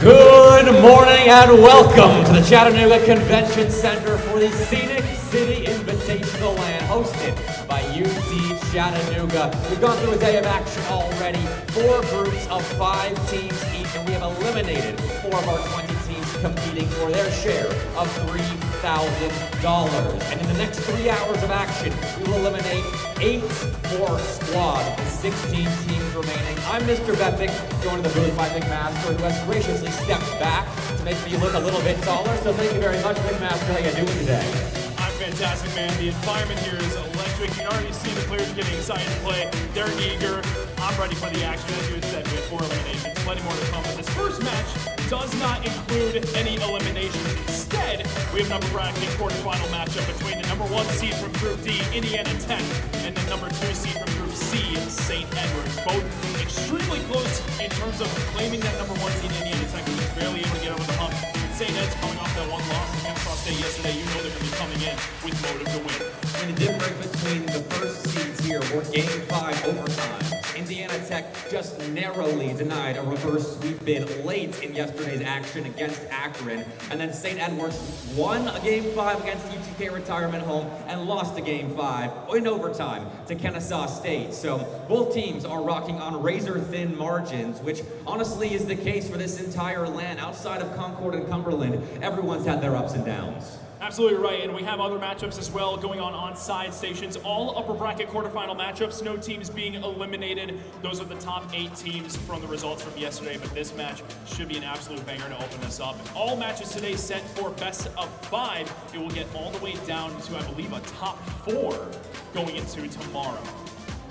Good morning and welcome to the Chattanooga Convention Center for the Scenic City Invitational Land, hosted by UT Chattanooga. We've gone through a day of action already, 4 groups of 5 teams each, and we have eliminated 4 of our 20 teams competing for their share of $3,000. And in the next 3 hours of action, we will eliminate 8 more squads, 16 teams remaining. I'm Mr. Bepic, joined in the booth by McMaster, who has graciously stepped back to make me look a little bit taller. So thank you very much, McMaster. How you doing today? I'm fantastic, man. The environment here is electric. You can already see the players getting excited to play. They're eager. I'm ready for the action. As you had said, we have 4 eliminations. Plenty more to come. But this first match does not include any eliminations. Instead, we have an upper bracket quarterfinal matchup between the number 1 seed from Group D, Indiana Tech, and the number 2 seed from Group C, St. Edwards. Both extremely close in terms of claiming that number 1 seed, Indiana Tech, was barely able to get over the hump. St. Ed's coming off that 1 loss against Cross State yesterday. You know they're going to be coming in with motive to win. And the difference between the first seeds here were Game 5 overtime. Indiana Tech just narrowly denied a reverse sweep bid late in yesterday's action against Akron. And then St. Edwards won a Game 5 against UTK Retirement Home and lost a Game 5 in overtime to Kennesaw State. So both teams are rocking on razor-thin margins, which honestly is the case for this entire land. Outside of Concord and Cumberland, everyone's had their ups and downs. Absolutely right, and we have other matchups as well going on side stations. All upper bracket quarterfinal matchups, no teams being eliminated. Those are the top 8 teams from the results from yesterday, but this match should be an absolute banger to open this up. All matches today set for best of 5. It will get all the way down to, I believe, a top 4 going into tomorrow.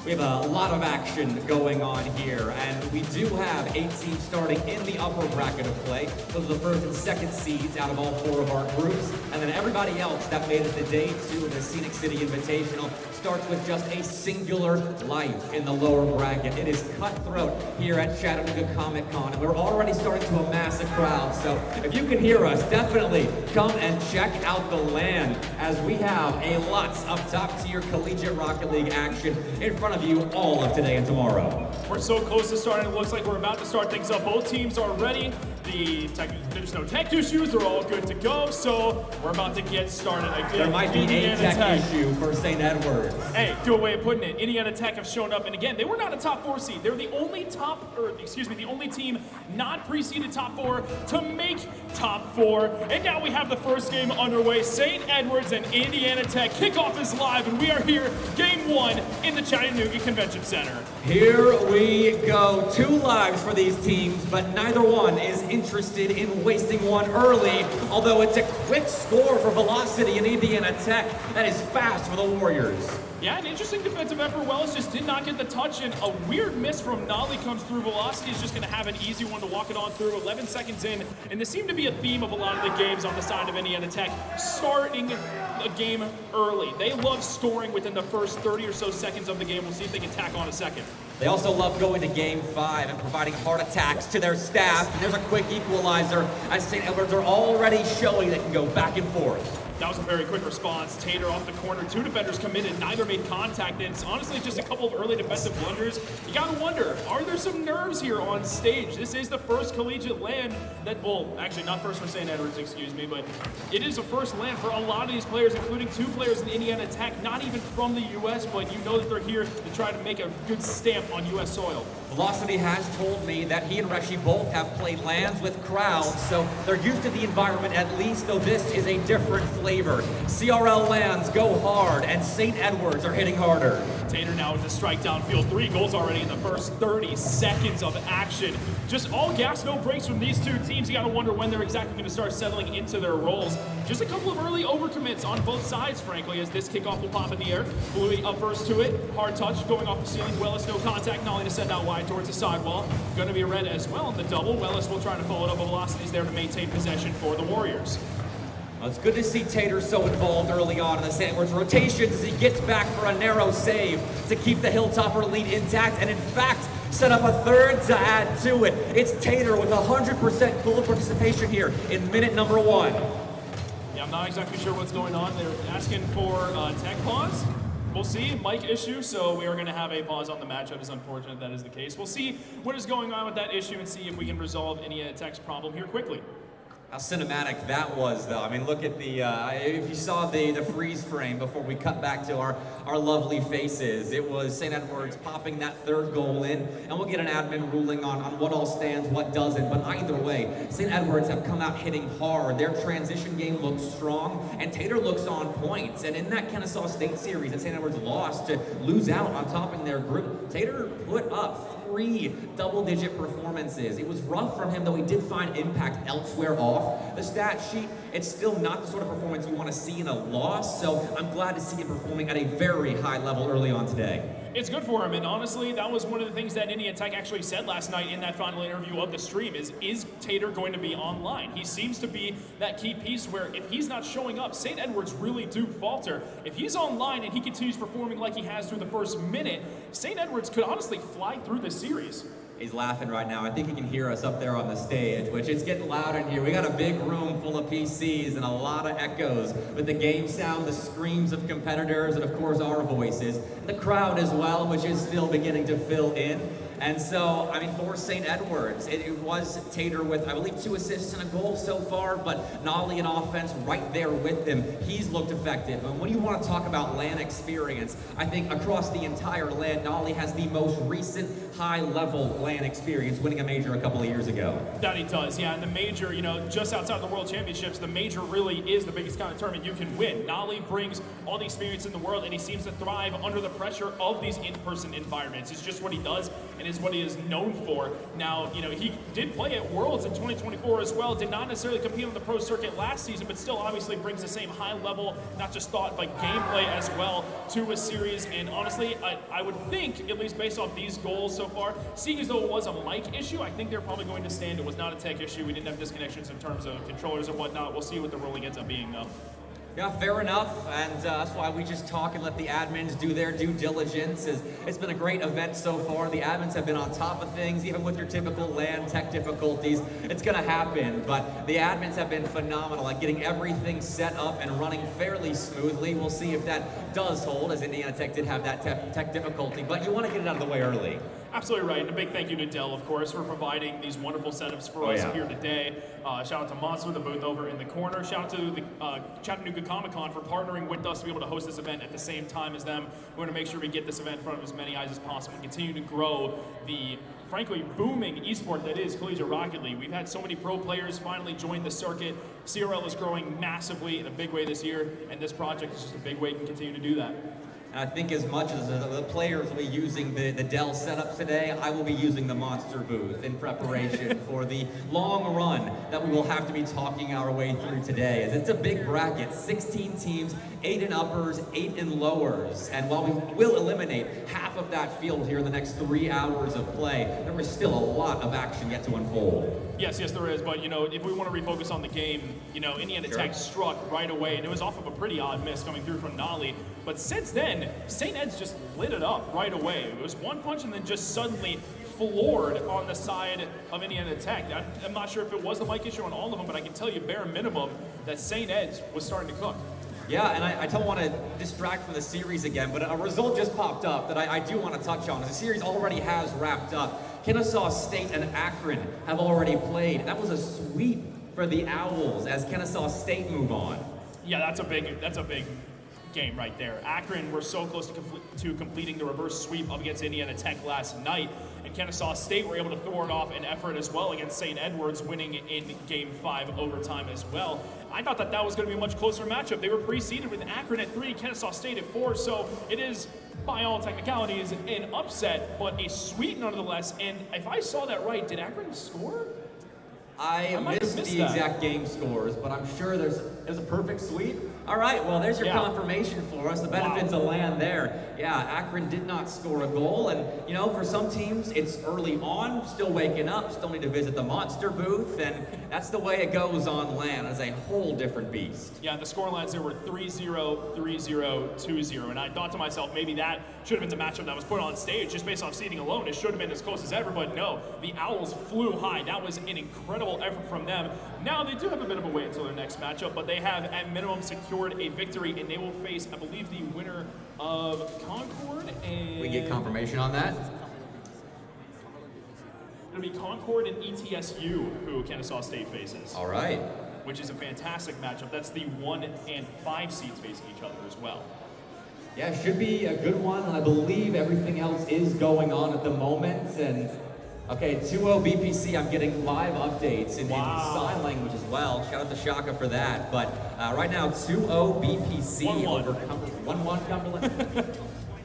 We have a lot of action going on here, and we do have 8 teams starting in the upper bracket of play. Those are the first and second seeds out of all 4 of our groups, and then everybody else that made it to day 2 of the Scenic City Invitational starts with just a singular life in the lower bracket. It is cutthroat here at Chattanooga Comic Con, and we're already starting to amass a crowd. So if you can hear us, definitely come and check out the land, as we have a lots of top-tier collegiate Rocket League action in front of you all of today and tomorrow. We're so close to starting. It looks like we're about to start things up. Both teams are ready. There's no tech issues, they're all good to go, so we're about to get started again. There might be a tech issue for St. Edwards. Hey, do a way of putting it. Indiana Tech have shown up, and again, they were not a top 4 seed. They're the only the only team not preceded top 4 to make top 4. And now we have the first game underway. St. Edwards and Indiana Tech. Kickoff is live, and we are here, game 1 in the Chattanooga Convention Center. Here we go. 2 lives for these teams, but neither one is interested in wasting one early, although it's a quick score for Velocity and Indiana Tech. That is fast for the Warriors. Yeah, an interesting defensive effort. Wells just did not get the touch, and a weird miss from Nolly comes through. Velocity is just going to have an easy one to walk it on through. 11 seconds in, and this seemed to be a theme of a lot of the games on the side of Indiana Tech, starting a game early. They love scoring within the first 30 or so seconds of the game. We'll see if they can tack on a second. They also love going to game 5 and providing heart attacks to their staff. And there's a quick equalizer as St. Edwards are already showing they can go back and forth. That was a very quick response. Tater off the corner, 2 defenders committed, neither made contact, and it's honestly just a couple of early defensive blunders. You gotta wonder, are there some nerves here on stage? This is the first collegiate LAN that, well, actually not first for St. Edwards, excuse me, but it is a first LAN for a lot of these players, including 2 players in Indiana Tech, not even from the US, but you know that they're here to try to make a good stamp on US soil. Velocity has told me that he and Reshi both have played LANs with crowds, so they're used to the environment at least, though this is a different flavor. CRL LANs go hard, and St. Edwards are hitting harder. Tater now with the strike downfield. 3 goals already in the first 30 seconds of action. Just all gas, no breaks from these 2 teams. You gotta wonder when they're exactly gonna start settling into their roles. Just a couple of early overcommits on both sides, frankly, as this kickoff will pop in the air. Bluey up first to it. Hard touch going off the ceiling. Wellis no contact, not only to send out wide towards the sidewall. Gonna be a red as well in the double. Wellis will try to follow it up. Velocity's there to maintain possession for the Warriors. Well, it's good to see Tater so involved early on in the St. Edwards rotations as he gets back for a narrow save to keep the Hilltopper lead intact, and in fact, set up a 3rd to add to it. It's Tater with 100% goal participation here in minute number 1. Yeah, I'm not exactly sure what's going on. They're asking for tech pause. We'll see. Mic issue, so we are going to have a pause on the matchup. It's unfortunate that is the case. We'll see what is going on with that issue and see if we can resolve any tech's problem here quickly. How cinematic that was, though. I mean, look at the, if you saw the freeze frame before we cut back to our lovely faces, it was St. Edwards popping that 3rd goal in, and we'll get an admin ruling on what all stands, what doesn't, but either way, St. Edwards have come out hitting hard. Their transition game looks strong, and Tater looks on points, and in that Kennesaw State series that St. Edwards lost to lose out on topping their group, Tater put up 3 double-digit performances. It was rough from him, though he did find impact elsewhere off the stat sheet. It's still not the sort of performance you want to see in a loss, so I'm glad to see him performing at a very high level early on today. It's good for him, and honestly, that was one of the things that Indiana Tech actually said last night in that final interview of the stream is Tater going to be online? He seems to be that key piece where if he's not showing up, St. Edwards really do falter. If he's online and he continues performing like he has through the first minute, St. Edwards could honestly fly through this series. He's laughing right now. I think he can hear us up there on the stage, which it's getting loud in here. We got a big room full of PCs and a lot of echoes with the game sound, the screams of competitors, and of course our voices. The crowd as well, which is still beginning to fill in. And so, I mean, for St. Edwards, it was Tater with, I believe, 2 assists and a goal so far, but Nolly in offense right there with him. He's looked effective. And when you want to talk about LAN experience, I think across the entire LAN, Nolly has the most recent high-level LAN experience, winning a major a couple of years ago. That he does, yeah. And the major, you know, just outside the World Championships, the major really is the biggest kind of tournament you can win. Nolly brings all the experience in the world, and he seems to thrive under the pressure of these in-person environments. It's just what he does, and is what he is known for. Now, you know, he did play at Worlds in 2024 as well, did not necessarily compete on the pro circuit last season, but still obviously brings the same high level, not just thought, but gameplay as well to a series. And honestly, I would think, at least based off these goals so far, seeing as though it was a mic issue, I think they're probably going to stand. It was not a tech issue. We didn't have disconnections in terms of controllers and whatnot. We'll see what the ruling ends up being, though. Yeah, fair enough, and that's why we just talk and let the admins do their due diligence. It's been a great event so far. The admins have been on top of things, even with your typical LAN tech difficulties. It's going to happen, but the admins have been phenomenal at getting everything set up and running fairly smoothly. We'll see if that does hold, as Indiana Tech did have that tech difficulty, but you want to get it out of the way early. Absolutely right, and a big thank you to Dell, of course, for providing these wonderful setups for us here today. Shout out to Monster, the booth over in the corner. Shout out to the Chattanooga Comic-Con for partnering with us to be able to host this event at the same time as them. We want to make sure we get this event in front of as many eyes as possible and continue to grow the, frankly, booming esport that is Collegiate Rocket League. We've had so many pro players finally join the circuit. CRL is growing massively in a big way this year, and this project is just a big way to continue to do that. And I think as much as the players will be using the Dell setup today, I will be using the Monster booth in preparation for the long run that we will have to be talking our way through today. As it's a big bracket, 16 teams, 8 in uppers, 8 in lowers. And while we will eliminate half of that field here in the next 3 hours of play, there is still a lot of action yet to unfold. Yes, there is. But, if we want to refocus on the game, Indiana Tech struck right away, and it was off of a pretty odd miss coming through from Nolly. But since then, St. Ed's just lit it up right away. It was one punch and then just suddenly floored on the side of Indiana Tech. I'm not sure if it was the mic issue on all of them, but I can tell you bare minimum that St. Ed's was starting to cook. Yeah, and I don't want to distract from the series again, but a result just popped up that I do want to touch on. The series already has wrapped up. Kennesaw State and Akron have already played. That was a sweep for the Owls as Kennesaw State move on. Yeah, that's a big game right there. Akron were so close to completing the reverse sweep up against Indiana Tech last night, and Kennesaw State were able to thwart off an effort as well against St. Edwards, winning in Game 5 overtime as well. I thought that was going to be a much closer matchup. They were preceded with Akron at 3, Kennesaw State at 4, so it is, by all technicalities, an upset, but a sweep nonetheless. And if I saw that right, did Akron score? I missed the exact game scores, but I'm sure there's a perfect sweep. All right, well, there's your confirmation for us. The benefits of land there. Yeah, Akron did not score a goal, and for some teams, it's early on, still waking up, still need to visit the Monster booth, and that's the way it goes on land. It's a whole different beast. Yeah, the score lines there were 3-0, 3-0, 2-0, and I thought to myself, maybe that should have been the matchup that was put on stage just based off seeding alone. It should have been as close as ever, but no, the Owls flew high. That was an incredible effort from them. Now they do have a bit of a wait until their next matchup, but they have at minimum secured a victory, and they will face, I believe, the winner of Concord and... We get confirmation on that? It'll be Concord and ETSU who Kennesaw State faces. All right. Which is a fantastic matchup. That's the 1 and 5 seeds facing each other as well. Yeah, it should be a good one. I believe everything else is going on at the moment, and okay, 2-0 BPC, I'm getting live updates in sign language as well. Shout out to Shaka for that. But right now, 2-0 BPC 1-1. over Cumberland. 1-1 Cumberland?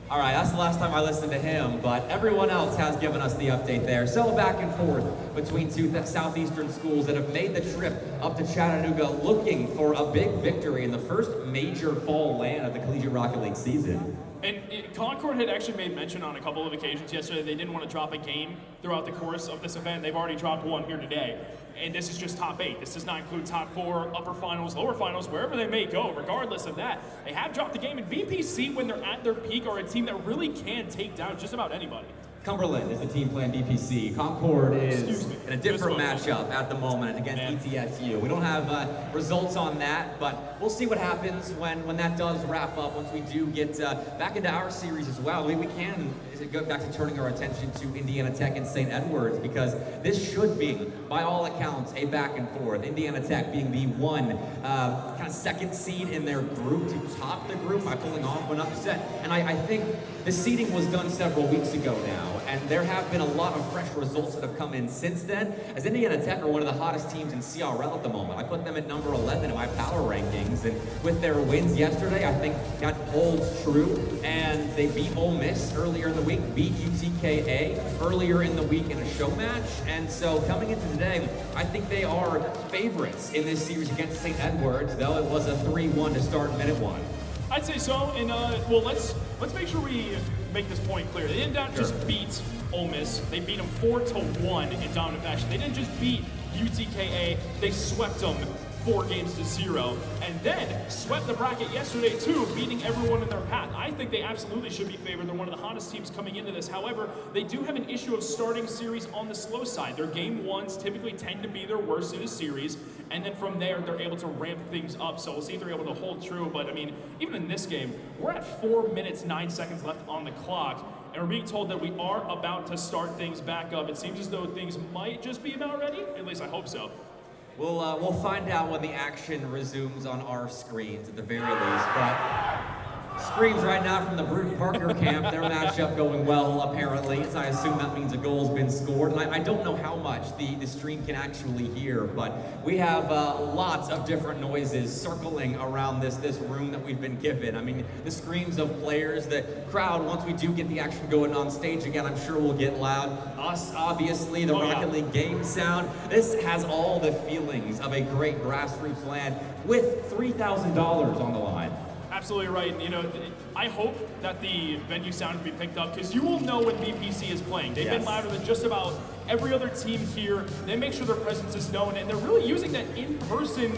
All right, that's the last time I listened to him, but everyone else has given us the update there. So back and forth between two southeastern schools that have made the trip up to Chattanooga looking for a big victory in the first major fall land of the Collegiate Rocket League season. And Concord had actually made mention on a couple of occasions yesterday they didn't want to drop a game throughout the course of this event. They've already dropped one here today. And this is just top 8. This does not include top 4, upper finals, lower finals, wherever they may go. Regardless of that, they have dropped the game. And BPC, when they're at their peak, are a team that really can take down just about anybody. Cumberland is the team playing BPC. Concord is in a different matchup at the moment against ETSU. We don't have results on that, but we'll see what happens when that does wrap up, once we do get back into our series as well. We can go back to turning our attention to Indiana Tech and St. Edwards, because this should be, by all accounts, a back and forth. Indiana Tech being the one kind of second seed in their group to top the group by pulling off an upset. And I think the seeding was done several weeks ago now, and there have been a lot of fresh results that have come in since then, as Indiana Tech are one of the hottest teams in CRL at the moment. I put them at number 11 in my power rankings, and with their wins yesterday, I think that holds true. And they beat Ole Miss earlier in the week, beat UTKA earlier in the week in a show match, and so coming into today, I think they are favorites in this series against St. Edwards, though it was a 3-1 to start minute 1. I'd say so, and well, let's make sure we make this point clear. They didn't just beat Ole Miss; they beat them 4-1 in dominant fashion. They didn't just beat UTKA; they swept them 4-0, and then swept the bracket yesterday too, beating everyone in their path. I think they absolutely should be favored. They're one of the hottest teams coming into this. However, they do have an issue of starting series on the slow side. Their game ones typically tend to be their worst in a series, and then from there, they're able to ramp things up. So we'll see if they're able to hold true. But I mean, even in this game, we're at 4 minutes, 9 seconds left on the clock. and we're being told that we are about to start things back up. It seems as though things might just be about ready. At least I hope so. We'll find out when the action resumes on our screens at the very least, but screams right now from the Bruton Parker camp, their matchup going well apparently, so I assume that means a goal's been scored, and I don't know how much the stream can actually hear, but we have lots of different noises circling around this room that we've been given. I mean, the screams of players, the crowd, once we do get the action going on stage again, I'm sure will get loud. Us, obviously, the Rocket League game sound. This has all the feelings of a great grassroots land with $3,000 on the line. Absolutely right. And, you know, I hope that the venue sound can be picked up because you will know when BPC is playing. They've been louder than just about every other team here. They make sure their presence is known, and they're really using that in-person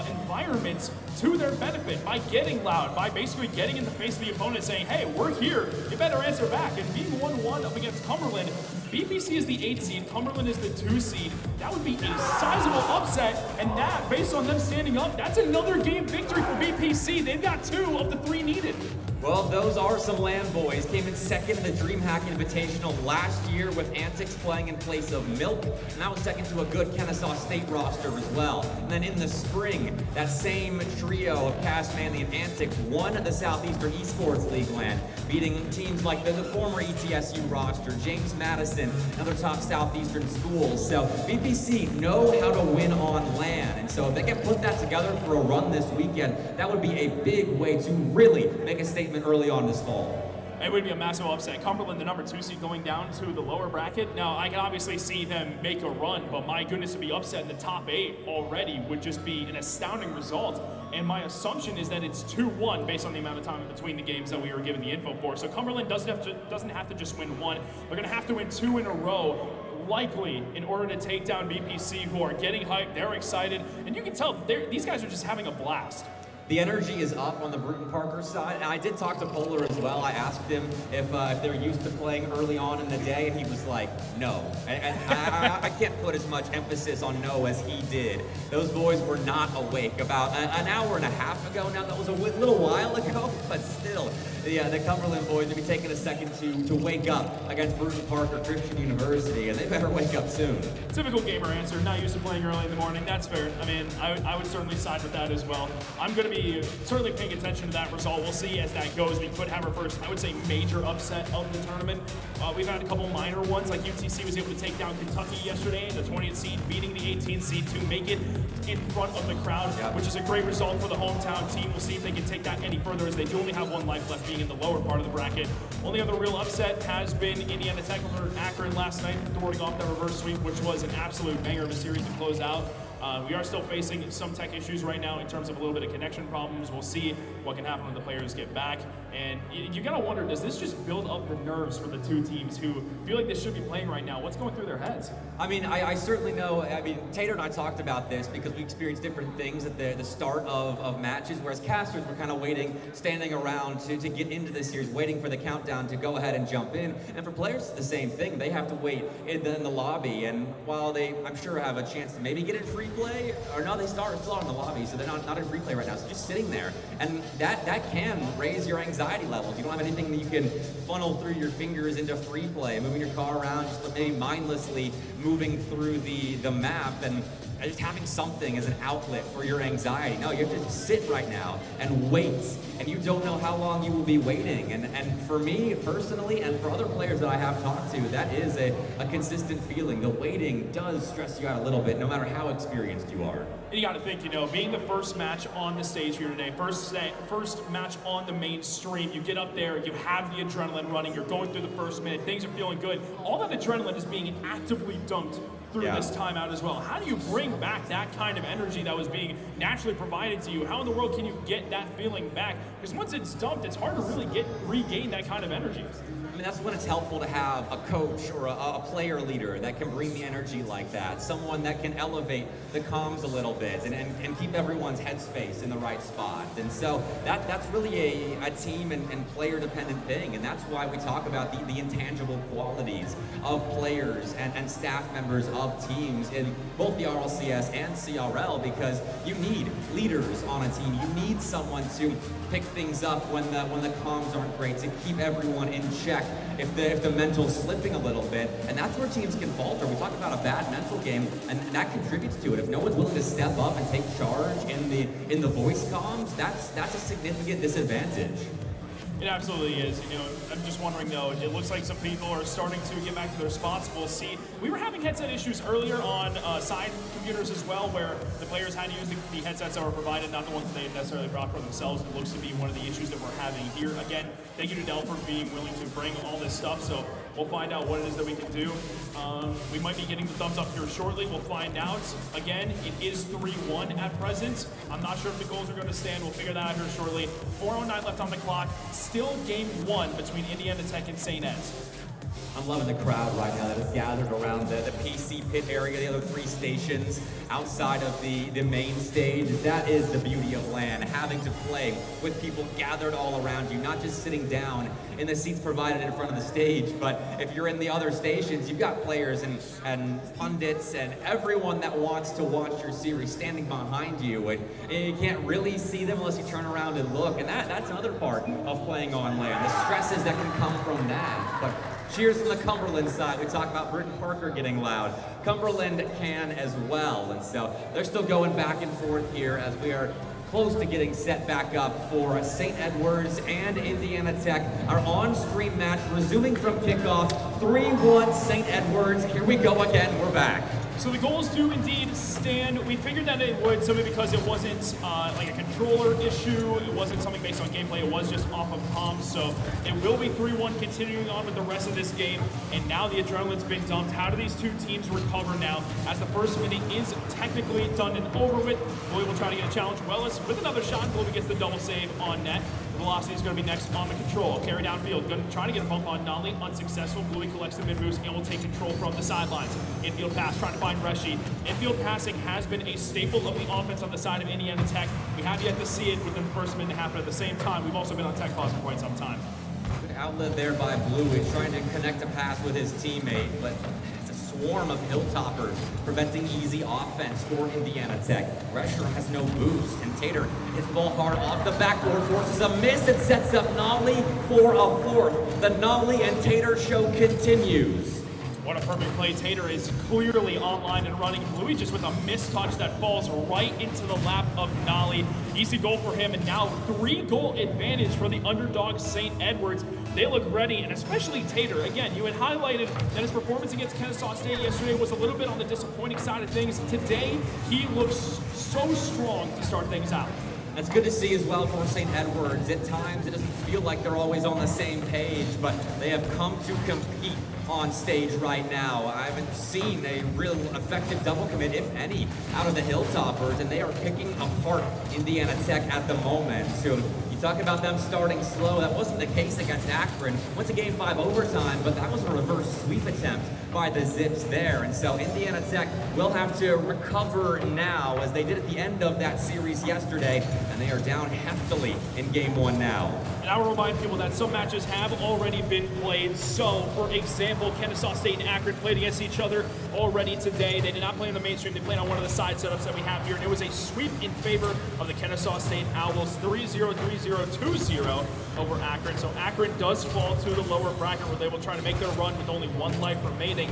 environment to their benefit by getting loud, by basically getting in the face of the opponent saying, hey, we're here, you better answer back. And being 1-1 up against Cumberland, BPC is the 8 seed, Cumberland is the 2 seed. That would be a sizable upset, and that, based on them standing up, that's another game victory for BPC. They've got 2 of the 3 needed. Well, those are some land boys. Came in second in the DreamHack Invitational last year with Antics playing in place of Milk, and that was second to a good Kennesaw State roster as well. And then in the spring, that same trio of Cass Manley and Antics won the Southeastern Esports League land, beating teams like the former ETSU roster, James Madison, and other top Southeastern schools. So BPC know how to win on land, and so if they can put that together for a run this weekend, that would be a big way to really make a statement early on this fall. It would be a massive upset. Cumberland, the number 2 seed, going down to the lower bracket. Now, I can obviously see them make a run, but my goodness, to be upset in the top 8 already would just be an astounding result. And my assumption is that it's 2-1 based on the amount of time in between the games that we were given the info for. So Cumberland doesn't have to just win 1. They're going to have to win 2 in a row, likely, in order to take down BPC, who are getting hyped. They're excited, and you can tell these guys are just having a blast. The energy is up on the Bruton Parker side, and I did talk to Polar as well. I asked him if they're used to playing early on in the day, and he was like, no. And I can't put as much emphasis on no as he did. Those boys were not awake about an hour and a half ago. Now, that was a little while ago, but still, the Cumberland boys will be taking a second to wake up against Bruton Parker Christian University, and they better wake up soon. Typical gamer answer, not used to playing early in the morning. That's fair. I mean, I would certainly side with that as well. I'm going to be certainly paying attention to that result. We'll see as that goes. We could have our first, I would say, major upset of the tournament. We've had a couple minor ones, like UTC was able to take down Kentucky yesterday, the 20th seed, beating the 18th seed to make it in front of the crowd, which is a great result for the hometown team. We'll see if they can take that any further, as they do only have 1 life left, being in the lower part of the bracket. Only other real upset has been Indiana Tech over Akron last night, thwarting off that reverse sweep, which was an absolute banger of a series to close out. We are still facing some tech issues right now in terms of a little bit of connection problems. We'll see what can happen when the players get back. And you gotta wonder, does this just build up the nerves for the 2 teams who feel like they should be playing right now? What's going through their heads? I mean, I certainly know. I mean, Tater and I talked about this because we experienced different things at the start of matches, whereas casters were kind of waiting, standing around to get into the series, waiting for the countdown to go ahead and jump in. And for players, it's the same thing. They have to wait in the lobby, and while they, I'm sure, have a chance to maybe get in free play, or no, they still are in the lobby, so they're not in free play right now, so just sitting there. And that can raise your anxiety levels. You don't have anything that you can funnel through your fingers into free play, moving your car around, just maybe mindlessly moving through the map, and just having something as an outlet for your anxiety. No, you have to just sit right now and wait, and you don't know how long you will be waiting. And for me personally, and for other players that I have talked to, that is a consistent feeling. The waiting does stress you out a little bit, no matter how experienced you are. And you got to think, being the first match on the stage here today, first match on the main stream, you get up there, you have the adrenaline running, you're going through the first minute, things are feeling good. All that adrenaline is being actively dumped through this timeout as well. How do you bring back that kind of energy that was being naturally provided to you? How in the world can you get that feeling back? Because once it's dumped, it's hard to really regain that kind of energy. I mean, that's when it's helpful to have a coach or a player leader that can bring the energy like that. Someone that can elevate the comms a little bit and keep everyone's headspace in the right spot. And so that's really a team and player dependent thing. And that's why we talk about the intangible qualities of players and staff members of teams in both the RLCS and CRL, because you need leaders on a team. You need someone to pick things up when the comms aren't great, to keep everyone in check if the mental's slipping a little bit. And that's where teams can falter. We talk about a bad mental game, and that contributes to it. If no one's willing to step up and take charge in the voice comms, that's a significant disadvantage. It absolutely is. You know, I'm just wondering though, it looks like some people are starting to get back to their spots. We'll see. We were having headset issues earlier on side computers as well, where the players had to use the headsets that were provided, not the ones that they had necessarily brought for themselves. It looks to be one of the issues that we're having here. Again, thank you to Dell for being willing to bring all this stuff. So we'll find out what it is that we can do. We might be getting the thumbs up here shortly. We'll find out. Again, it is 3-1 at present. I'm not sure if the goals are going to stand. We'll figure that out here shortly. 4:09 left on the clock. Still game one between Indiana Tech and St. Ed's. I'm loving the crowd right now that is gathered around the PC pit area, the other 3 stations outside of the main stage. That is the beauty of LAN, having to play with people gathered all around you, not just sitting down in the seats provided in front of the stage, but if you're in the other stations, you've got players and pundits and everyone that wants to watch your series standing behind you, and you can't really see them unless you turn around and look, and that's another part of playing on LAN, the stresses that can come from that. But cheers from the Cumberland side. We talk about Britton Parker getting loud. Cumberland can as well, and so they're still going back and forth here as we are close to getting set back up for St. Edwards and Indiana Tech. Our on-screen match resuming from kickoff, 3-1 St. Edwards. Here we go again, we're back. So the goals do indeed stand. We figured that it would, simply because it wasn't like a controller issue. It wasn't something based on gameplay. It was just off of comms. So it will be 3-1 continuing on with the rest of this game. And now the adrenaline's been dumped. How do these two teams recover now? As the first minute is technically done and over with, Bluey will try to get a challenge. Wellis with another shot. Bluey gets the double save on net. Velocity is going to be next on the control. Carry downfield, going to try to get a bump on Nolly, unsuccessful. Bluey collects the mid moves and will take control from the sidelines. Infield pass, trying to find Reshi. Infield passing has been a staple of the offense on the side of Indiana Tech. We have yet to see it within the first minute happen at the same time. We've also been on Tech Pause for quite some time. Good outlet there by Bluey, trying to connect a pass with his teammate, but it's a swarm of Hilltoppers preventing easy offense for Indiana Tech. Resher has no boost, and Tater hits the ball hard off the backboard, forces a miss, and sets up Nolly for a fourth. The Nolly and Tater show continues. What a perfect play. Tater is clearly online and running. Bluey just with a missed touch that falls right into the lap of Nolly. Easy goal for him, and now 3-goal advantage for the underdog St. Edwards. They look ready, and especially Tater. Again, you had highlighted that his performance against Kennesaw State yesterday was a little bit on the disappointing side of things. Today, he looks so strong to start things out. That's good to see as well for St. Edwards. At times, it doesn't feel like they're always on the same page, but they have come to compete on stage right now. I haven't seen a real effective double commit, if any, out of the Hilltoppers, and they are picking apart Indiana Tech at the moment. So you talk about them starting slow. That wasn't the case against Akron. Went to Game 5 overtime, but that was a reverse sweep attempt by the Zips there. And so Indiana Tech will have to recover now, as they did at the end of that series yesterday, and they are down heftily in Game 1 now. And I will remind people that some matches have already been played. So, for example, Kennesaw State and Akron played against each other already today. They did not play on the mainstream. They played on one of the side setups that we have here. And it was a sweep in favor of the Kennesaw State Owls, 3-0, 3-0, 2-0 over Akron. So Akron does fall to the lower bracket where they will try to make their run with only 1 life remaining.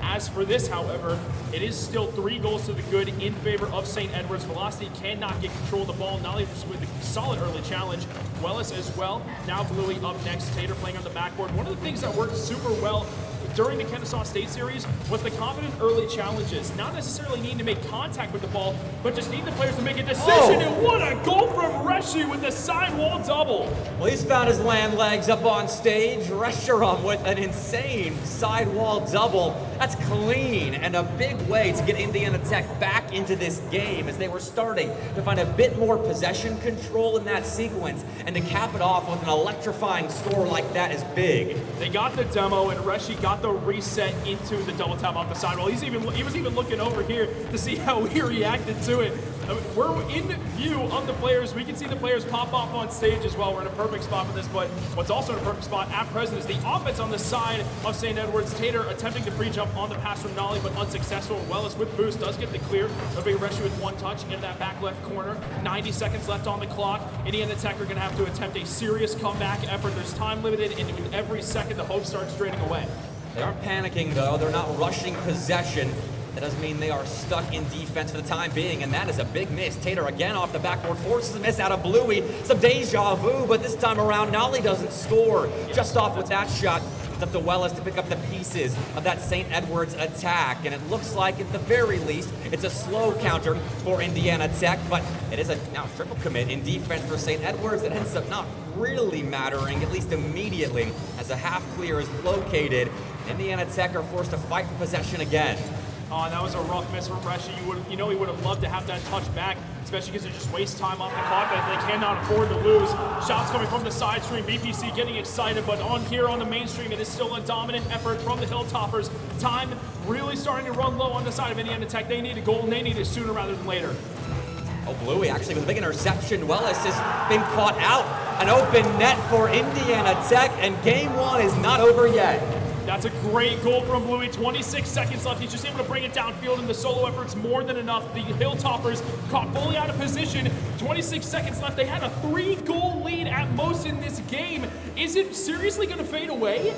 As for this, however, it is still 3 goals to the good in favor of St. Edwards. Velocity cannot get control of the ball. Nolly with a solid early challenge. Wellis as well. Now Bluey up next. Tater playing on the backboard. One of the things that worked super well during the Kennesaw State series was the confident early challenges. Not necessarily needing to make contact with the ball, but just need the players to make a decision. Oh. And what a goal from Reshi with the sidewall double. Well, he's found his land legs up on stage. Resharum with an insane sidewall double. That's clean and a big way to get Indiana Tech back into this game, as they were starting to find a bit more possession control in that sequence, and to cap it off with an electrifying score like that is big. They got the demo, and Reshi got the reset into the double tap off the sidewall. He was even looking over here to see how we reacted to it. We're in view of the players. We can see the players pop off on stage as well. We're in a perfect spot for this, but what's also in a perfect spot at present is the offense on the side of St. Edwards. Tater attempting to pre-jump on the pass from Nolly, but unsuccessful. Wellis with boost does get the clear. A big Reshi with one touch in that back left corner. 90 seconds left on the clock. Indiana Tech are going to have to attempt a serious comeback effort. There's time limited, and in every second the hope starts draining away. They aren't panicking though. They're not rushing possession. That doesn't mean they are stuck in defense for the time being, and that is a big miss. Tater again off the backboard, forces a miss out of Bluey. Some deja vu, but this time around, Nolly doesn't score. Just off with that shot, it's up to Wellis to pick up the pieces of that St. Edwards attack, and it looks like, at the very least, it's a slow counter for Indiana Tech, but it is a now triple commit in defense for St. Edwards that ends up not really mattering, at least immediately, as a half clear is located. Indiana Tech are forced to fight for possession again. That was a rough miss from Reshi. He would have loved to have that touch back, especially because it just wastes time off the clock that they cannot afford to lose. Shots coming from the side stream, BPC getting excited, but on here on the mainstream, it is still a dominant effort from the Hilltoppers. Time really starting to run low on the side of Indiana Tech. They need a goal, and they need it sooner rather than later. Oh, Bluey actually with a big interception. Wellis has been caught out. An open net for Indiana Tech, and game one is not over yet. That's a great goal from Bluey. 26 seconds left. He's just able to bring it downfield, and the solo effort's more than enough. The Hilltoppers caught fully out of position. 26 seconds left. They had a 3-goal lead at most in this game. Is it seriously going to fade away?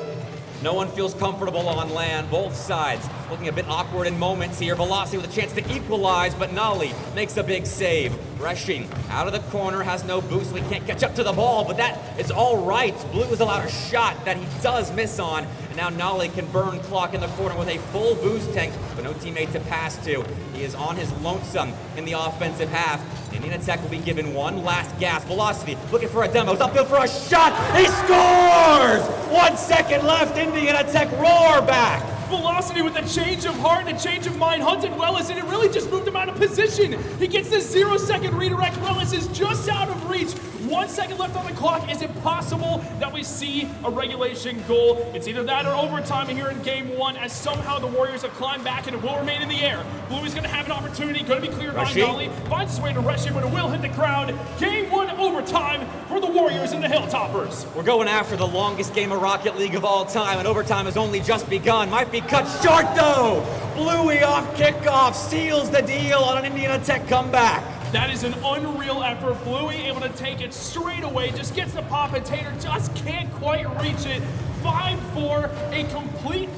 No one feels comfortable on land. Both sides looking a bit awkward in moments here. Velocity with a chance to equalize, but Nolly makes a big save. Rushing out of the corner, has no boost, so he can't catch up to the ball, but that is all right. Blue is allowed a shot that he does miss on, and now Nolly can burn clock in the corner with a full boost tank, but no teammate to pass to. He is on his lonesome in the offensive half. Indiana Tech will be given one last gasp. Velocity looking for a demo. He's upfield for a shot. He scores! 1 second left. Indiana Tech roar back. Velocity with a change of heart and a change of mind. Hunted Wellis, and it really just moved him out of position. He gets the 0-second redirect. Wellis is just out of reach. 1 second left on the clock. Is it possible that we see a regulation goal? It's either that or overtime here in game one, as somehow the Warriors have climbed back and it will remain in the air. Bluey's going to have an opportunity, going to be cleared by Nolly. Finds his way to Reshi, but it will hit the crowd. Game one overtime for the Warriors and the Hilltoppers. We're going after the longest game of Rocket League of all time, and overtime has only just begun. Might be cut short though. Bluey off kickoff seals the deal on an Indiana Tech comeback. That is an unreal effort. Bluey able to take it straight away, just gets the pop, and Tater just can't quite reach it. 5-4, a complete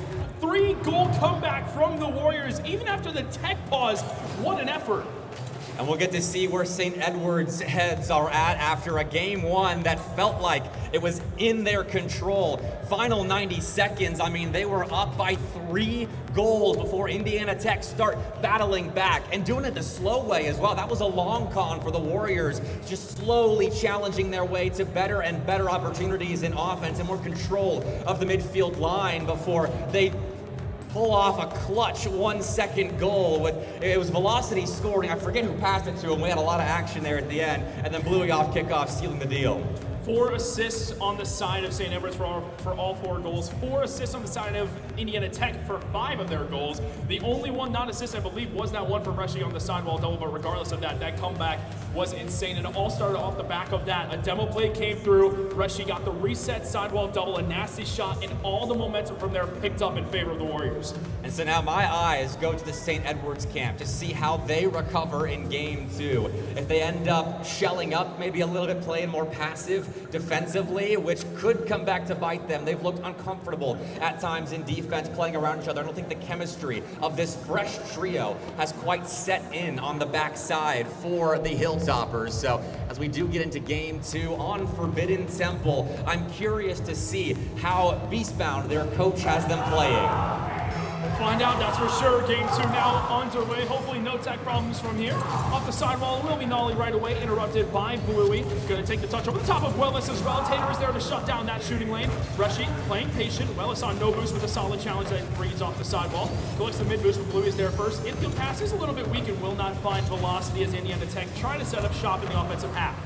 3-goal comeback from the Warriors, even after the Tech pause. What an effort. And we'll get to see where St. Edwards' heads are at after a game one that felt like it was in their control. Final 90 seconds, I mean, they were up by 3 goals before Indiana Tech start battling back and doing it the slow way as well. That was a long con for the Warriors, just slowly challenging their way to better and better opportunities in offense and more control of the midfield line before they pull off a clutch 1-second goal. It was Velocity scoring. I forget who passed it to him. We had a lot of action there at the end, and then Bluey off kickoff, sealing the deal. 4 assists on the side of St. Edwards for all 4 goals. 4 assists on the side of Indiana Tech for 5 of their goals. The only one not assist, I believe, was that one from Reshi on the sidewall double, but regardless of that, that comeback was insane, and it all started off the back of that. A demo play came through. Reshi got the reset sidewall double, a nasty shot, and all the momentum from there picked up in favor of the Warriors. And so now my eyes go to the St. Edwards camp to see how they recover in game 2. If they end up shelling up, maybe a little bit playing more passive defensively, which could come back to bite them. They've looked uncomfortable at times in defense, playing around each other. I don't think the chemistry of this fresh trio has quite set in on the backside for the Hilltoppers. So as we do get into game 2 on Forbidden Temple, I'm curious to see how Beastbound, their coach, has them playing. Find out, that's for sure. Game 2 now underway. Hopefully no tech problems from here. Off the sidewall will be Nolly right away, interrupted by Bluey. Going to take the touch over the top of Wellis as well. Tater is there to shut down that shooting lane. Reshi playing patient. Wellis on no boost with a solid challenge that reads off the sidewall. Collects the mid boost, but Bluey is there first. Infield pass is a little bit weak and will not find Velocity as Indiana Tech trying to set up shop in the offensive half.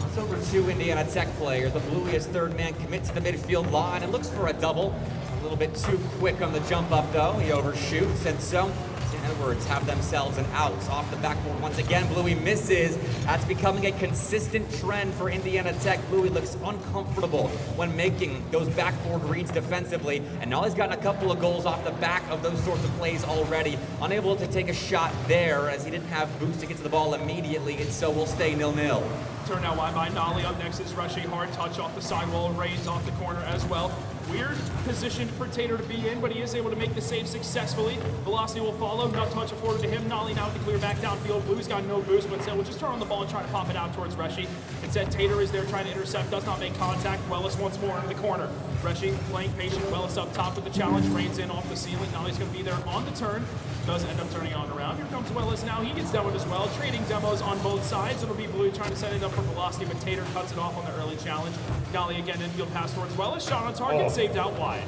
It's over 2 Indiana Tech players, but Bluey, as third man, commits to the midfield line and looks for a double. A little bit too quick on the jump up though. He overshoots, and so St. Edwards have themselves an out off the backboard once again. Bluey misses. That's becoming a consistent trend for Indiana Tech. Bluey looks uncomfortable when making those backboard reads defensively, and Nolly's gotten a couple of goals off the back of those sorts of plays already. Unable to take a shot there as he didn't have boost to get to the ball immediately, and so we'll stay 0-0. Turn out wide by Nolly. Up next is Rushy. Hard touch off the sidewall. Reigns off the corner as well. Weird position for Tater to be in, but he is able to make the save successfully. Velocity will follow. No touch afforded to him. Nolly now to clear back downfield. Blue's got no boost, but instead will just turn on the ball and try to pop it out towards Rushy. Instead, Tater is there trying to intercept. Does not make contact. Wellis once more into the corner. Rushy playing patient. Wellis up top with the challenge. Reigns in off the ceiling. Nolly's going to be there on the turn. Does end up turning on around. Here comes Wellis now. He gets demoed as well. Trading demos on both sides. It'll be Blue trying to set it up for Velocity, but Tater cuts it off on the early challenge. Nolly again infield pass towards Wellis. Shot on target. Saved out wide.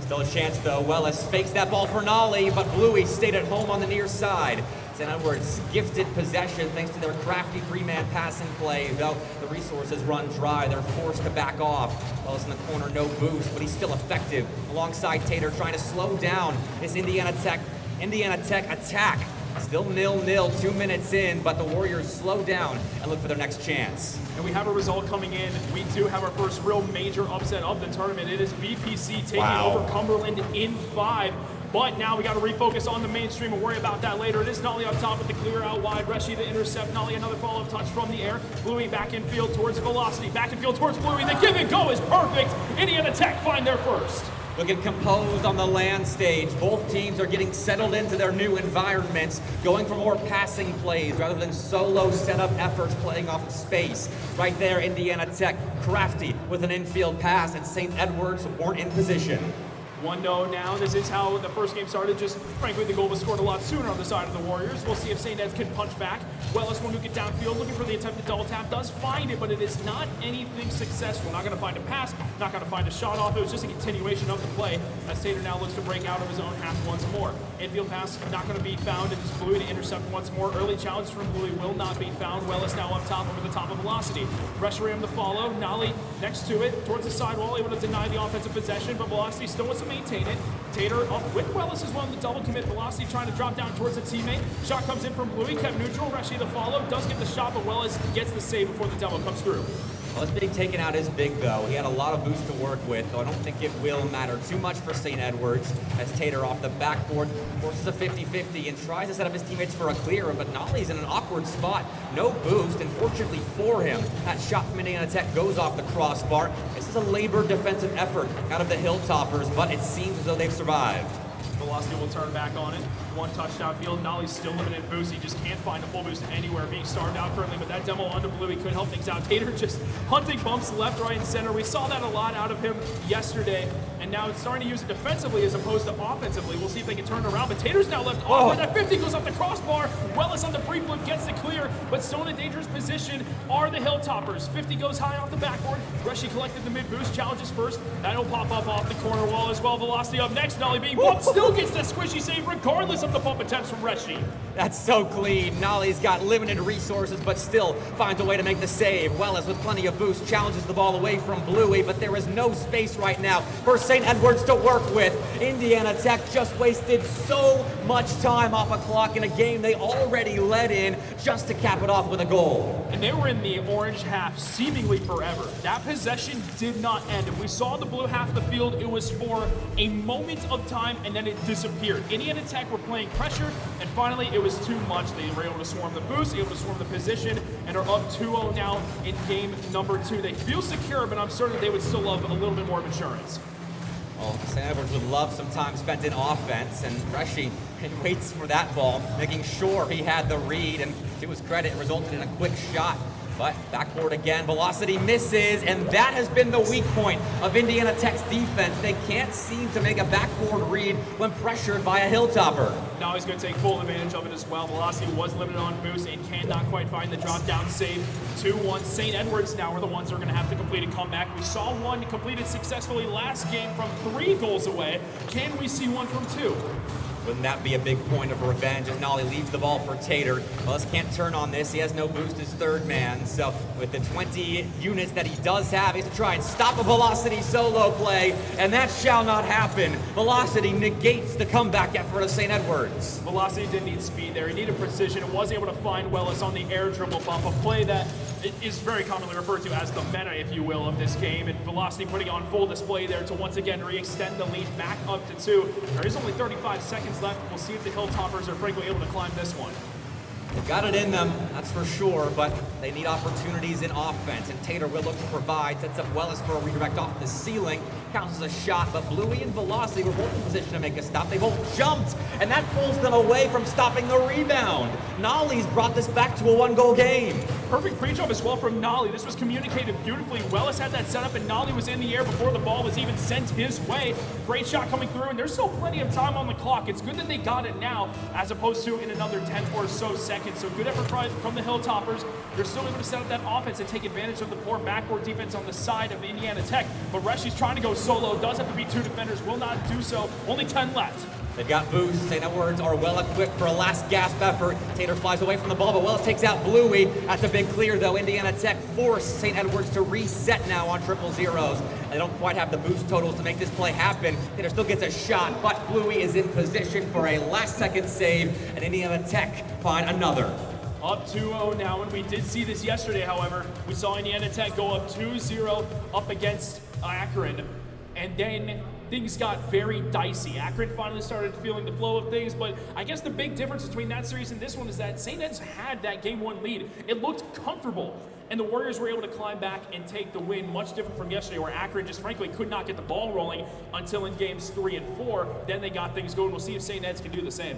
Still a chance though. Wellis fakes that ball for Nolly, but Bluey stayed at home on the near side. St. Edwards gifted possession thanks to their crafty three-man passing play. Though the resources run dry, they're forced to back off. Wellis in the corner, no boost, but he's still effective. Alongside Tater, trying to slow down this Indiana Tech attack. Still 0-0, 2 minutes in, but the Warriors slow down and look for their next chance. And we have a result coming in. We do have our first real major upset of the tournament. It is BPC taking over Cumberland in 5. But now we got to refocus on the mainstream and worry about that later. It is Nolly up top with the clear out wide. Rushy to intercept. Nolly another follow-up touch from the air. Bluey back in field towards Velocity. Back in field towards Bluey. The give and go is perfect. Indiana Tech find their first. Looking composed on the land stage. Both teams are getting settled into their new environments, going for more passing plays rather than solo setup efforts playing off of space. Right there, Indiana Tech crafty with an infield pass, and St. Edwards weren't in position. 1-0 now. This is how the first game started. Just frankly, the goal was scored a lot sooner on the side of the Warriors. We'll see if St. Ed's can punch back. Wellis will nuke it downfield, looking for the attempted double tap. Does find it, but it is not anything successful. Not going to find a pass, not going to find a shot off. It was just a continuation of the play as Tater now looks to break out of his own half once more. Infield pass not going to be found. It's Bluey to intercept once more. Early challenge from Bluey will not be found. Wellis now up top over the top of Velocity. Pressure him to follow. Nolly next to it towards the sidewall, able to deny the offensive possession, but Velocity still wants to maintain it. Tater up with Wellis as well in the double commit. Velocity trying to drop down towards a teammate. Shot comes in from Bluey, kept neutral. Rushy to follow, does get the shot, but Wellis gets the save before the demo comes through. Well, this being taken out is big, though. He had a lot of boost to work with, so I don't think it will matter too much for St. Edwards as Tater off the backboard forces a 50-50 and tries to set up his teammates for a clear, but Nolly's in an awkward spot. No boost, and fortunately for him, that shot from Indiana Tech goes off the crossbar. This is a labored defensive effort out of the Hilltoppers, but it seems as though they've survived. Velocity will turn back on it. One touchdown field. Nolly's still limited boost. He just can't find a full boost anywhere. Being starved out currently, but that demo onto Bluey could help things out. Tater just hunting bumps left, right, and center. We saw that a lot out of him yesterday, and now it's starting to use it defensively as opposed to offensively. We'll see if they can turn it around, but Tater's now left off. That 50 goes off the crossbar. Wellis on the pre-flip gets the clear, but still in a dangerous position are the Hilltoppers. 50 goes high off the backboard. Rushy collected the mid-boost, challenges first. That'll pop up off the corner wall as well. Velocity up next. Nolly being bumped, still gets the squishy save regardless of the bump attempts from Rushy. That's so clean. Nolly's got limited resources, but still finds a way to make the save. Wellis with plenty of boost challenges the ball away from Bluey, but there is no space right now for St. Edwards to work with. Indiana Tech just wasted so much time off a clock in a game they already led in just to cap it off with a goal. And they were in the orange half seemingly forever. That possession did not end. If we saw the blue half of the field, it was for a moment of time and then it disappeared. Indiana Tech were playing pressure, and finally it was too much. They were able to swarm the boost, able to swarm the position, and are up 2-0 now in game number 2. They feel secure, but I'm certain they would still love a little bit more of insurance. Well, St. Edwards would love some time spent in offense, and Rushy waits for that ball, making sure he had the read, and to his credit, it resulted in a quick shot. But backboard again, Velocity misses, and that has been the weak point of Indiana Tech's defense. They can't seem to make a backboard read when pressured by a Hilltopper. Now he's going to take full advantage of it as well. Velocity was limited on boost and cannot quite find the drop down save. 2-1. St. Edwards now are the ones who are going to have to complete a comeback. We saw one completed successfully last game from 3 goals away. Can we see one from 2? Wouldn't that be a big point of revenge as Nolly leaves the ball for Tater? Wellis can't turn on this. He has no boost as third man. So with the 20 units that he does have, he's to try and stop a Velocity solo play, and that shall not happen. Velocity negates the comeback effort of St. Edwards. Velocity didn't need speed there. He needed precision and was able to find Wellis on the air dribble bump, a play that is very commonly referred to as the meta, if you will, of this game. And Velocity putting on full display there to once again re-extend the lead back up to 2. There is only 35 seconds left. We'll see if the Hilltoppers are frankly able to climb this one. They've got it in them, that's for sure, but they need opportunities in offense, and Tater will look to provide, sets up Wellis for a redirect off the ceiling, counts as a shot, but Bluey and Velocity were both in position to make a stop. They both jumped, and that pulls them away from stopping the rebound. Nolly's brought this back to a one-goal game. Perfect pre-jump as well from Nolly. This was communicated beautifully. Wellis had that set up, and Nolly was in the air before the ball was even sent his way. Great shot coming through, and there's still plenty of time on the clock. It's good that they got it now, as opposed to in another 10 or so seconds. So good effort from the Hilltoppers. They're still able to set up that offense and take advantage of the poor backboard defense on the side of Indiana Tech. But Reshi's trying to go solo. Does have to beat 2 defenders. Will not do so. Only 10 left. They've got boost. St. Edwards are well equipped for a last gasp effort. Tater flies away from the ball, but Wellis takes out Bluey. That's a big clear, though. Indiana Tech forced St. Edwards to reset now on triple zeros. They don't quite have the boost totals to make this play happen. Tater still gets a shot, but Bluey is in position for a last-second save, and Indiana Tech find another. Up 2-0 now, and we did see this yesterday, however. We saw Indiana Tech go up 2-0 up against Akron, and then things got very dicey. Akron finally started feeling the flow of things, but I guess the big difference between that series and this one is that St. Ed's had that Game 1 lead. It looked comfortable, and the Warriors were able to climb back and take the win, much different from yesterday, where Akron just frankly could not get the ball rolling until in Games 3 and 4. Then they got things going. We'll see if St. Ed's can do the same.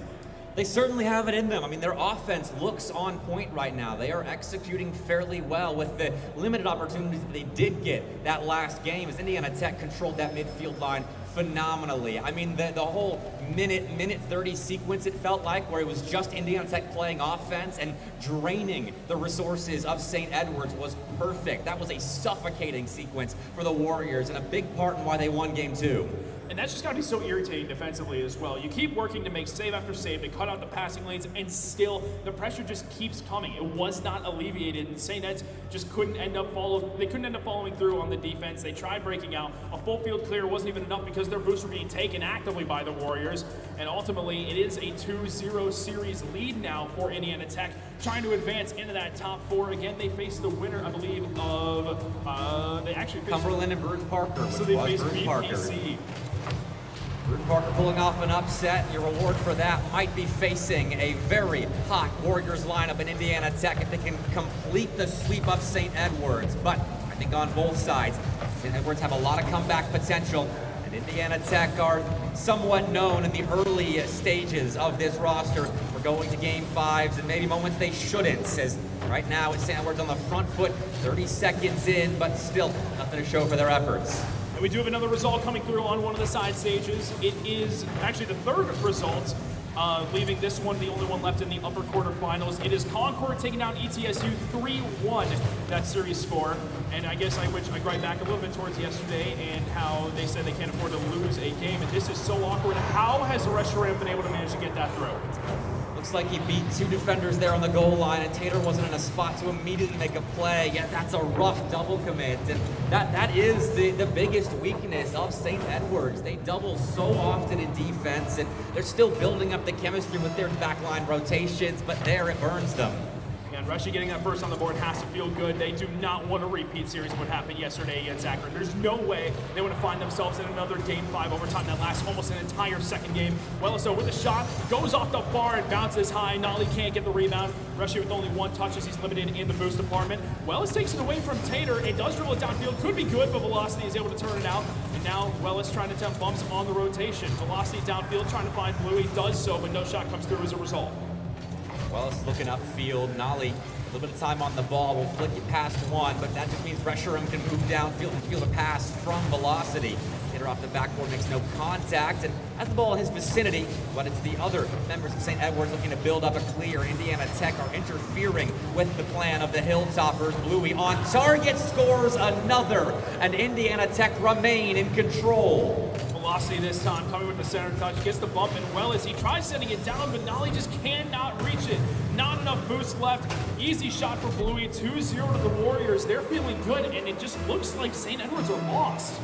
They certainly have it in them. I mean, their offense looks on point right now. They are executing fairly well with the limited opportunities that they did get that last game, as Indiana Tech controlled that midfield line phenomenally. I mean, the whole minute 30 sequence, it felt like, where it was just Indiana Tech playing offense and draining the resources of St. Edwards, was perfect. That was a suffocating sequence for the Warriors, and a big part in why they won Game 2. And that's just got to be so irritating defensively as well. You keep working to make save after save, to cut out the passing lanes, and still the pressure just keeps coming. It was not alleviated, and St. Ed's just couldn't end up following through on the defense. They tried breaking out. A full field clear wasn't even enough because their boosts were being taken actively by the Warriors. And ultimately, it is a 2-0 series lead now for Indiana Tech, trying to advance into that top 4. Again, they face the winner, I believe, of they actually faced Cumberland and Bruce Parker. So they face BPC. Bruce Parker pulling off an upset. Your reward for that might be facing a very hot Warriors lineup in Indiana Tech if they can complete the sweep of St. Edwards. But I think on both sides, St. Edwards have a lot of comeback potential, and Indiana Tech are somewhat known in the early stages of this roster for going to Game 5s and maybe moments they shouldn't, as right now it's St. Edwards on the front foot, 30 seconds in, but still nothing to show for their efforts. And we do have another result coming through on one of the side stages. It is actually the third result, leaving this one the only one left in the upper quarterfinals. It is Concord taking down ETSU 3-1, that series score. And I guess I gripe back a little bit towards yesterday and how they said they can't afford to lose a game. And this is so awkward. How has the restaurant been able to manage to get that through? Looks like he beat 2 defenders there on the goal line, and Tater wasn't in a spot to immediately make a play. Yeah, that's a rough double commit, and that is the biggest weakness of St. Edwards. They double so often in defense, and they're still building up the chemistry with their backline rotations, but there it burns them. And Reshi getting that first on the board has to feel good. They do not want a repeat series of what happened yesterday against Akron. There's no way they want to find themselves in another Game 5 overtime that lasts almost an entire second game. Well, so with a shot, goes off the bar and bounces high. Nolly can't get the rebound. Reshi with only 1 touch as he's limited in the boost department. Wellis takes it away from Tater. It does dribble it downfield. Could be good, but Velocity is able to turn it out. And now Wellis trying to attempt bumps on the rotation. Velocity downfield trying to find Bluey. Does so, but no shot comes through as a result. Wellis looking upfield. Nolly, a little bit of time on the ball, will flick it past one, but that just means Reshiram can move downfield and field a pass from Velocity. Tater off the backboard makes no contact, and has the ball in his vicinity, but it's the other members of St. Edwards looking to build up a clear. Indiana Tech are interfering with the plan of the Hilltoppers. Bluey on target, scores another, and Indiana Tech remain in control. Velocity this time, coming with the center touch, gets the bump, and well as he tries setting it down, but Nolly just cannot reach it. Not enough boost left. Easy shot for Bluey, 2-0 to the Warriors. They're feeling good, and it just looks like St. Edwards are lost.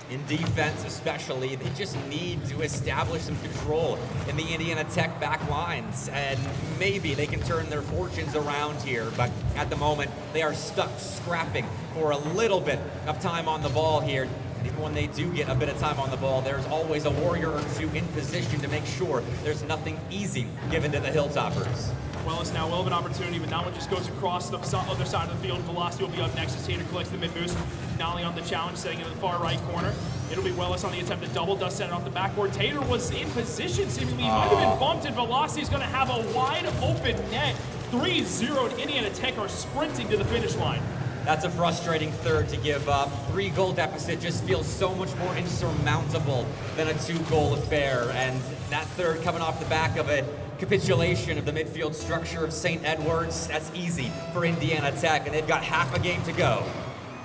In defense especially, they just need to establish some control in the Indiana Tech back lines, and maybe they can turn their fortunes around here, but at the moment, they are stuck scrapping for a little bit of time on the ball here. And even when they do get a bit of time on the ball, there's always a Warrior or two in position to make sure there's nothing easy given to the Hilltoppers. Wellis now will have an opportunity, but now it just goes across the other side of the field. Velocity will be up next as Tater collects the mid-boost. Nolly on the challenge, setting it in the far right corner. It'll be Wellis on the attempt to double, does send it off the backboard. Tater was in position, seemingly. He might have been bumped, and Velocity is going to have a wide open net. 3-0, and Indiana Tech are sprinting to the finish line. That's a frustrating third to give up. 3-goal deficit just feels so much more insurmountable than a 2-goal affair. And that third coming off the back of a capitulation of the midfield structure of St. Edwards, that's easy for Indiana Tech, and they've got half a game to go.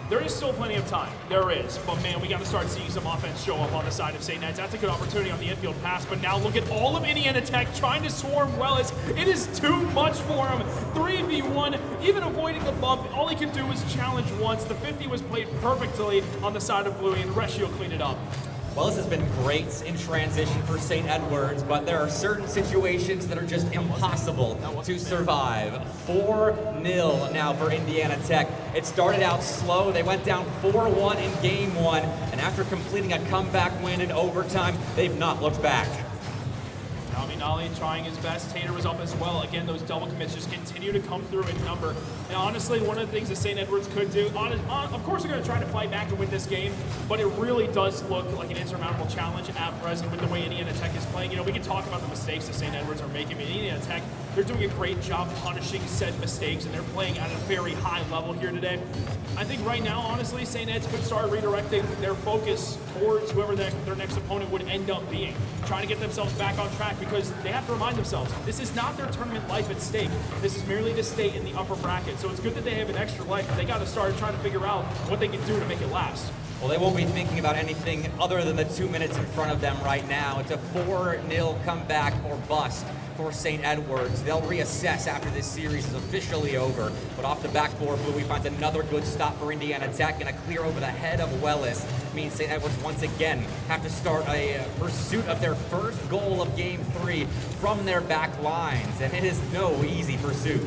There is still plenty of time. There is. But, man, we got to start seeing some offense show up on the side of St. Ed's. That's a good opportunity on the infield pass. But now look at all of Indiana Tech trying to swarm Wellis. It is too much for him. 3v1, even avoiding the bump. All he could do was challenge once. The 50 was played perfectly on the side of Bluey, and Rescio cleaned it up. Wellis has been great in transition for St. Edwards, but there are certain situations that are just impossible to survive. 4-0 now for Indiana Tech. It started out slow. They went down 4-1 in game one, and after completing a comeback win in overtime, they've not looked back. Nolly trying his best. Tater was up as well. Again, those double commits just continue to come through in number. And honestly, one of the things that St. Edwards could do, of course they're going to try to fight back and win this game, but it really does look like an insurmountable challenge at present with the way Indiana Tech is playing. You know, we can talk about the mistakes that St. Edwards are making, but Indiana Tech, they're doing a great job punishing said mistakes, and they're playing at a very high level here today. I think right now, honestly, St. Ed's could start redirecting their focus towards whoever their next opponent would end up being, trying to get themselves back on track, because they have to remind themselves, this is not their tournament life at stake. This is merely to stay in the upper bracket. So it's good that they have an extra life, but they got to start trying to figure out what they can do to make it last. Well, they won't be thinking about anything other than the 2 minutes in front of them right now. It's a 4-0 comeback or bust for St. Edwards. They'll reassess after this series is officially over. But off the backboard, Bluey finds another good stop for Indiana Tech, and a clear over the head of Wellis means St. Edwards once again have to start a pursuit of their first goal of Game 3 from their back lines, and it is no easy pursuit.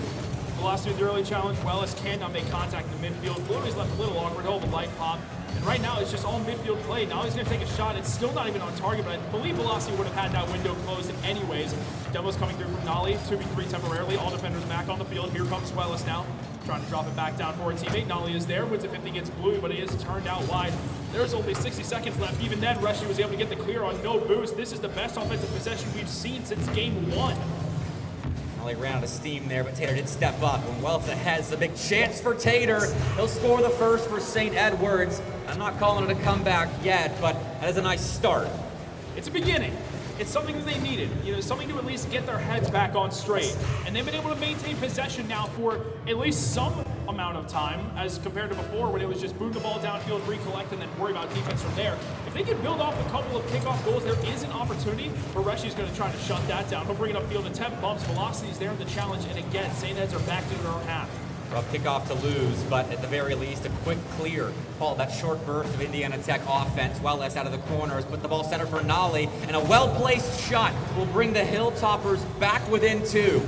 Velocity with the early challenge. Wellis cannot make contact in the midfield. Bluey's left a little awkward. He'll have a light pop. And right now, it's just all midfield play. Now he's going to take a shot. It's still not even on target, but I believe Velocity would have had that window closed in anyways. Demo's coming through from Nolly. 2v3 temporarily. All defenders back on the field. Here comes Wellis now, trying to drop it back down for a teammate. Nolly is there. Wins it 50 against Bluey, but he is turned out wide. There's only 60 seconds left. Even then, Rescio was able to get the clear on no boost. This is the best offensive possession we've seen since game 1. He ran out of steam there, but Tater did step up. When Wells has a big chance for Tater, he'll score the first for St. Edwards. I'm not calling it a comeback yet, but that is a nice start. It's a beginning. It's something that they needed, you know, something to at least get their heads back on straight. And they've been able to maintain possession now for at least some amount of time as compared to before when it was just boot the ball downfield, recollect, and then worry about defense from there. If they can build off a couple of kickoff goals, there is an opportunity. Rescio's going to try to shut that down. He'll bring it upfield, attempt bumps, Velocity's there in the challenge, and again, St. Ed's are back to their own half. Rough kickoff to lose, but at the very least, a quick clear. Paul, that short burst of Indiana Tech offense, Wellis out of the corners, put the ball center for Nolly, and a well-placed shot will bring the Hilltoppers back within 2.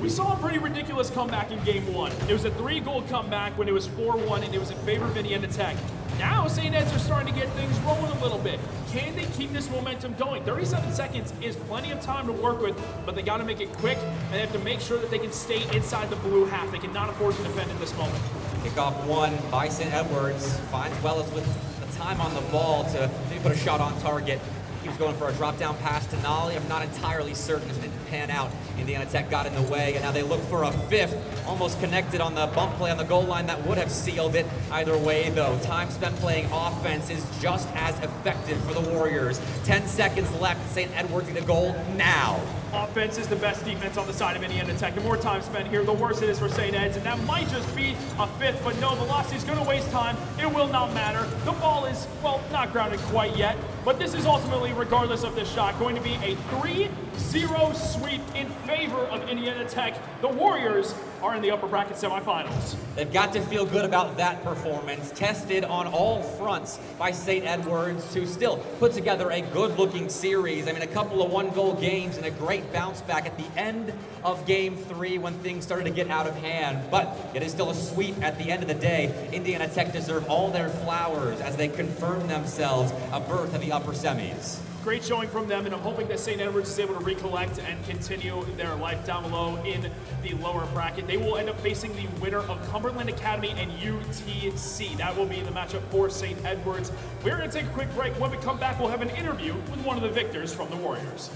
We saw a pretty ridiculous comeback in game 1. It was a 3-goal comeback when it was 4-1, and it was in favor of Indiana Tech. Now St. Ed's are starting to get things rolling a little bit. Can they keep this momentum going? 37 seconds is plenty of time to work with, but they got to make it quick, and they have to make sure that they can stay inside the blue half. They cannot afford to defend at this moment. Kickoff one by St. Edwards. Finds Wellis with the time on the ball to maybe put a shot on target. He was going for a drop-down pass to Nolly. I'm not entirely certain as it didn't pan out. Indiana Tech got in the way, and now they look for a fifth. Almost connected on the bump play on the goal line that would have sealed it. Either way, though, time spent playing offense is just as effective for the Warriors. 10 seconds left. St. Edward's need a goal now. Offense is the best defense on the side of Indiana Tech. The more time spent here, the worse it is for St. Ed's, and that might just be a fifth, but no, Velocity's going to waste time. It will not matter. The ball is, well, not grounded quite yet, but this is ultimately, regardless of the shot, going to be a 3-0 sweep in favor of Indiana Tech. The Warriors are in the upper bracket semifinals. They've got to feel good about that performance, tested on all fronts by St. Edward's, who still put together a good-looking series. I mean, a couple of one-goal games and a great bounce back at the end of Game 3 when things started to get out of hand. But it is still a sweep at the end of the day. Indiana Tech deserve all their flowers as they confirm themselves a berth in the upper semis. Great showing from them, and I'm hoping that St. Edward's is able to recollect and continue their life down below in the lower bracket. They will end up facing the winner of Cumberland Academy and UTC. That will be the matchup for St. Edward's. We're going to take a quick break. When we come back, we'll have an interview with one of the victors from the Warriors.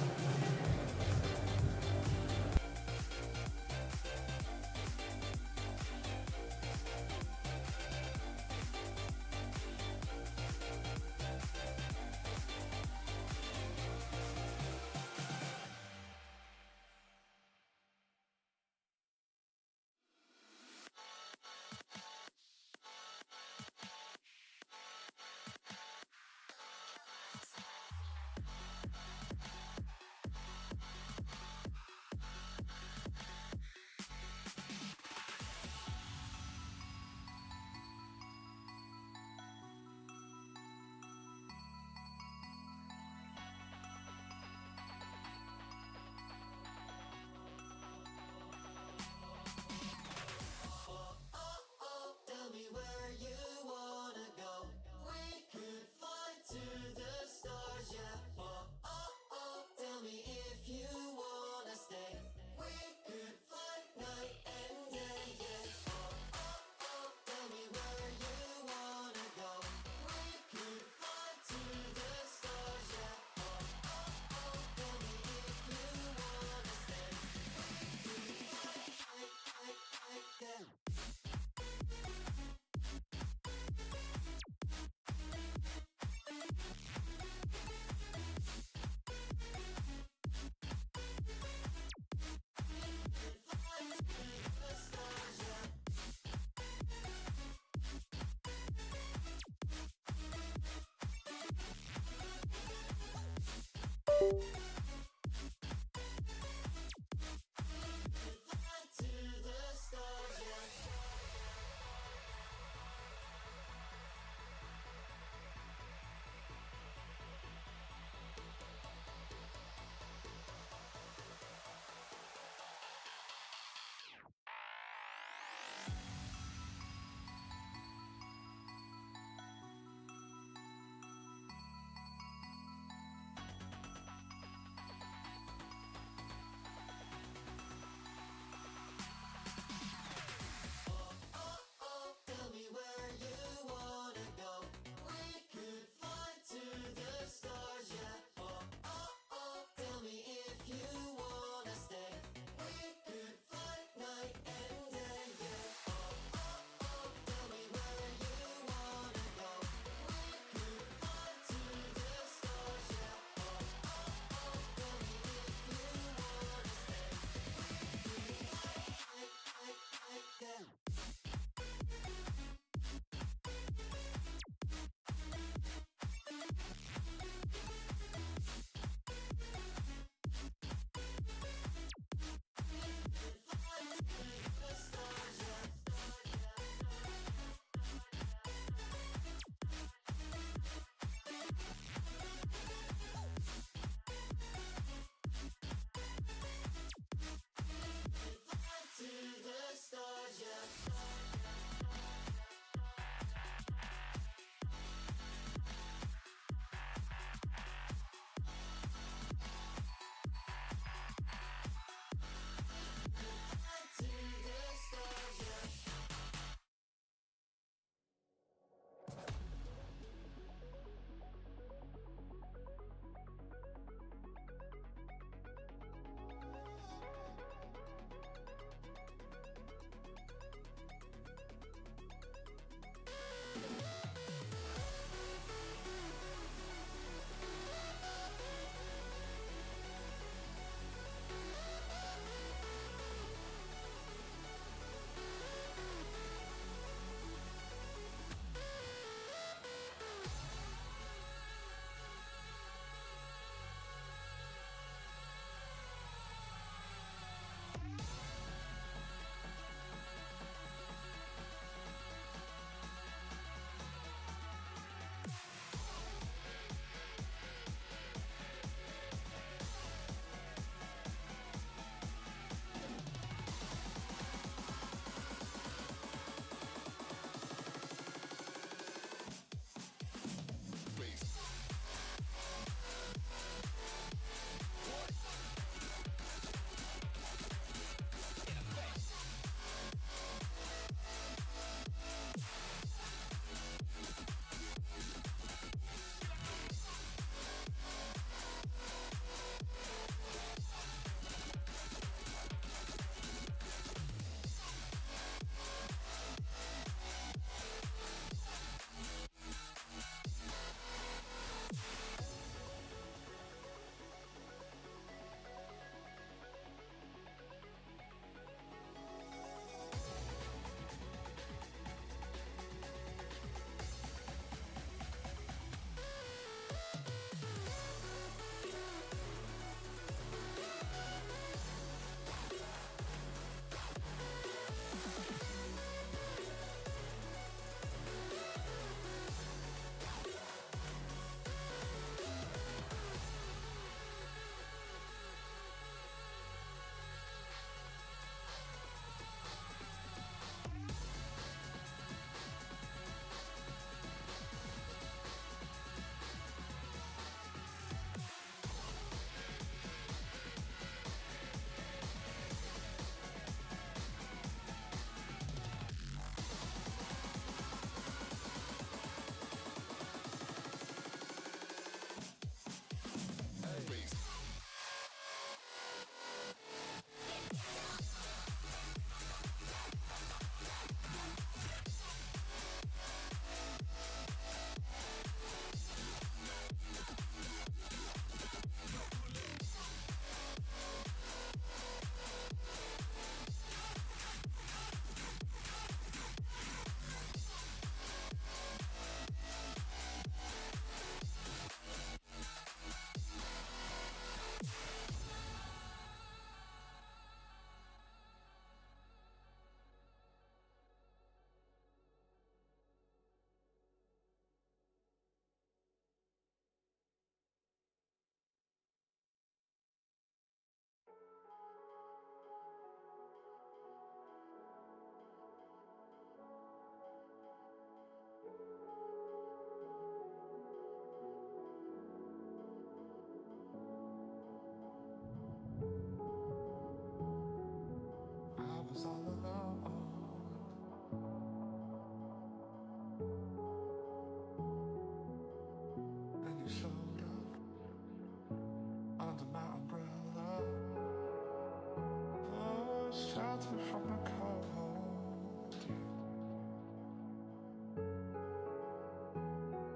shelter from the cold.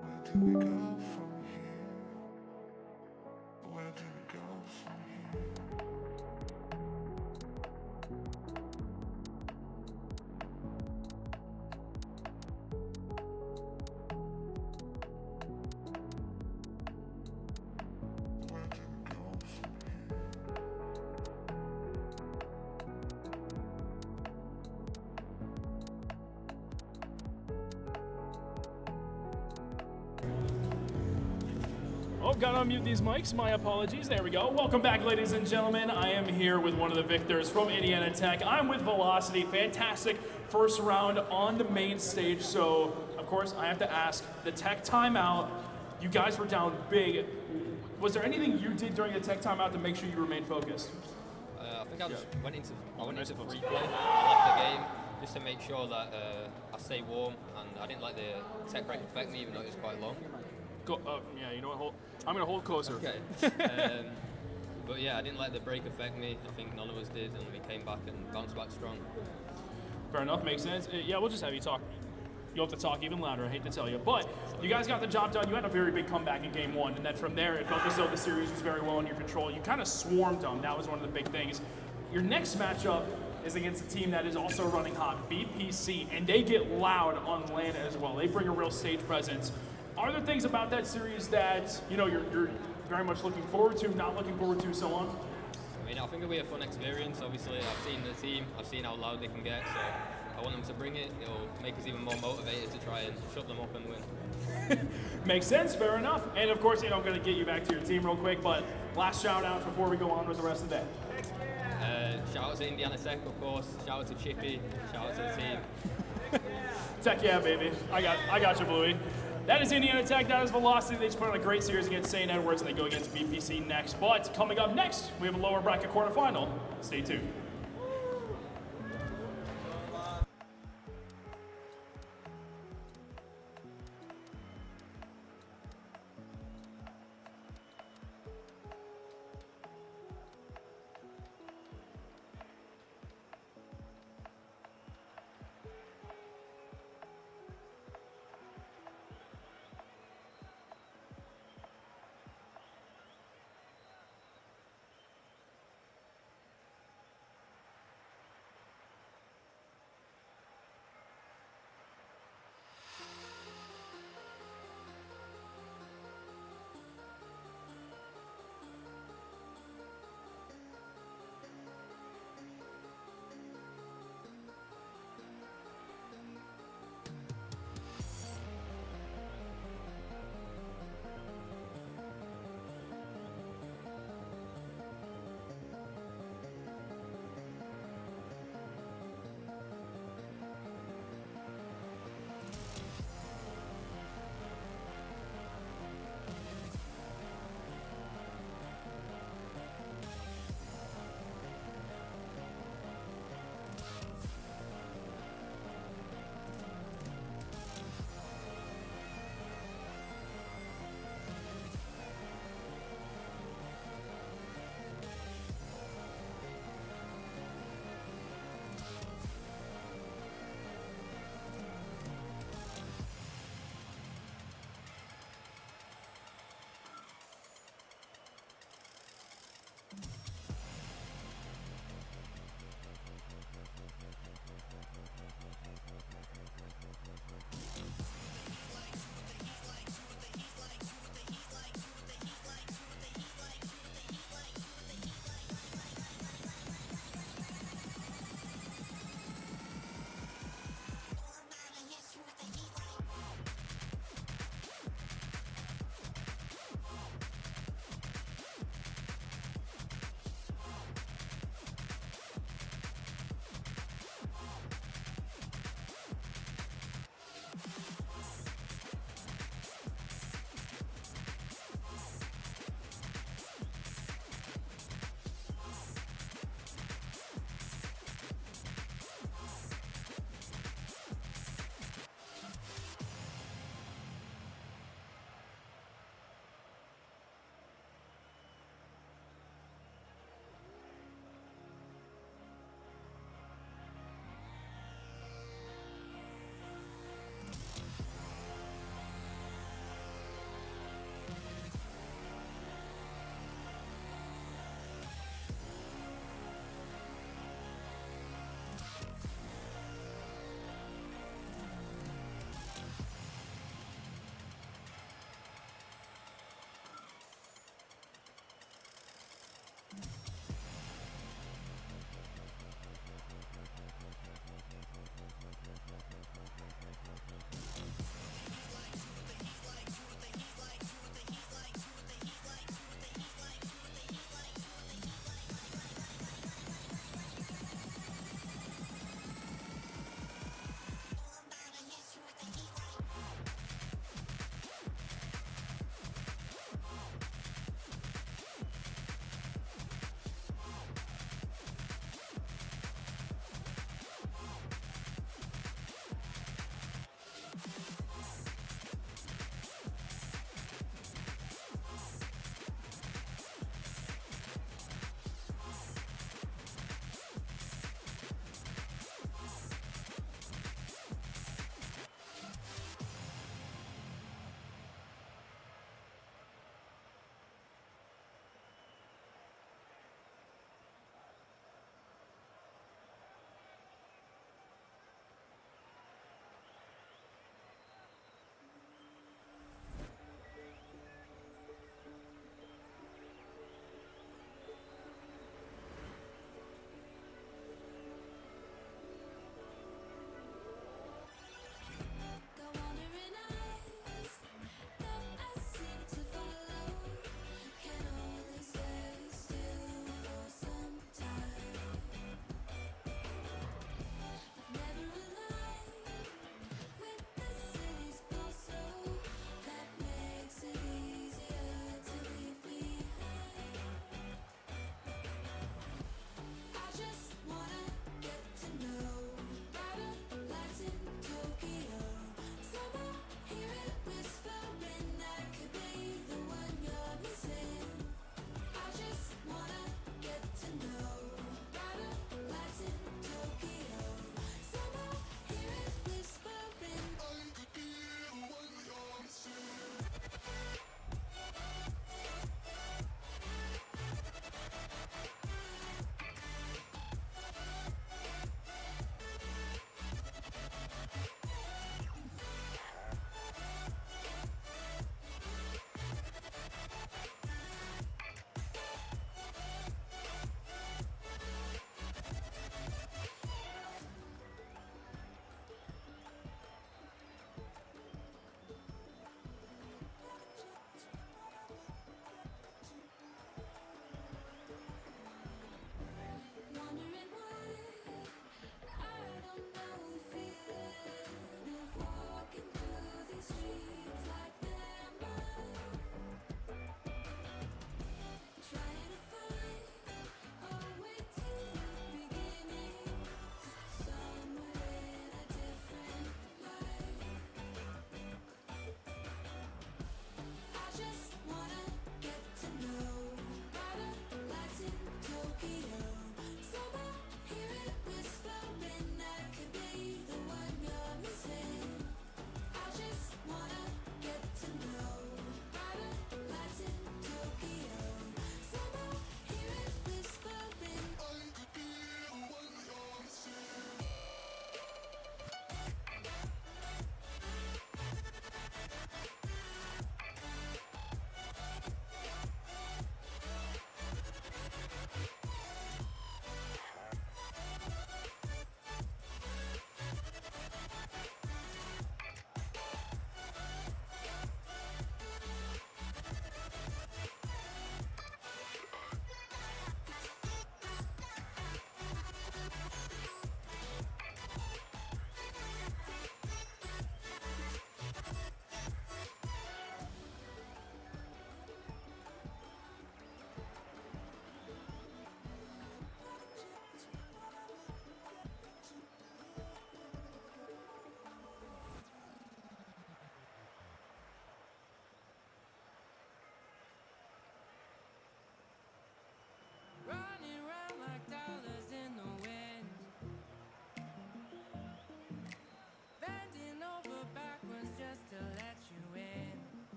Where do we go from here? Where do we go from here? Oh, gotta unmute these mics. My apologies. There we go. Welcome back, ladies and gentlemen. I am here with one of the victors from Indiana Tech. I'm with Velocity. Fantastic first round on the main stage. So, of course, I have to ask, the Tech timeout, you guys were down big. Was there anything you did during the Tech timeout to make sure you remained focused? I think I just went into free play. I left the game just to make sure that I stay warm, and I didn't let the Tech break affect me, even though it was quite long. Yeah, you know what? I'm gonna hold closer. Okay. But yeah, I didn't let the break affect me. I think none of us did, and we came back and bounced back strong. Fair enough, makes sense. Yeah, we'll just have you talk. You'll have to talk even louder, I hate to tell you. But you guys got the job done. You had a very big comeback in game one, and then from there, it felt as though the series was very well in your control. You kind of swarmed them. That was one of the big things. Your next matchup is against a team that is also running hot, BPC, and they get loud on LAN as well. They bring a real stage presence. Are there things about that series that you're very much looking forward to, not looking forward to, so on? I mean, I think it'll be a fun experience. Obviously, I've seen the team. I've seen how loud they can get, so I want them to bring it. It'll make us even more motivated to try and shut them up and win. Makes sense, fair enough. And of course, I'm going to get you back to your team real quick, but last shout outs before we go on with the rest of the day. Shout out to Indiana Tech, of course. Shout out to Chippy. Shout out to the team. Tech, yeah, baby. I got you, Bluey. That is Indiana Tech. That is Velocity. They just put on a great series against St. Edwards, and they go against BPC next. But coming up next, we have a lower bracket quarterfinal. Stay tuned.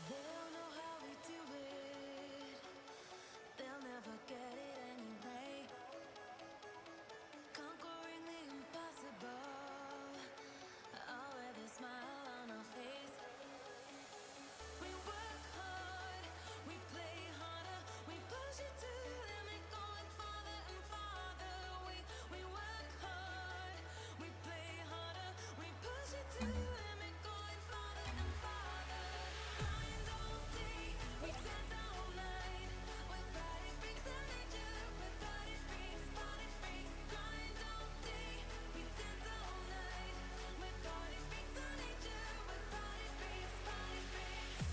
They'll know how we do it. They'll never get it anyway. Conquering the impossible. All with a smile on our face. We work hard, we play harder, we push it to the limit, going farther and farther. We work hard, we play harder, we push it to the limit, going farther and farther. Grind all day, we dance all night. With body freaks and nature, with body freaks, body freaks. Grind all day, we dance all night. With body freaks and nature, with body freaks, body freaks.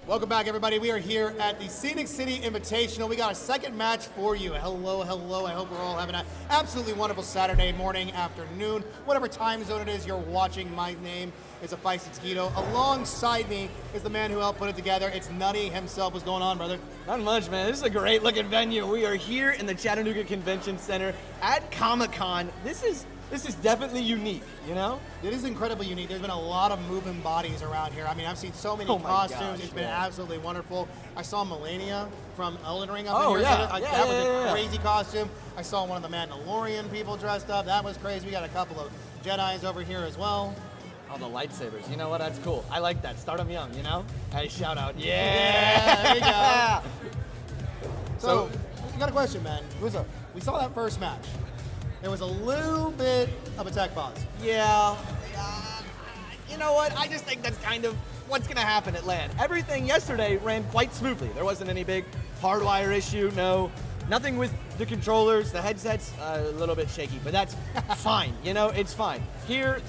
Welcome back, everybody. We are here at the Scenic City Invitational. We got a second match for you. Hello, hello. I hope we're all having an absolutely wonderful Saturday morning, afternoon, whatever time zone it is you're watching. My name is Afais Tskito. Alongside me is the man who helped put it together. It's Nutty himself. What's going on, brother? Not much, man. This is a great looking venue. We are here in the Chattanooga Convention Center at Comic-Con. This is definitely unique, you know? It is incredibly unique. There's been a lot of moving bodies around here. I mean, I've seen so many Oh my costumes. gosh, It's been yeah. absolutely wonderful. I saw Melania from Elden Ring up Oh, in here. yeah. So Yeah, that was yeah, a yeah. crazy costume. I saw one of the Mandalorian people dressed up. That was crazy. We got a couple of Jedis over here as well. Oh, the lightsabers. You know what? That's cool. I like that. Start them young, you know? Hey, shout out. Yeah, there you Yeah. So, I got a question, man. What's up? We saw that first match. There was a little bit of a tech pause. Yeah. You know what? I just think that's kind of what's going to happen at LAN. Everything yesterday ran quite smoothly. There wasn't any big hardwire issue, no. Nothing with the controllers, the headsets, a little bit shaky, but that's fine. You know, it's fine. Here,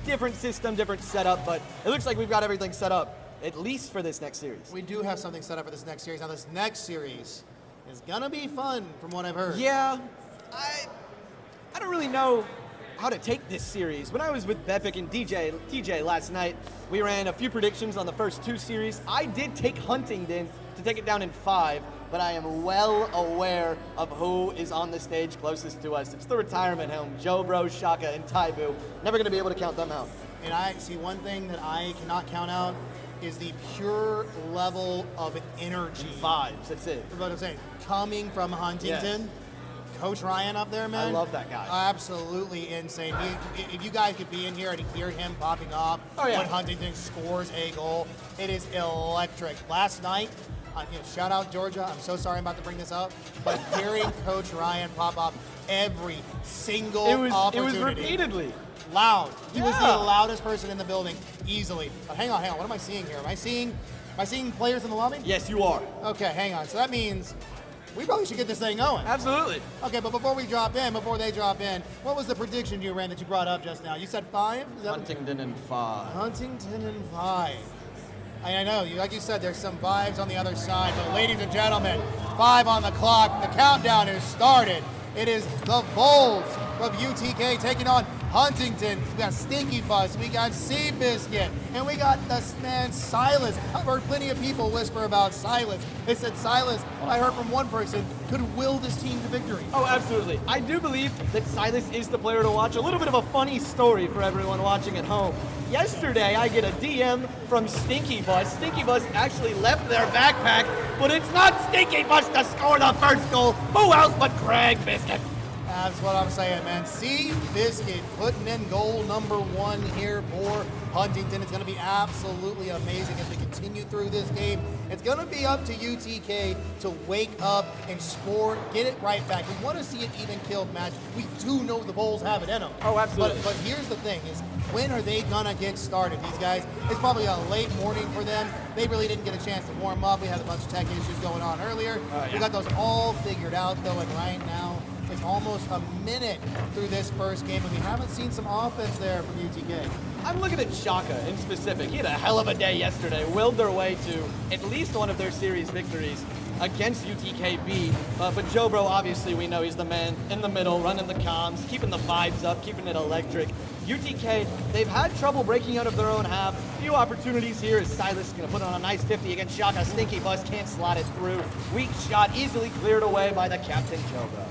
different system, different setup, but it looks like we've got everything set up, at least for this next series. We do have something set up for this next series. Now, this next series is going to be fun, from what I've heard. Yeah, I don't really know how to take this series. When I was with Bepic and TJ last night, we ran a few predictions on the first two series. I did take Huntington to take it down in 5, but I am well aware of who is on the stage closest to us. It's the retirement home, Joe Bro, Shaka, and Taibu. Never going to be able to count them out. And I see one thing that I cannot count out is the pure level of energy. Vibes, that's it. What I'm saying, coming from Huntington. Yes. Coach Ryan up there, man. I love that guy. Absolutely insane. If you guys could be in here and hear him popping off Oh, yeah. when Huntington scores a goal, it is electric. Last night, shout out Georgia. I'm so sorry I'm about to bring this up, but hearing Coach Ryan pop off every single It was opportunity. repeatedly. Loud. He was the Yeah. loudest person in the building, easily. But hang on. What am I seeing here? Am I seeing players in the lobby? Yes, you are. Okay, hang on. So that means we probably should get this thing going. Absolutely. Okay, but before they drop in, what was the prediction you ran that you brought up just now? You said 5? Is that Huntington in 5. Huntington and 5. I know, like you said, there's some vibes on the other side, but ladies and gentlemen, 5 on the clock. The countdown has started. It is the Bulls of UTK taking on Huntington, we got Stinky Bus, we got Seabiscuit, and we got this man Silas. I've heard plenty of people whisper about Silas. They said Silas, I heard from one person, could will this team to victory. Oh, absolutely. I do believe that Silas is the player to watch. A little bit of a funny story for everyone watching at home. Yesterday, I get a DM from Stinky Bus. Stinky Bus actually left their backpack, but it's not Stinky Bus to score the first goal. Who else but Craig Biscuit? That's what I'm saying, man. Seabiscuit putting in goal number 1 here for Huntington. It's going to be absolutely amazing as we continue through this game. It's going to be up to UTK to wake up and score, get it right back. We want to see an even-killed match. We do know the Bulls have it in them. Oh, absolutely. But here's the thing is, when are they going to get started? These guys, it's probably a late morning for them. They really didn't get a chance to warm up. We had a bunch of tech issues going on earlier. Yeah. We got those all figured out, though, and right now, it's almost a minute through this first game, and we haven't seen some offense there from UTK. I'm looking at Shaka in specific. He had a hell of a day yesterday. Willed their way to at least one of their series victories against UTKB. But Joe Bro, obviously, we know he's the man in the middle, running the comms, keeping the vibes up, keeping it electric. UTK, they've had trouble breaking out of their own half. Few opportunities here as Silas going to put on a nice 50 against Shaka. Stinky Bus can't slot it through. Weak shot, easily cleared away by the captain, Joe Bro.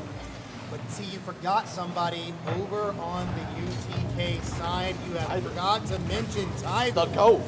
But see, you forgot somebody over on the UTK side. You have forgot to mention Taibu. The GOAT.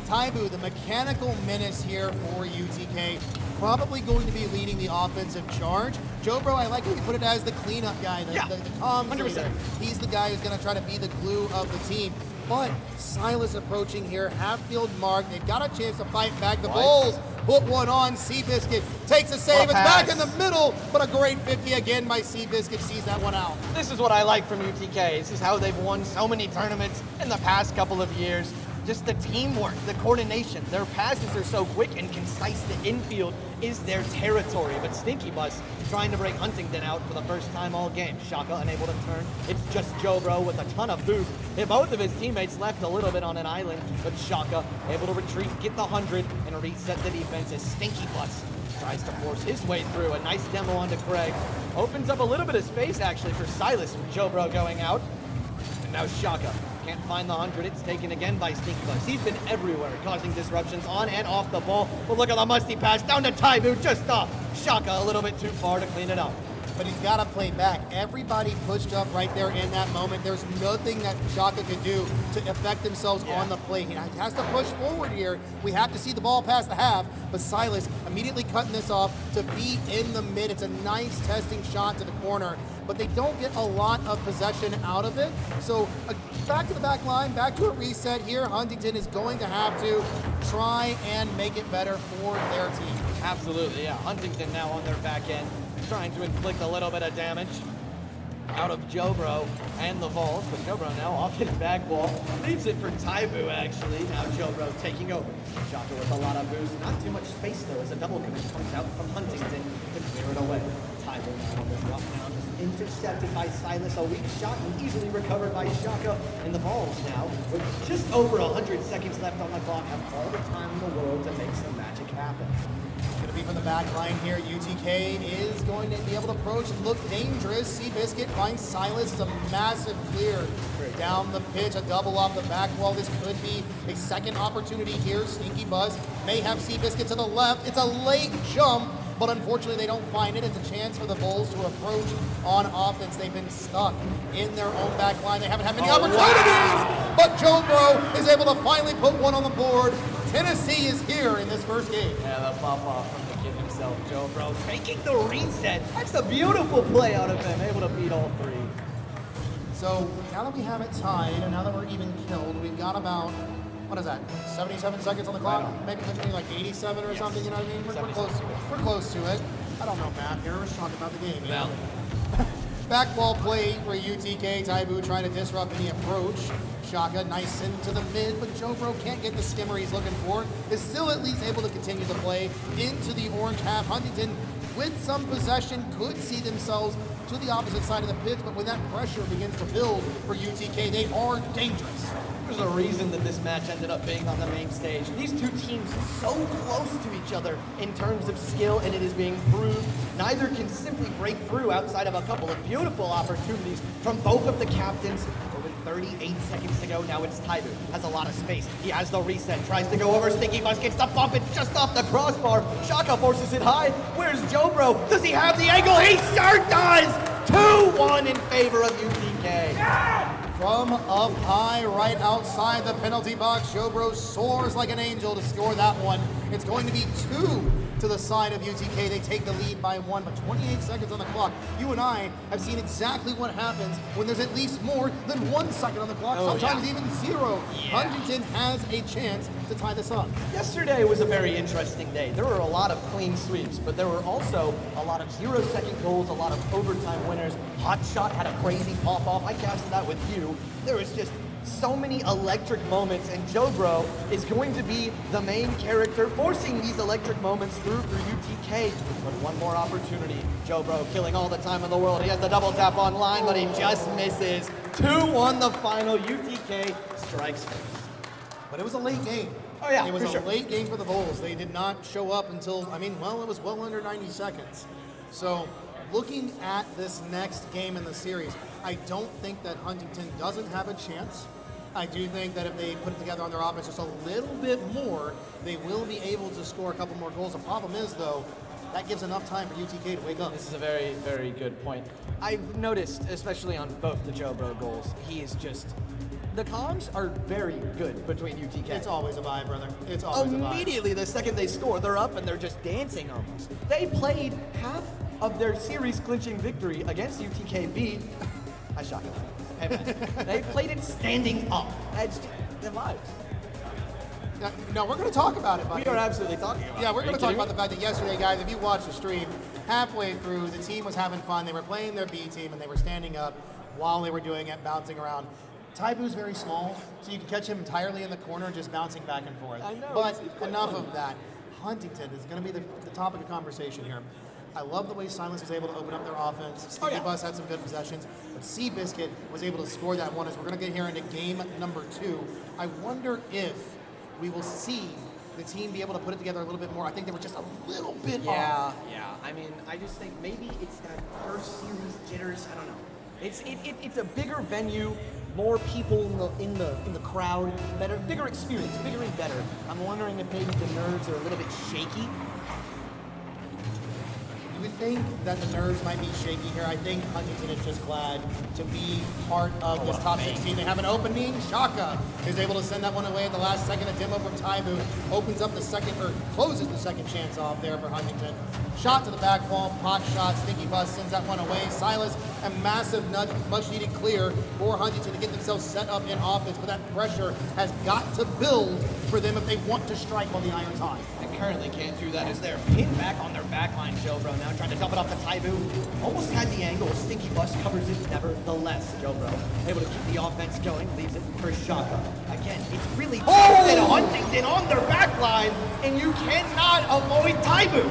Taibu, the mechanical menace here for UTK, probably going to be leading the offensive charge. Joe Bro, I like how you put it as the cleanup guy, the comms 100%. leader. He's the guy who's going to try to be the glue of the team. But Silas approaching here, half-field mark. They've got a chance to fight back. The Bulls put one on. Seabiscuit takes a save. It's back in the middle, but a great 50 again by Seabiscuit. Sees that one out. This is what I like from UTK. This is how they've won so many tournaments in the past couple of years. Just the teamwork, the coordination. Their passes are so quick and concise. The infield is their territory. But Stinky Bus trying to break Huntington out for the first time all game. Shaka unable to turn. It's just Joe Bro with a ton of boost. Both of his teammates left a little bit on an island, but Shaka able to retreat, get the 100, and reset the defense as Stinky Bus tries to force his way through. A nice demo onto Craig. Opens up a little bit of space actually for Silas with Joe Bro going out. And now Shaka can't find the 100. It's taken again by Stinky Bus. He's been everywhere, causing disruptions on and off the ball. But look at the musty pass down to Taibu, just off. Shaka a little bit too far to clean it up. But he's got to play back. Everybody pushed up right there in that moment. There's nothing that Shaka could do to affect themselves on the play. He has to push forward here. We have to see the ball past the half, but Silas immediately cutting this off to be in the mid. It's a nice testing shot to the corner, but they don't get a lot of possession out of it. So back to the back line, back to a reset here. Huntington is going to have to try and make it better for their team. Absolutely, yeah. Huntington now on their back end, trying to inflict a little bit of damage out of Joe Bro and the Vols, but Joe Bro now off his back wall. Leaves it for Taibu, actually. Now Joe Bro taking over. Shaka with a lot of boost. Not too much space, though, as a double commit comes out from Huntington to clear it away. Taibu now on the drop down, just intercepted by Silas. A weak shot and easily recovered by Shaka. And the Vols now, with just over 100 seconds left on the clock, have all the time in the world to make some magic happen. Going to be from the back line here. UTK is going to be able to approach and look dangerous. Seabiscuit finds Silas. It's a massive clear down the pitch, a double off the back wall. This could be a second opportunity here. Stinky Buzz may have Seabiscuit to the left. It's a late jump, but unfortunately they don't find it. It's a chance for the Bulls to approach on offense. They've been stuck in their own back line. They haven't had many opportunities, but Joe Bro is able to finally put one on the board. Tennessee is here in this first game. Yeah, the pop off from the kid himself, Joe Bro, taking the reset. That's a beautiful play out of him, able to beat all three. So now that we have it tied, and now that we're even killed, we've got about, what is that, 77 seconds on the clock? Maybe like 87 or something, you know what I mean? We're close to it. I don't know math here, we're just talking about the game. You know? Back ball play for UTK. Taibu trying to disrupt any approach. Shaka nice into the mid, but Joe Bro can't get the skimmer he's looking for. Is still at least able to continue the play into the orange half. Huntington, with some possession, could see themselves to the opposite side of the pitch, but when that pressure begins to build for UTK, they are dangerous. There's a reason that this match ended up being on the main stage. These two teams so close to each other in terms of skill, and it is being proved. Neither can simply break through outside of a couple of beautiful opportunities from both of the captains. 38 seconds to go. Now it's Taibu. Has a lot of space. He has the reset. Tries to go over. Stinky Bus gets the bump. It's just off the crossbar. Shaka forces it high. Where's Jobro? Does he have the angle? He sure does! 2-1 in favor of UTK. From up high, right outside the penalty box, Jobro soars like an angel to score that one. It's going to be 2 to the side of UTK. They take the lead by 1, but 28 seconds on the clock. You and I have seen exactly what happens when there's at least more than 1 second on the clock, sometimes even 0. Huntington has a chance to tie this up. Yesterday was a very interesting day. There were a lot of clean sweeps, but there were also a lot of 0-second goals, a lot of overtime winners. Hot Shot had a crazy pop-off. I casted that with you. There was just so many electric moments, and Jobro is going to be the main character, forcing these electric moments through for UTK. But one more opportunity. Jobro killing all the time in the world. He has the double tap online, but he just misses. 2-1 the final. UTK strikes first. But it was a late game. Oh yeah, it was for a sure. late game for the Bulls. They did not show up until, it was well under 90 seconds. So looking at this next game in the series, I don't think that Huntington doesn't have a chance. I do think that if they put it together on their offense just a little bit more, they will be able to score a couple more goals. The problem is, though, that gives enough time for UTK to wake up. This is a very, very good point. I've noticed, especially on both the Jobro goals, he is just... The comms are very good between UTK. It's always a vibe, brother. It's always a vibe. Immediately, the second they score, they're up and they're just dancing almost. They played half of their series clinching victory against UTKB. I shot you. Hey man, they played it standing up. That's the vibes. No, we're going to talk about it, buddy. We are absolutely talking about it. Yeah, we're Are going you to talk kidding about the fact that yesterday, guys, if you watched the stream, halfway through, the team was having fun. They were playing their B team, and they were standing up while they were doing it, bouncing around. Taibu's very small, so you can catch him entirely in the corner, just bouncing back and forth. I know, But it's quite enough funny. of that. Huntington is going to be the topic of conversation here. I love the way Silence was able to open up their offense. Stinky Bus had some good possessions, but Seabiscuit was able to score that one as we're going to get here into game number 2. I wonder if we will see the team be able to put it together a little bit more. I think they were just a little bit off. Yeah. I mean, I just think maybe it's that first series jitters. I don't know. It's a bigger venue, more people in the crowd, bigger experience, bigger and better. I'm wondering if maybe the nerves are a little bit shaky. You would think that the nerves might be shaky here. I think Huntington is just glad to be part of this top 16. They have an opening. Shaka is able to send that one away at the last second. A demo from Taibu opens up the second, or closes the second chance off there for Huntington. Shot to the back wall, pot shot, Stinky Bus sends that one away. Silas, a massive nudge, much needed clear for Huntington to get themselves set up in offense, but that pressure has got to build for them if they want to strike while the iron's hot. They currently can't do that as they're pinned back on their backline. Jobro now trying to dump it off to Taibu. Almost had the angle. Stinky Bus covers it nevertheless. Jobro able to keep the offense going, leaves it for Shaka. Again, it's really tough at Huntington on their backline, and you cannot avoid Taibu.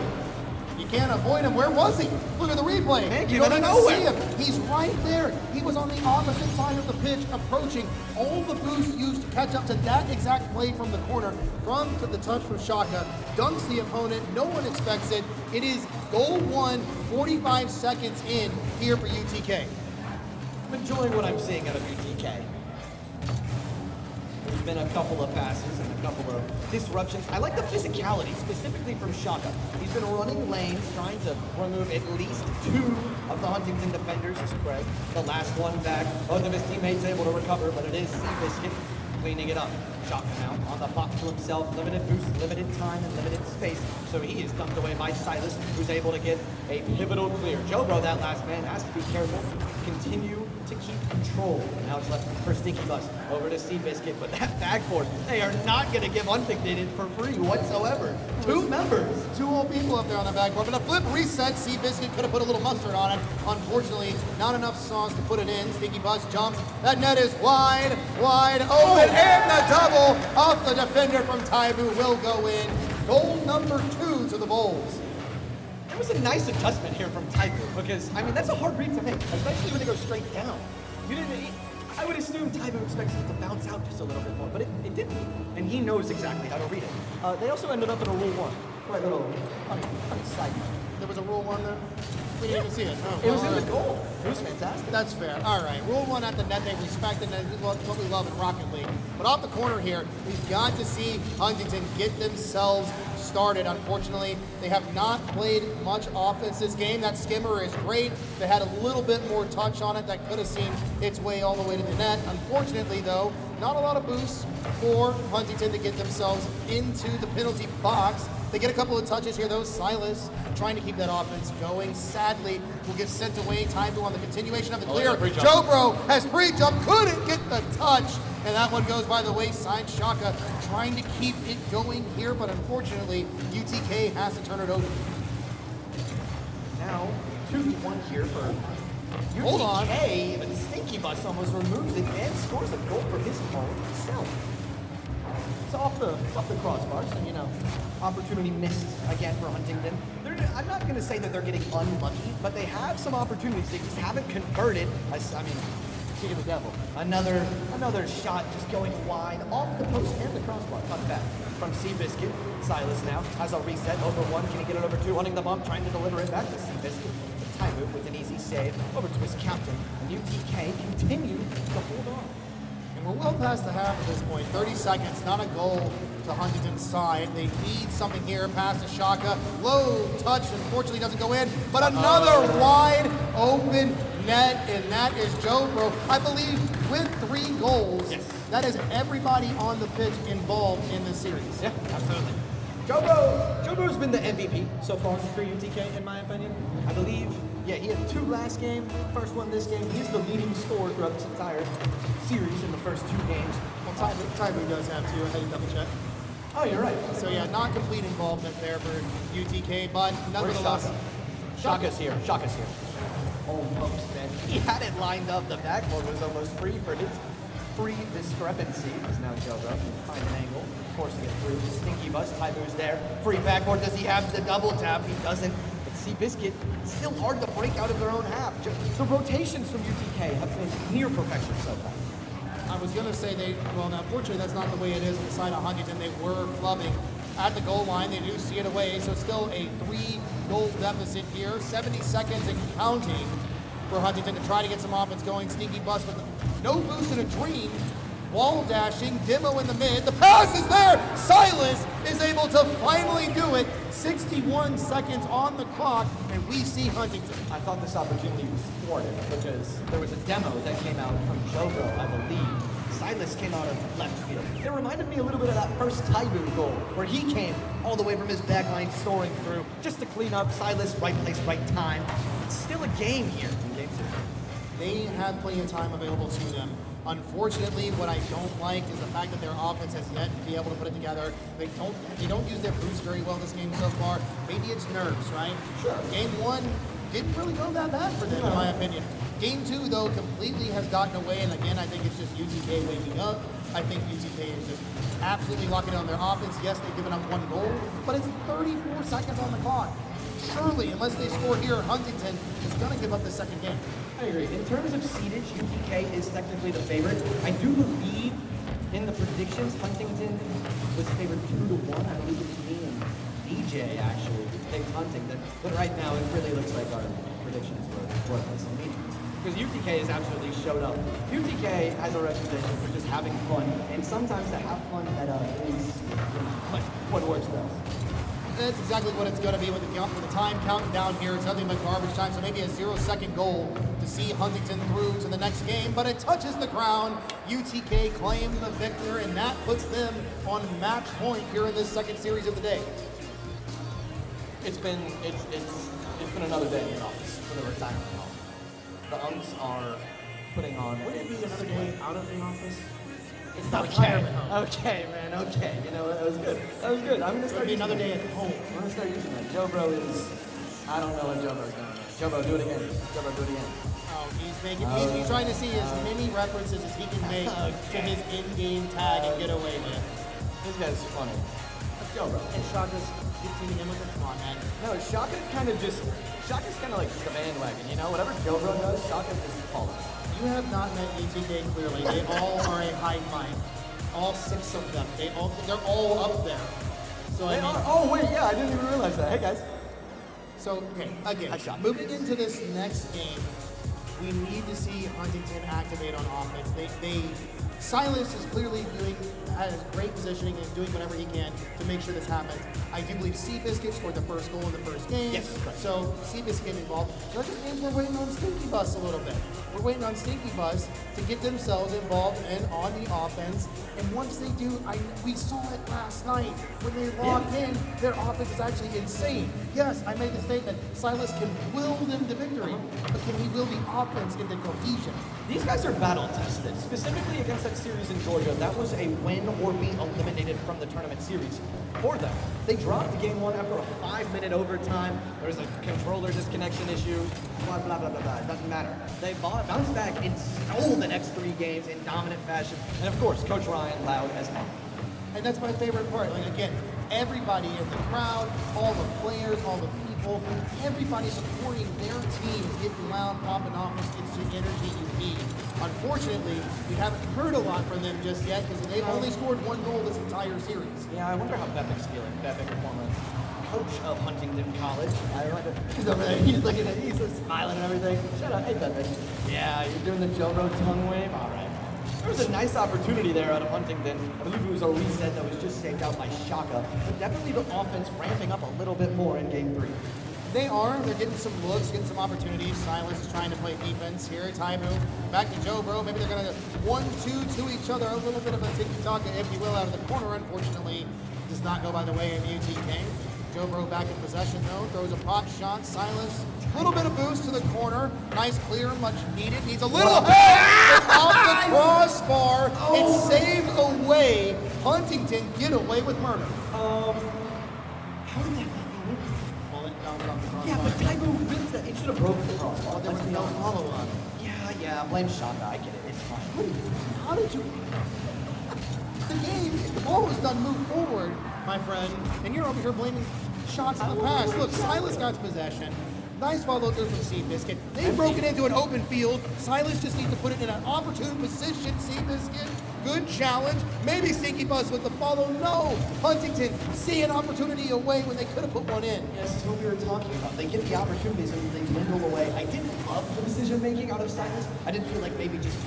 You can't avoid him. Where was he? Look at the replay. Man, You came out don't of even nowhere. see him. He's right there. He was on the opposite side of the pitch, approaching. All the boost used to catch up to that exact play from the corner, from to the touch from Shaka, dunks the opponent. No one expects it. It is goal 1, 45 seconds in here for UTK. I'm enjoying what I'm seeing out of UTK. There's been a couple of passes and a couple of disruptions. I like the physicality, specifically from Shaka. He's been running lanes, trying to remove at least 2 of the Huntington defenders. It's Craig. The last one back. Both of his teammates able to recover, but it is Seabiscuit cleaning it up. Shaka now on the pop to himself. Limited boost, limited time, and limited space. So he is dumped away by Silas, who's able to get a pivotal clear. Jobro, that last man, has to be careful. Continue to keep control. Now it's left for Stinky Bus. Over to Seabiscuit, but that backboard, they are not going to give Huntington for free whatsoever. 2 members. 2 old people up there on the backboard, but a flip reset. Seabiscuit could have put a little mustard on it. Unfortunately, not enough sauce to put it in. Stinky Bus jumps. That net is wide open, and the double off the defender from Taibu will go in. Goal number 2 to the Bulls. It was a nice adjustment here from Taibu because, I mean, that's a hard read to make, especially when it goes straight down. I would assume Taibu expects it to bounce out just a little bit more, but it didn't, and he knows exactly how to read it. They also ended up in a Rule 1. Quite a little funny side note. There was a Rule 1 there? We didn't even see it. Oh, It was well, in the goal. It was fantastic. That's fair. All right. Rule 1 at the net, they respect, and that's what we love in Rocket League. But off the corner here, we've got to see Huntington get themselves started. Unfortunately, they have not played much offense this game. That skimmer is great. They had a little bit more touch on it that could have seen its way all the way to the net. Unfortunately, though, not a lot of boosts for Huntington to get themselves into the penalty box. They get a couple of touches here, though. Silas trying to keep that offense going. Sadly, will get sent away. Time to on the continuation of the clear. Jobro has pre-jump, couldn't get the touch. And that one goes by the wayside. Shaka trying to keep it going here, but unfortunately, UTK has to turn it over. Now, 2-1 here for UTK. Hold on. But Stinky Bus almost removes it and scores a goal for his own self. It's off the crossbar, so, you know, opportunity missed again for Huntington. I'm not going to say that they're getting unlucky, but they have some opportunities. They just haven't converted. I mean, kick of the devil. Another shot just going wide off the post and the crossbar. Fun fact. From Seabiscuit, Silas now has a reset over 1. Can he get it over 2? Hunting the bump, trying to deliver it back to Seabiscuit. Time move with an easy save over to his captain. And UTK continue to hold on. And we're well past the half at this point. 30 seconds, not a goal to Huntington's side. They need something here. Pass to Shaka. Low touch, unfortunately doesn't go in. But another wide open net, and that is Jobro. I believe with 3 goals, Yes. that is everybody on the pitch involved in this series. Yeah, absolutely. Jobro's been the MVP so far for UTK, in my opinion. I believe, yeah, he had 2 last game, first one this game. He's the leading scorer throughout this entire series in the first 2 games. Well, Tybee does have 2. I had to double check. Oh, you're right. So yeah, not complete involvement there for UTK, but Where's nonetheless. Shaka's here. Shaka's here. Almost, man. He had it lined up. The backboard was almost free for his free discrepancy. Because now Jobro can find an angle. Of course, to get through. Stinky Bus. Tyler's there. Free backboard. Does he have the double tap? He doesn't. But Seabiscuit, it's still hard to break out of their own half. The rotations from UTK have been near perfection so far. I was going to say now unfortunately that's not the way it is on the side of Huntington. They were flubbing at the goal line. They do see it away, so still a 3-goal deficit here. 70 seconds and counting for Huntington to try to get some offense going. Stinky Bus with no boost in a dream. Wall dashing, Demo in the mid. The pass is there! Silas is able to finally do it. 61 seconds on the clock, and we see Huntington. I thought this opportunity was thwarted because there was a demo that came out from Jobro, I believe. Silas came out of left field. It reminded me a little bit of that first Taibu goal where he came all the way from his back line soaring through just to clean up. Silas, right place, right time. It's still a game here in game 2. They have plenty of time available to them. Unfortunately, what I don't like is the fact that their offense has yet to be able to put it together. They don't use their boost very well this game so far. Maybe it's nerves, right? Sure. Game 1 didn't really go that bad for them, in my opinion. Game 2, though, completely has gotten away, and again, I think it's just UTK waking up. I think UTK is just absolutely locking on their offense. Yes, they've given up 1 goal, but it's 34 seconds on the clock. Surely, unless they score here, Huntington is going to give up the second game. I agree. In terms of seedage, UTK is technically the favorite. I do believe in the predictions, Huntington was favored 2-1. I believe it's me and DJ actually picked Huntington. But right now, it really looks like our predictions were worthless and meaningless. Because UTK has absolutely showed up. UTK has a reputation for just having fun, and sometimes to have fun at is like what works best. That's exactly what it's going to be with the time counting down here. It's nothing but garbage time, so maybe a 0-second goal to see Huntington through to the next game, but it touches the ground. UTK claim the victor, and that puts them on match point here in this second series of the day. It's been another day in office for the retirement home. The umps are putting on. Would it be another day out of the office? It's not Okay, retirement home. okay, man, okay. You know, that was good. That was good. I'm gonna It start would be using another that. day at home. I'm gonna start using that. Jobro is. I don't know what Jobro's doing. Jobro, do it again. Jobro, do it again. Oh, he's trying to see as many references as he can make to his in-game tag and get away with. This guy's funny. That's Jobro. And Shaka's teaming him with it. Come on, man. No, Shaka's kind of like the bandwagon, you know? Whatever Jobro does, Shaka just follows. You have not met UTK clearly. They all are a hive mind. All 6 of them. They're all up there. So I mean, Oh, wait, yeah, I didn't even realize that. Hey, guys. So, okay, again, Nice shot. moving into this next game, we need to see Huntington activate on offense. Silas is clearly has great positioning and is doing whatever he can to make sure this happens. I do believe Seabiscuit scored the first goal in the first game. Yes, correct. So Seabiscuit involved. The other game, we're waiting on Stinky Bus a little bit. We're waiting on Stinky Bus to get themselves involved and on the offense. And once they do, we saw it last night when they logged in. Their offense is actually insane. Yes, I made the statement. Silas can will them to victory, but can he will the offense into cohesion? These guys are battle tested, specifically against that series in Georgia. That was a win or be eliminated from the tournament series for them. They dropped game 1 after a 5-minute overtime. There was a controller disconnection issue, blah, blah, blah, blah, blah. It doesn't matter. They bounced back and stole the next 3 games in dominant fashion. And of course, Coach Ryan loud as hell. And that's my favorite part. Like, again, everybody in the crowd, all the players, all the people, everybody supporting their teams, getting loud, popping off, it's the energy you need. Unfortunately, we haven't heard a lot from them just yet because they've only scored 1 goal this entire series. Yeah, I wonder how Bepic's feeling. Bepic, former coach of Huntington College. I wonder. He's over there. He's looking at. He's smiling and everything. Shut up, hey Bepic. Yeah, you're doing the Joe Road tongue wave. All right. There was a nice opportunity there out of Huntington. I believe it was a reset that was just saved out by Shaka. But definitely the offense ramping up a little bit more in Game 3. They are. They're getting some looks, getting some opportunities. Silas is trying to play defense here. Taibu back to Joe Bro. Maybe they're going to 1-2 to each other. A little bit of a tiki-taka, if you will, out of the corner. Unfortunately, does not go by the way of UTK. Joe Bro back in possession, though. Throws a pot shot. Silas, a little bit of boost to the corner. Nice clear, much needed. Needs a little help. It's off the crossbar. It's saved away. Huntington get away with murder. How did that not go in? Well, it bounced off the crossbar. Yeah, but Taibu wins that. It should have broken the crossbar. There was no follow-on. Yeah, blame Shaka. I get it. It's fine. How did you... The game, the ball was done, move forward, my friend, and you're over here blaming shots in the past. Look, Silas got possession. Nice follow through from Seabiscuit. They broke it into an open field. Silas just needs to put it in an opportune position. Seabiscuit, good challenge. Maybe Stinky Bus with the follow. No! Huntington see an opportunity away when they could have put one in. Yeah, this is what we were talking about. They get the opportunities and they dwindle away. I didn't love the decision making out of Silas. I didn't feel like maybe just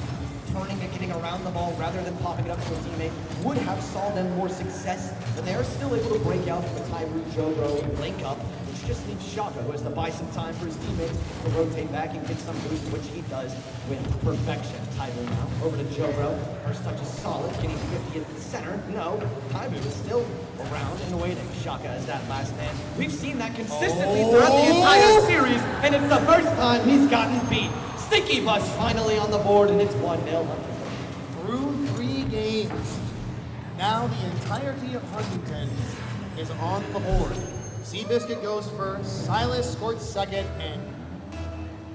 turning and getting around the ball rather than popping it up to a teammate would have saw them more success. But they are still able to break out from a Taibu Joe Bro link up, which just leaves Shaka, who has to buy some time for his teammates to rotate back and get some boost, which he does with perfection. Taibu now over to Joe Bro. First touch is solid, getting 50 at the center. No, Taibu is still around and waiting. Shaka is that last man. We've seen that consistently throughout the entire series, and it's the first time he's gotten beat. Stinky Bus finally on the board, and it's 1-0. Through 3 games, now the entirety of Huntington is on the board. Seabiscuit goes first, Silas scored second, and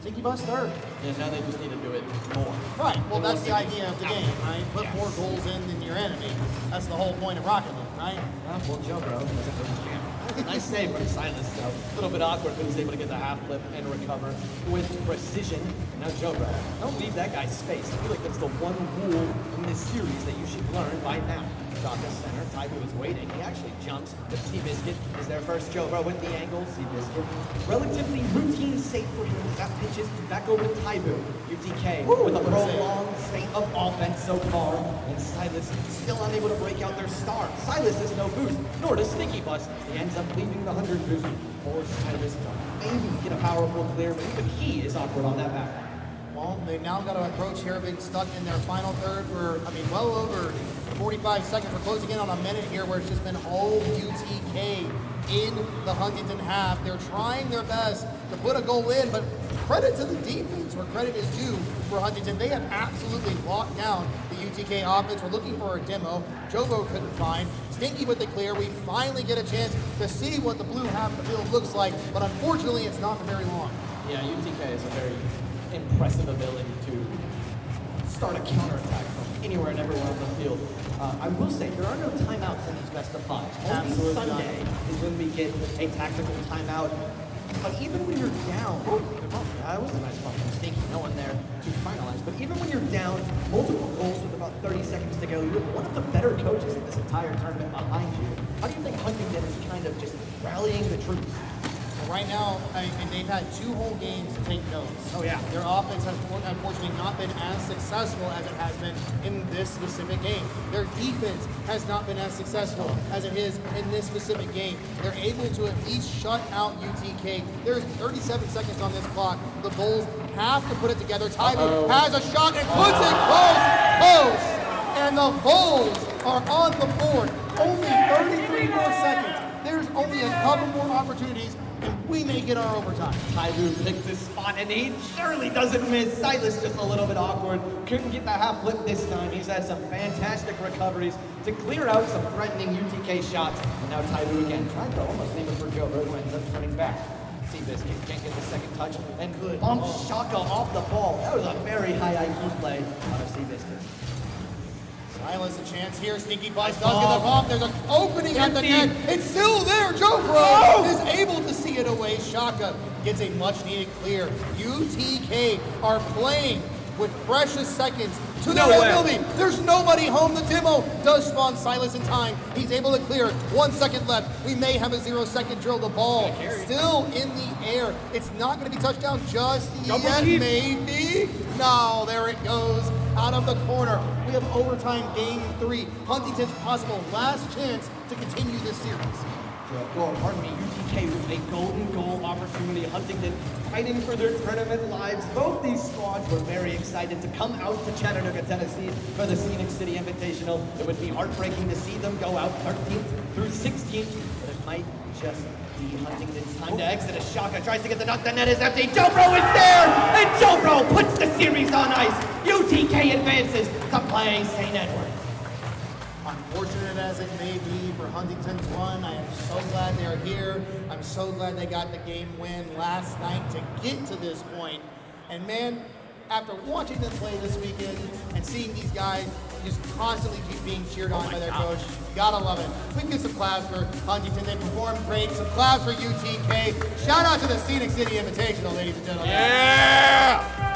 Stinky Bus third. Yes, now they just need to do it more. Right, well that's the idea of the game, right? Put more goals in than your enemy. That's the whole point of Rocket League, right? Well, Joe Bro doesn't really jam. Nice save from Silas, though. A little bit awkward, but he's able to get the half flip and recover with precision. And now Joe Bro, don't leave that guy space. I feel like that's the one rule in this series that you should learn by now. Shaka center, Taibu is waiting. He actually jumps, but Seabiscuit is their first Joe Bro with the angle. Seabiscuit, relatively routine save for him. That pitches back over to Taibu. UTK with a prolonged state of offense so far. And Silas still unable to break out their star. Silas has no boost, nor does Stinky Bus. He ends up leaving the 100 boost for Silas to maybe get a powerful clear, but even he is awkward on that back line. Well, they've now got to approach here, been stuck in their final third for, well over 45 seconds. We're closing in on a minute here where it's just been all UTK in the Huntington half. They're trying their best to put a goal in, but credit to the defense where credit is due for Huntington. They have absolutely locked down the UTK offense. We're looking for a demo. Jobo couldn't find. Stinky with the clear. We finally get a chance to see what the blue half of the field looks like, but unfortunately it's not for very long. Yeah, UTK is a very impressive ability to start a counterattack from anywhere and everywhere on the field. I will say, there are no timeouts in these best of fives. Only Absolutely Sunday is when we get a tactical timeout. But even when you're down, that was a nice bump from Stinky, no one there to finalize. But even when you're down multiple goals with about 30 seconds to go, you have one of the better coaches in this entire tournament behind you. How do you think Huntington is kind of just rallying the troops? right now, I mean, they've had 2 whole games to take notes. Oh, yeah. Their offense has unfortunately not been as successful as it has been in this specific game. Their defense has not been as successful as it is in this specific game. They're able to at least shut out UTK. There's 37 seconds on this clock. The Bulls have to put it together. Tyler has a shot and puts it close. And the Bulls are on the board. Only 33 more seconds. There's only a couple more opportunities, and we may get our overtime. Tyler picks his spot, and he surely doesn't miss. Silas just a little bit awkward. Couldn't get the half flip this time. He's had some fantastic recoveries to clear out some threatening UTK shots. And now Tyler again, trying to almost leave it for Joe, but ends up turning back. Seabiscuit can't get the second touch, and bumps Shaka off the ball. That was a very high IQ play out of Seabiscuit. Silas a chance here. Sneaky Vice does get the bump. There's an opening at the net. It's still there. Joe Bro is able to see it away. Shaka gets a much needed clear. UTK are playing with precious seconds to their ability. There's nobody home. The demo does spawn Silas in time. He's able to clear it. 1 second left. We may have a 0-second drill. The ball still in the air. It's not going to be touchdown just yet. Maybe. No, there it goes. Out of the corner. We have overtime game 3. Huntington's possible last chance to continue this series. UTK with a golden goal opportunity. Huntington fighting for their tournament lives. Both these squads were very excited to come out to Chattanooga, Tennessee for the Scenic City Invitational. It would be heartbreaking to see them go out 13th through 16th, but it might just be Huntington's time to exit. As Shaka tries to get the knock, the net is empty. Jobro is there, and Jobro puts the series on ice. UTK advances to play St. Edward. Unfortunate as it may be for Huntington's one, I am so glad they're here. I'm so glad they got the game win last night to get to this point. And man, after watching them play this weekend and seeing these guys just constantly keep being cheered on by their coach, gotta love it. We can get some claps for Huntington. They performed great. Some claps for UTK. Shout out to the Scenic City Invitational, ladies and gentlemen. Yeah!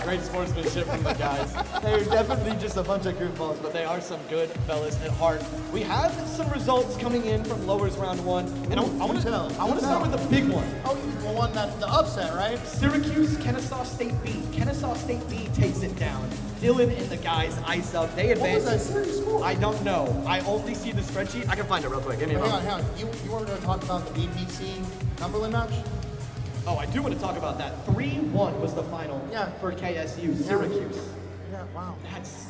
Great sportsmanship from the guys. They're definitely just a bunch of goofballs, but they are some good fellas at heart. We have some results coming in from lowers round 1, and I want to start with the big one. Oh, the one that's the upset, right? Syracuse, Kennesaw State B. Kennesaw State B takes it down. Dylan and the guys ice up. They advance. What was that series score? I don't know. I only see the spreadsheet. I can find it real quick. Give me a moment. Hang on. You weren't going to talk about the BPC Cumberland match? Oh, I do want to talk about that. 3-1 was the final for KSU, Syracuse. Yeah, wow. That's,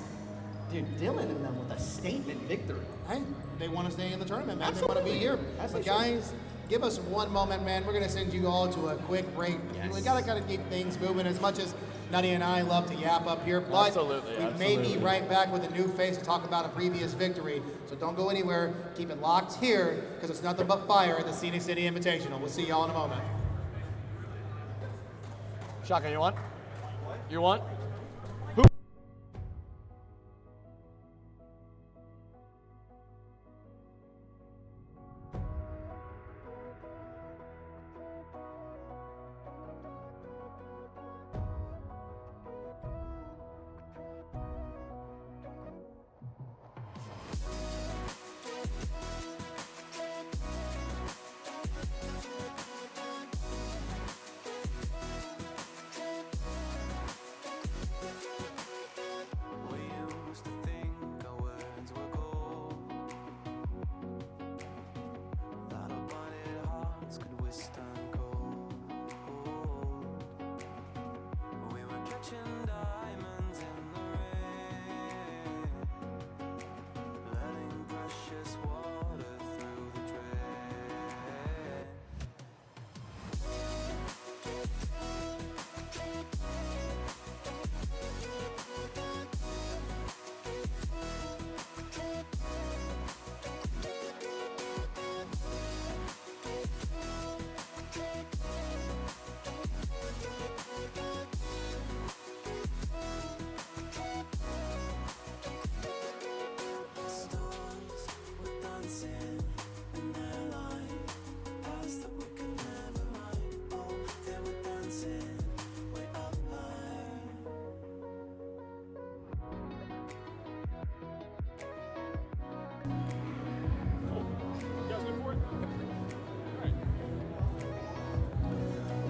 dude, Dylan and them with a statement victory. Hey, they want to stay in the tournament, man. Absolutely. They want to be here. That's But what guys, give us one moment, man. We're going to send you all to a quick break. Yes. We got to kind of keep things moving as much as Nutty and I love to yap up here. But we may be right back with a new face to talk about a previous victory. So don't go anywhere. Keep it locked here because it's nothing but fire at the Scenic City Invitational. We'll see y'all in a moment. Shaka, you want? You want?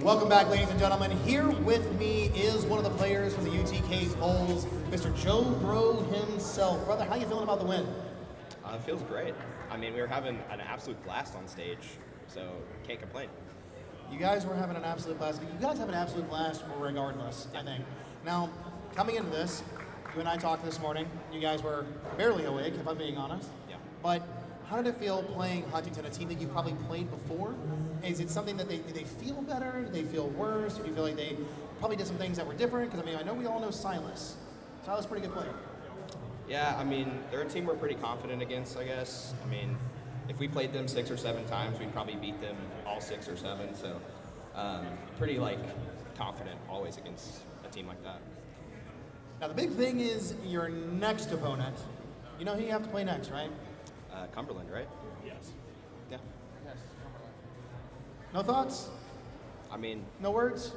Welcome back, ladies and gentlemen. Here with me is one of the players from the UTK Bulls, Mr. Joe Bro himself. Brother, how you feeling about the win? It feels great. I mean, we were having an absolute blast on stage, so can't complain. You guys were having an absolute blast. You guys have an absolute blast regardless, I think. Now, coming into this, you and I talked this morning. You guys were barely awake, if I'm being honest. Yeah. But how did it feel playing Huntington, a team that you've probably played before? Is it something that do they feel better? Do they feel worse? Do you feel like they probably did some things that were different? Because, I mean, I know we all know Silas. Silas is a pretty good player. Yeah, I mean, they're a team we're pretty confident against, I guess. I mean, if we played them 6 or 7 times, we'd probably beat them all 6 or 7. So, pretty, confident always against a team like that. Now, the big thing is your next opponent. You know who you have to play next, right? Cumberland, right? Yes. Yeah. No thoughts? I mean, No words?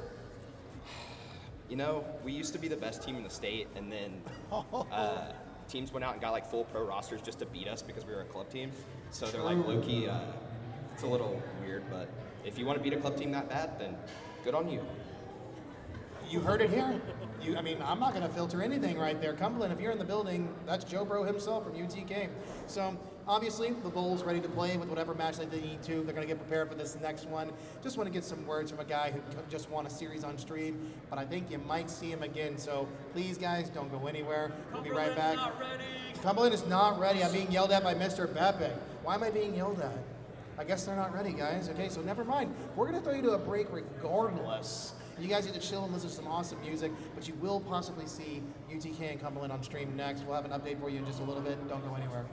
you know, we used to be the best team in the state, and then teams went out and got full pro rosters just to beat us because we were a club team. So they're low-key, it's a little weird, but if you want to beat a club team that bad, then good on you. You heard it here. I mean, I'm not going to filter anything right there. Cumberland, if you're in the building, that's Joe Bro himself from UTK. So, obviously, the Bulls ready to play with whatever match that they need to. They're going to get prepared for this next one. Just want to get some words from a guy who just won a series on stream, but I think you might see him again. So, please, guys, don't go anywhere. We'll be right back. Not ready. Cumberland is not ready. I'm being yelled at by Mr. Beppe. Why am I being yelled at? I guess they're not ready, guys. Okay, so never mind. We're going to throw you to a break regardless. You guys need to chill and listen to some awesome music, but you will possibly see UTK and Cumberland on stream next. We'll have an update for you in just a little bit. Don't go anywhere.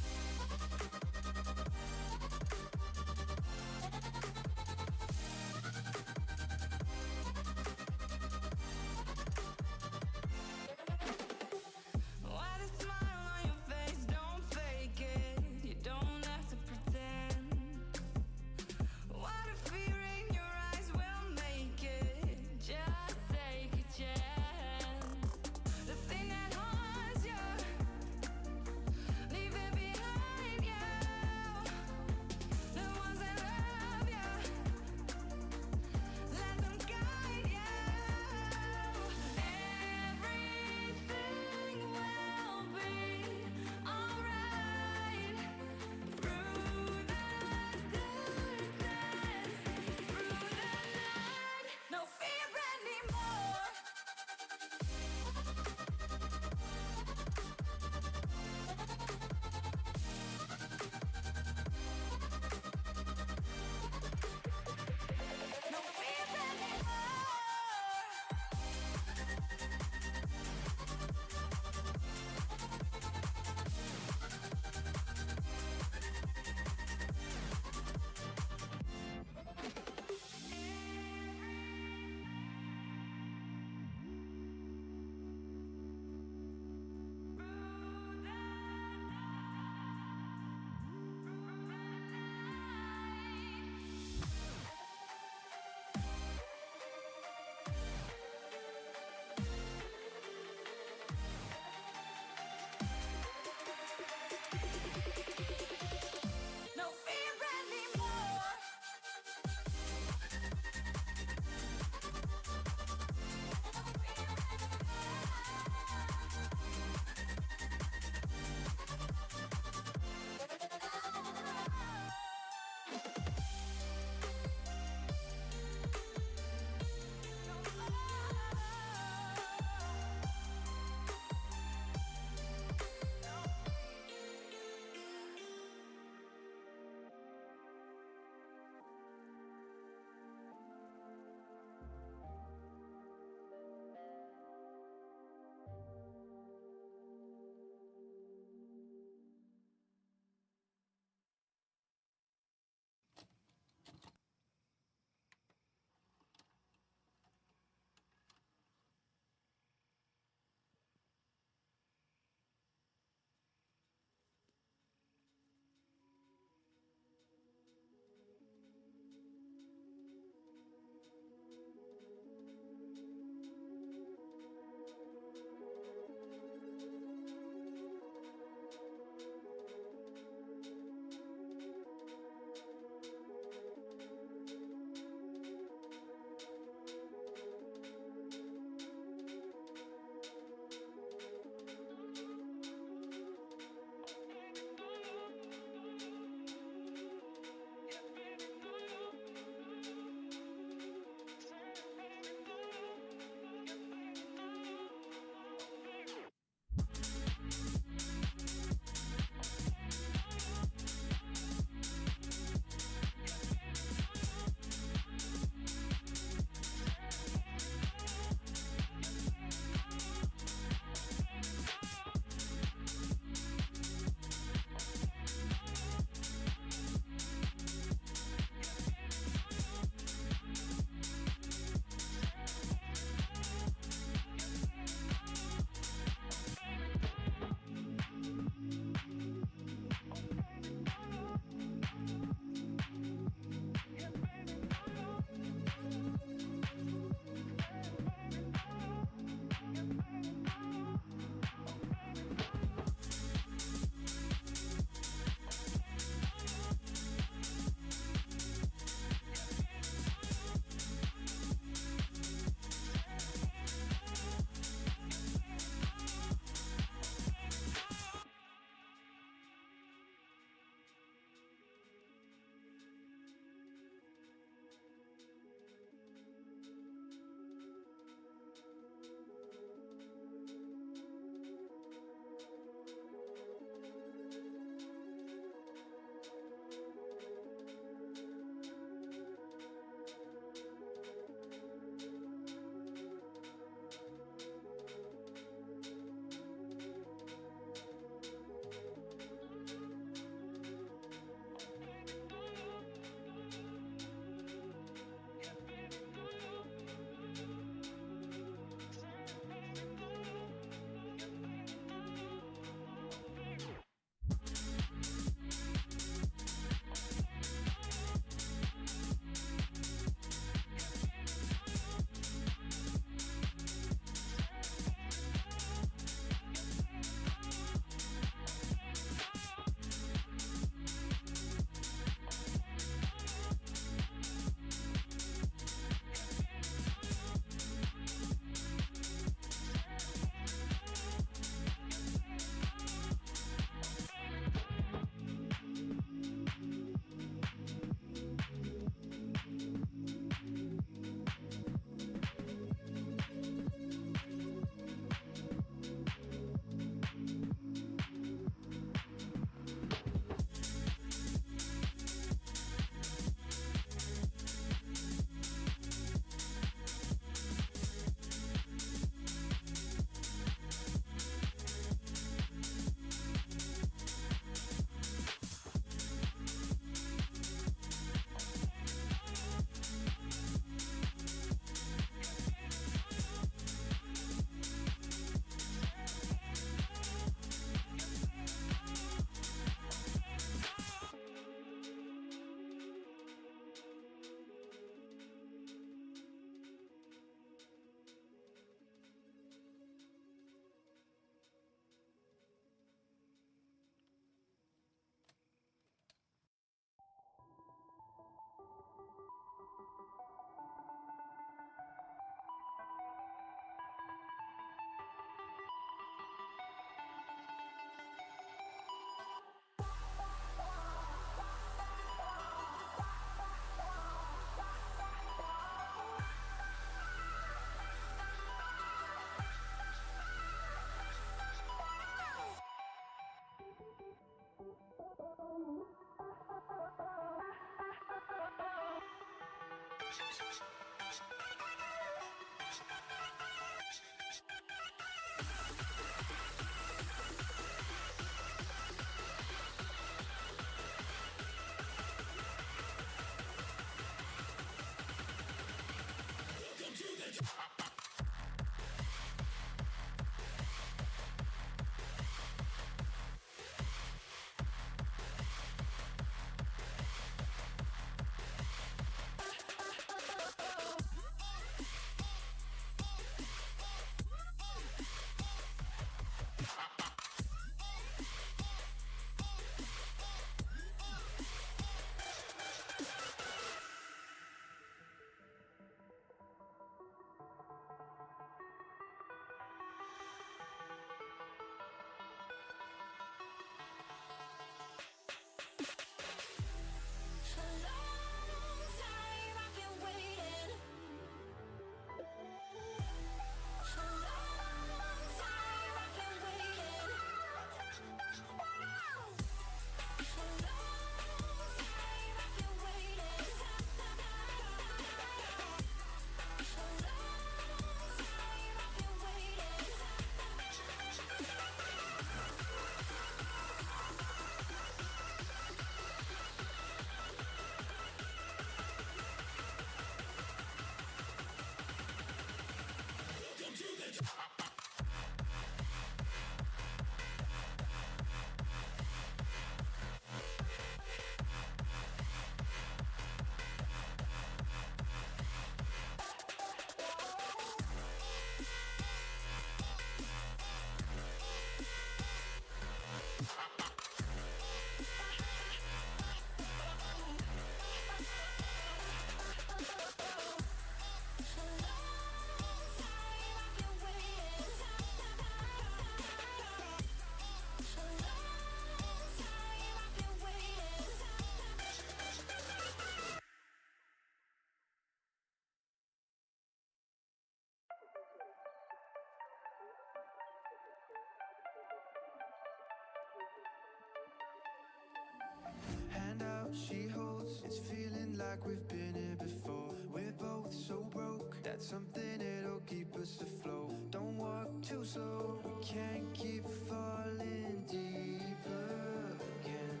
Hand out, she holds. It's feeling like we've been here before. We're both so broke. That's something that'll keep us afloat. Don't walk too slow. We can't keep falling deeper again.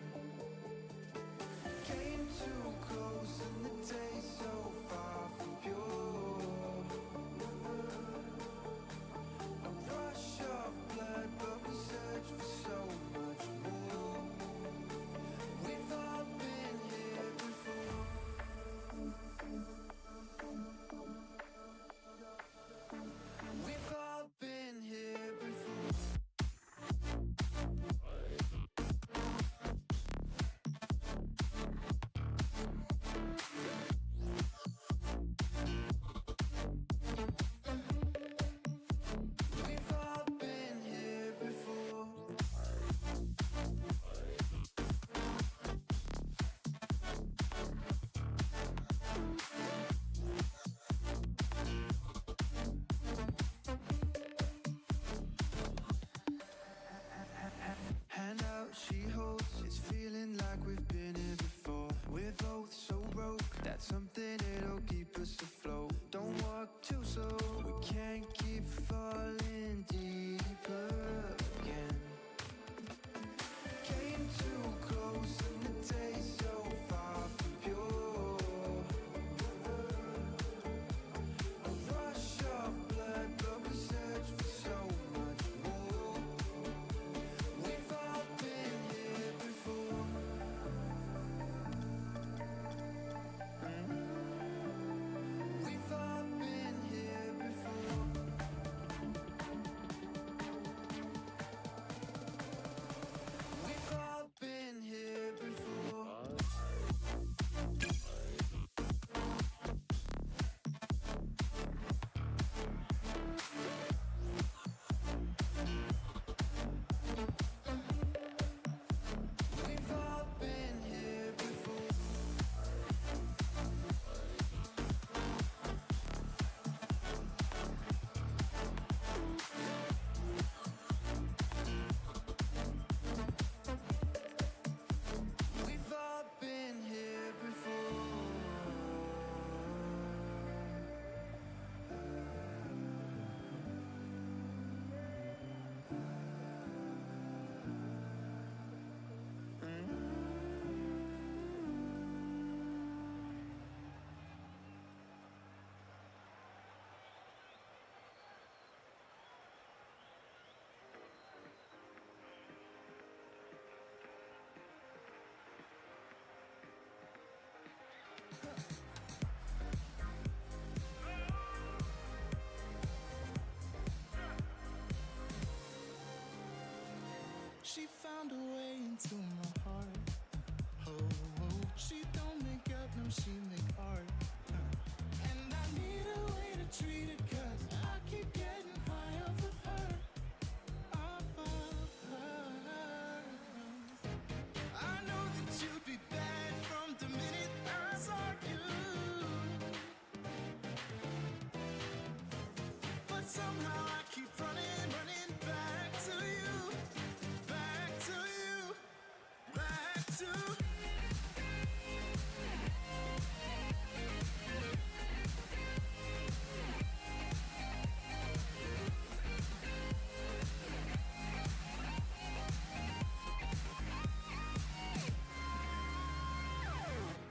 Came too close and the taste so far from pure. A rush of blood, but we search for so much more. We've all been here before. We've all been here before. found a way into my heart. Oh, oh, she don't make up, no, she make art. And I need a way to treat it, 'cause I keep getting high off of her. Off of her. I know that you'd be bad from the minute I saw you. But somehow I keep running back to you. Back to you. Back to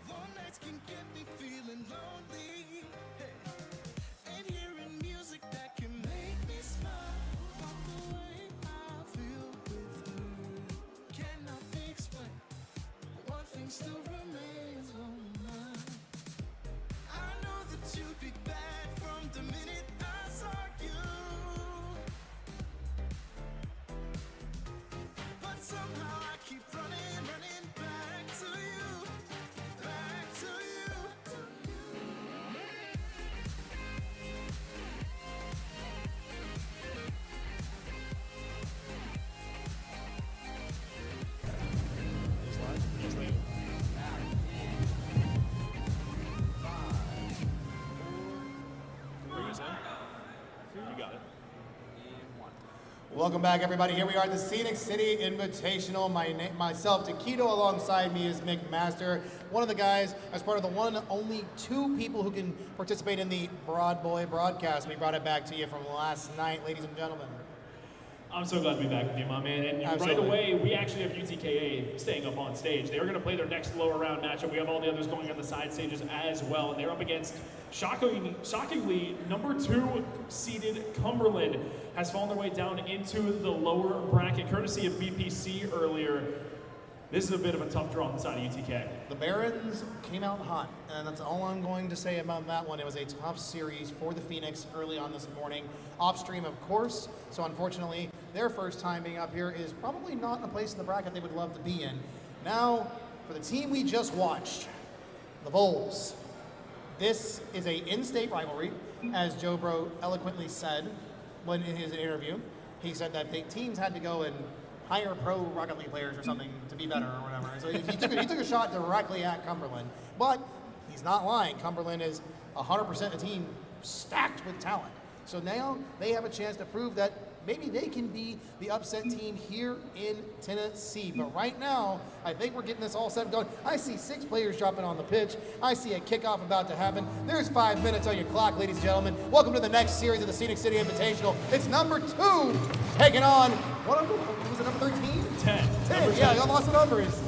long nights can get me feeling lonely. Hey. And hearing music that can make me smile. But the way I feel with her cannot be explained. One thing still remains on my mind. I know that you'd be bad from the minute I saw you. But somehow I keep running back to you. Back to you. Bring us in. You got it. Welcome back, everybody. Here we are at the Scenic City Invitational. Myself, Taquito, alongside me is McMaster, one of the guys as part of the one and only 2 people who can participate in the Broad Boy broadcast. We brought it back to you from last night, ladies and gentlemen. I'm so glad to be back with you, my man. And Absolutely. right away, we actually have UTKA staying up on stage. They are going to play their next lower round matchup. We have all the others going on the side stages as well. And they're up against, shockingly, number 2 seeded Cumberland has fallen their way down into the lower bracket, courtesy of BPC earlier. This is a bit of a tough draw on the side of UTK. The Barons came out hot, and that's all I'm going to say about that one. It was a tough series for the Phoenix early on this morning. Off stream, of course, so unfortunately, their first time being up here is probably not in a place in the bracket they would love to be in. Now, for the team we just watched, the Vols. This is a in-state rivalry, as Joe Bro eloquently said when in his interview. He said that the teams had to go and hire pro Rocket League players or something to be better or whatever. So he took a shot directly at Cumberland. But he's not lying. Cumberland is 100% a team stacked with talent. So now they have a chance to prove that maybe they can be the upset team here in Tennessee. But right now, I think we're getting this all set and going. I see 6 players dropping on the pitch. I see a kickoff about to happen. There's 5 minutes on your clock, ladies and gentlemen. Welcome to the next series of the Scenic City Invitational. It's number 2 taking on, was it number 13? 10. 10, yeah, I lost the numbers.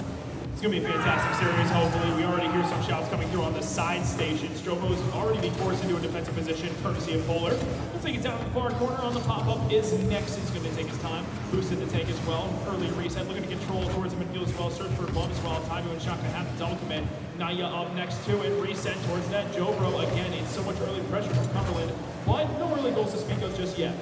It's going to be a fantastic series, hopefully. We already hear some shouts coming through on the side stations. Strobo's already being forced into a defensive position, courtesy of Polar. We'll take it down in the far corner on the pop-up is next. He's going to take his time. Boosted the tank as well. Early reset, looking to control towards the midfield as well. Search for bumps while Taibu and Shaka have the double commit. Naya up next to it. Reset towards that. Joe Bro again in so much early pressure from Cumberland, but no early goals to speak of just yet.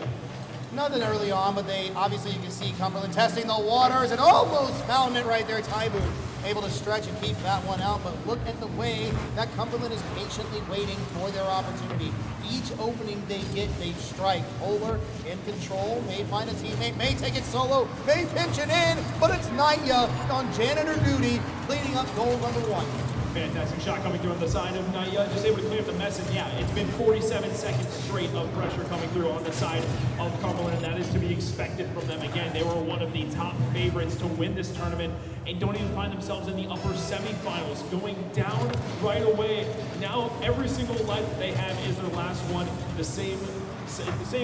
Nothing early on, but obviously you can see Cumberland testing the waters and almost found it right there. Taibu able to stretch and keep that one out, but look at the way that Cumberland is patiently waiting for their opportunity. Each opening they get, they strike. Polar in control, may find a teammate, may take it solo, may pinch it in, but it's Naya on janitor duty, cleaning up goal number 1. Fantastic shot coming through on the side of Naya, just able to clean up the mess. And yeah, it's been 47 seconds straight of pressure coming through on the side of Cumberland, and that is to be expected from them. Again, they were one of the top favorites to win this tournament and don't even find themselves in the upper semifinals, going down right away. Now every single life that they have is their last one. The same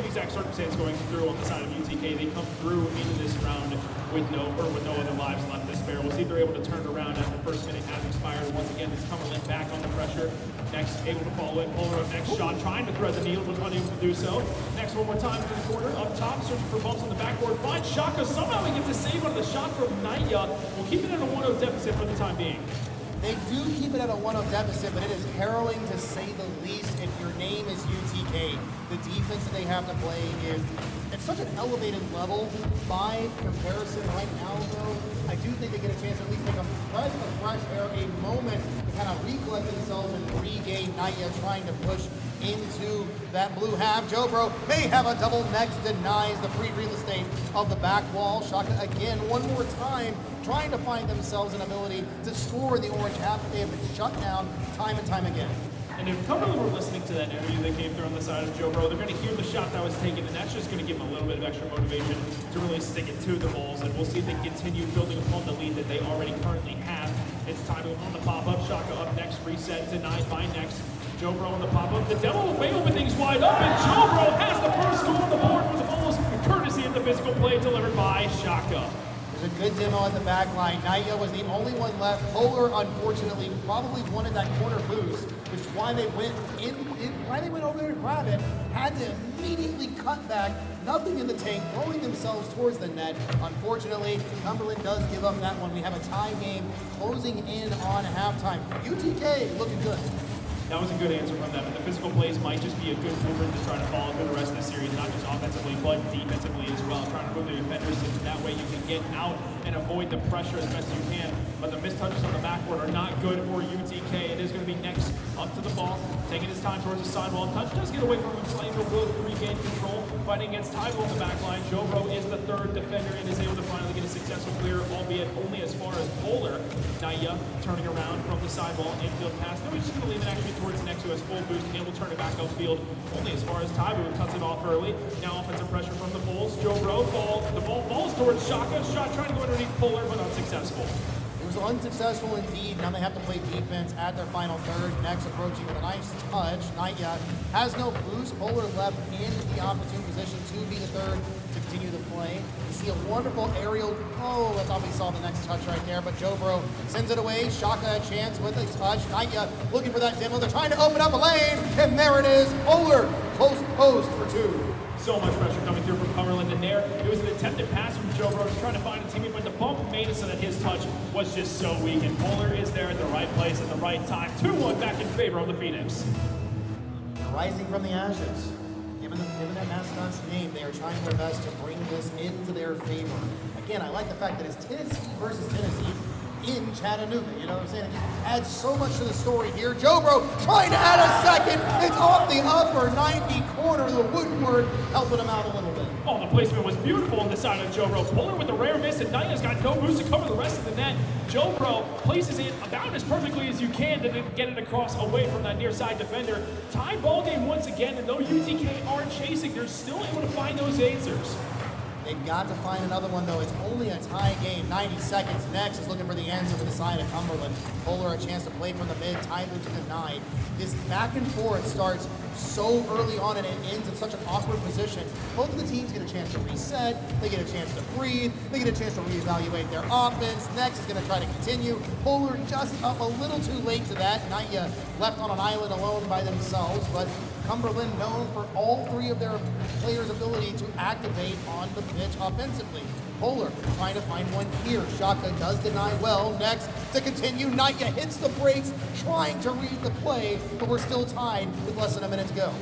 exact circumstance going through on the side of UTK. They come through into this round with no other lives left to spare. We'll see if they're able to turn it around as the first minute has expired. Once again, this Cumberland back under pressure. Next, able to follow it. Polar up next shot, trying to thread the needle, but unable to do so. Next, one more time to the corner, up top, searching for bumps on the backboard. Finds Shaka. Somehow he gets a save on the shot from Naya. We'll keep it at a 1-0 deficit for the time being. They do keep it at a 1-0 deficit, but it is harrowing to say the least if your name is UTK. the defense that they have to play is at such an elevated level by comparison right now, though. I do think they get a chance to at least take a breath of fresh air, a moment to kind of recollect themselves and regain Naya trying to push into that blue half. Jobro may have a double next, denies the free real estate of the back wall. Shaka again, one more time, trying to find themselves an ability to score in the orange half. They have been shut down time and time again. And if Cumberland were listening to that interview that came through on the side of Joe Bro, they're going to hear the shot that was taken, and that's just going to give them a little bit of extra motivation to really stick it to the Bulls. And we'll see if they continue building upon the lead that they already currently have. It's time to on the pop-up. Shaka up next, reset, denied by next. Joe Bro on the pop-up. The Devil way open things wide up, and Joe Bro has the first goal on the board for the Bulls, courtesy of the physical play delivered by Shaka. There's a good demo at the back line. Naya was the only one left. Polar, unfortunately, probably wanted that corner boost, which is why they went why they went over there to grab it. Had to immediately cut back. Nothing in the tank, throwing themselves towards the net. Unfortunately, Cumberland does give up that one. We have a tie game closing in on halftime. UTK looking good. That was a good answer from them, and the physical plays might just be a good blueprint to try to follow for the rest of the series, not just offensively, but defensively as well. Trying to move the defenders so that way you can get out and avoid the pressure as best you can. But the missed touches on the backboard are not good for UTK. It is going to be next up to the ball, taking his time towards the sidewall. Touch does get away from him slightly, but will regain control. Fighting against Tybo on the back line. Jobro is the third defender and is able to finally get a successful clear, albeit only as far as Polar. Naya turning around from the sidewall, infield pass. Then we're just going to leave it actually towards next to his full boost, and will turn it back upfield only as far as Tybo cuts it off early. Now offensive pressure from the Bulls. Jobro, the ball falls towards Shaka. Shot trying to go underneath Polar, but unsuccessful. It was unsuccessful indeed. Now they have to play defense at their final third. Next approaching with a nice touch. Naya has no boost. Polar left in the opportune position to be the third to continue the play. You see a wonderful aerial. Oh, I thought we saw the next touch right there, but Jobro sends it away. Shaka a chance with a touch. Naya looking for that demo. They're trying to open up a lane, and there it is. Polar close post for two. So much pressure coming through from Cumberland in there. It was an attempted pass from Joe Bro trying to find a teammate, but the bump made it so that his touch was just so weak. And Polar is there at the right place at the right time. 2-1 back in favor of the Phoenix. Rising from the ashes. Given that mascot's name, they are trying their best to bring this into their favor. Again, I like the fact that it's Tennessee versus Tennessee in Chattanooga. You know what I'm saying? It just adds so much to the story here. Jobro trying to add a second. It's off the upper 90 corner. The woodwork helping him out a little bit. Oh, the placement was beautiful on the side of Jobro. Polar with a rare miss, and Naya's got no boost to cover the rest of the net. Jobro places it about as perfectly as you can to get it across away from that near side defender. Tie ball game once again, and though UTK are chasing, they're still able to find those answers. They've got to find another one, though. It's only a tie game. 90 seconds. Next is looking for the answer for the side of Cumberland. Polar a chance to play from the mid. Tyler to the 9. This back and forth starts so early on and it ends in such an awkward position. Both of the teams get a chance to reset. They get a chance to breathe. They get a chance to reevaluate their offense. Next is going to try to continue. Polar just up a little too late to that. Naya left on an island alone by themselves, but Cumberland known for all three of their players' ability to activate on the pitch offensively. Polar trying to find one here. Shaka does deny well. Next to continue, Naya hits the brakes, trying to read the play, but we're still tied with less than a minute to go.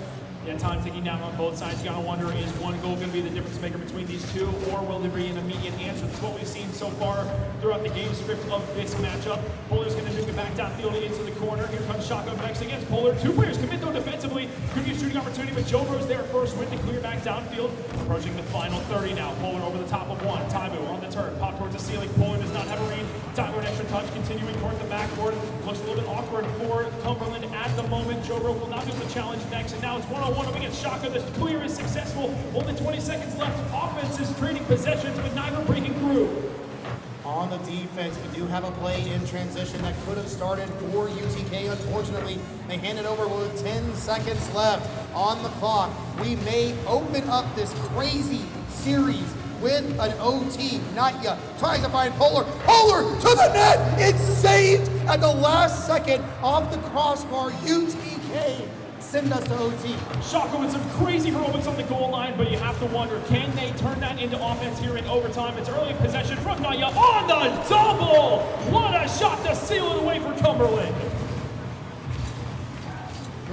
Yeah, time ticking down on both sides. You gotta wonder, is one goal gonna be the difference maker between these two, or will there be an immediate answer? That's what we've seen so far throughout the game script of this matchup. Polar's gonna nuke it back downfield into the corner. Here comes Shaka next against Polar. Two players commit though defensively. Could be a shooting opportunity, but Jobro's there first, went to clear back downfield. Approaching the final 30 now. Polar over the top of one. Tybo on the turn, pop towards the ceiling. Polar does not have a read. Tybo an extra touch, continuing toward the backboard. Looks a little bit awkward for Cumberland at the moment. Jobro will not be able to challenge next, and now it's one-on-one up against Shaka. The clear is successful. Only 20 seconds left. Offense is trading possessions, but neither breaking through. On the defense, we do have a play in transition that could have started for UTK. Unfortunately, they hand it over with 10 seconds left on the clock. We may open up this crazy series with an OT. Naya tries to find Polar. Polar to the net! It's saved at the last second off the crossbar. UTK send us to OT. Shaka with some crazy heroics on the goal line, but you have to wonder, can they turn that into offense here in overtime? It's early possession from Naya on the double! What a shot to seal it away for Cumberland!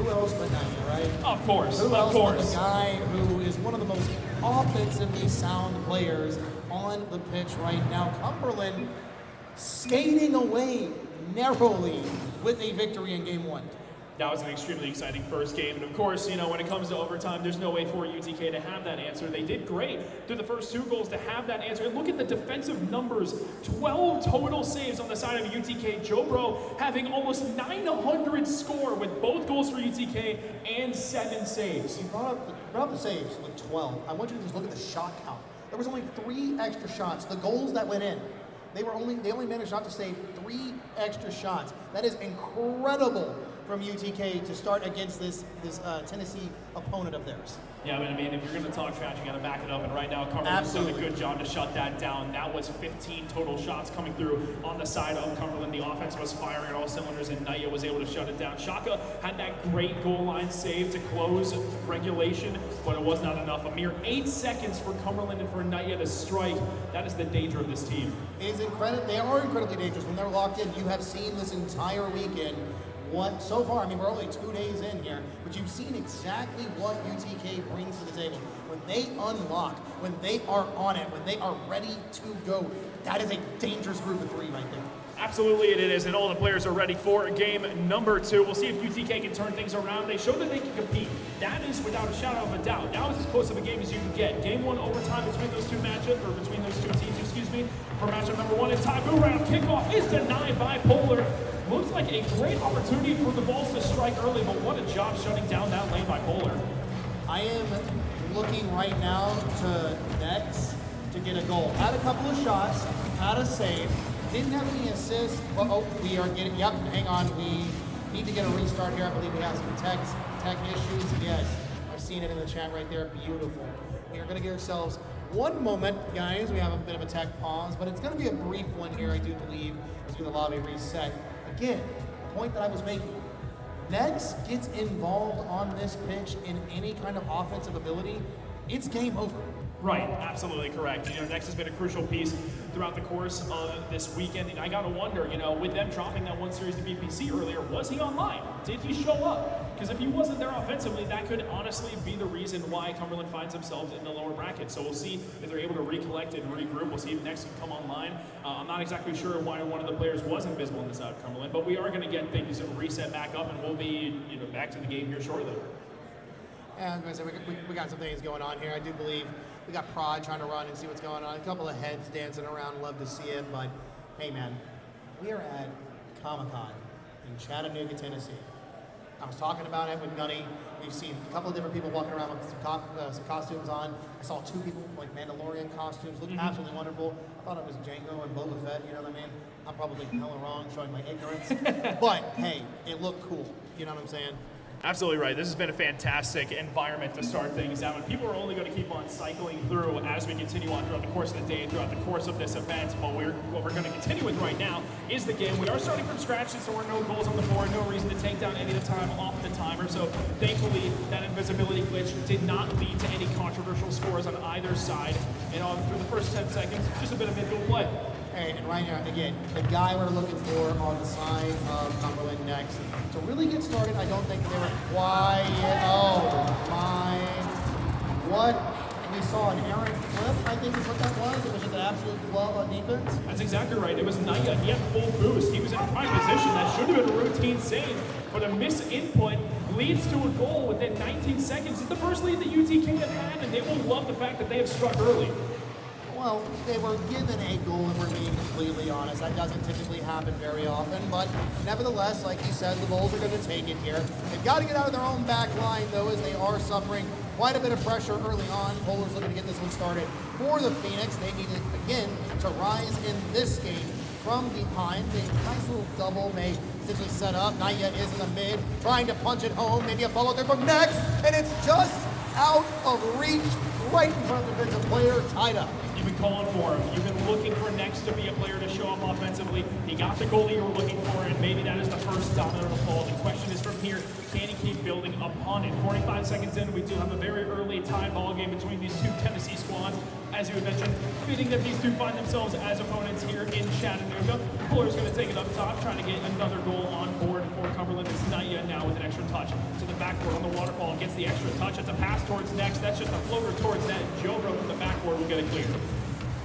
who else but Naya, right? Of course, Who of else but course. the guy who is one of the most offensively sound players on the pitch right now? Cumberland skating away narrowly with a victory in game 1. That was an extremely exciting first game. And of course, you know, when it comes to overtime, there's no way for UTK to have that answer. They did great through the first 2 goals to have that answer. And look at the defensive numbers. 12 total saves on the side of UTK. Joe Bro having almost 900 score with both goals for UTK and 7 saves. You brought up the saves with 12. I want you to just look at the shot count. There was only 3 extra shots. The goals that went in, they only managed not to save 3 extra shots. That is incredible from UTK to start against this Tennessee opponent of theirs. Yeah, but I mean, if you're going to talk trash, you got to back it up. And right now, Cumberland's done a good job to shut that down. That was 15 total shots coming through on the side of Cumberland. The offense was firing at all cylinders, and Naya was able to shut it down. Shaka had that great goal line save to close regulation, but it was not enough. A mere 8 seconds for Cumberland and for Naya to strike. That is the danger of this team. They are incredibly dangerous when they're locked in. You have seen this entire weekend. What so far, I mean, we're only 2 days in here, but you've seen exactly what UTK brings to the table. When they unlock, when they are on it, when they are ready to go, that is a dangerous group of 3 right there. Absolutely it is, and all the players are ready for game number 2. We'll see if UTK can turn things around. They show that they can compete. That is without a shadow of a doubt. That was as close of a game as you can get. Game 1 overtime between those two teams, excuse me. For matchup number 1, it's Taboo round. Kickoff is denied by Polar. Looks like a great opportunity for the Vols to strike early, but what a job shutting down that lane by Polar. I am looking right now to Nex to get a goal. Had a couple of shots, had a save, didn't have any assists, but we are getting, yep, hang on, we need to get a restart here. I believe we have some tech issues. Yes, I've seen it in the chat right there, beautiful. We are gonna give ourselves 1 moment, guys. We have a bit of a tech pause, but it's gonna be a brief one here, I do believe, as the lobby reset. Again, the point that I was making, Nex gets involved on this pitch in any kind of offensive ability, it's game over. Right, absolutely correct. You know, Nex has been a crucial piece throughout the course of this weekend, and I gotta wonder, you know, with them dropping that 1 series to BPC earlier, was he online? Did he show up? Because if he wasn't there offensively, that could honestly be the reason why Cumberland finds themselves in the lower bracket. So we'll see if they're able to recollect and regroup. We'll see if Nex can come online. I'm not exactly sure why one of the players wasn't visible in this side of Cumberland, but we are gonna get things reset back up, and we'll be, you know, back to the game here shortly. And as I said, we got some things going on here. I do believe we got Prod trying to run and see what's going on. A couple of heads dancing around. Love to see it. But, hey, man, we are at Comic-Con in Chattanooga, Tennessee. I was talking about it with Gunny. We've seen a couple of different people walking around with some costumes on. I saw 2 people like Mandalorian costumes. Looked absolutely wonderful. I thought it was Django and Boba Fett, you know what I mean? I'm probably hella wrong, showing my ignorance. But, hey, it looked cool. You know what I'm saying? Absolutely right. This has been a fantastic environment to start things out, and people are only going to keep on cycling through as we continue on throughout the course of the day, throughout the course of this event. But what we're going to continue with right now is the game. We are starting from scratch, since there were no goals on the board, no reason to take down any of the time off the timer. So thankfully, that invisibility glitch did not lead to any controversial scores on either side. And through the first 10 seconds, just a bit of midfield play. Hey, and right now, again, the guy we're looking for on the side of Cumberland next. To really get started, I don't think they were quiet. Oh, my. What? We saw an errant flip, I think is what that was. It was just an absolute flow on defense. That's exactly right. It was Naya. He had full boost. He was in prime position. That should have been a routine save. But a misinput leads to a goal within 19 seconds. It's the first lead that UTK have had, and they will love the fact that they have struck early. Well, they were given a goal, if we're being completely honest. That doesn't typically happen very often, but nevertheless, like you said, the Bulls are going to take it here. They've got to get out of their own back line, though, as they are suffering quite a bit of pressure early on. Polar's looking to get this one started for the Phoenix. They need, again, to rise in this game from behind. The nice little double may essentially set up. Naya is in the mid, trying to punch it home. Maybe a follow through from Nex, and it's just out of reach, right in front of the defensive player, tied up. You've been calling for him. You've been looking for Nex to be a player to show up offensively. He got the goal that you were looking for, and maybe that is the first domino to fall. The question is from here, can he keep building upon it? 45 seconds in, we do have a very early tie ball game between these two Tennessee squads. As you had mentioned, fitting that these two find themselves as opponents here in Chattanooga. Polar's going to take it up top, trying to get another goal on board for Cumberland. It's Naya now with an extra touch to the backboard on the waterfall. Gets the extra touch. It's a pass towards next. That's just a floater towards net. Joe from the backboard will get it clear.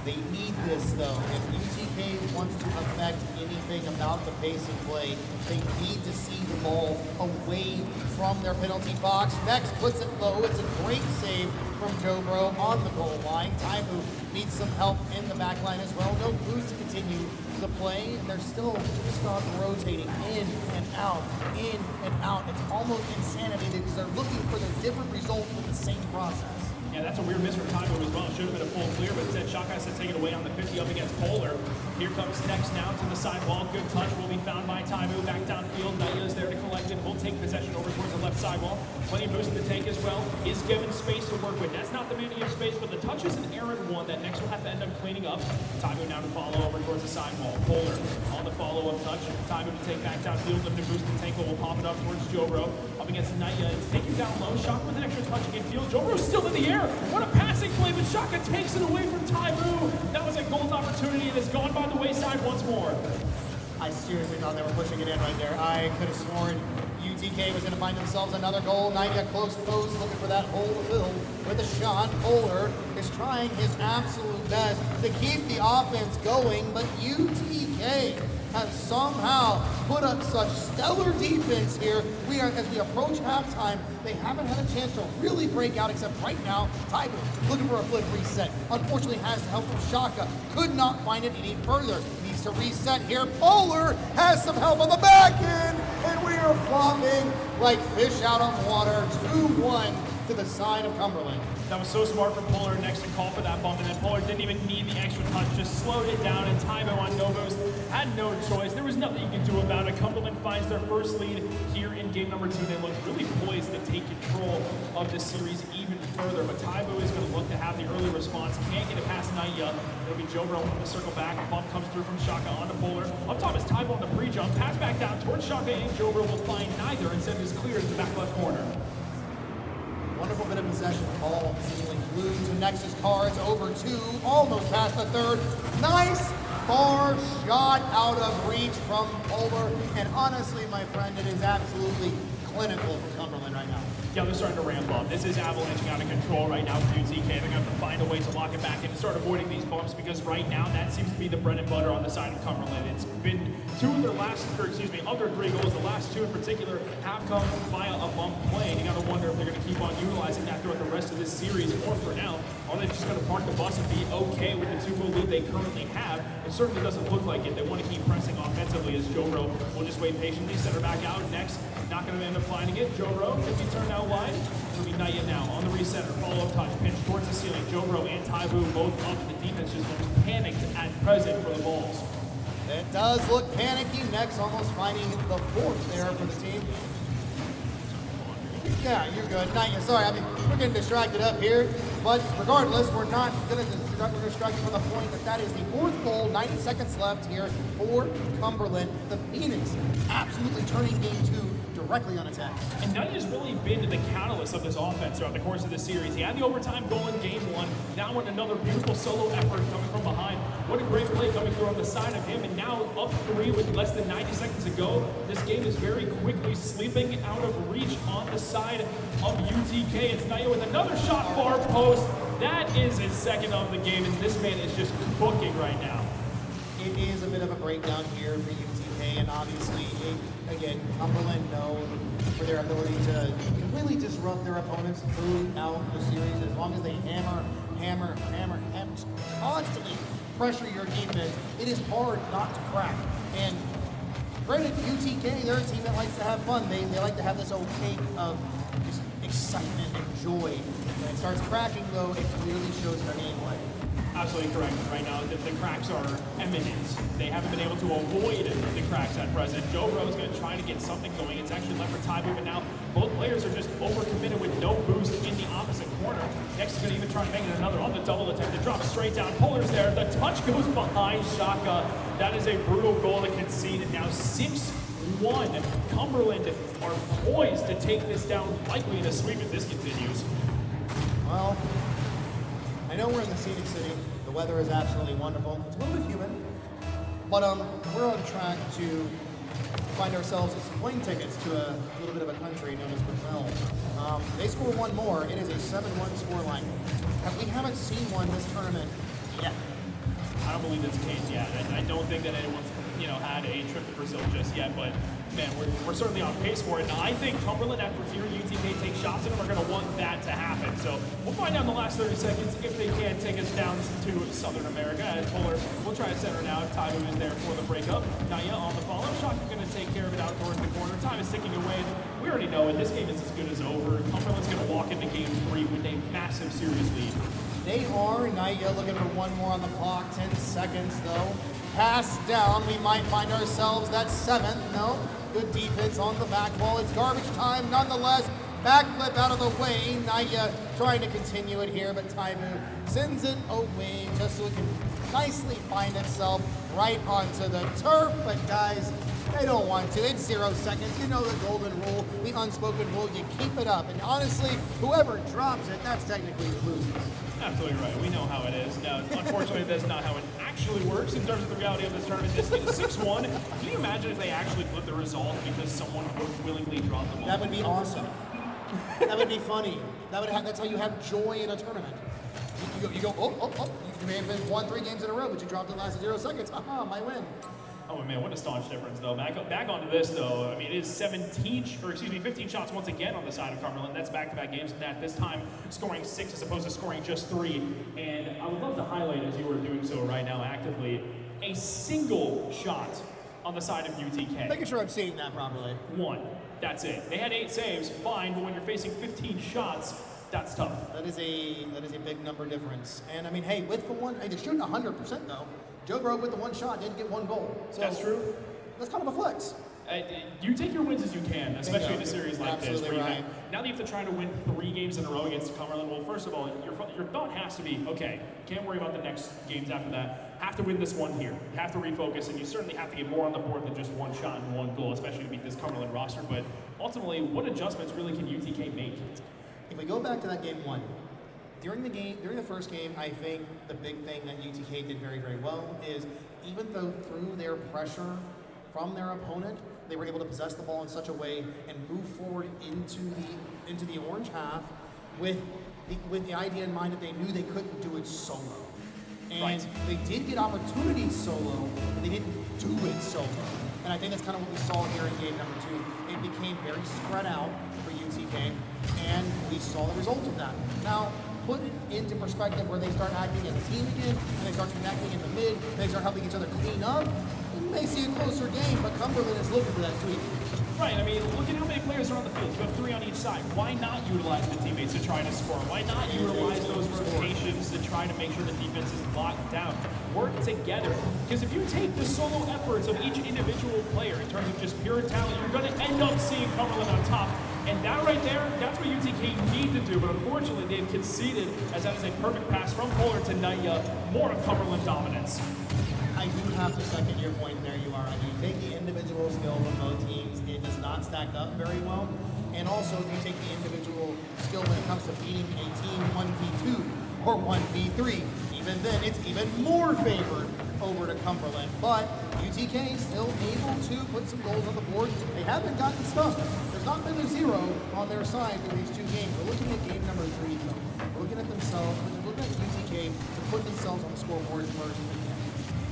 They need this, though. If UTK wants to affect anything about the pace of play, they need to see the ball away from their penalty box. Next puts it low. It's a great save from Jobro on the goal line. Taibu needs some help in the back line as well. No boost to continue the play, and they're still stuck rotating in and out, in and out. It's almost insanity because they're looking for the different results with the same process. Yeah, that's a weird miss from Taibu as well. Should have been a full clear, but instead Shaka has to take it away on the 50 up against Polar. Here comes next now to the sidewall. Good touch will be found by Taibu back downfield. Naya is there to collect it. We'll take possession over towards the left sidewall. Plenty of boost in the tank as well. Is given space to work with. That's not the man of space, but the touch is an errant one that next will have to end up cleaning up. Taibu now to follow over towards the sidewall. Polar on the follow-up touch. Taibu to take back downfield. Lifted boost in the tank will pop it up towards Jobro. Up against Naya. It's taken down low. Shaka with an extra touch again field. Jobro's still in the air. What a passing play, but Shaka takes it away from Taibu. That was a gold opportunity and has gone by the wayside once more. I seriously thought they were pushing it in right there. I could have sworn UTK was going to find themselves another goal. Naya close post, looking for that hole to fill with a shot. Polar is trying his absolute best to keep the offense going, but UTK have somehow put up such stellar defense here. As we approach halftime, they haven't had a chance to really break out, except right now, Taibu looking for a flick reset. Unfortunately, has the help from Shaka. Could not find it any further. Needs to reset here. Polar has some help on the back end, and we are flopping like fish out on water. 2-1 to the side of Cumberland. That was so smart from Polar next to call for that bump, and then Polar didn't even need the extra touch, just slowed it down, and Taibu on Novos had no choice. There was nothing you could do about it. Cumberland finds their first lead here in game number 2. They look really poised to take control of this series even further, but Taibu is going to look to have the early response. Can't get it past Naya. It'll be Jobro in the circle back. Bump comes through from Shaka onto Polar. Up top is Taibu on the pre-jump. Pass back down towards Shaka, and Jobro will find neither. Instead, is cleared to the back left corner. Wonderful bit of possession. Ball seemingly glued to Nexus cards. Over 2, almost past the 3rd. Nice far shot out of reach from Polar. And honestly, my friend, it is absolutely clinical for Cumberland right now. Yeah, they're starting to ramp up. This is avalanching out of control right now for UTK. They're going to have to find a way to lock it back in and start avoiding these bumps, because right now that seems to be the bread and butter on the side of Cumberland. It's been of their 3 goals, the last 2 in particular, have come via a bump play. And you got to wonder if they're going to keep on utilizing that throughout the rest of this series, or for now, are they just going to park the bus and be okay with the 2-goal lead they currently have? It certainly doesn't look like it. They want to keep pressing offensively, as Jobro will just wait patiently, center back out next. Not going to end up finding it. Jobro, if he turned out wide, it'll be Naya now on the recenter. Follow-up touch, pinch towards the ceiling. Jobro and Taibu both up. The defense just looks panicked at present for the balls. It does look panicky. Next, almost finding the 4th there for the team. Yeah, you're good. Naya, sorry, I mean, we're getting distracted up here, but regardless, we're not going to distract from the point that is the 4th goal, 90 seconds left here for Cumberland. The Phoenix absolutely turning game 2 directly on attack. And Naya's really been the catalyst of this offense throughout the course of the series. He had the overtime goal in game 1, now in another beautiful solo effort coming from behind. What a great play coming through on the side of him, and now up 3 with less than 90 seconds to go. This game is very quickly sleeping out of reach on the side of UTK. It's Naya with another shot, far post. That is his 2nd of the game, and this man is just cooking right now. It is a bit of a breakdown here for UTK, and obviously, again, Cumberland known for their ability to completely disrupt their opponents throughout the series. As long as they hammer, constantly pressure your defense, it is hard not to crack. And granted, UTK, they're a team that likes to have fun. They like to have this opaque of just excitement and joy. When it starts cracking, though, it clearly shows their gameplay. Absolutely correct. Right now, the cracks are imminent. They haven't been able to avoid the cracks at present. Jobro is going to try to get something going. It's actually left for Taibu, but now both players are just overcommitted with no boost in the opposite corner. Next is going to even try to make it another on the double attempt. It drops straight down. Polar's there. The touch goes behind Shaka. That is a brutal goal to concede. And now 6-1. Cumberland are poised to take this down, likely in a sweep if this continues. Well, I know we're in the Scenic City. The weather is absolutely wonderful. It's a little bit humid, but we're on track to find ourselves with some plane tickets to a little bit of a country known as Brazil. They score one more. It is a 7-1 scoreline. We haven't seen one this tournament yet. I don't believe it's the case yet. I don't think that anyone's had a trip to Brazil just yet, but man, we're certainly on pace for it. Now, I think Cumberland, after hearing UTK take shots at them, are going to want that to happen. So we'll find out in the last 30 seconds if they can take us down to Southern America. As Polar will try to center now. Taibu is there for the breakup. Naya on the follow. Shaka going to take care of it out towards the corner. Time is ticking away. We already know it. This game is as good as over. Cumberland's going to walk into game 3 with a massive series lead. They are. Naya looking for one more on the clock. 10 seconds though. Pass down. We might find ourselves that 7th. No. Good defense on the back wall. It's garbage time nonetheless. Backflip out of the way. Naya trying to continue it here, but Taibu sends it away just so it can nicely find itself right onto the turf. But guys, they don't want to. It's 0 seconds. You know the golden rule, the unspoken rule. You keep it up. And honestly, whoever drops it, that's technically who loses. Absolutely right. We know how it is. Now, unfortunately, that's not how it actually works in terms of the reality of this tournament. This game is 6-1. Can you imagine if they actually flip the result because someone would willingly drop the ball? That would be awesome. That would be funny. That's how you have joy in a tournament. You go, oh. You may have been won 3 games in a row, but you dropped it in the last 0 seconds. Aha, my win. Oh man, what a staunch difference though. Back onto this though, I mean, it is 15 shots once again on the side of Cumberland. That's back-to-back games from that. This time scoring 6 as opposed to scoring just 3. And I would love to highlight, as you are doing so right now actively, a single shot on the side of UTK. Making sure I'm seeing that properly. 1. That's it. They had 8 saves, fine, but when you're facing 15 shots, that's tough. That is a big number difference. And I mean, hey, with the one, they're shooting 100% though. Joe Broke with the 1 shot did get 1 goal. So that's true. That's kind of a flex. You take your wins as you can, especially in a series like this. Absolutely right. Now that you have to try to win 3 games in a row against Cumberland, well, first of all, your thought has to be, okay, can't worry about the next games after that. Have to win this one here. You have to refocus, and you certainly have to get more on the board than just 1 shot and 1 goal, especially to beat this Cumberland roster. But ultimately, what adjustments really can UTK make? If we go back to that game 1, during the first game, I think the big thing that UTK did very, very well is even though through their pressure from their opponent, they were able to possess the ball in such a way and move forward into the orange half with the idea in mind that they knew they couldn't do it solo. And they did get opportunities solo, but they didn't do it solo. And I think that's kind of what we saw here in game number 2. It became very spread out for UTK, and we saw the result of that. Now, put it into perspective where they start acting as a team again, and they start connecting in the mid, and they start helping each other clean up. You may see a closer game, but Cumberland is looking for that tweak. Right, I mean, look at how many players are on the field. You have 3 on each side. Why not utilize the teammates to try to score? Why not utilize those rotations to try to make sure the defense is locked down? Work together. Because if you take the solo efforts of each individual player in terms of just pure talent, you're going to end up seeing Cumberland on top. And that right there, that's what UTK need to do. But unfortunately, they've conceded, as that is a perfect pass from Polar to Naya. More of Cumberland dominance. I do have to second your point there, you are. I mean, take the individual skill from both teams, it does not stack up very well. And also, if you take the individual skill when it comes to beating a team 1v2 or 1v3, even then, it's even more favored over to Cumberland. But UTK still able to put some goals on the board. They haven't gotten stuffed. There's not been a 0 on their side through these 2 games. We're looking at game number 3, though. We're looking at themselves, we're looking at UTK to put themselves on the scoreboard first again.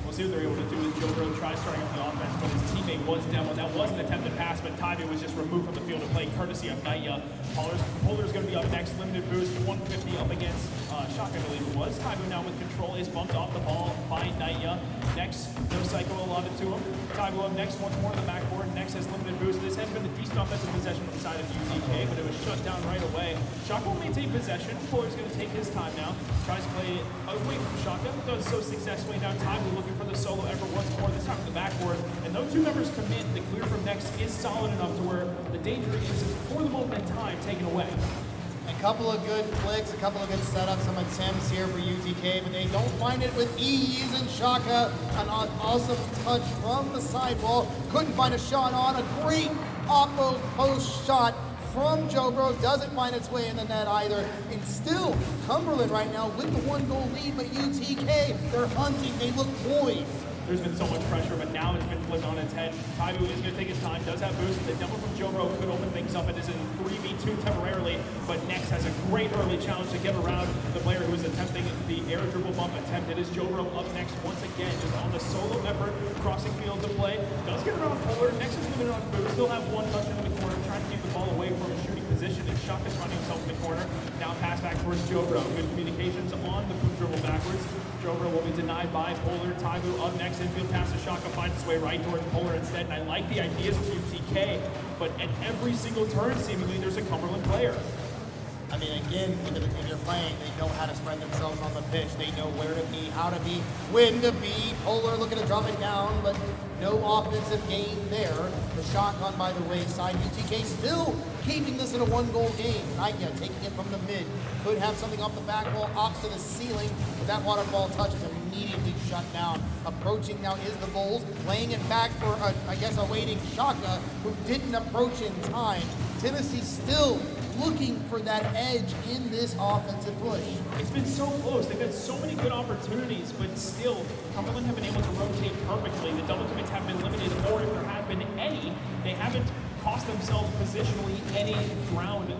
We'll see what they're able to do. Joe Bro tries starting up the offense, but his teammate was down. That was an attempted pass, but Taibu was just removed from the field of play, courtesy of Naya. Polar's going to be up next. Limited boost, 150 up against Shaka, I believe it was. Taibu now with control is bumped off the ball by Naya. Next, no cycle allotted to him. Taibu up next, once more on the backboard. Next has limited boost. This has been a decent offensive possession on the side of UTK, but it was shut down right away. Shaka will maintain possession. Polar's going to take his time now. Tries to play away from Shaka. Does so successfully. Now Taibu looking for the solo effort once more, this time to the backboard. And those 2 members commit. The clear from next is solid enough to where the danger is, for the moment in time, taken away. A couple of good flicks, a couple of good setups, some attempts here for UTK, but they don't find it with ease. And Shaka, an awesome touch from the sidewall. Couldn't find a shot on. A great oppo post shot from Jobro doesn't find its way in the net either. And still, Cumberland right now with the 1-goal lead, but UTK, they're hunting, they look poised. There's been so much pressure, but now it's been flipped on its head. Taibu is going to take his time, does have boost. The double from Jobro could open things up. It is a 3v2 temporarily, but Nex has a great early challenge to get around the player who is attempting the air dribble bump attempt. It is Jobro up next once again, just on the solo effort, crossing field to play. Does get around Polar. Nex is limited on boost. Still have one touch into the corner, trying to keep the ball away from a shooting position. And Shaka's finding himself in the corner. Now pass back towards Jobro. Good communications on the dribble backwards. Jobro will be denied by Polar. Taibu up next, infield pass to Shaka, finds its way right towards Polar instead. And I like the ideas of UTK, but at every single turn, seemingly, there's a Cumberland player. I mean, again, when you're playing, they know how to spread themselves on the pitch. They know where to be, how to be, when to be. Polar looking to drop it down, but no offensive gain there. The shotgun by the wayside. UTK still keeping this in a 1-goal game. Naya taking it from the mid. Could have something off the back wall, ops to the ceiling, but that waterfall touch is immediately shut down. Approaching now is the Bulls, laying it back for, I guess, a waiting Shaka, who didn't approach in time. Tennessee still looking for that edge in this offensive push. It's been so close. They've had so many good opportunities, but still, Cumberland have been able to rotate perfectly. The double commits have been limited, or if there have been any, they haven't cost themselves positionally any ground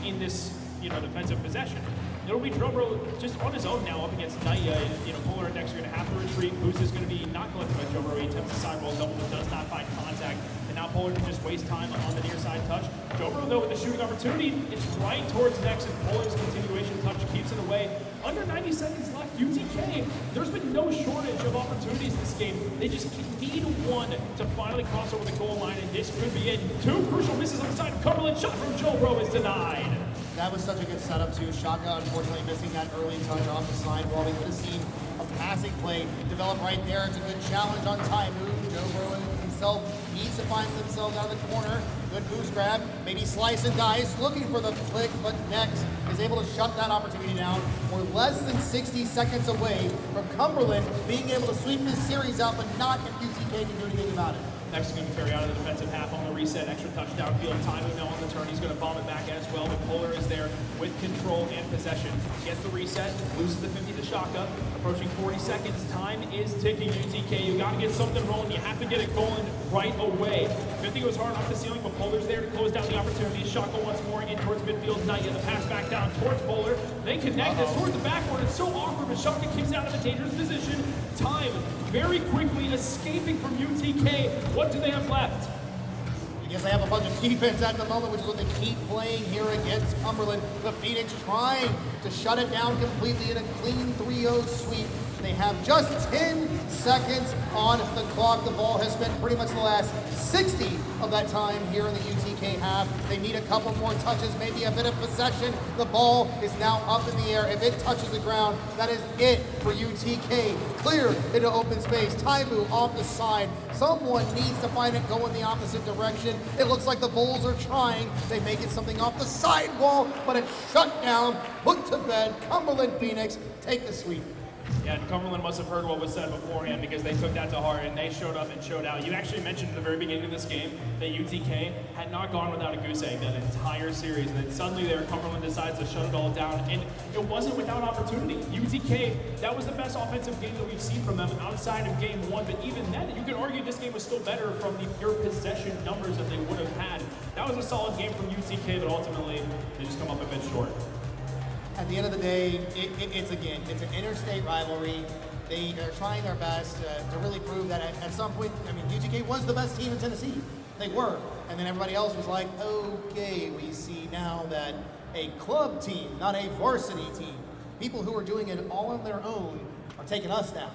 in this, defensive possession. It'll be Jobro just on his own now up against Naya. Polar and Nex are going to have to retreat. Boost is going to be not collected by Jobro. He attempts a sidewall double, but does not find contact. And now Polar can just waste time on the near side touch. Jobro, though, with the shooting opportunity, it's right towards Nex, and Polar's continuation touch keeps it away. Under 90 seconds left, UTK, there's been no shortage of opportunities this game. They just need one to finally cross over the goal line, and this could be it. Two crucial misses on the side of Cumberland. Shot from Jobro is denied. That was such a good setup too. Shaka unfortunately missing that early touch off the sidewall. We could have seen a passing play develop right there. It's a good challenge on Taibu. Jobro himself needs to find themselves out of the corner. Good boost grab, maybe slice and dice, looking for the flick, but Nex is able to shut that opportunity down. We're less than 60 seconds away from Cumberland being able to sweep this series out, but not if UTK can do anything about it. Next is going to carry out of the defensive half on the reset, extra touchdown field. Time now on the turn. He's going to bomb it back as well, but Polar is there with control and possession. Gets the reset, loses the 50 to Shaka. Approaching 40 seconds. Time is ticking, UTK. You got to get something rolling. You have to get it going right away. Good thing it was hard off the ceiling, but Polar's there to close down the opportunity. Shaka once more in towards midfield. Naya, the pass back down towards Polar. They connect this towards the backboard. It's so awkward, but Shaka keeps out of a dangerous position. Time very quickly escaping from UTK. What do they have left? I guess they have a bunch of defense at the moment, which is what they keep playing here against Cumberland. The Phoenix trying to shut it down completely in a clean 3-0 sweep. They have just 10 seconds on the clock. The ball has spent pretty much the last 60 of that time here in the UTK half. They need a couple more touches, maybe a bit of possession. The ball is now up in the air. If it touches the ground, that is it for UTK. Clear into open space. Taibu off the side. Someone needs to find it go in the opposite direction. It looks like the Bulls are trying. They make it something off the sidewall, but it's shut down, put to bed. Cumberland Phoenix take the sweep. Yeah, and Cumberland must have heard what was said beforehand because they took that to heart and they showed up and showed out. You actually mentioned at the very beginning of this game that UTK had not gone without a goose egg that entire series, and then suddenly there Cumberland decides to shut it all down, and it wasn't without opportunity. UTK, that was the best offensive game that we've seen from them outside of game one, but even then, you could argue this game was still better from the pure possession numbers that they would have had. That was a solid game from UTK, but ultimately, they just come up a bit short. At the end of the day, it's an interstate rivalry. They are trying their best to really prove that at some point, UGK was the best team in Tennessee. They were. And then everybody else was like, okay, we see now that a club team, not a varsity team, people who are doing it all on their own are taking us down.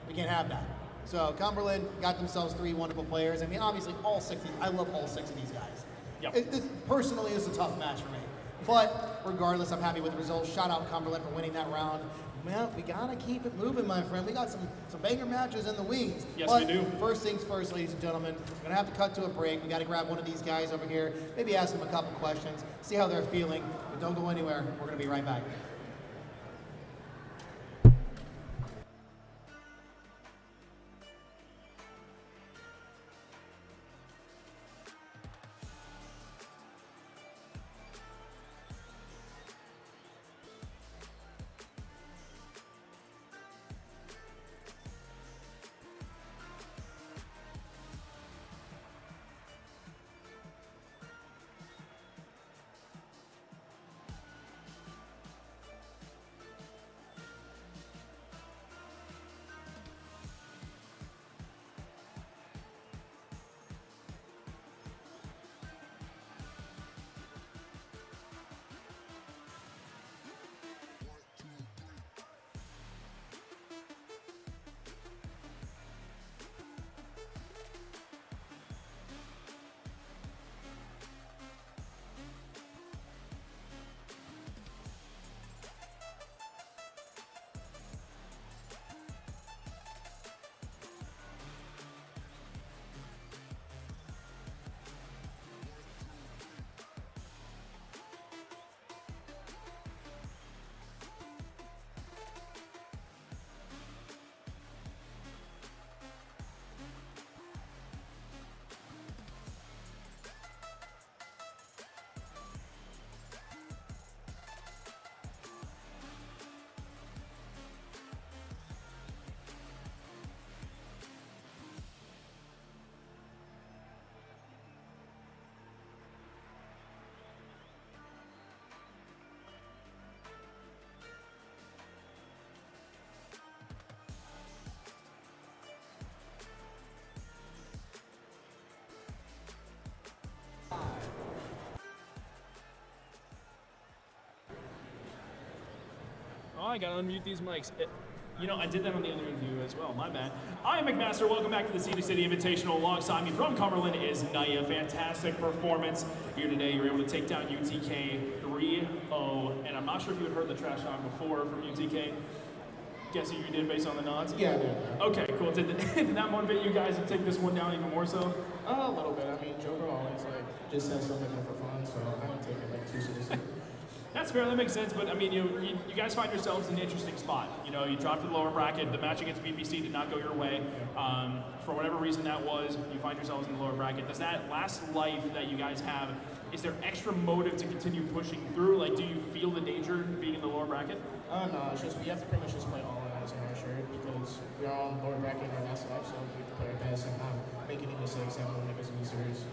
We can't have that. So Cumberland got themselves 3 wonderful players. Obviously all 6 I love all 6 of these guys. Yep. Personally, it's a tough match for me. But regardless, I'm happy with the results. Shout out Cumberland for winning that round. Well, we gotta keep it moving, my friend. We got some banger matches in the wings. Yes, but we do. First things first, ladies and gentlemen. We're gonna have to cut to a break. We gotta grab one of these guys over here, maybe ask them a couple questions, see how they're feeling. But don't go anywhere. We're gonna be right back. I gotta unmute these mics. I did that on the other interview as well. My bad. I am McMaster. Welcome back to the Scenic City Invitational. Alongside me from Cumberland is Naya. Fantastic performance here today. You were able to take down UTK 3-0. And I'm not sure if you had heard the trash talk before from UTK. Guessing you did based on the nods? Yeah, I did. Okay, cool. Did that motivate you guys to take this one down even more so? A little bit. I mean, Joker always just says something for fun, so I don't take it too seriously. That's fair, that makes sense, but I mean, you guys find yourselves in an interesting spot. You dropped to the lower bracket, the match against BPC did not go your way. For whatever reason that was, you find yourselves in the lower bracket. Does that last life that you guys have, is there extra motive to continue pushing through? Do you feel the danger being in the lower bracket? No, it's just we have to pretty much just play all in as in our shirt because we are on lower bracket in our last life, so we have to play our best and not make any mistakes that will make us lose series.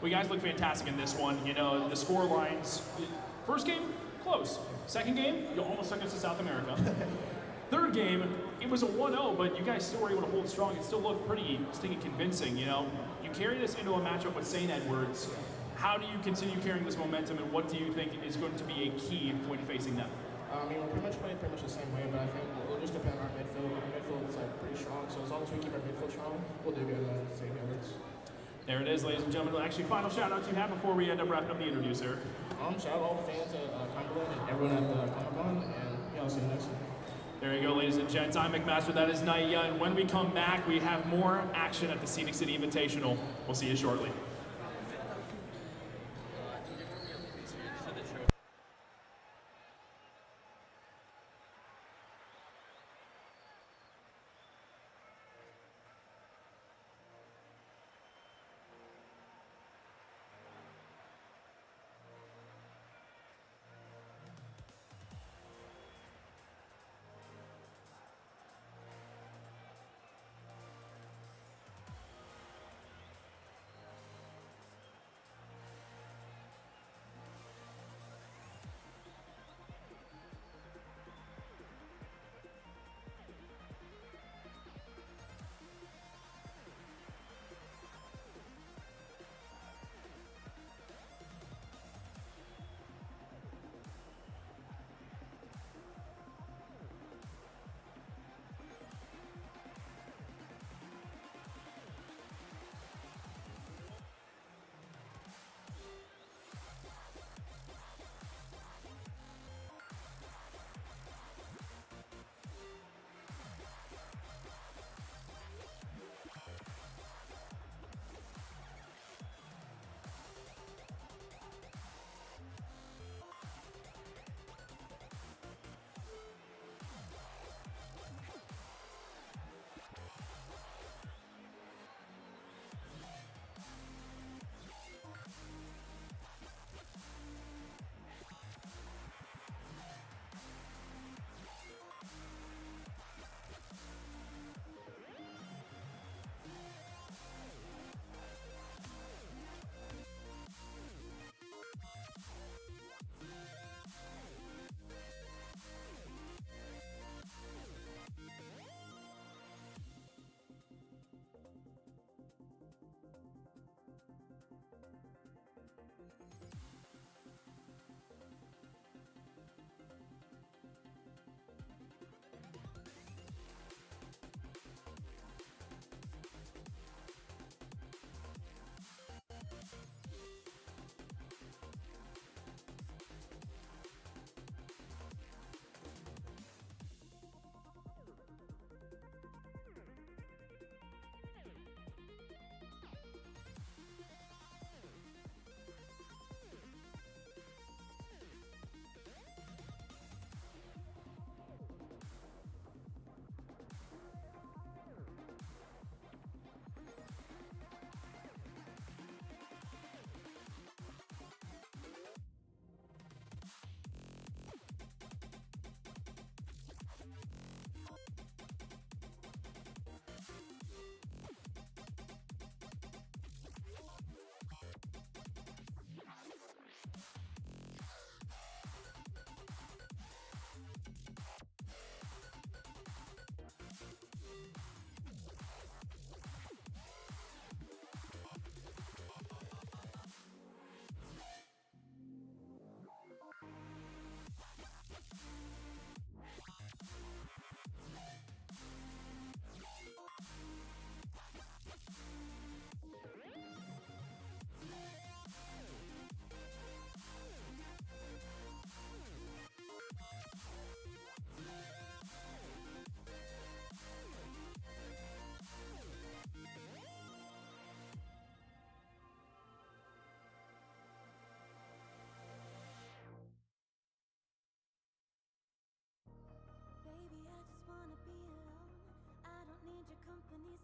Well, you guys look fantastic in this one. The score lines, first game, close. Second game, you almost took us to South America. Third game, it was a 1-0, but you guys still were able to hold strong. It still looked pretty stinking convincing, You carry this into a matchup with St. Edwards. How do you continue carrying this momentum, and what do you think is going to be a key when facing them? I mean, we're pretty much playing the same way, but I think it'll just depend on our midfield. Our midfield is pretty strong, so as long as we keep our midfield strong, we'll do good at St. Edwards. There it is, ladies and gentlemen. Actually, final shout-outs you have before we end up wrapping up the interview, sir. Shout out all the fans at Cumberland and everyone at the Comic-Con, and I'll see you next time. There you go, ladies and gents. I'm McMaster. That is Naya. And when we come back, we have more action at the Scenic City Invitational. We'll see you shortly.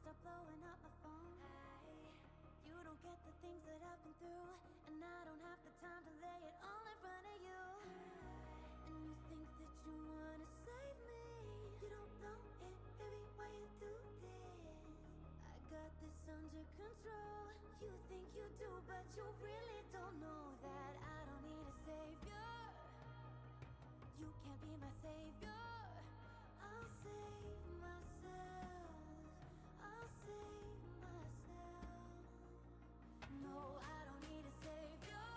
stop blowing up my phone. You don't get the things that I've been through, and I don't have the time to lay it all in front of you. And you think that you wanna save me. You don't know it, baby, why you do this? I got this under control. You think you do, but you really don't know that I don't need a savior. You can't be my savior. I'll save myself. I'll save myself. No, I don't need a savior.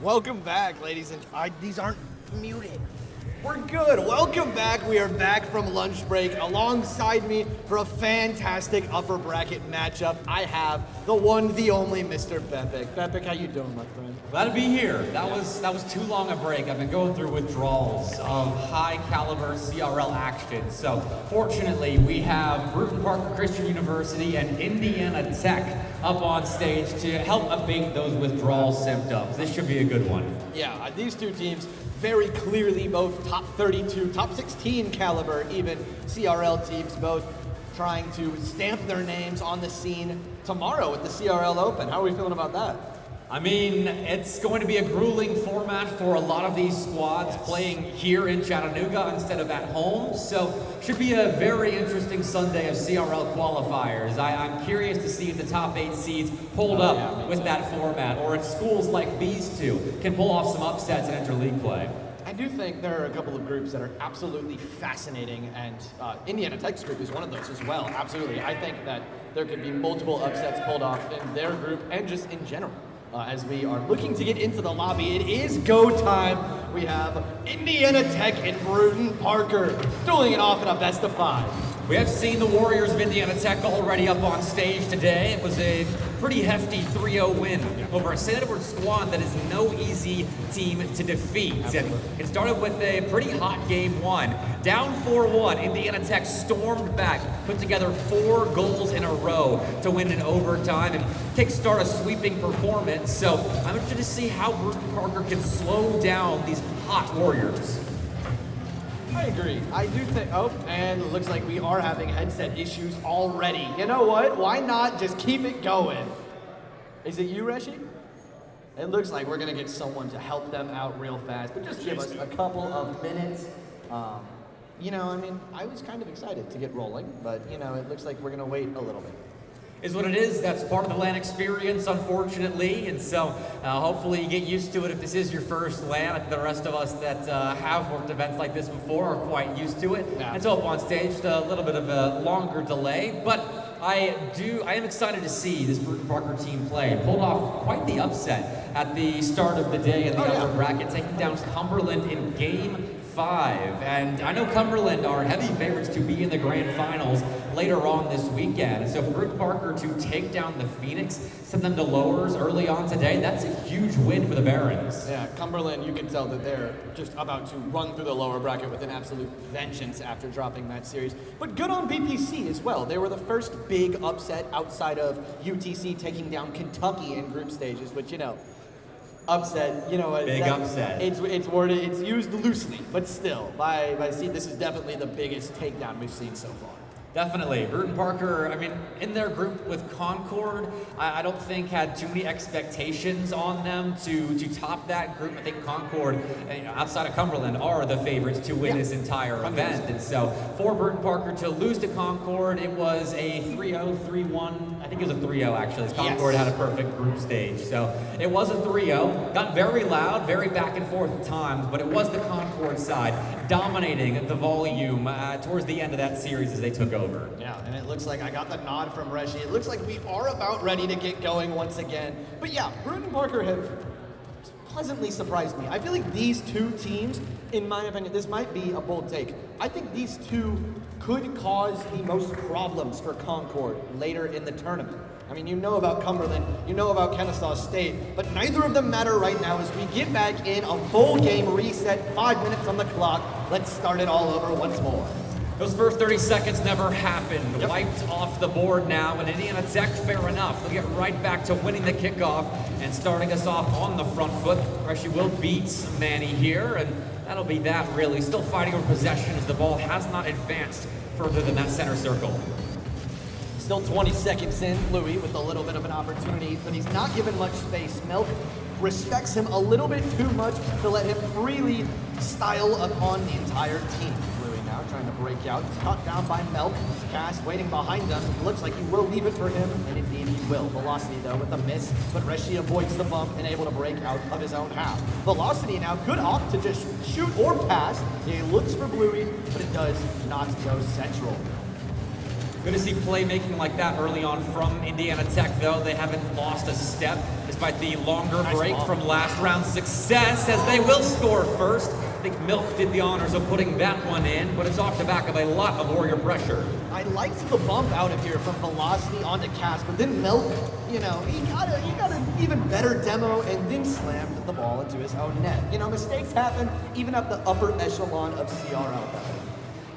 Welcome back, ladies and these aren't muted. We're good. Welcome back. We are back from lunch break. Alongside me for a fantastic upper bracket matchup, I have the one, the only Mr. Bepik. Bepik, how you doing, my friend? Glad to be here. That was too long a break. I've been going through withdrawals of high caliber CRL action. So fortunately, we have Bruton Parker Christian University and Indiana Tech up on stage to help abate those withdrawal symptoms. This should be a good one. Yeah, these two teams very clearly both top 32, top 16 caliber even CRL teams, both trying to stamp their names on the scene tomorrow at the CRL Open. How are we feeling about that? I mean, it's going to be a grueling format for a lot of these squads playing here in Chattanooga instead of at home. So should be a very interesting Sunday of CRL qualifiers. I'm curious to see if the top 8 seeds hold up with that format, or if schools like these two can pull off some upsets in interleague play. I do think there are a couple of groups that are absolutely fascinating, and Indiana Tech's group is one of those as well. Absolutely. I think that there could be multiple upsets pulled off in their group and just in general. As we are looking to get into the lobby, it is go time. We have Indiana Tech and Bruton Parker dueling it off in a best of 5. We have seen the Warriors of Indiana Tech already up on stage today. It was a pretty hefty 3-0 win over a St. Edward squad that is no easy team to defeat. And it started with a pretty hot game 1. Down 4-1, Indiana Tech stormed back, put together 4 goals in a row to win in overtime and kickstart a sweeping performance. So I'm interested to see how Bruton Parker can slow down these hot Warriors. I agree. I do think, and it looks like we are having headset issues already. You know what? Why not just keep it going? Is it you, Reshi? It looks like we're gonna get someone to help them out real fast, but just give us a couple of minutes. You know, I mean, I was kind of excited to get rolling, but you know, it looks like we're gonna wait a little bit. Is what it is. That's part of the LAN experience, unfortunately, and so hopefully you get used to it if this is your first LAN. The rest of us that have worked events like this before are quite used to it. Yeah. And so up on stage, a little bit of a longer delay, but I am excited to see this Bruton Parker team play. Pulled off quite the upset at the start of the day in the upper bracket, taking down Cumberland in Game 5. And I know Cumberland are heavy favorites to be in the grand finals later on this weekend. So for Bruton Parker to take down the Phoenix, send them to lowers early on today, that's a huge win for the Barons. Yeah, Cumberland, you can tell that they're just about to run through the lower bracket with an absolute vengeance after dropping that series. But good on BPC as well. They were the first big upset outside of UTC taking down Kentucky in group stages, which, you know, upset, you know, Big upset. It's worded, it's used loosely, but still, by seed, this is definitely the biggest takedown we've seen so far. Definitely. Bruton Parker, I mean, in their group with Concord, I don't think had too many expectations on them to top that group. I think Concord, you know, outside of Cumberland, are the favorites to win this entire event. And so for Bruton Parker to lose to Concord, it was a 3-0, 3-1. I think it was a 3-0 actually, as Concord had a perfect group stage. So it was a 3-0. Got very loud, very back and forth at times, but it was the Concord side dominating the volume towards the end of that series as they took over. Yeah, and it looks like I got the nod from Reshi. It looks like we are about ready to get going once again. But yeah, Bruton Parker have pleasantly surprised me. I feel like these two teams, in my opinion, this might be a bold take. I think these two could cause the most problems for Concord later in the tournament. I mean, you know about Cumberland, you know about Kennesaw State, but neither of them matter right now as we get back in a full game reset, 5 minutes on the clock. Let's start it all over once more. Those first 30 seconds never happened. Wiped off the board now, and Indiana Tech, fair enough. They'll get right back to winning the kickoff and starting us off on the front foot. Reshi will beat Manny here, and that'll be that really. Still fighting over possession as the ball has not advanced further than that center circle. Still 20 seconds in, Louis with a little bit of an opportunity, but he's not given much space. Melk respects him a little bit too much to let him freely style upon the entire team. Louis now trying to break out. He's caught down by Melk. Cass waiting behind him. Looks like he will leave it for him, and indeed he will. Velocity though with a miss, but Reshi avoids the bump and able to break out of his own half. Velocity now could opt to just shoot or pass. He looks for Bluey, but it does not go central. Good to see playmaking like that early on from Indiana Tech, though. They haven't lost a step despite the longer break from last round's success, as they will score first. I think Milk did the honors of putting that one in, but it's off the back of a lot of Warrior pressure. I liked the bump out of here from Velocity onto Cass, but then Milk, he got an even better demo and then slammed the ball into his own net. Mistakes happen even at the upper echelon of CRL.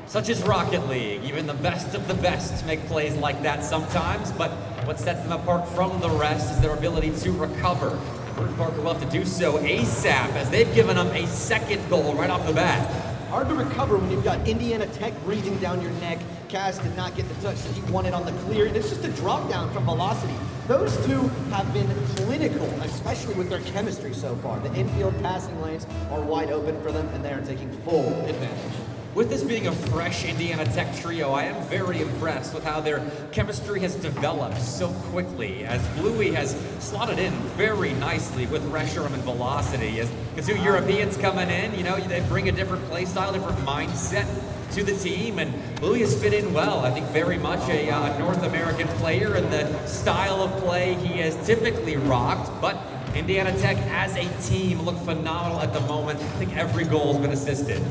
Such as Rocket League. Even the best of the best make plays like that sometimes, but what sets them apart from the rest is their ability to recover. Bruton Parker will have to do so ASAP, as they've given them a second goal right off the bat. Hard to recover when you've got Indiana Tech breathing down your neck. Cass did not get the touch that he wanted on the clear, and it's just a drop down from Velocity. Those two have been clinical, especially with their chemistry so far. The infield passing lanes are wide open for them, and they are taking full advantage. With this being a fresh Indiana Tech trio, I am very impressed with how their chemistry has developed so quickly, as Bluey has slotted in very nicely with Reshiram and Velocity. As the two Europeans coming in, they bring a different play style, different mindset to the team, and Bluey has fit in well. I think very much a North American player, and the style of play he has typically rocked, but Indiana Tech as a team look phenomenal at the moment. I think every goal has been assisted.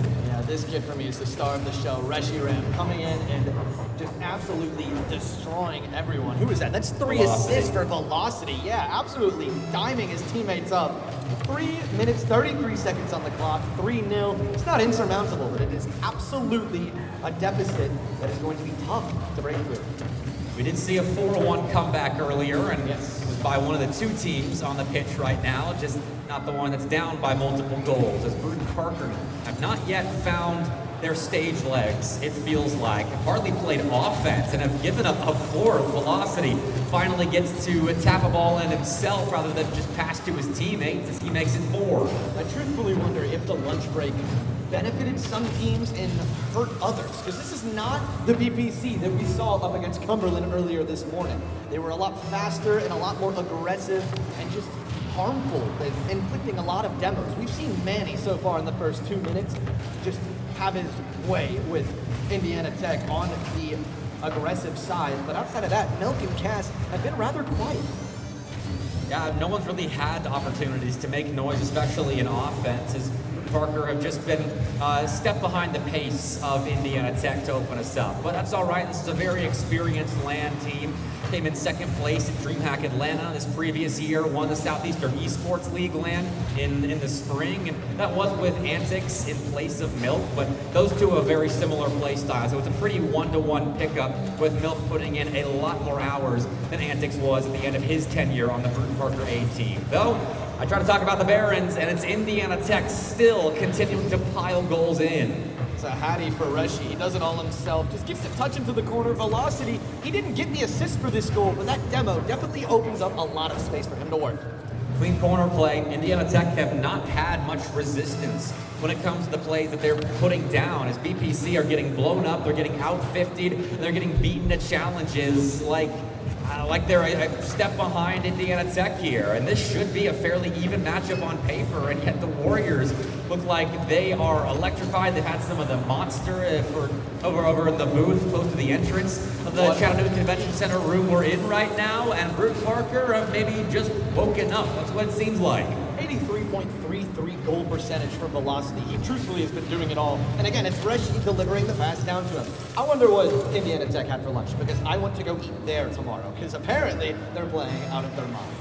This kid for me is the star of the show, Reshiram, coming in and just absolutely destroying everyone. Who is that? That's 3 assists for Velocity. Yeah, absolutely diming his teammates up. 3 minutes, 33 seconds on the clock, 3-0. It's not insurmountable, but it is absolutely a deficit that is going to be tough to break through. We did see a 4-1 comeback earlier, and it was by one of the two teams on the pitch right now, just not the one that's down by multiple goals, as Bruton Parker have not yet found their stage legs, it feels like. Have hardly played offense and have given up a fourth. Velocity finally gets to tap a ball in himself rather than just pass to his teammates as he makes it 4. I truthfully wonder if the lunch break benefited some teams and hurt others, because this is not the BPC that we saw up against Cumberland earlier this morning. They were a lot faster and a lot more aggressive and just harmful, inflicting a lot of demos. We've seen Manny so far in the first 2 minutes just have his way with Indiana Tech on the aggressive side, but outside of that, Milk and Cass have been rather quiet. Yeah, no one's really had opportunities to make noise, especially in offense, as Parker have just been a step behind the pace of Indiana Tech to open us up. But that's all right. This is a very experienced LAN team. Came in second place at DreamHack Atlanta this previous year, won the Southeastern Esports League LAN in the spring, and that was with Antics in place of Milk, but those two have very similar play styles. So it's a pretty one-to-one pickup, with Milk putting in a lot more hours than Antics was at the end of his tenure on the Bruton Parker A team. Though, I try to talk about the Barons, and it's Indiana Tech still continuing to pile goals in. It's a Hattie for Reshi. He does it all himself. Just gets a touch into the corner. Velocity. He didn't get the assist for this goal, but that demo definitely opens up a lot of space for him to work. Clean corner play. Indiana Tech have not had much resistance when it comes to the plays that they're putting down, as BPC are getting blown up, they're getting out-50'd, and they're getting beaten at challenges like they're a step behind Indiana Tech here. And this should be a fairly even matchup on paper, and yet the Warriors look like they are electrified. They've had some of the monster over in the booth close to the entrance of the Chattanooga Convention Center room we're in right now, and Bruton Parker have maybe just woken up. That's what it seems like. 83.33 goal percentage for Velocity. He truthfully has been doing it all. And again, it's Reshi delivering the pass down to him. I wonder what Indiana Tech had for lunch, because I want to go eat there tomorrow, because apparently they're playing out of their mind.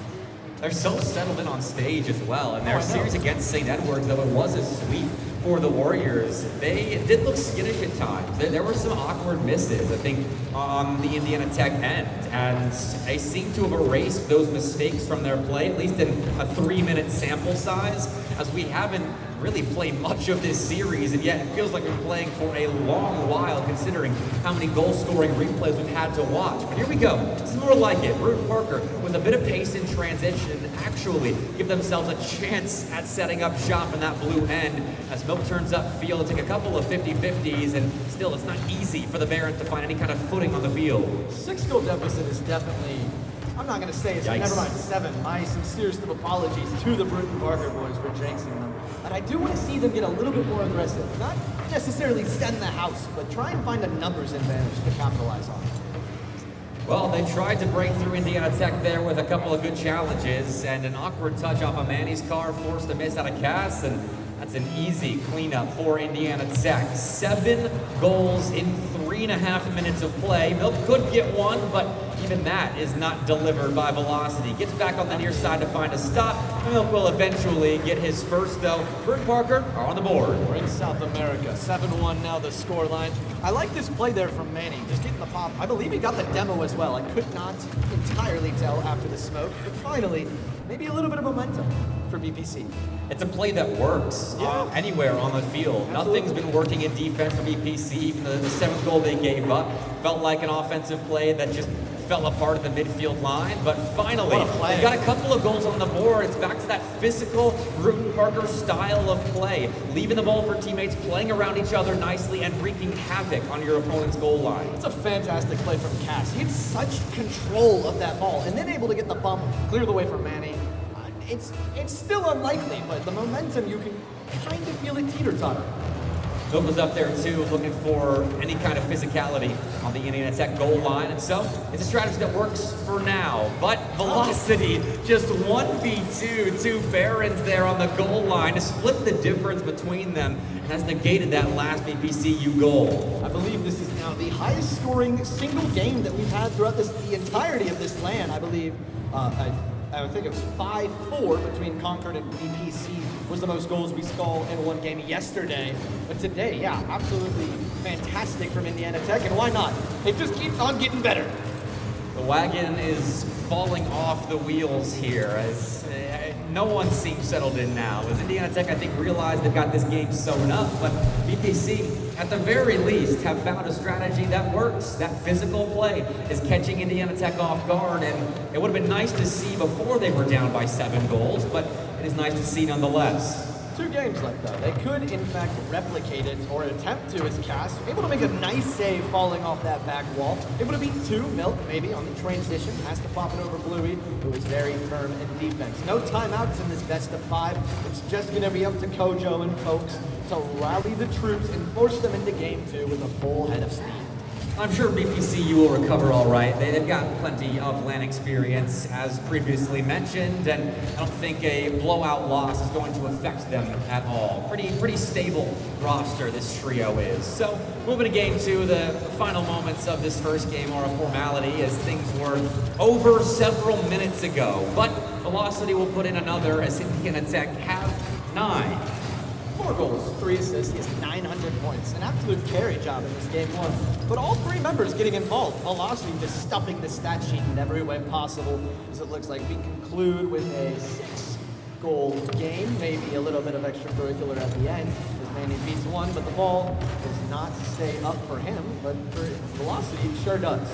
They're so settled in on stage as well, and their series against St. Edwards, though it was a sweep for the Warriors, they did look skittish at times. There were some awkward misses, I think, on the Indiana Tech end, and they seem to have erased those mistakes from their play, at least in a 3-minute sample size, as we haven't really played much of this series, and yet it feels like we're playing for a long while, considering how many goal-scoring replays we've had to watch. But here we go. This is more like it. Bruton Parker, with a bit of pace in transition, actually give themselves a chance at setting up shop in that blue end, as Milk turns up field to take a couple of 50-50s, and still it's not easy for the Barons to find any kind of footing on the field. 6-goal deficit is definitely, I'm not going to say it's, never mind, 7. My sincerest of apologies to the Bruton Parker boys for jinxing them. But I do want to see them get a little bit more aggressive. Not necessarily send the house, but try and find a numbers advantage to capitalize on. Well, they tried to break through Indiana Tech there with a couple of good challenges, and an awkward touch off of Manny's car forced a miss out of Cass, and that's an easy cleanup for Indiana Tech. 7 goals in 3.5 minutes of play. Milk could get one, but even that is not delivered by Velocity. Gets back on the near side to find a stop. Milk will eventually get his first, though. Bert and Parker are on the board. We're in South America. 7-1 now the score line. I like this play there from Manny, just getting the pop. I believe he got the demo as well. I could not entirely tell after the smoke, but finally, maybe a little bit of momentum for BPC. It's a play that works anywhere on the field. Absolutely. Nothing's been working in defense for BPC. Even the 7th goal they gave up felt like an offensive play that just fell apart at the midfield line. But finally, What a play. they've got a couple of goals on the board. It's back to that physical Bruton Parker style of play. Leaving the ball for teammates, playing around each other nicely, and wreaking havoc on your opponent's goal line. It's a fantastic play from Cass. He had such control of that ball and then able to get the bump, clear the way for Manny. It's still unlikely, but the momentum, you can kind of feel it teeter-totter. Bill was up there too, looking for any kind of physicality on the Indiana Tech goal line, and so it's a strategy that works for now. But Velocity, just 1v2, 2 Barons there on the goal line to split the difference between them, and has negated that last BPCU goal. I believe this is now the highest scoring single game that we've had throughout the entirety of this LAN. I believe, I think it was 5-4 between Concord and BPC was the most goals we scored in one game yesterday. But today, yeah, absolutely fantastic from Indiana Tech, and why not? It just keeps on getting better. The wagon is falling off the wheels here as no one seems settled in now. As Indiana Tech, I think, realized they've got this game sewn up, but BPC, at the very least, have found a strategy that works. That physical play is catching Indiana Tech off guard, and it would have been nice to see before they were down by 7 goals, but it is nice to see nonetheless. 2 games left though. They could in fact replicate it or attempt to as Cass. Able to make a nice save falling off that back wall. Able to beat 2, Milk maybe on the transition. Has to pop it over Bluey, who is very firm in defense. No timeouts in this best of 5. It's just going to be up to Kojo and folks to rally the troops and force them into game 2 with a full head of steam. I'm sure BPCU will recover all right. They've got plenty of LAN experience, as previously mentioned, and I don't think a blowout loss is going to affect them at all. Pretty stable roster this trio is. So, moving to game 2, the final moments of this first game are a formality, as things were over several minutes ago. But Velocity will put in another, as Indiana Tech have 9. 4 goals, 3 assists, he has 900 points. An absolute carry job in this game 1. But all 3 members getting involved. Velocity just stuffing the stat sheet in every way possible, as it looks like we conclude with a 6-goal game, maybe a little bit of extracurricular at the end, as Manny beats 1, but the ball does not stay up for him, but for Velocity, it sure does.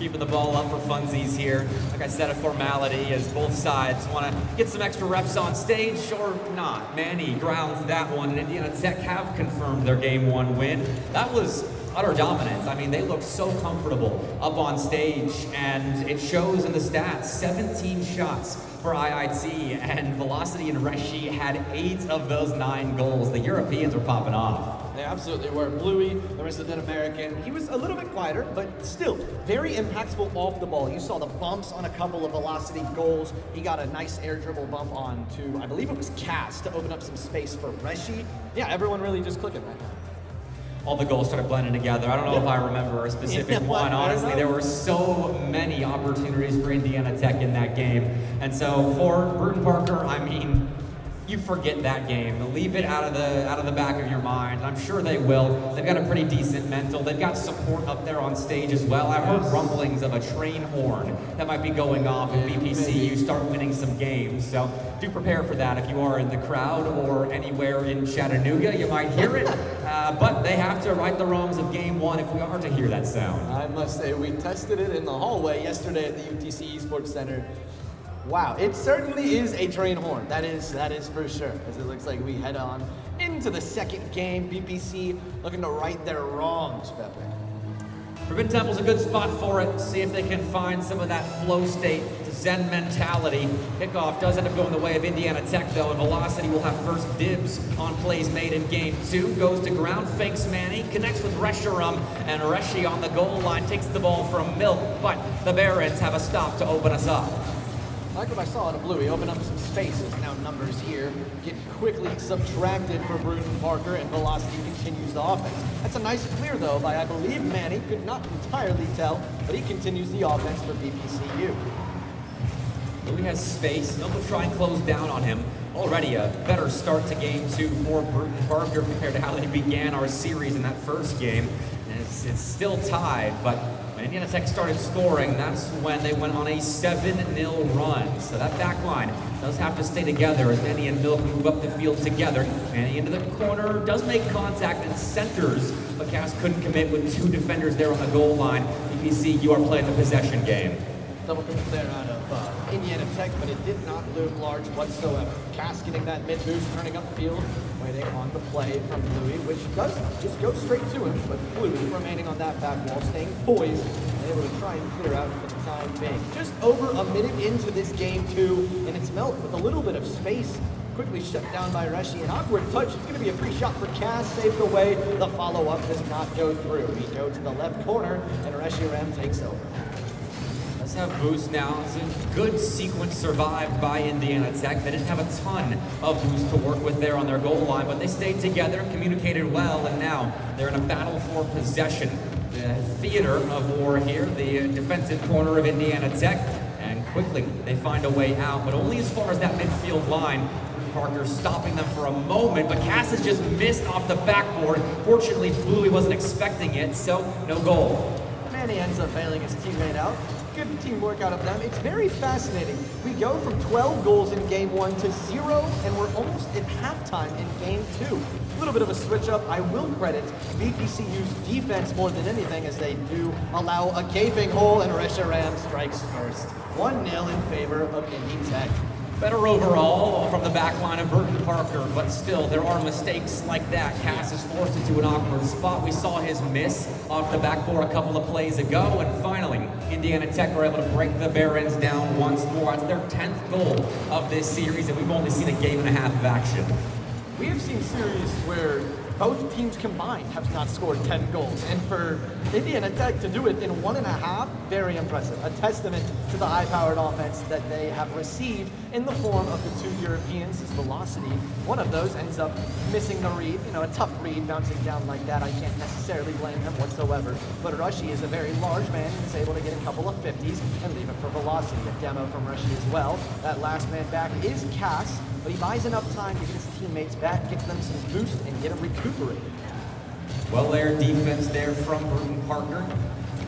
Keeping the ball up for funsies here. Like I said, a formality as both sides want to get some extra reps on stage or not. Manny grounds that one, and Indiana Tech have confirmed their game 1 win. That was utter dominance. I mean, they looked so comfortable up on stage, and it shows in the stats. 17 shots for IIT, and Velocity and Reshi had 8 of those 9 goals. The Europeans were popping off. They absolutely were. Bluey, the resident American, he was a little bit quieter, but still very impactful off the ball. You saw the bumps on a couple of Velocity goals. He got a nice air dribble bump on to, I believe it was Cass, to open up some space for Reshi. Yeah, everyone really just clicking right now. All the goals started blending together. I don't know if I remember a specific one. Honestly, there were so many opportunities for Indiana Tech in that game. And so for Bruton Parker, I mean, you forget that game. Leave it out of the back of your mind. I'm sure they will. They've got a pretty decent mental. They've got support up there on stage as well. I've heard rumblings of a train horn that might be going off if BPCU start winning some games. So do prepare for that if you are in the crowd or anywhere in Chattanooga. You might hear it, but they have to right the wrongs of game 1 if we are to hear that sound. I must say, we tested it in the hallway yesterday at the UTC Esports Center. Wow, it certainly is a train horn. That is for sure. As it looks like we head on into the second game. BPC looking to right their wrongs, Pepe. Forbidden Temple's a good spot for it. See if they can find some of that flow state to Zen mentality. Kickoff does end up going the way of Indiana Tech, though, and Velocity will have first dibs on plays made in game 2. Goes to ground, fakes Manny, connects with Reshiram, and Reshi on the goal line takes the ball from Milk, but the Barons have a stop to open us up. Like what I saw in a Bluey, open up some spaces. Now numbers here get quickly subtracted for Bruton Parker, and Velocity continues the offense. That's a nice clear, though, by, I believe, Manny. Could not entirely tell, but he continues the offense for BPCU. Louis has space. Milk will try and close down on him. Already a better start to game 2 for Bruton Parker compared to how they began our series in that first game. And it's still tied, but when Indiana Tech started scoring, that's when they went on a 7-0 run. So that back line does have to stay together as Manny and Milk move up the field together. Manny into the corner, does make contact and centers, but Cass couldn't commit with 2 defenders there on the goal line. BPC, you are playing the possession game. Double pivot there out of Indiana Tech, but it did not loom large whatsoever. Cass getting that mid boost, turning upfield, waiting on the play from Louis, which does just go straight to him, but Louis remaining on that back wall, staying poised, and able to try and clear out for the time being. Just over a minute into this game 2, and it's Milk with a little bit of space, quickly shut down by Reshi. An awkward touch. It's going to be a free shot for Cass, saved away. The follow-up does not go through. We go to the left corner, and Reshi Ram takes over. Let's have boost now. It's a good sequence survived by Indiana Tech. They didn't have a ton of boost to work with there on their goal line, but they stayed together, communicated well, and now they're in a battle for possession. The theater of war here, the defensive corner of Indiana Tech, and quickly they find a way out, but only as far as that midfield line. Parker stopping them for a moment, but Cass has just missed off the backboard. Fortunately, Bluey wasn't expecting it, so no goal. Manny ends up bailing his teammate out. Good teamwork out of them. It's very fascinating. We go from 12 goals in game 1 to 0, and we're almost at halftime in game 2. A little bit of a switch up. I will credit BPCU's defense more than anything, as they do allow a gaping hole, and Reshiram strikes first. 1-0 in favor of Indy Tech. Better overall from the back line of Bruton Parker, but still, there are mistakes like that. Cass is forced into an awkward spot. We saw his miss off the backboard a couple of plays ago, and finally, Indiana Tech were able to break the Barons down once more. It's their 10th goal of this series, and we've only seen a game and a half of action. We have seen series where both teams combined have not scored 10 goals. And for Indiana Tech to do it in 1.5, very impressive. A testament to the high-powered offense that they have received in the form of the 2 Europeans' Velocity. One of those ends up missing the read. You know, a tough read bouncing down like that. I can't necessarily blame him whatsoever. But Rushy is a very large man and is able to get a couple of 50s and leave it for Velocity. A demo from Rushy as well. That last man back is Cass, but he buys enough time to get his teammates back, get them some boost, and get them recuperated. Well-layered defense there from Bruton Parker.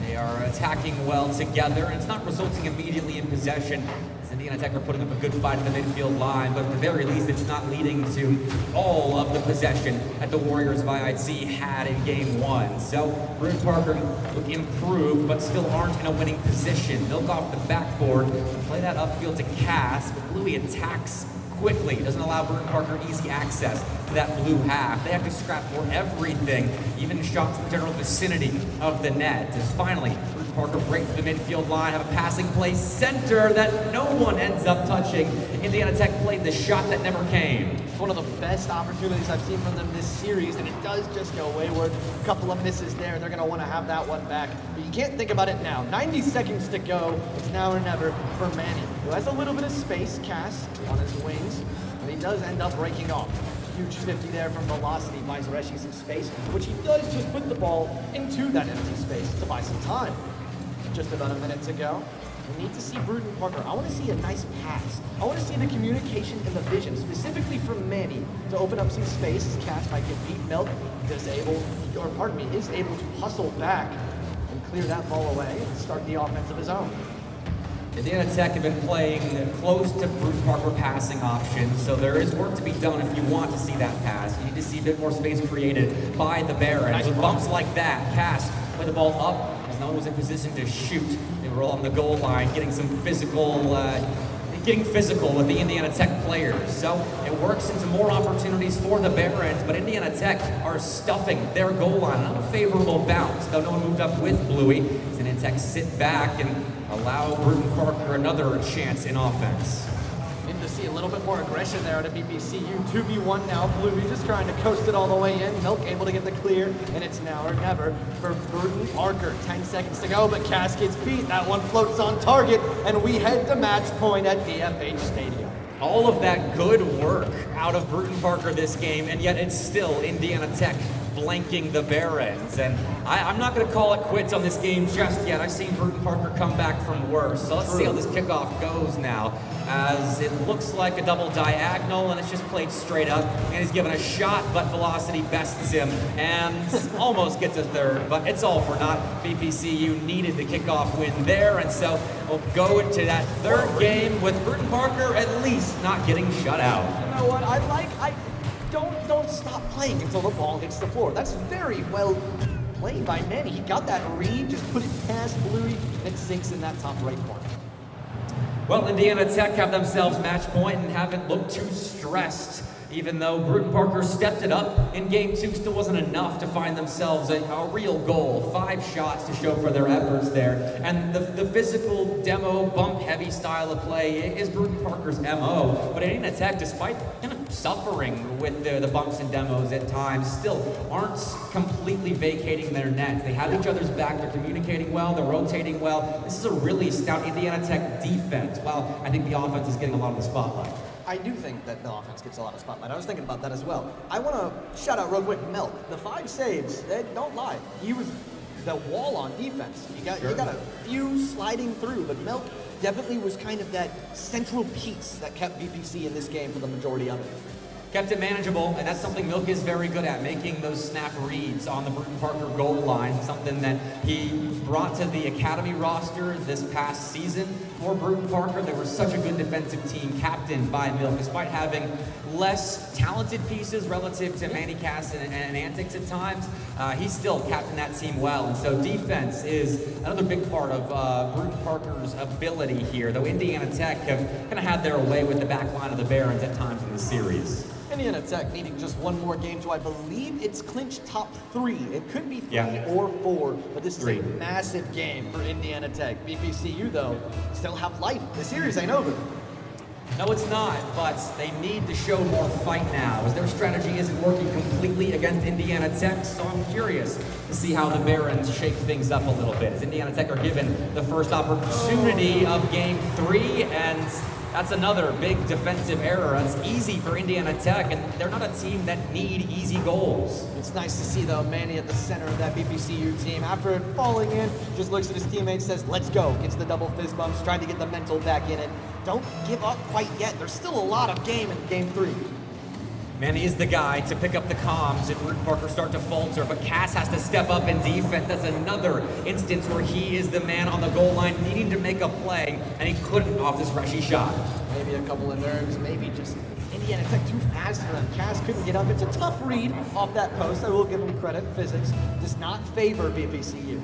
They are attacking well together, and it's not resulting immediately in possession, as Indiana Tech are putting up a good fight in the midfield line, but at the very least, it's not leading to all of the possession that the Warriors of IIT had in game 1. So Bruton Parker look improved, but still aren't in a winning position. Milk off the backboard, play that upfield to Cass, but Bluey attacks quickly. Doesn't allow Bruton Parker easy access to that blue half. They have to scrap for everything, even shots in the general vicinity of the net. As finally, Bruton Parker breaks the midfield line, have a passing play center that no one ends up touching. Indiana Tech played the shot that never came. It's one of the best opportunities I've seen from them this series, and it does just go wayward. A couple of misses there. They're going to want to have that one back, but you can't think about it now. 90 seconds to go. It's now or never for Manny, who has a little bit of space, Cass, on his wings, but he does end up breaking off. Huge 50 there from Velocity, buys Reshi some space, which he does just put the ball into that empty space to buy some time. Just about a minute to go. We need to see Bruton Parker. I want to see a nice pass. I want to see the communication and the vision, specifically from Manny, to open up some space as Cass might get beat. Milk is able to hustle back and clear that ball away and start the offense of his own. Indiana Tech have been playing close to Bruton Parker passing options, so there is work to be done if you want to see that pass. You need to see a bit more space created by the Barons. Nice With bumps like that, Cass play the ball up as no one was in position to shoot. They were on the goal line, getting some physical getting physical with the Indiana Tech players. So it works into more opportunities for the Barons, but Indiana Tech are stuffing their goal line. Not a favorable bounce, though no one moved up with Bluey. Indiana Tech sit back and allow Bruton Parker another chance in offense. Need to see a little bit more aggression there at a BPCU. 2v1 now. Bluey just trying to coast it all the way in. Milk able to get the clear, and it's now or never for Bruton Parker. 10 seconds to go, but Cascade's feet. That one floats on target, and we head to match point at DFH Stadium. All of that good work out of Bruton Parker this game, and yet it's still Indiana Tech blanking the Barons. And I'm not going to call it quits on this game just yet. I've seen Bruton Parker come back from worse. So let's see how this kickoff goes now, as it looks like a double diagonal, and it's just played straight up. And he's given a shot, but velocity bests him and almost gets a third, but it's all for naught. BPCU needed the kickoff win there, and so we'll go into that third game with Bruton Parker at least not getting shut out. You know what? Don't stop playing until the ball hits the floor. That's very well played by Manny. He got that read, just put it past Bluey, and it sinks in that top right corner. Well, Indiana Tech have themselves match point and haven't looked too stressed. Even though Bruton Parker stepped it up in game 2, still wasn't enough to find themselves a real goal. 5 shots to show for their efforts there. And the physical demo, bump-heavy style of play is Bruton Parker's MO. But Indiana Tech, despite kind of suffering with the bumps and demos at times, still aren't completely vacating their nets. They have each other's back, they're communicating well, they're rotating well. This is a really stout Indiana Tech defense, while I think the offense is getting a lot of the spotlight. I do think that the offense gets a lot of spotlight. I was thinking about that as well. I want to shout out real quick Milk. The 5 saves, they don't lie. He was the wall on defense. You got a few sliding through, but Milk definitely was kind of that central piece that kept BPC in this game for the majority of it. Kept it manageable, and that's something Milk is very good at, making those snap reads on the Bruton Parker goal line, something that he brought to the academy roster this past season. For Bruton Parker, they were such a good defensive team, captained by Milk, despite having less talented pieces relative to Manny Cass and Antics at times. He still captained that team well, and so defense is another big part of Bruton Parker's ability here, though Indiana Tech have kind of had their way with the back line of the Barons at times in this series. Indiana Tech needing just one more game to, I believe it's clinched top 3. It could be 3 or 4, but this is a massive game for Indiana Tech. BPCU, though, still have life. The series ain't over. No, it's not, but they need to show more fight now, as their strategy isn't working completely against Indiana Tech, so I'm curious to see how the Barons shake things up a little bit, as Indiana Tech are given the first opportunity of game 3, and that's another big defensive error. It's easy for Indiana Tech, and they're not a team that need easy goals. It's nice to see, though, Manny at the center of that BPCU team. After falling in, just looks at his teammates, says, let's go. Gets the double fist bumps, trying to get the mental back in it. Don't give up quite yet. There's still a lot of game in game 3. Manny is the guy to pick up the comms if Bruton Parker start to falter, but Cass has to step up in defense. That's another instance where he is the man on the goal line needing to make a play, and he couldn't off this rushy shot. Maybe a couple of nerves, maybe just Indiana Tech too fast for them. Cass couldn't get up. It's a tough read off that post. I will give him credit. Physics does not favor BPCU.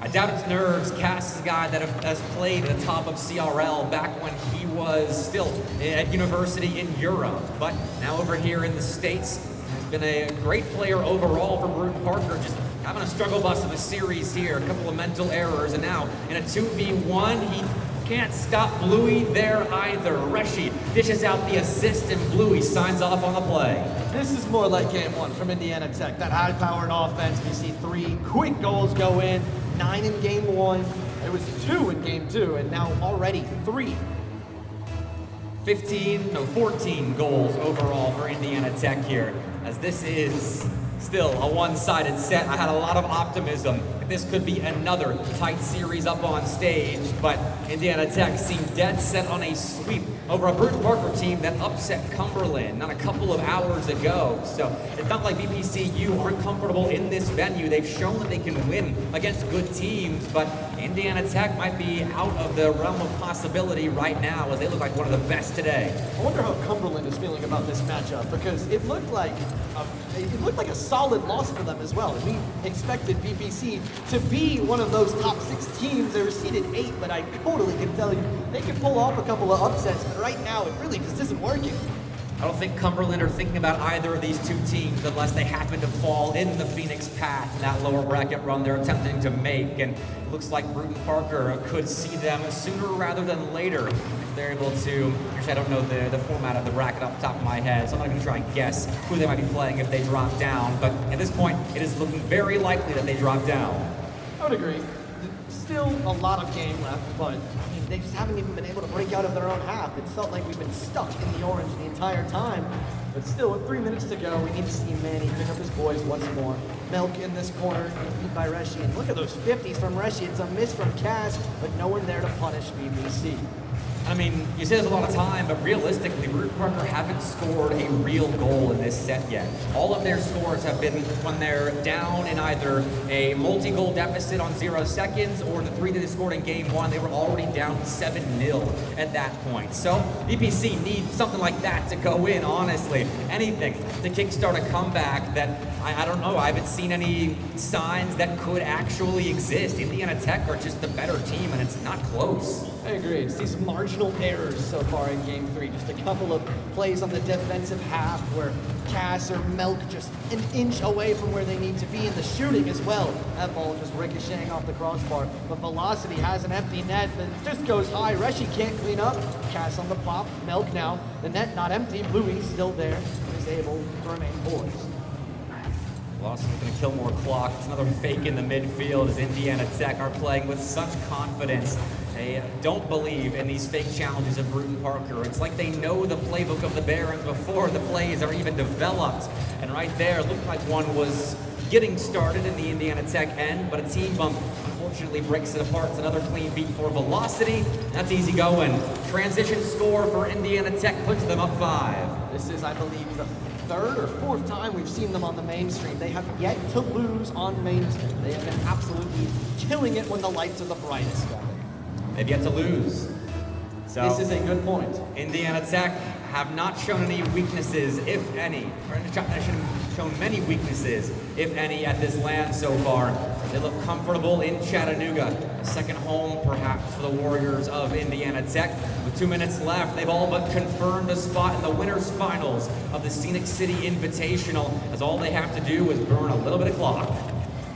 I doubt it's nerves. Cass is a guy that has played at the top of CRL back when he was still at university in Europe. But now over here in the States, has been a great player overall for Bruton Parker. Just having a struggle bus of a series here. A couple of mental errors. And now in a 2v1, he can't stop Bluey there either. Reshi dishes out the assist, and Bluey signs off on the play. This is more like game 1 from Indiana Tech. That high-powered offense. We see 3 quick goals go in. 9 in game 1. It was 2 in game 2, and now already 3. 14 goals overall for Indiana Tech here, as this is still a one-sided set. I had a lot of optimism that this could be another tight series up on stage, but Indiana Tech seemed dead set on a sweep over a Bruton Parker team that upset Cumberland not a couple of hours ago. So it's not like BPCU aren't comfortable in this venue. They've shown that they can win against good teams, but Indiana Tech might be out of the realm of possibility right now, as they look like one of the best today. I wonder how Cumberland is feeling about this matchup, because it looked like a solid loss for them as well. We expected BPC to be one of those top 6 teams. They were seeded 8, but I totally can tell you they can pull off a couple of upsets, but right now it really just isn't working. I don't think Cumberland are thinking about either of these two teams unless they happen to fall in the Phoenix path in that lower bracket run they're attempting to make. And it looks like Bruton Parker could see them sooner rather than later if they're able to. Actually, I don't know the format of the bracket off the top of my head, so I'm not going to try and guess who they might be playing if they drop down. But at this point, it is looking very likely that they drop down. I would agree. Still a lot of game left, but they just haven't even been able to break out of their own half. It felt like we've been stuck in the orange the entire time. But still, with 3 minutes to go, we need to see Manny pick up his boys once more. Milk in this corner, beat by Reshi. And look at those 50s from Reshi. It's a miss from Cass, but no one there to punish BBC. I mean, you say there's a lot of time, but realistically, Bruton Parker haven't scored a real goal in this set yet. All of their scores have been when they're down in either a multi-goal deficit on 0 seconds, or the 3 that they scored in game 1, they were already down 7-0 at that point. So EPC needs something like that to go in, honestly. Anything to kickstart a comeback that, I don't know, I haven't seen any signs that could actually exist. Indiana Tech are just the better team, and it's not close. I agree. It's these marginal errors so far in Game 3. Just a couple of plays on the defensive half where Cass or Milk just an inch away from where they need to be in the shooting as well. That ball just ricocheting off the crossbar. But Velocity has an empty net that just goes high. Reshi can't clean up. Cass on the pop. Milk now. The net not empty. Louis still there and is able to remain poised. Lawson's going to kill more clock. It's another fake in the midfield as Indiana Tech are playing with such confidence. They don't believe in these fake challenges of Bruton Parker. It's like they know the playbook of the Barons before the plays are even developed. And right there, it looked like one was getting started in the Indiana Tech end, but a team bump unfortunately breaks it apart. It's another clean beat for Velocity. That's easy going. Transition score for Indiana Tech puts them up 5. This is, I believe, the 3rd or 4th time we've seen them on the mainstream. They have yet to lose on mainstream. They have been absolutely killing it when the lights are the brightest. They've yet to lose. So this is a good point. Indiana Tech have not shown any weaknesses, if any, or shown many weaknesses, if any, at this land so far. They look comfortable in Chattanooga. Second home, perhaps, for the Warriors of Indiana Tech. With 2 minutes left, they've all but confirmed a spot in the winners' finals of the Scenic City Invitational, as all they have to do is burn a little bit of clock.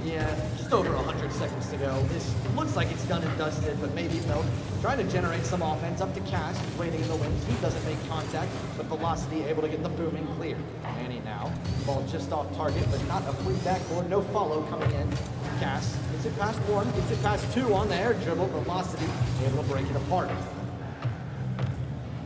Yeah, just over 100 seconds to go. This looks like it's done and dusted, but maybe Milk trying to generate some offense up to Cash, waiting in the wings. He doesn't make contact, but Velocity able to get the booming clear. Manny now, ball just off target, but not a free backboard, no follow coming in. Cash gets it past 1, gets it past 2 on the air dribble. Velocity able to break it apart.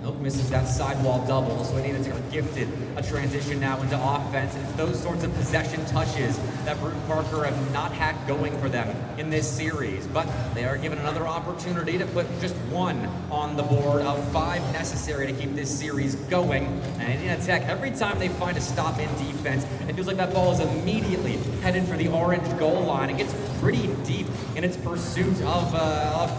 Milk misses that sidewall double, so Indiana Tech are gifted a transition now into offense, and it's those sorts of possession touches that Bruton Parker have not had going for them in this series. But they are given another opportunity to put just 1 on the board of 5 necessary to keep this series going. And Indiana Tech, every time they find a stop in defense, it feels like that ball is immediately headed for the orange goal line. It gets pretty deep in its pursuit of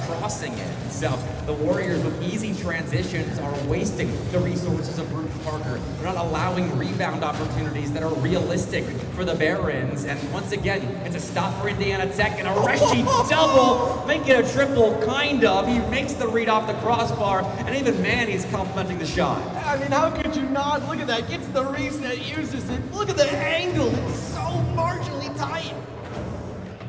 crossing it. So the Warriors with easy transitions are wasting the resources of Bruton Parker. They're not allowing rebound opportunities that are realistic for the Barons. And once again, it's a stop for Indiana Tech and a Reshi double, make it a triple, kind of. He makes the read off the crossbar, and even Manny's complimenting the shot. I mean, how could you not? Look at that. Gets the reset, uses it. Look at the angle. It's so marginally tight.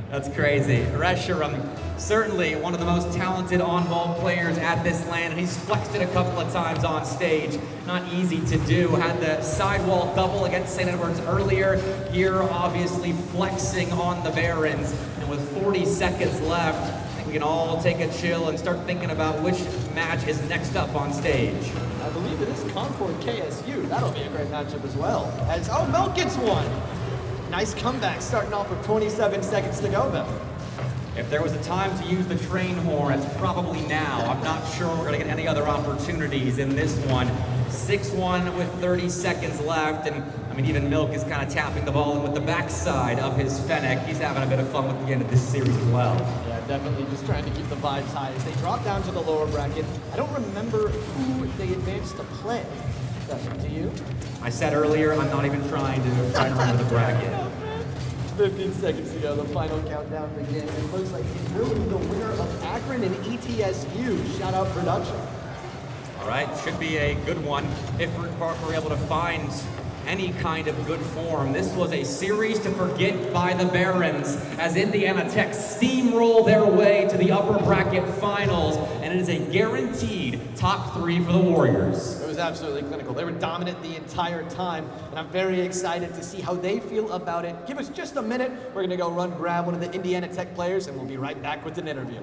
That's crazy. Reshiram, certainly one of the most talented on-ball players at this land, and he's flexed it a couple of times on stage. Not easy to do. Had the sidewall double against St. Edward's earlier. Here, obviously flexing on the Barons. And with 40 seconds left, I think we can all take a chill and start thinking about which match is next up on stage. I believe it is Concord KSU. That'll be a great matchup as well. As, oh, Milk gets one. Nice comeback starting off with 27 seconds to go, though. If there was a time to use the train horn, it's probably now. I'm not sure we're going to get any other opportunities in this one. 6-1 with 30 seconds left, and I mean, even Milk is kind of tapping the ball in with the backside of his Fennec. He's having a bit of fun with the end of this series as well. Yeah, definitely just trying to keep the vibes high as they drop down to the lower bracket. I don't remember who they advanced to play. Do you? I said earlier, I'm not even trying to remember the bracket. 15 seconds to go, the final countdown begins. It looks like it will be the winner of Akron and ETSU. Shout out production. All right, should be a good one if we're able to find any kind of good form. This was a series to forget by the Barons as Indiana Tech steamroll their way to the upper bracket finals, and it is a guaranteed top 3 for the Warriors. It was absolutely clinical. They were dominant the entire time, and I'm very excited to see how they feel about it. Give us just a minute. We're going to go run grab one of the Indiana Tech players, and we'll be right back with an interview.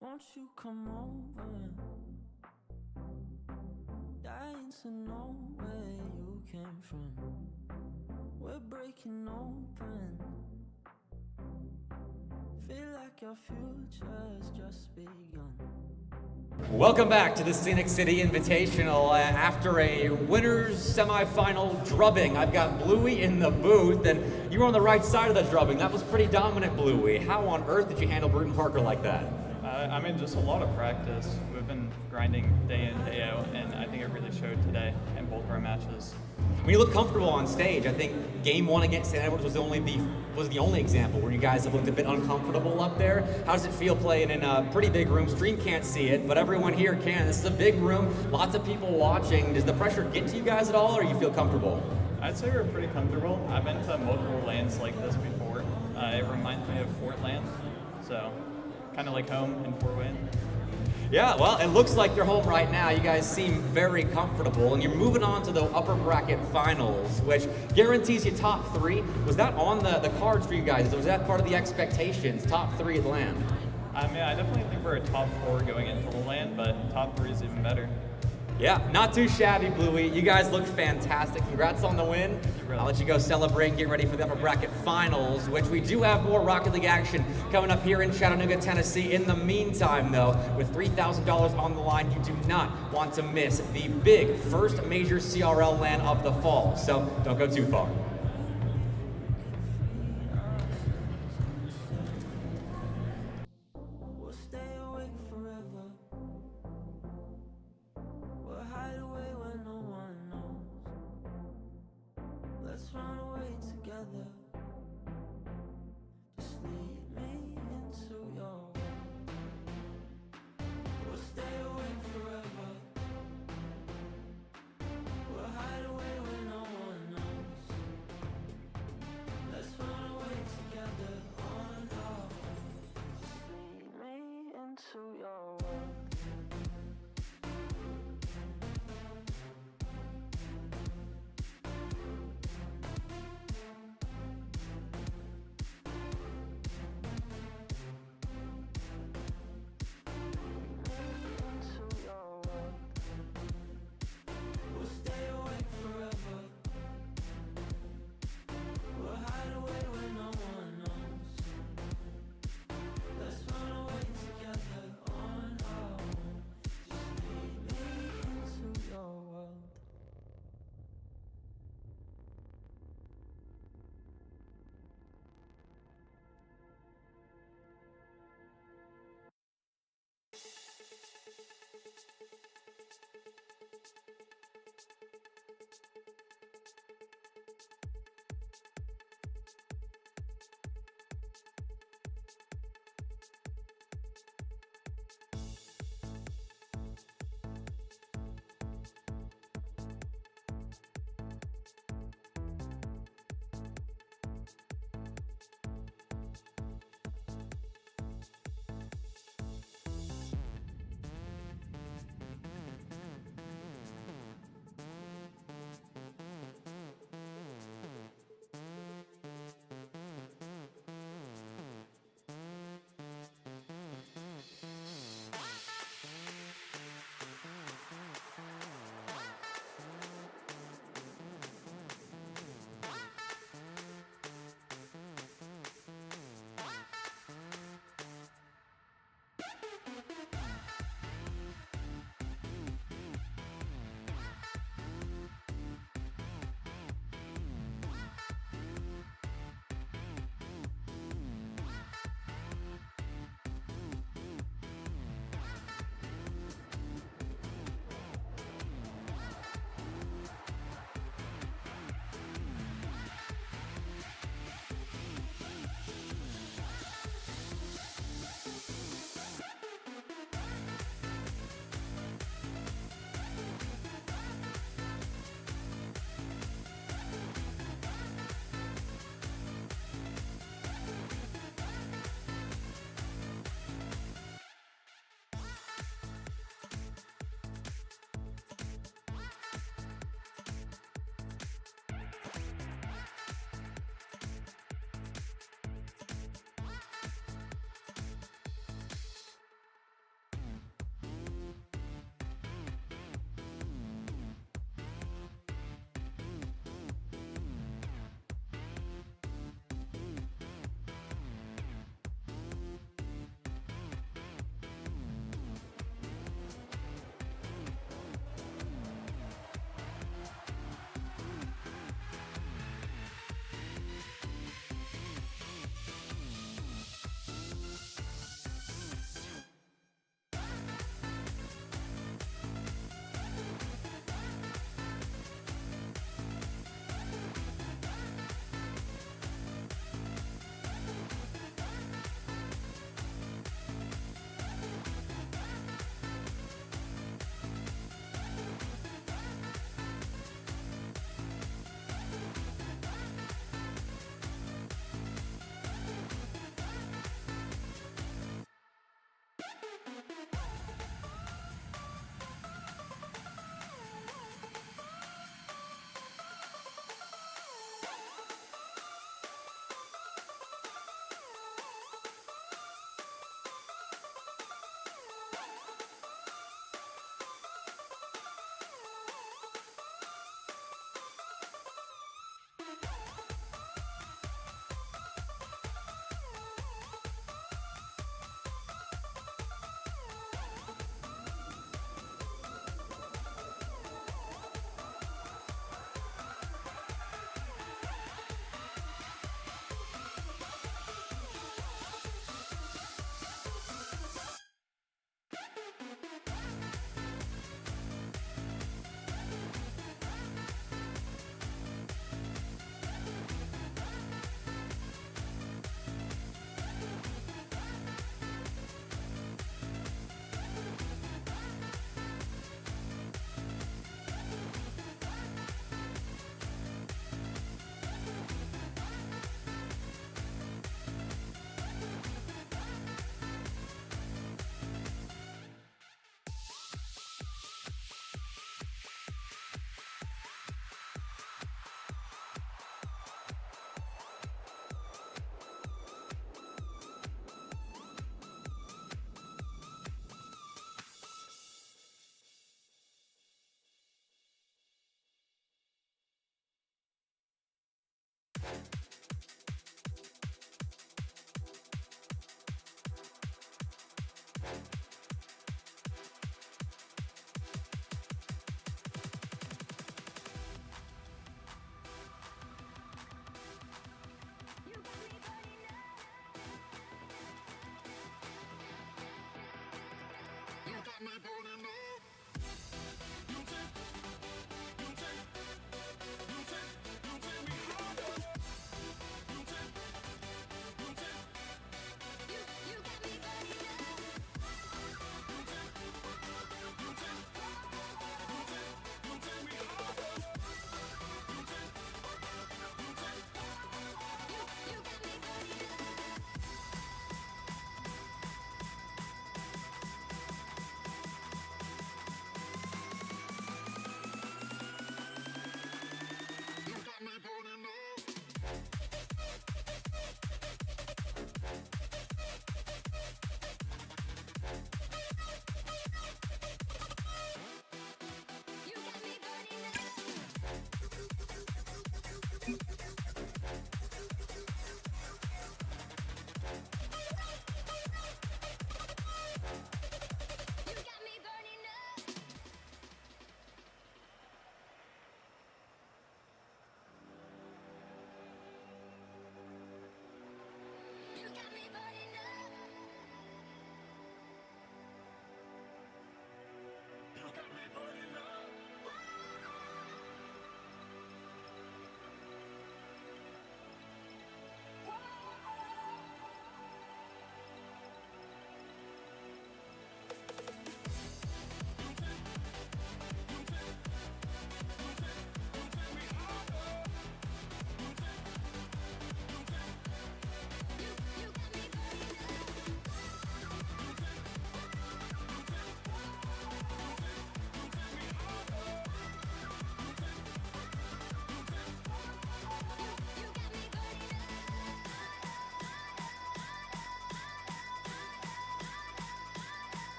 Won't you come over? Dying to know where you came from. We're breaking open. Feel like your future's just begun. Welcome back to the Scenic City Invitational. After a winner's semifinal drubbing, I've got Bluey in the booth, and you were on the right side of the drubbing. That was pretty dominant, Bluey. How on earth did you handle Bruton Parker like that? I mean, just a lot of practice. We've been grinding day in, day out, and I think it really showed today in both of our matches. When you look comfortable on stage, I think Game 1 against St. Edwards was the only example where you guys have looked a bit uncomfortable up there. How does it feel playing in a pretty big room? Stream can't see it, but everyone here can. This is a big room, lots of people watching. Does the pressure get to you guys at all, or you feel comfortable? I'd say we're pretty comfortable. I've been to multiple lands like this before. It reminds me of Fort Land, so kind of like home in Fort Wayne. Yeah, well, it looks like you're home right now. You guys seem very comfortable, and you're moving on to the upper bracket finals, which guarantees you top 3. Was that on the cards for you guys? Was that part of the expectations, top 3 at land? I mean, I definitely think we're a top 4 going into the land, but top 3 is even better. Yeah, not too shabby, Bluey. You guys look fantastic. Congrats on the win. I'll let you go celebrate and get ready for the upper bracket finals, which we do have more Rocket League action coming up here in Chattanooga, Tennessee. In the meantime, though, with $3,000 on the line, you do not want to miss the big first major CRL LAN of the fall. So don't go too far. We'll stay awake forever. We'll hide away where no one knows. Let's run away together. Just lead me into your world. We'll stay awake forever. We'll hide away where no one knows.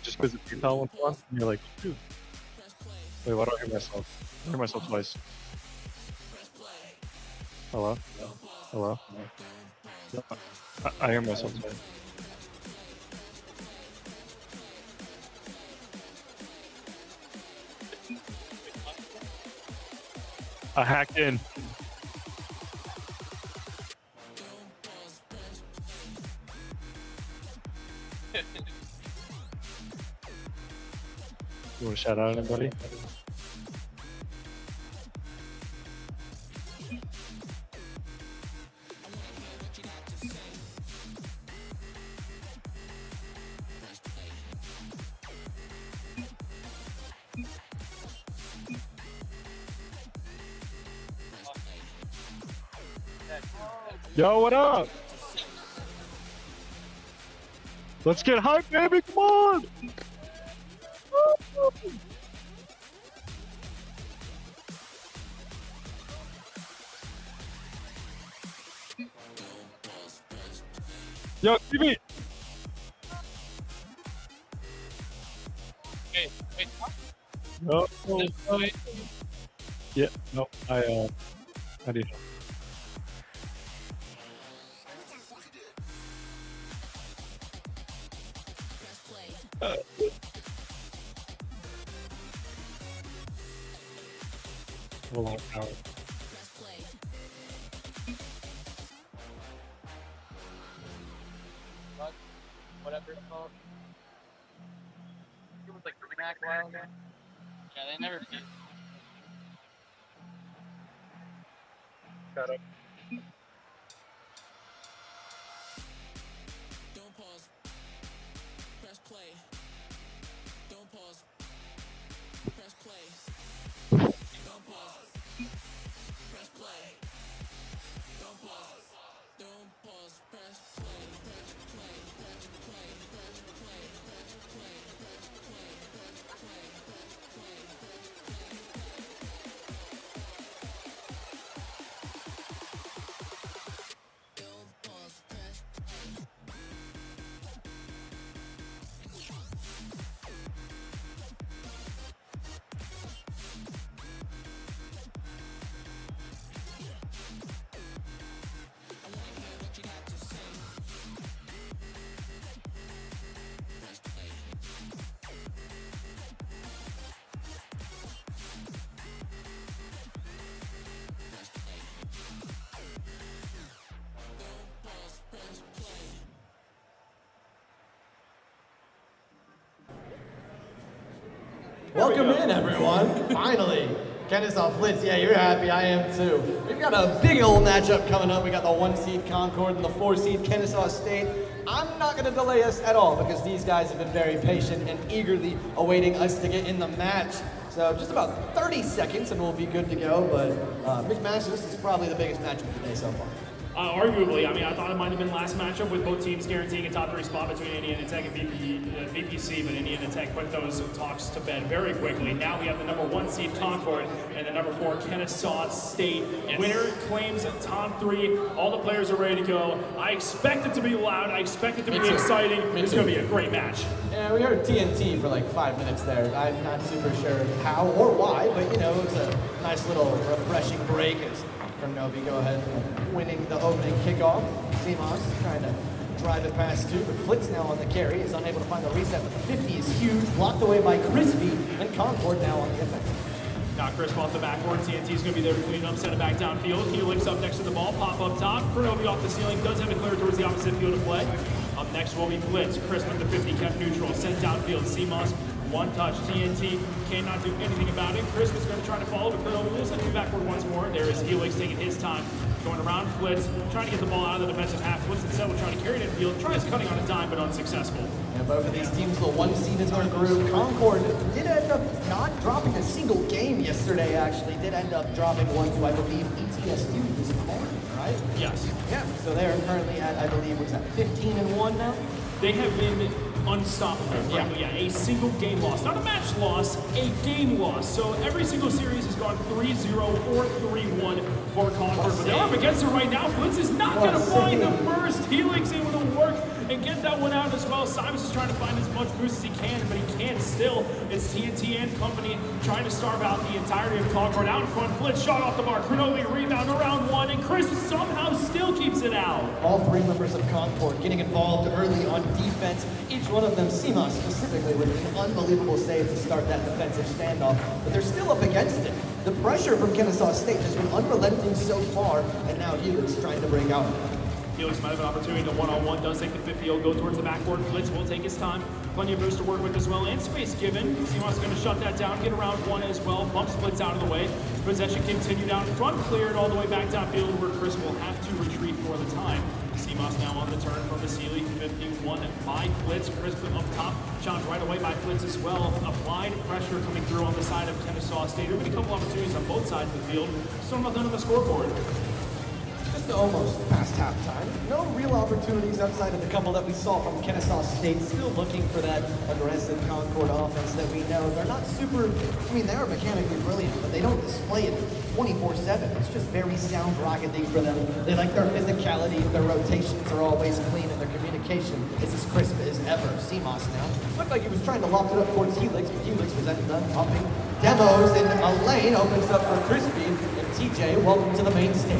Just because the PayPal one's on, and you're like, dude. Wait, why do I hear myself? I hear myself twice. Hello? Hello? No, I hear myself twice. I hacked in. You want to shout out anybody? Yo, what up? Let's get hyped, baby! Come on! Yo, TV! Hey, wait. No. Yeah, no, I do. Hold on, Howard. Whatever it's called. It was like Mac a while ago. Yeah, they never did. Got it. Don't pause. Press play. Don't pause. Press play. Don't pause. Press play. Don't pause. Don't pause. Press play. Press play. Press play. Press play. Press play. Press play. Press play. Press play. Don't pause. Press play. Welcome in, everyone. Finally. Kennesaw Flitz, yeah, you're happy. I am too. We've got a big old matchup coming up. We got the 1 seed Concord and the 4 seed Kennesaw State. I'm not going to delay us at all because these guys have been very patient and eagerly awaiting us to get in the match. So just about 30 seconds and we'll be good to go. But McMaster, this is probably the biggest matchup of the day so far. Arguably, I mean, I thought it might have been last matchup with both teams guaranteeing a top 3 spot between Indiana Tech and VPC, but Indiana Tech put those talks to bed very quickly. Now we have the number 1 seed Concord and the number 4 Kennesaw State. Yes. Winner claims top 3. All the players are ready to go. I expect it to be loud. I expect it to be exciting. It's going to be a great match. Yeah, we heard TNT for like 5 minutes there. I'm not super sure how or why, but you know, it was a nice little refreshing break as Novi go ahead winning the opening kickoff. Seamoss trying to drive it past 2, but Flitz now on the carry is unable to find the reset, but the 50 is huge, blocked away by Crispy, and Concord now on the offense. Got Crisp off the backboard. TNT's going to be there to clean up, send it back downfield. Helix up next to the ball, pop up top. Kurnovi off the ceiling, does have it clear towards the opposite field of play. Up next will be Flitz. Crisp with the 50, kept neutral, sent downfield. Seamoss, 1 touch. TNT cannot do anything about it. Crisp is going to try to follow, but Kurnovi will send it backward once more. There is Helix taking his time. Going around Flitz, trying to get the ball out of the defensive half. Flitz instead will try to carry it infield. Tries cutting on a dime, but unsuccessful. Yeah, both of these teams, the 1 seed in their group. Concord did end up not dropping a single game yesterday, actually. Did end up dropping one to, I believe, ETSU this morning, right? Yes. Yeah, so they're currently at, I believe, what's that, 15-1 now? They have been unstoppable. Yeah, a single game loss. Not a match loss, a game loss. So every single series has gone 3-0 or 3-1 for Concord. But they're up against it right now. Flitz is not going to find the first. Helix able to work and get that one out as well. Simus is trying to find as much boost as he can, but he can't still. It's TNT and company trying to starve out the entirety of Concord. Out in front, Flitz shot off the mark. Kronovi rebound around one, and Chris somehow still keeps it out. All three members of Concord getting involved early on defense. Each one of them, Seema specifically, with an unbelievable save to start that defensive standoff. But they're still up against it. The pressure from Kennesaw State has been unrelenting so far, and now Helix trying to break out. Helix might have an opportunity to one-on-one, does take the 50, he'll go towards the backboard. Flitz will take his time. Plenty of boost to work with as well, and space given. Seamoss going to shut that down, get around one as well. Bump Splits out of the way. Possession continued down front, cleared all the way back downfield where Chris will have to retreat for the time. Seamoss now on the turn from the Sealy, 51 by Flitz. Chris up top, challenged right away by Flitz as well. Applied pressure coming through on the side of Kennesaw State. There have been a couple opportunities on both sides of the field. Still nothing on the scoreboard. Just almost past halftime. No real opportunities outside of the couple that we saw from Kennesaw State. Still looking for that aggressive Concord offense that we know. They're not super, I mean, they are mechanically brilliant, but they don't display it 24/7. It's just very sound Rocket League for them. They like their physicality, their rotations are always clean, and their communication is as crisp as ever. Seamoss now. Looked like he was trying to loft it up towards Helix, but Helix was ended up popping demos in a lane, opens up for Crispy, and TJ, welcome to the main stage.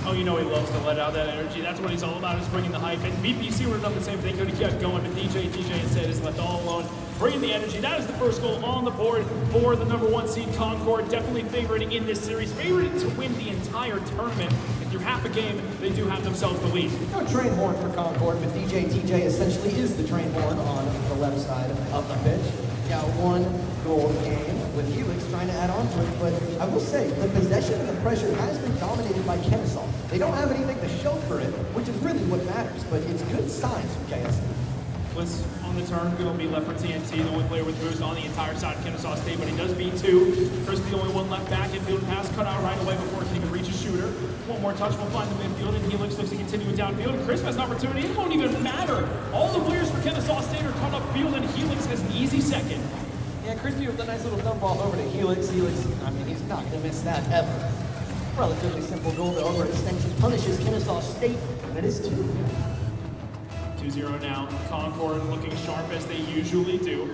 Oh, you know he loves to let out that energy. That's what he's all about, is bringing the hype. And BPC would have done the same thing, could have kept going, but TJ instead is left all alone, bringing the energy. That is the first goal on the board for the #1 seed Concord. Definitely favored in this series, favored to win the entire tournament. If you're half a game, they do have themselves the lead. No train horn for Concord, but TJ essentially is the train horn on the left side of the pitch. Got one goal game with Helix trying to add on to it, but I will say the possession and the pressure has been dominated by Kennesaw. They don't have anything to show for it, which is really what matters, but it's good signs from KSC. Blitz on the turn, going to be left for TNT, the only player with boost on the entire side of Kennesaw State, but he does beat two. Chris, the only one left back, infield pass cut out right away before he can even reach a shooter. One more touch will find the midfield, and Helix looks to continue it downfield, and Chris has an opportunity. It won't even matter. All the players for Kennesaw State are caught upfield, and Helix has an easy second. Yeah, Crispy with a nice little dump ball over to Helix. I mean, he's not going to miss that ever. Relatively simple goal. The overextension punishes Kennesaw State, and it is 2. 2-0 now. Concord looking sharp as they usually do.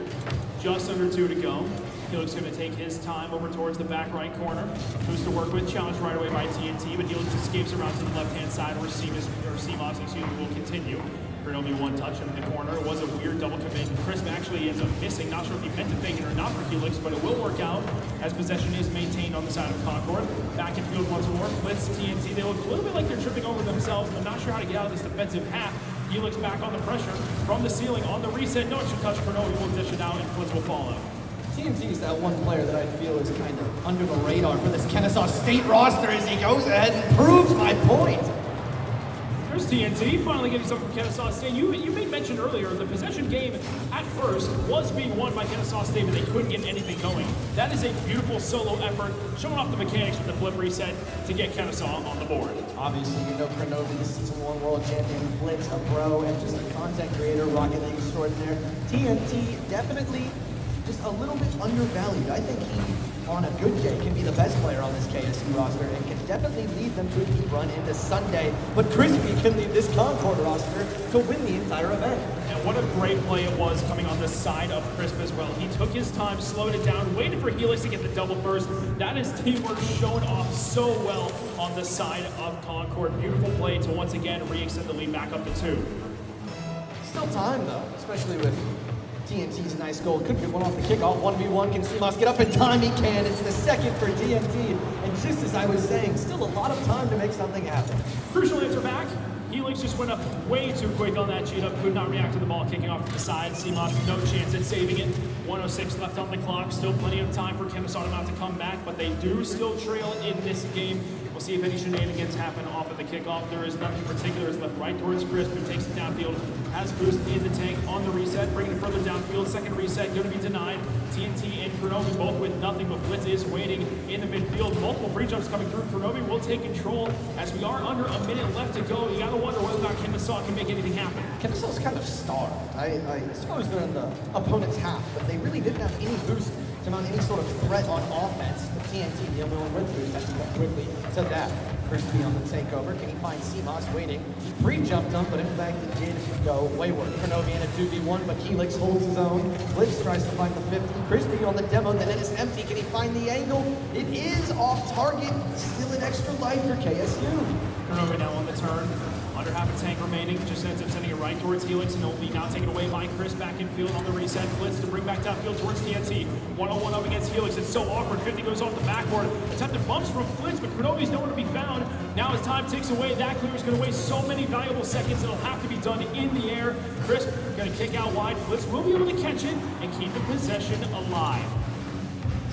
Just under 2 to go. Helix going to take his time over towards the back right corner. Who's to work with, challenged right away by TNT, but Helix escapes around to the left-hand side where Seamoss will continue. Only one touch in the corner. It was a weird double commit. Crisp actually ends up missing. Not sure if he meant to fake it or not for Helix, but it will work out as possession is maintained on the side of Concord. Back in field once more. Blitz, TNT. They look a little bit like they're tripping over themselves. I'm not sure how to get out of this defensive half. Helix back on the pressure from the ceiling on the reset. No extra touch. Kronovi will dish it out, and Blitz will follow. TNT is that one player that I feel is kind of under the radar for this Kennesaw State roster as he goes ahead and proves my point. There's TNT, finally getting something from Kennesaw State. You made mention earlier, the possession game at first was being won by Kennesaw State, but they couldn't get anything going. That is a beautiful solo effort, showing off the mechanics with the flip reset to get Kennesaw on the board. Obviously, you know Kronovi, the Season 1 World Champion, Flitz, a pro, and just a content creator, Rocket League extraordinaire. TNT definitely just a little bit undervalued. I think he, on a good day, can be the best player on this KSU roster and can definitely lead them to a deep run into Sunday. But Crispy can lead this Concord roster to win the entire event. And what a great play it was coming on the side of Crisp as well. He took his time, slowed it down, waited for Helix to get the double burst. That is teamwork shown off so well on the side of Concord. Beautiful play to once again re-extend the lead back up to 2. Still time though, especially with TNT's nice goal. Could get one off the kickoff. 1v1. Can Seamoss get up in time? He can. It's the second for TNT. And just as I was saying, still a lot of time to make something happen. Crucial answer back. Helix just went up way too quick on that cheat up. Could not react to the ball kicking off to the side. Seamoss no chance at saving it. 1:06 left on the clock. Still plenty of time for Kennesaw to come back, but they do still trail in this game. We'll see if any shenanigans happen off of the kickoff. There is nothing particular. It's left right towards Crisp, who takes it downfield, has boost in the tank on the reset, bringing it further downfield. Second reset going to be denied. TNT and Kronovi both with nothing, but Blitz is waiting in the midfield. Multiple free jumps coming through. Kronovi will take control as we are under a minute left to go. You got to wonder whether or not Kennesaw can make anything happen. Kennesaw's kind of starved. I suppose they're in the opponent's half, but they really didn't have any boost to mount any sort of threat on offense. The TNT, the only one with boost, has to go quickly to that. Crispy on the takeover. Can he find CMOS waiting? He pre-jumped him, but in fact it did go wayward. Kronovi in a 2v1, but Helix holds his own. Blitz tries to find the 50. Crispy on the demo, then it is empty. Can he find the angle? It is off target. Still an extra life for KSU. Kronovi now on the turn. Under half a tank remaining, just ends up sending it right towards Helix, and it'll be now taken away by Chris back in field on the reset. Blitz to bring back downfield towards TNT. 1-on-1 up against Helix. It's so awkward. 50 goes off the backboard. Attempted bumps from Blitz, but Kronovi's nowhere to be found. Now as time ticks away, that clear is going to waste so many valuable seconds. It'll have to be done in the air. Chris going to kick out wide. Blitz will be able to catch it and keep the possession alive.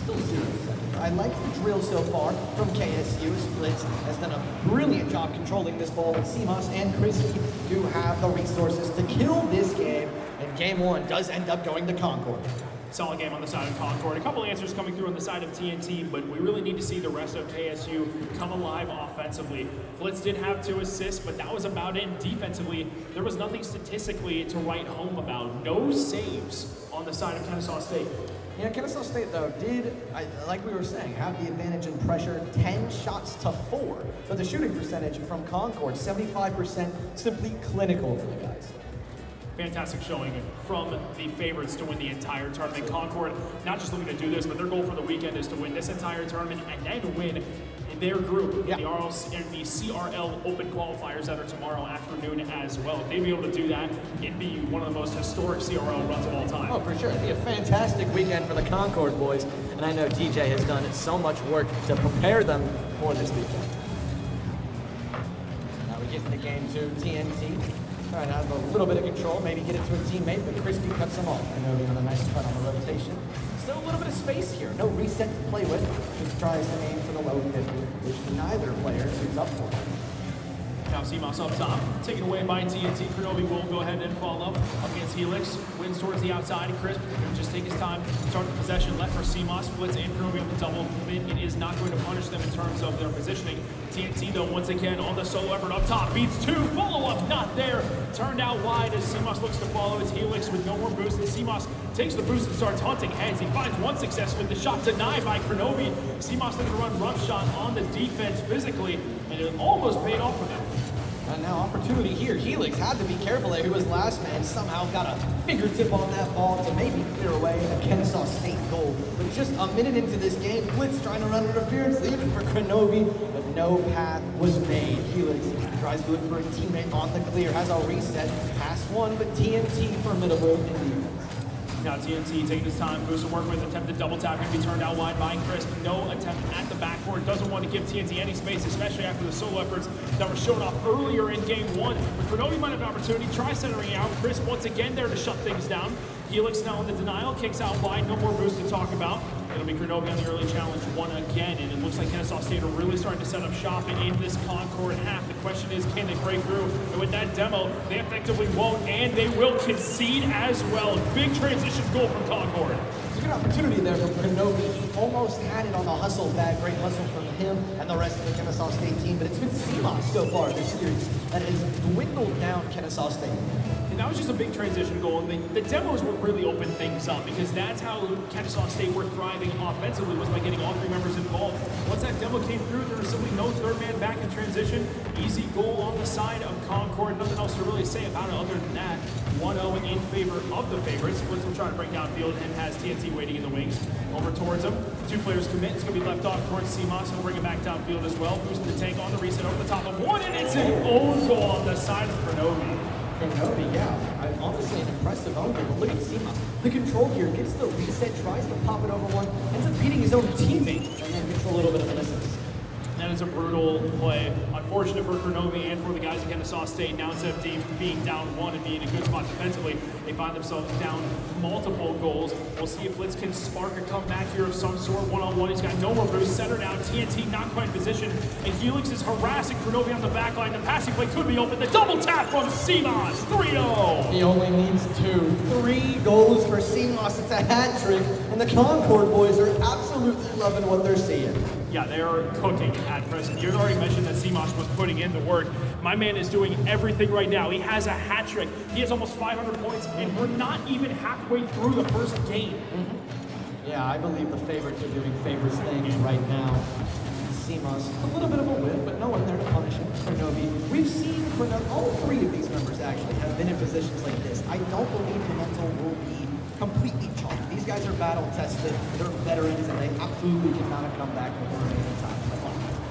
Still 0 seconds. I like the drill so far from KSU. Blitz has done a brilliant job controlling this ball, and CMOS and Crispy do have the resources to kill this game, and game 1 does end up going to Concord. Solid game on the side of Concord. A couple answers coming through on the side of TNT, but we really need to see the rest of KSU come alive offensively. Blitz did have 2 assists, but that was about it. Defensively, there was nothing statistically to write home about. No saves on the side of Kennesaw State. Yeah, Kennesaw State, though, did, like we were saying, have the advantage in pressure, 10 shots to 4. But the shooting percentage from Concord, 75%, simply clinical for the guys. Fantastic showing from the favorites to win the entire tournament. Concord not just looking to do this, but their goal for the weekend is to win this entire tournament and then win their group in the CRL Open qualifiers that are tomorrow afternoon as well. If they'd be able to do that, it'd be one of the most historic CRL runs of all time. Oh, for sure. It'd be a fantastic weekend for the Concord boys, and I know DJ has done so much work to prepare them for this weekend. Now we get into game 2, TNT. Trying to have a little bit of control, maybe get it to a teammate, but Crispy cuts him off. I know he got a nice cut on the rotation. Still a little bit of space here. No reset to play with. Just tries to aim for the low 50, which neither player suits up for. Now CMOS up top, taken away by TNT. Kronovi will go ahead and follow up against Helix. Wins towards the outside. Crisp will just take his time. Start the possession left for CMOS. Blitz and Kronovi on the double. It is not going to punish them in terms of their positioning. TNT, though, once again on the solo effort up top. Beats 2. Follow-up not there. Turned out wide as CMOS looks to follow. It's Helix with no more boost. And CMOS takes the boost and starts hunting heads. He finds one success with the shot denied by Kronovi. CMOS looking to run rough shot on the defense physically, and it almost paid off for them. And now opportunity here. Helix had to be careful there. Who was last man somehow got a fingertip on that ball to maybe clear away a Kennesaw State goal. But just a minute into this game, Blitz trying to run interference, leaving for Kronovi, but no path was made. Helix tries to look for a teammate on the clear, has a reset, pass 1, but TNT formidable in defense. Now TNT taking his time, boost to work with, attempted double tap, going to be turned out wide by Crisp. No attempt at the backboard, doesn't want to give TNT any space, especially after the solo efforts that were shown off earlier in game 1. But Kronovi might have an opportunity, try centering out. Crisp once again there to shut things down. Helix now in the denial, kicks out wide, no more boost to talk about. It'll be Kronovi on the early challenge 1 again, and it looks like Kennesaw State are really starting to set up shop in this Concord half. The question is, can they break through? And with that demo, they effectively won't, and they will concede as well. Big transition goal from Concord. It's a good opportunity there from Kronovi. He almost had it on the hustle bag. Great hustle from him and the rest of the Kennesaw State team, but it's been CMOS so far this series that has dwindled down Kennesaw State. And that was just a big transition goal. And the demos would really open things up because that's how Kennesaw State were thriving offensively, was by getting all 3 members involved. Once that demo came through, there was simply no third man back in transition. Easy goal on the side of Concord. Nothing else to really say about it other than that. 1-0 in favor of the favorites. Blitz will try to break downfield and has TNT waiting in the wings. Over towards him. 2 players commit. It's going to be left off towards CMOS. He'll bring it back downfield as well. Boosting the tank on the reset over the top of 1, and it's an own goal on the side of Kronovi. Kronovi, yeah. Honestly, an impressive own goal. Look at CMOS. The control here gets the reset, tries to pop it over 1, ends up beating his own teammate, and then gets a little bit of an assist. That is a brutal play. Unfortunate for Kronovi and for the guys at Kennesaw State. Now instead of being down 1 and being in a good spot defensively, they find themselves down multiple goals. We'll see if Blitz can spark a comeback here of some sort. 1-on-1, he's got no more boost. Center now, TNT not quite in position. And Helix is harassing Kronovi on the back line. The passing play could be open. The double tap from CMOS, 3-0. He only needs 2. 3 goals for CMOS. It's a hat trick. And the Concord boys are absolutely loving what they're seeing. Yeah, they are cooking at present. You already mentioned that CMOS was putting in the work. My man is doing everything right now. He has a hat trick. He has almost 500 points, and we're not even halfway through the first game. Yeah, I believe the favorites are doing favorites things right now. CMOS, a little bit of a win, but no one there to punish him. Kronovi. We've seen all three of these members actually have been in positions like this. I don't believe Pimentel will be completely chalked. These guys are battle tested, they're veterans, and they absolutely cannot have come back with the remaining time.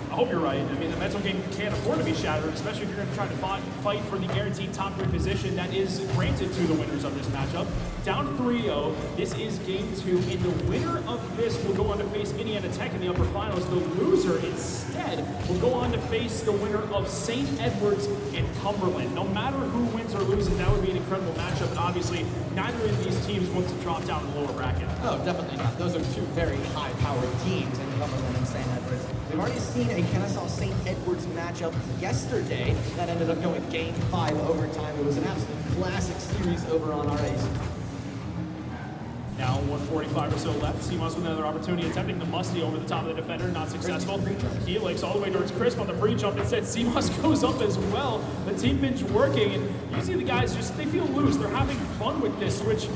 I hope you're right. I mean, the mental game can't afford to be shattered, especially if you're going to try to fight for the guaranteed top 3 position that is granted to the winners of this matchup. Down 3-0, this is game 2, and the winner of this will go on to face Indiana Tech in the upper finals. The loser, instead, will go on to face the winner of St. Edwards and Cumberland. No matter who wins or loses, that would be an incredible matchup, and obviously, neither of these teams wants to drop down in the lower bracket. Oh, definitely not. Those are two very high-powered teams in Cumberland and St. Edwards. We've already seen a Kennesaw St. Edwards matchup yesterday that ended up going game 5 overtime. It was an absolute classic series over on our ace. Now 145 or so left. CMOS with another opportunity, attempting the musty over the top of the defender, not successful. Helix all the way towards Crisp on the pre-jump. Instead, CMOS goes up as well. The team bench working, and you see the guys they feel loose. They're having fun with this, which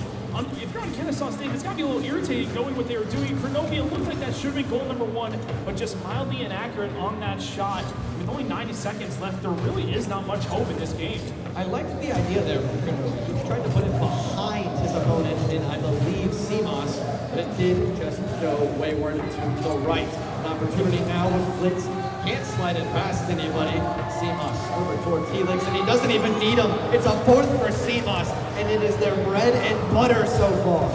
if you're on Kennesaw State, it's got to be a little irritating knowing what they were doing. Kronovia looked like that should have been goal number 1, but just mildly inaccurate on that shot. With only 90 seconds left, there really is not much hope in this game. I liked the idea there from Kronovia. He tried to put it behind his opponent in, I believe, CMOS, but it did just go wayward to the right. An opportunity now with Blitz. Can't slide it past anybody. CMOS over towards Helix, and he doesn't even need him. It's a 4th for CMOS, and it is their bread and butter so far.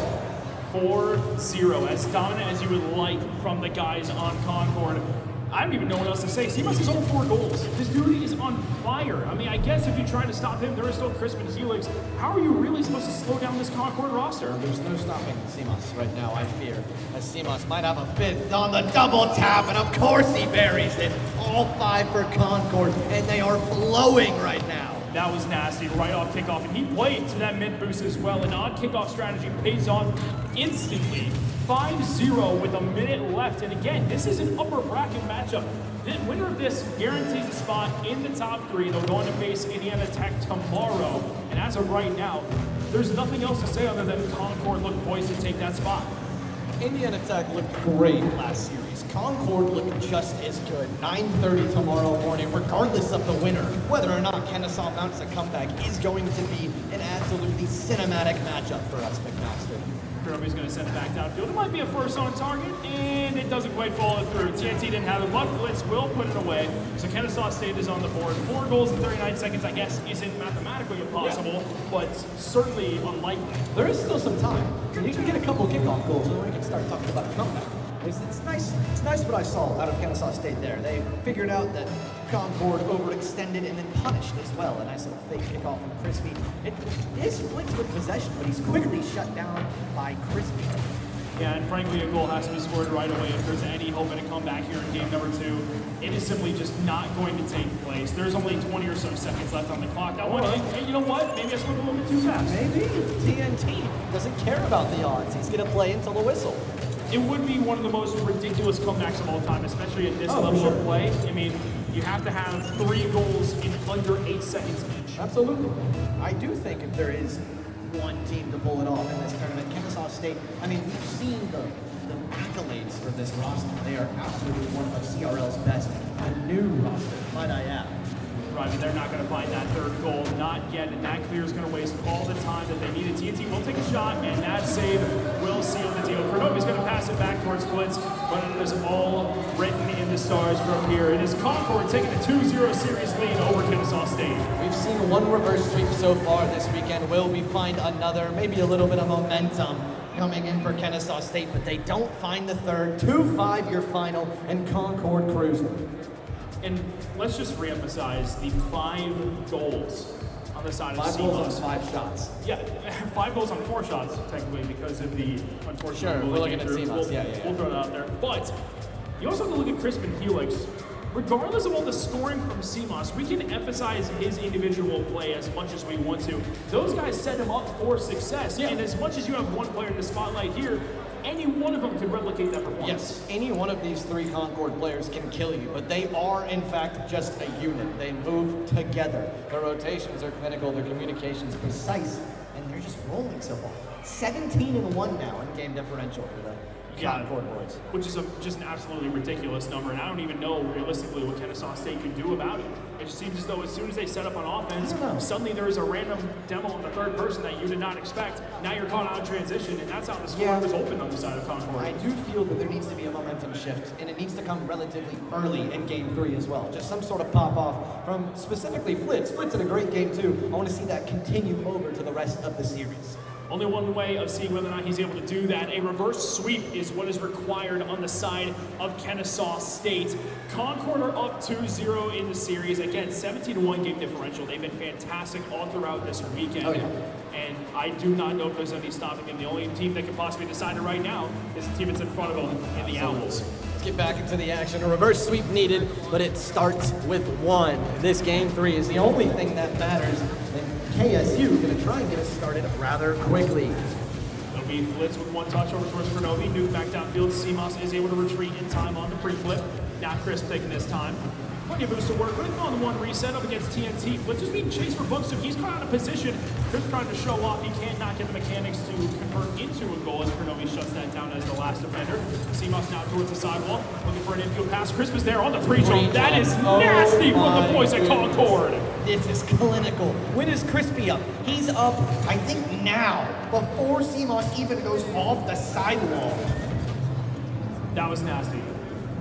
4-0, as dominant as you would like from the guys on Concord. I don't even know what else to say. CMOS has all 4 goals. This dude is on fire. I mean, I guess if you try to stop him, there is still Crisp and Helix. How are you really supposed to slow down this Concord roster? There's no stopping CMOS right now, I fear. As CMOS might have a 5th on the double tap, and of course he buries it. All 5 for Concord, and they are flowing right now. That was nasty, right off kickoff, and he played to that mid boost as well. An odd kickoff strategy pays off instantly. 5-0 with a minute left, and again, this is an upper bracket matchup. The winner of this guarantees a spot in the top 3. They'll go on to face Indiana Tech tomorrow, and as of right now, there's nothing else to say other than Concord looked poised to take that spot. Indiana Tech looked great last series. Concord looked just as good. 9:30 tomorrow morning, regardless of the winner. Whether or not Kennesaw mounts a comeback is going to be an absolutely cinematic matchup for us, McMaster. Kronovi's going to send it back downfield. It might be a first on target, and it doesn't quite follow through. TNT didn't have it, but Blitz will put it away. So Kennesaw State is on the board. 4 goals in 39 seconds, I guess, isn't mathematically impossible, but certainly unlikely. There is still some time. You can get a couple kickoff goals, and then we can start talking about a comeback. It's nice what I saw out of Kennesaw State there. They figured out that Concord overextended and then punished as well. A nice little fake kickoff from Crispy. It is Flicks with possession, but he's quickly shut down by Crispy. Yeah, and frankly, a goal has to be scored right away if there's any hope in a comeback here in game number 2. It is simply just not going to take place. There's only 20 or so seconds left on the clock. Hey, you know what? Maybe I spoke a little bit too fast. Maybe. TNT doesn't care about the odds. He's going to play until the whistle. It would be one of the most ridiculous comebacks of all time, especially at this level of play. I mean, you have to have 3 goals in under 8 seconds each. Absolutely. I do think if there is one team to pull it off in this tournament, Kennesaw State, I mean, we've seen the accolades for this roster. They are absolutely one of CRL's best. A new roster, might I add. Right, but they're not going to find that 3rd goal, not yet, and that clear is going to waste all the time that they needed. TNT will take a shot, and that save will seal the deal. Kronovi's going to pass it back towards Blitz, but it is all written in the stars from here. It is Concord taking a 2-0 series lead over Kennesaw State. We've seen one reverse sweep so far this weekend. Will we find another, maybe a little bit of momentum coming in for Kennesaw State, but they don't find the 3rd. 2-5 your final, and Concord cruising. And let's just reemphasize the 5 goals on the side of CMOS. 5 goals on 5 shots. Yeah, 5 goals on 4 shots, technically, because of the unfortunate Sure, goal we're that looking came at through. CMOS. We'll throw that out there. But you also have to look at Crisp and Helix. Regardless of all the scoring from CMOS, we can emphasize his individual play as much as we want to. Those guys set him up for success. Yeah. And as much as you have one player in the spotlight here, any one of them could replicate that performance. Yes, any one of these 3 Concord players can kill you, but they are, in fact, just a unit. They move together. Their rotations are clinical, their communication's precise, and They're just rolling so far. 17-1 now in game differential for the Concord boys. Which is just an absolutely ridiculous number, and I don't even know realistically what Kennesaw State could do about it. It just seems as though as soon as they set up on offense, suddenly there is a random demo on the third person that you did not expect. Now you're caught out of transition, and that's how the score was opened on the side of Concord. I do feel that there needs to be a momentum shift, and it needs to come relatively early in game 3 as well. Just some sort of pop-off from specifically Flitz. Flitz had a great game too. I want to see that continue over to the rest of the series. Only one way of seeing whether or not he's able to do that. A reverse sweep is what is required on the side of Kennesaw State. Concord are up 2-0 in the series. Again, 17-1 game differential. They've been fantastic all throughout this weekend. And I do not know if there's any stopping them. The only team that can possibly decide it right now is the team that's in front of them in the Owls. Let's get back into the action. A reverse sweep needed, but it starts with 1. This game 3 is the only thing that matters. KSU going to try and get us started rather quickly. It'll be Flitz with 1 touch over towards Kronovi. Nuke back downfield. CMOS is able to retreat in time on the pre-flip. Now Crisp taking his time. Plenty of boost to work with on the 1 reset up against TNT. Flitz is being chased for books, so he's caught out of position. Crisp trying to show off. He cannot get the mechanics to convert into a goal as Kronovi shuts that down as the last defender. CMOS now towards the sidewall, looking for an infield pass. Crisp is there on the pre-jump. That is nasty from the boys at Concord. This is clinical. When is Crispy up? He's up, I think now, before CMOS even goes off the sidewall. That was nasty.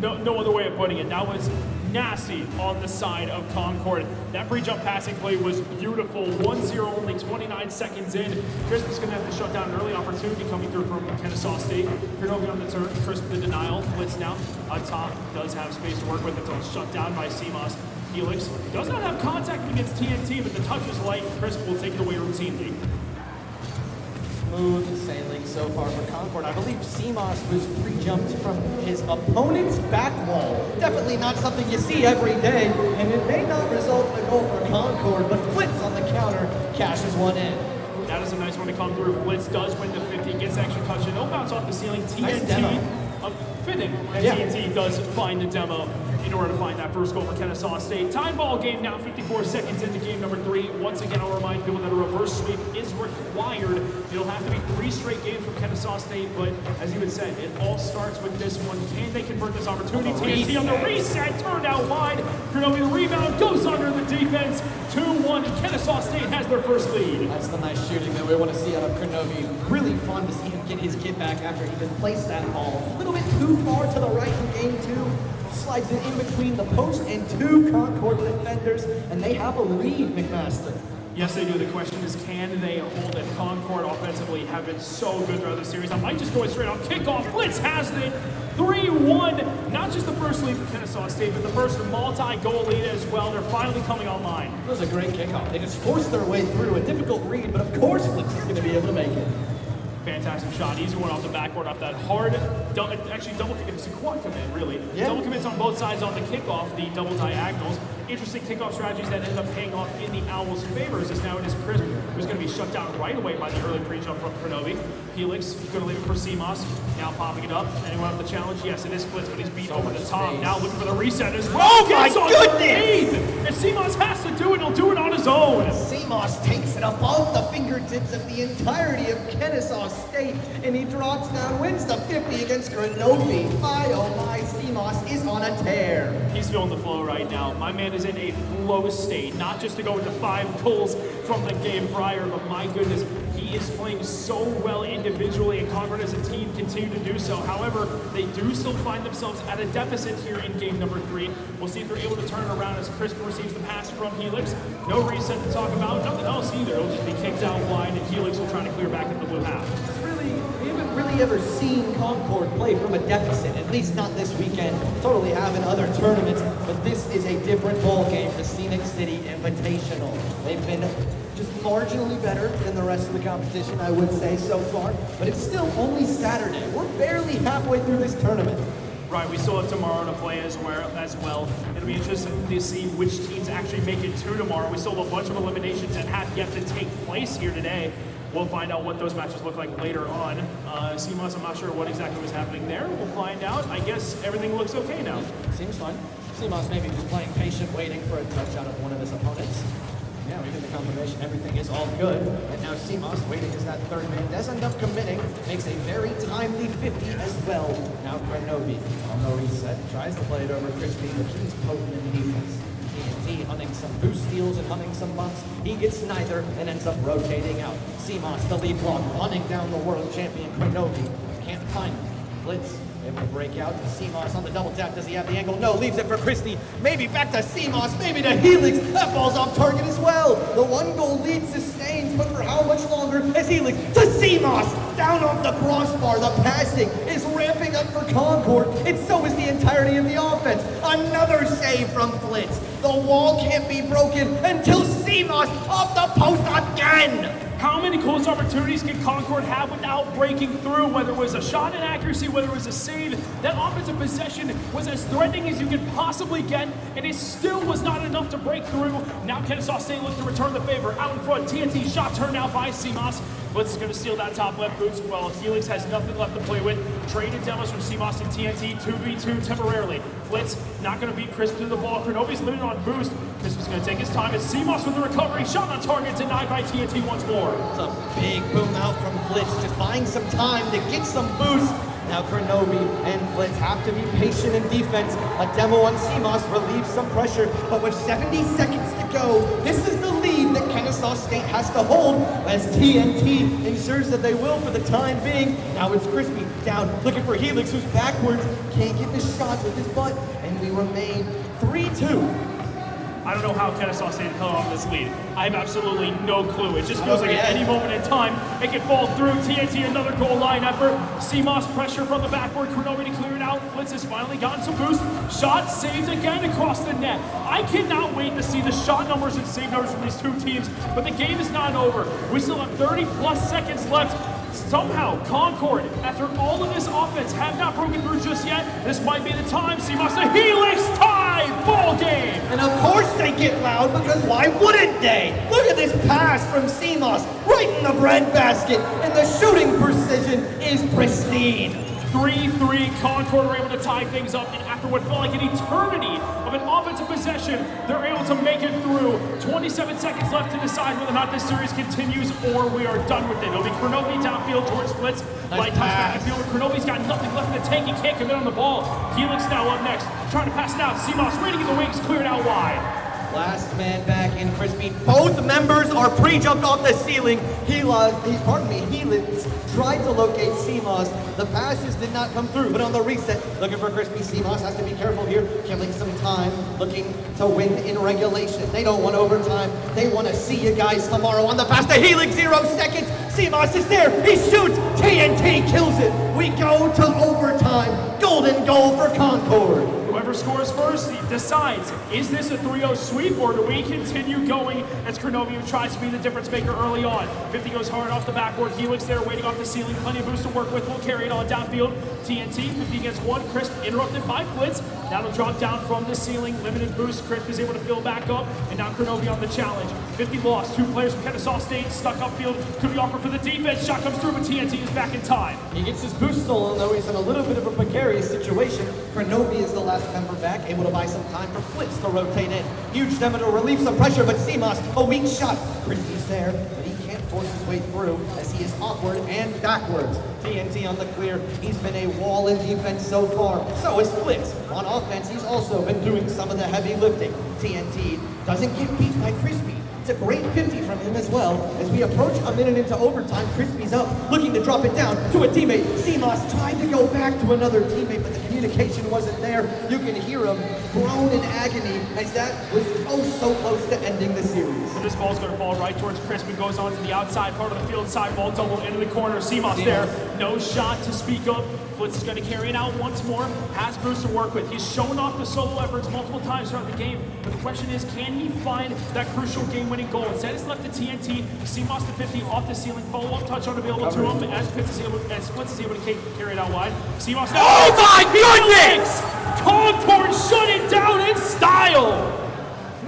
No other way of putting it. That was nasty on the side of Concord. That pre-jump passing play was beautiful. 1-0, only 29 seconds in. Crisp is going to have to shut down an early opportunity coming through from Kennesaw State. Kronovi on the turn. Crisp the denial. Blitz now on top. Does have space to work with until it's shut down by CMOS. Helix does not have contact against TNT, but the touch is light. Crisp will take it away routinely. Smooth sailing so far for Concord. I believe CMOS was pre-jumped from his opponent's back wall. Definitely not something you see every day, and it may not result in a goal for Concord, but Flitz on the counter cashes one in. That is a nice one to come through. Flitz does win the 50, gets extra touch, and no bounce off the ceiling. TNT, fitting, and TNT does find the demo in order to find that first goal for Kennesaw State. Time ball game now, 54 seconds into game number 3. Once again, I'll remind people that a reverse sweep is required. It'll have to be 3 straight games from Kennesaw State, but as you had said, it all starts with this one. Can they convert this opportunity? TNT on the reset, turned out wide. Kronovi, the rebound, goes under the defense. 2-1, and Kennesaw State has their first lead. That's the nice shooting that we want to see out of Kronovi. Really fun to see him get his kid back after he just placed that ball a little bit too far to the right in game 2. Slides it in between the post and 2 Concord defenders, and they have a lead, McMaster. Yes, they do. The question is, can they hold it? Concord offensively have been so good throughout the series. I might just go straight off kickoff. Blitz has it. 3-1. Not just the first lead for Kennesaw State, but the first multi-goal lead as well. They're finally coming online. That was a great kickoff. They just forced their way through a difficult read, but of course Blitz is going to be able to make it. Fantastic shot. Easy one off the backboard, off that hard, it's a quad commit, really. Yeah. Double commits on both sides on the kickoff, the double diagonals. Interesting kickoff strategies that end up paying off in the Owls' favors, as now it is Crisp, who's going to be shut down right away by the early pre-jump from Kronovi. Helix is going to leave it for CMOS, now popping it up. Anyone up the challenge? Yes, it is Flitz, but he's beat over the top. Now looking for the reset as well. Oh my goodness! And CMOS has to do it, he'll do it on his own. CMOS takes it above the fingertips of the entirety of Kennesaw State, and he drops down, wins the 50 against Kronovi. My oh my, CMOS is on a tear. He's feeling the flow right now. My man is in a flow state, not just to go into 5 goals from the game prior, but my goodness, he is playing so well individually, and Concord as a team continue to do so. However, they do still find themselves at a deficit here in game number 3. We'll see if they're able to turn it around as Crisp receives the pass from Helix. No reset to talk about, nothing else either. It'll just be kicked out wide, and Helix will try to clear back in the blue half. We haven't really ever seen Concord play from a deficit, at least not this weekend. Totally have in other tournaments, but this is a different ball game, the Scenic City Invitational. They've been just marginally better than the rest of the competition, I would say, so far, but it's still only Saturday. We're barely halfway through this tournament. Right, we still have tomorrow to play as well. It'll be interesting to see which teams actually make it to tomorrow. We still have a bunch of eliminations that have yet to take place here today. We'll find out what those matches look like later on. CMOS, I'm not sure what exactly was happening there. We'll find out. I guess everything looks okay now. Seems fine. CMOS maybe just playing patient, waiting for a touch out of one of his opponents. Yeah, we get the confirmation. Everything is all good. And now CMOS waiting as that third man does end up committing. Makes a very timely 50 as well. Now Krenovi on the reset. Tries to play it over Crispy, but he's potent in defense. TNT hunting some boost steals and hunting some bumps. He gets neither and ends up rotating out. CMOS, the lead block, hunting down the world champion Krenovi. Can't find him. Blitz able to break out. CMOS on the double tap. Does he have the angle? No. Leaves it for Christie. Maybe back to CMOS. Maybe to Helix. That ball's off target as well. The 1-goal lead sustains, but for how much longer? As Helix to CMOS. Down off the crossbar. The passing is ramping up for Concord. And so is the entirety of the offense. Another save from Flitz. The wall can't be broken until CMOS off the post again. How many close opportunities can Concord have without breaking through? Whether it was a shot inaccuracy, whether it was a save, that offensive possession was as threatening as you could possibly get, and it still was not enough to break through. Now Kennesaw State looks to return the favor. Out in front, TNT shot turned out by CMOS. Blitz is going to steal that top left boost. Well, Helix has nothing left to play with. Traded demos from CMOS and TNT, 2v2 temporarily. Blitz not going to beat Crisp to the ball. Krenovi's limited on boost. Crisp is going to take his time as CMOS with the recovery. Shot on target, denied by TNT once more. It's a big boom out from Blitz, just buying some time to get some boost. Now Krenovi and Blitz have to be patient in defense. A demo on CMOS relieves some pressure, but with 70 seconds to go, this is the lead that Kennesaw State has to hold as TNT ensures that they will for the time being. Now it's Crispy down, looking for Helix, who's backwards, can't get the shot with his butt, and we remain 3-2. I don't know how Kennesaw State held on this lead. I have absolutely no clue. It just feels like at any moment in time, it could fall through. TNT, another goal line effort. CMOS pressure from the backboard. Krenovi to clear it out. Blitz has finally gotten some boost. Shot saved again across the net. I cannot wait to see the shot numbers and save numbers from these two teams, but the game is not over. We still have 30 plus seconds left. Somehow, Concord, after all of this offense, have not broken through just yet. This might be the time. CMOS to Helix tie ball game. And of course they get loud, because why wouldn't they? Look at this pass from CMOS right in the breadbasket, and the shooting precision is pristine. 3-3, Concord were able to tie things up, and after what felt like an eternity of an offensive possession, they're able to make it through. 27 seconds left to decide whether or not this series continues or we are done with it. It'll be Krenovi downfield towards Blitz. Light touch back and field. Krenovi's got nothing left in the tank. He can't commit on the ball. Helix now up next, trying to pass it out. CMOS waiting in the wings, cleared out wide. Last man back in Crispy. Both members are pre-jumped off the ceiling. Helix tried to locate CMOS. The passes did not come through, but on the reset, looking for Crispy. CMOS has to be careful here, killing some time, looking to win in regulation. They don't want overtime. They want to see you guys tomorrow on the pass to Helix. 0 seconds. CMOS is there. He shoots. TNT kills it. We go to overtime. Golden goal for Concord. Whoever scores first decides, is this a 3-0 sweep or do we continue going as Krenovi tries to be the difference maker early on? 50 goes hard off the backboard. Helix there waiting off the ceiling. Plenty of boost to work with. We'll carry it on downfield. TNT 50 against 1. Crisp interrupted by Blitz. That'll drop down from the ceiling. Limited boost. Crisp is able to fill back up. And now Krenovi on the challenge. 50 lost. 2 players from Kennesaw State stuck upfield. Could be offered for the defense. Shot comes through, but TNT is back in time. He gets his boost stolen, though he's in a little bit of a precarious situation. Krenovi is the last member back, able to buy some time for Flitz to rotate in. Huge demo to relieve some pressure, but CMOS, a weak shot. Crispy's there, but he can't force his way through as he is awkward and backwards. TNT on the clear. He's been a wall in defense so far. So is Flitz. On offense, he's also been doing some of the heavy lifting. TNT doesn't get beat by Crispy. It's a great 50 from him as well. As we approach a minute into overtime, Crispy's up, looking to drop it down to a teammate. CMOS tried to go back to another teammate, but the communication wasn't there. You can hear him groan in agony as that was so close to ending the series. So this ball's going to fall right towards Crispy. Goes on to the outside part of the field. Side ball double into the corner. CMOS there. No shot to speak of. Flitz is going to carry it out once more. Has boost to work with. He's shown off the solo efforts multiple times throughout the game. But the question is, can he find that crucial game-winning goal? Instead, it's left to TNT. CMOS to 50 off the ceiling. Follow-up touch unavailable to him as Flitz is able to carry it out wide. CMOS now. Oh my goodness! Concord shut it down in style!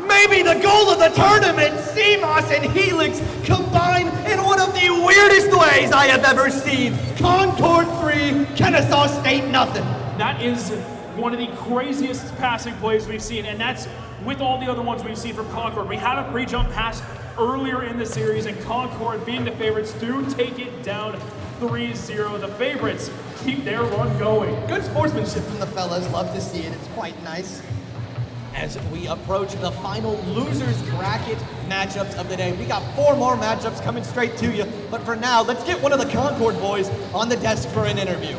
Maybe the goal of the tournament, CMOS and Helix combined in one of the weirdest ways I have ever seen. Concord 3, Kennesaw State nothing. That is one of the craziest passing plays we've seen, and that's with all the other ones we've seen from Concord. We had a pre-jump pass earlier in the series, and Concord, being the favorites, do take it down 3-0. The favorites keep their run going. Good sportsmanship from the fellas. Love to see it. It's quite nice. As we approach the final losers bracket matchups of the day, we got 4 more matchups coming straight to you. But for now, let's get one of the Concord boys on the desk for an interview.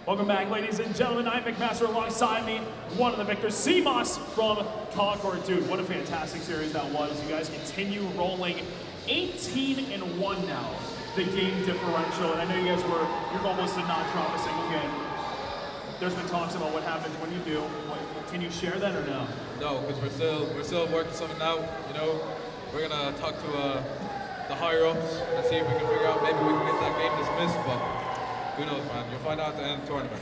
Welcome back, ladies and gentlemen. I'm McMaster. Alongside me, one of the victors, CMOS from Concord. Dude, what a fantastic series that was. You guys continue rolling 18-1 now, the game differential. And I know you guys you're almost not promising again. There's been talks about what happens when you do. Can you share that or no? No, because we're still working something out. You know, we're gonna talk to the higher ups and see if we can figure out maybe we can get that game dismissed. But who knows, man? You'll find out at the end of the tournament.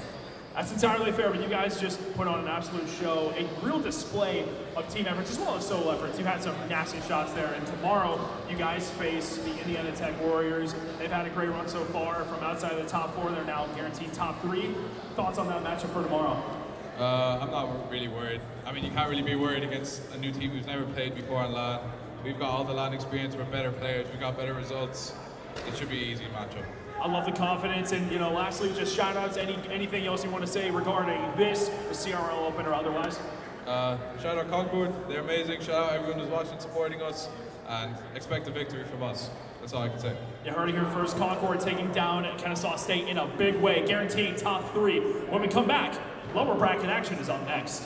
That's entirely fair, but you guys just put on an absolute show, a real display of team efforts as well as solo efforts. You've had some nasty shots there, and tomorrow you guys face the Indiana Tech Warriors. They've had a great run so far. From outside of the top 4, they're now guaranteed top 3. Thoughts on that matchup for tomorrow? I'm not really worried. I mean, you can't really be worried against a new team who's never played before on LAN. We've got all the LAN experience. We're better players. We got better results. It should be an easy matchup. I love the confidence, and lastly, just shout outs, anything else you want to say regarding this, the CRL Open or otherwise? Shout out Concord, they're amazing. Shout out everyone who's watching, supporting us, and expect a victory from us. That's all I can say. You heard it here first. Concord taking down Kennesaw State in a big way, guaranteeing top 3. When we come back, lower bracket action is up next.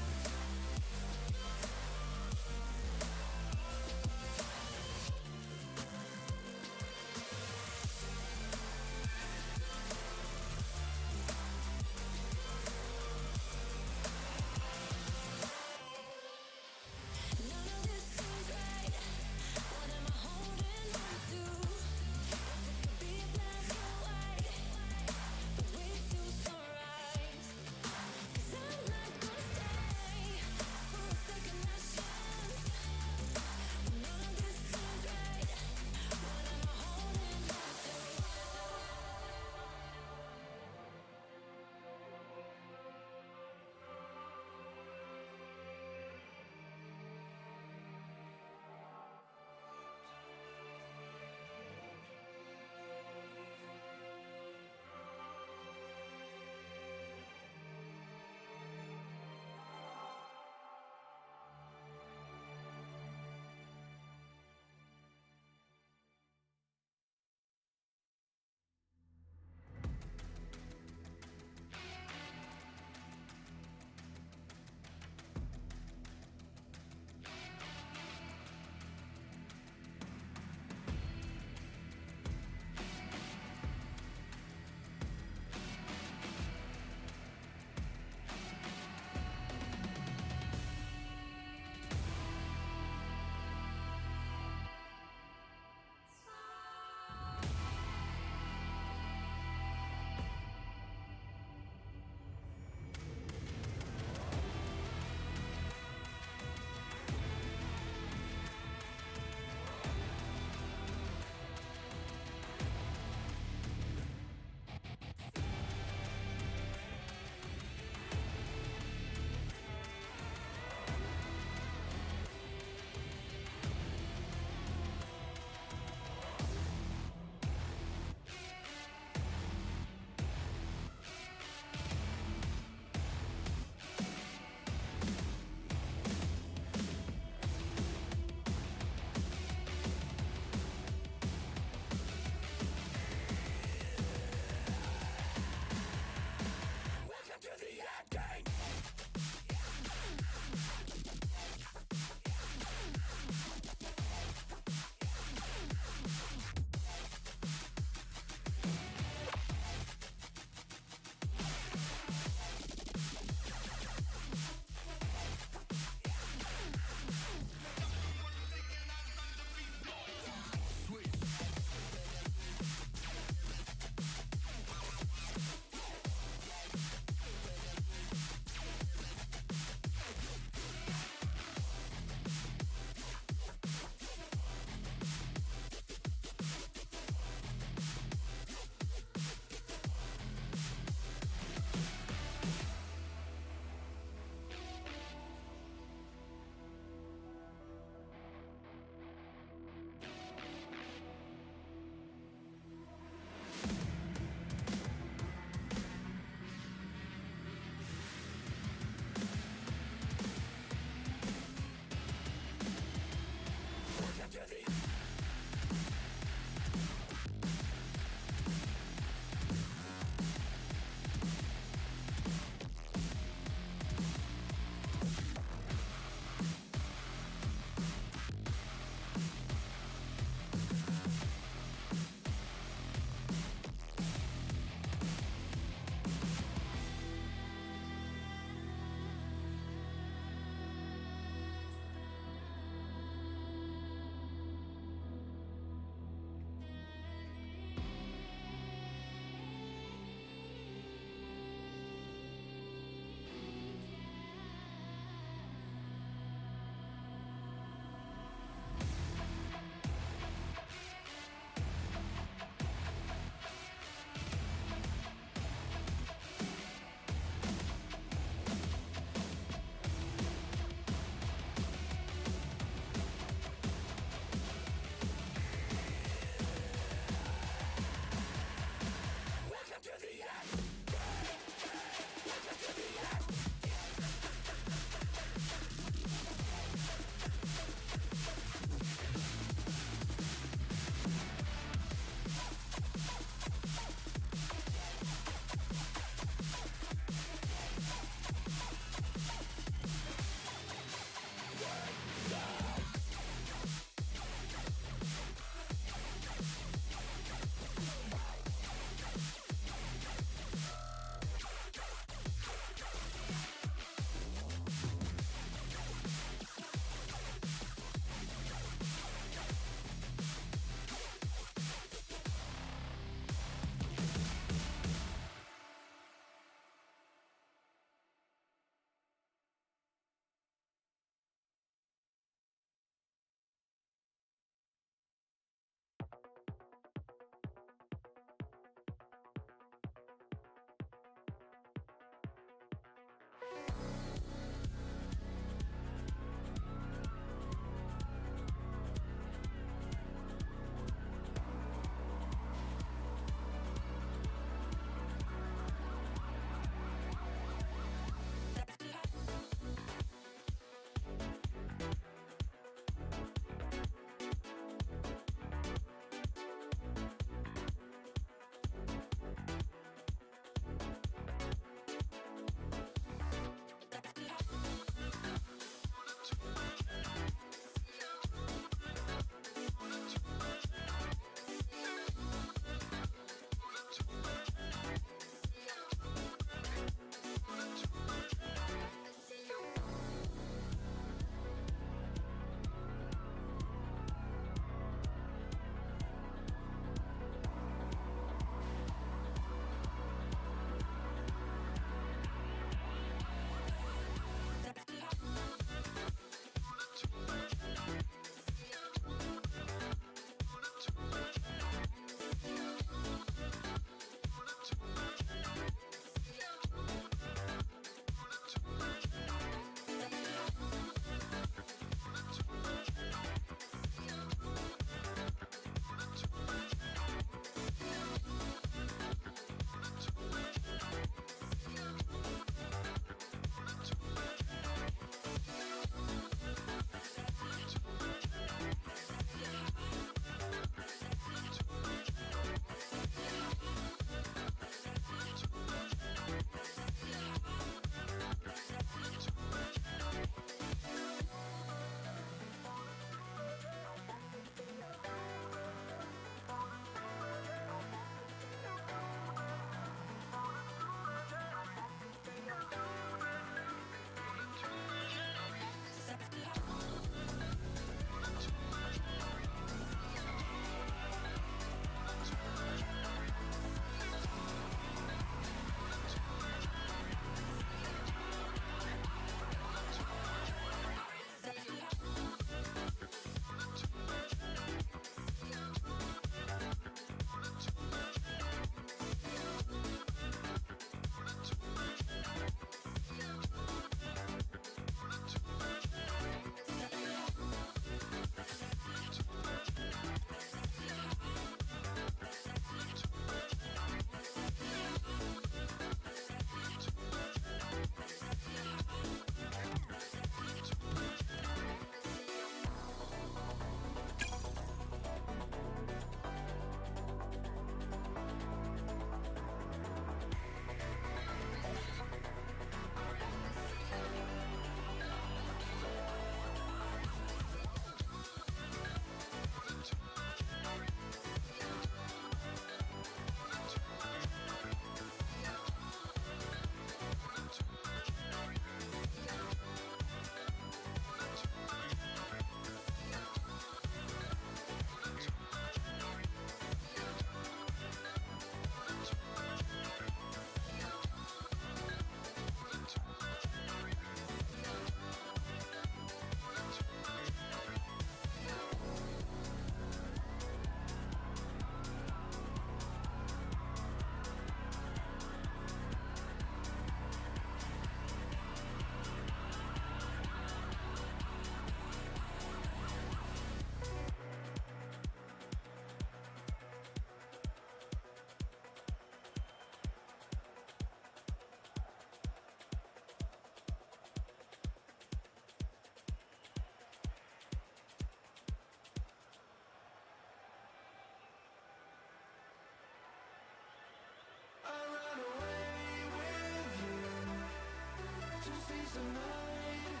the night.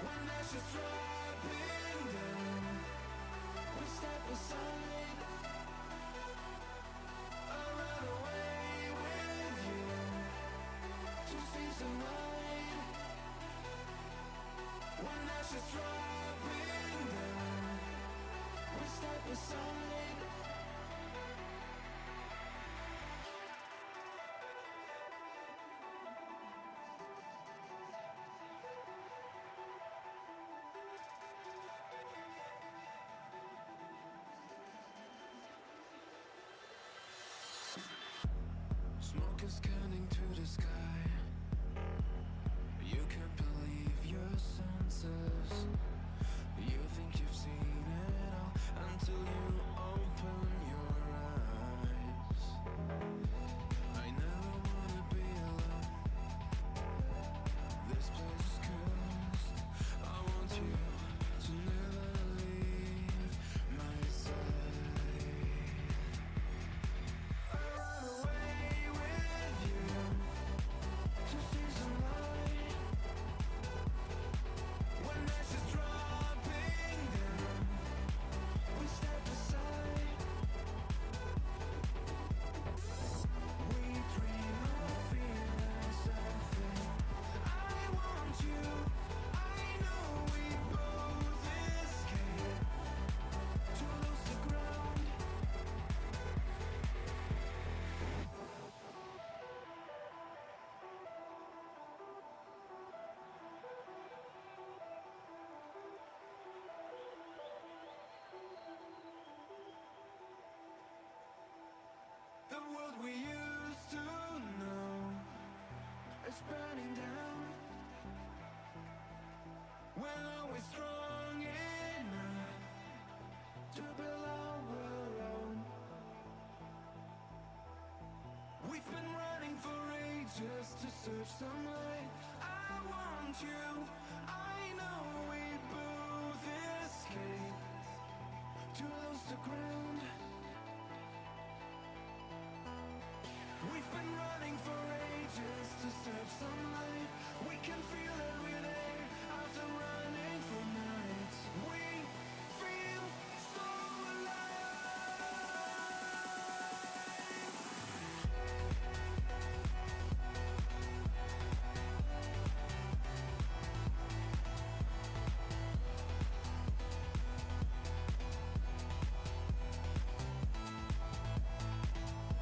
When ashes dropping down, we step aside. I'll run away with you to see some light. When ashes dropping down, we step aside. Smoke is coming to the sky. You can't believe your senses. You think you've seen it all until you open your eyes. I never wanna be alone. This place is cursed. I want you to never leave my side. I run away with you to see some light. When ashes dropping down, we step aside. We dream of feeling something. I want you. I know we both escape to lose the ground. The world we used to know is burning down. When are we strong enough to build our own? We've been running for ages to search some light. I want you. I know we both escape to lose the ground. We've been running for ages to search some light. We can feel every day after running for nights. We feel so alive.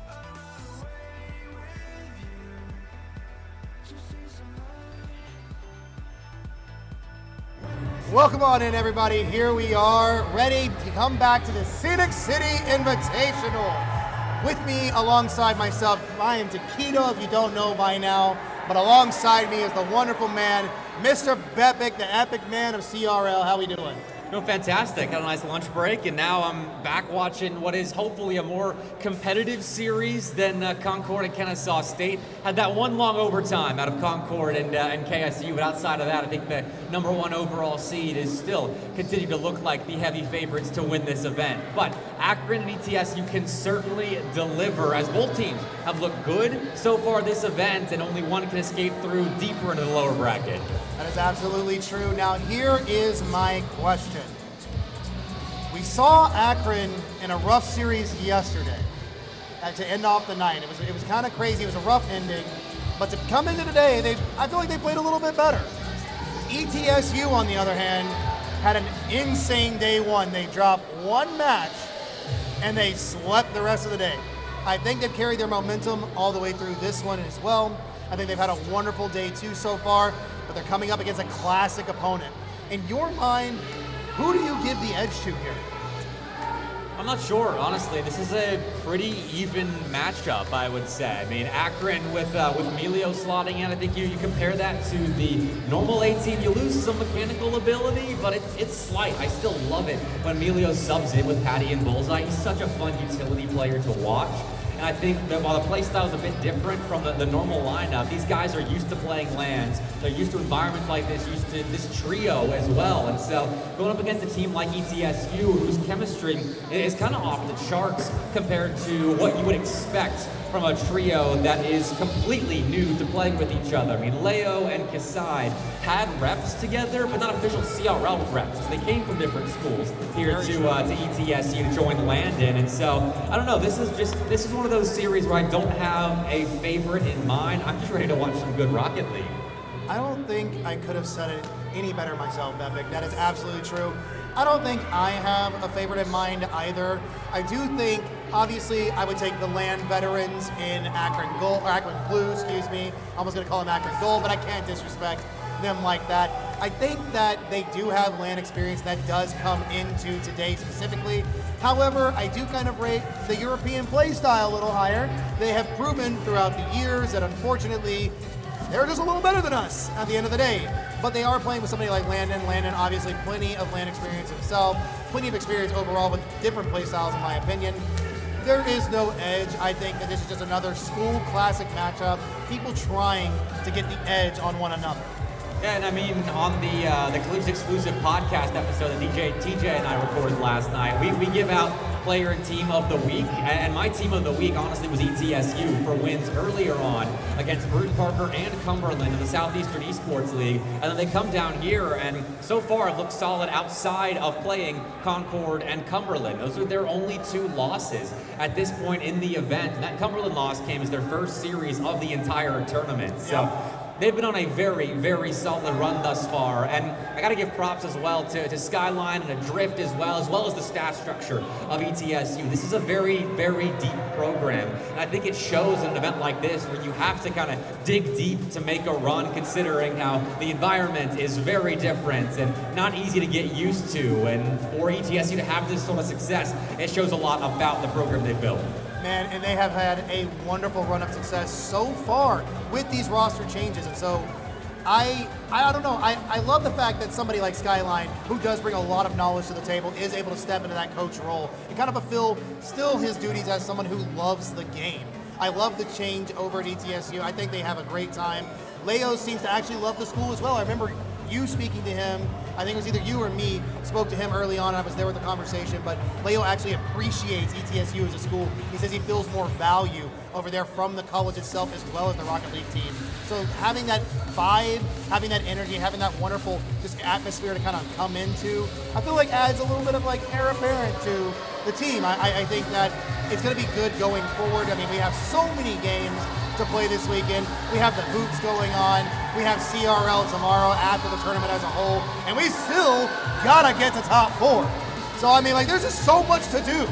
I run away with you to see some light. Welcome on in, everybody. Here we are, ready to come back to the Scenic City Invitational. With me, alongside myself, I am Taquito, if you don't know by now, but alongside me is the wonderful man, Mr. Bepic, the epic man of CRL. How we doing? Doing fantastic. Had a nice lunch break, and now I'm back watching what is hopefully a more competitive series than Concord and Kennesaw State. Had that one long overtime out of Concord and KSU, but outside of that, I think the #1 overall seed is still continuing to look like the heavy favorites to win this event. But Akron and ETSU can certainly deliver, as both teams have looked good so far this event, and only one can escape through deeper into the lower bracket. That is absolutely true. Now, here is my question. We saw Akron in a rough series yesterday to end off the night. It was kind of crazy. It was a rough ending. But to come into today, I feel like they played a little bit better. ETSU, on the other hand, had an insane day one. They dropped one match, and they swept the rest of the day. I think they've carried their momentum all the way through this one as well. I think they've had a wonderful day two so far, but they're coming up against a classic opponent. In your mind, who do you give the edge to here? I'm not sure, honestly. This is a pretty even matchup, I would say. I mean, Akron with Emilio slotting in, I think you compare that to the normal A team, you lose some mechanical ability, but it's slight. I still love it when Emilio subs in with Patty and Bullseye. He's such a fun utility player to watch. And I think that while the playstyle is a bit different from the normal lineup, these guys are used to playing lands. They're used to environments like this, used to this trio as well. And so going up against a team like ETSU, whose chemistry is kind of off the charts compared to what you would expect from a trio that is completely new to playing with each other. I mean, Leo and Kasai had reps together, but not official CRL reps. They came from different schools here to ETSU to join Landon, and so I don't know. This is one of those series where I don't have a favorite in mind. I'm just ready to watch some good Rocket League. I don't think I could have said it any better myself, Epic. That is absolutely true. I don't think I have a favorite in mind either. I do think, obviously, I would take the land veterans in Akron Gold, or Akron Blue, excuse me. I almost going to call them Akron Gold, but I can't disrespect them like that. I think that they do have land experience that does come into today specifically. However, I do kind of rate the European play style a little higher. They have proven throughout the years that unfortunately, they're just a little better than us at the end of the day. But they are playing with somebody like Landon. Landon, obviously, plenty of land experience himself, plenty of experience overall with different play styles, in my opinion. There is no edge. I think that this is just another school classic matchup. People trying to get the edge on one another. Yeah, and I mean, on the Collegiate Exclusive podcast episode that TJ and I recorded last night, we give out player and team of the week, and my team of the week honestly was ETSU for wins earlier on against Bruton Parker and Cumberland in the Southeastern Esports League, and then they come down here and so far have looked solid outside of playing Concord and Cumberland. Those are their only 2 losses at this point in the event, and that Cumberland loss came as their first series of the entire tournament. So they've been on a very, very solid run thus far, and I got to give props as well to Skyline and Adrift as well as the staff structure of ETSU. This is a very, very deep program, and I think it shows in an event like this where you have to kind of dig deep to make a run, considering how the environment is very different and not easy to get used to, and for ETSU to have this sort of success, it shows a lot about the program they've built. Man, and they have had a wonderful run of success so far with these roster changes. And so I don't know. I love the fact that somebody like Skyline, who does bring a lot of knowledge to the table, is able to step into that coach role and kind of fulfill still his duties as someone who loves the game. I love the change over at ETSU. I think they have a great time. Leo seems to actually love the school as well. I remember you speaking to him. I think it was either you or me spoke to him early on. I was there with the conversation, but Leo actually appreciates ETSU as a school. He says he feels more value over there from the college itself as well as the Rocket League team. So having that vibe, having that energy, having that wonderful just atmosphere to kind of come into, I feel like adds a little bit of like heir apparent to the team. I think that it's going to be good going forward. I mean, we have so many games to play this weekend. We have the hoops going on. We have CRL tomorrow after the tournament as a whole, and we still gotta get to top 4. So I mean, like, there's just so much to do.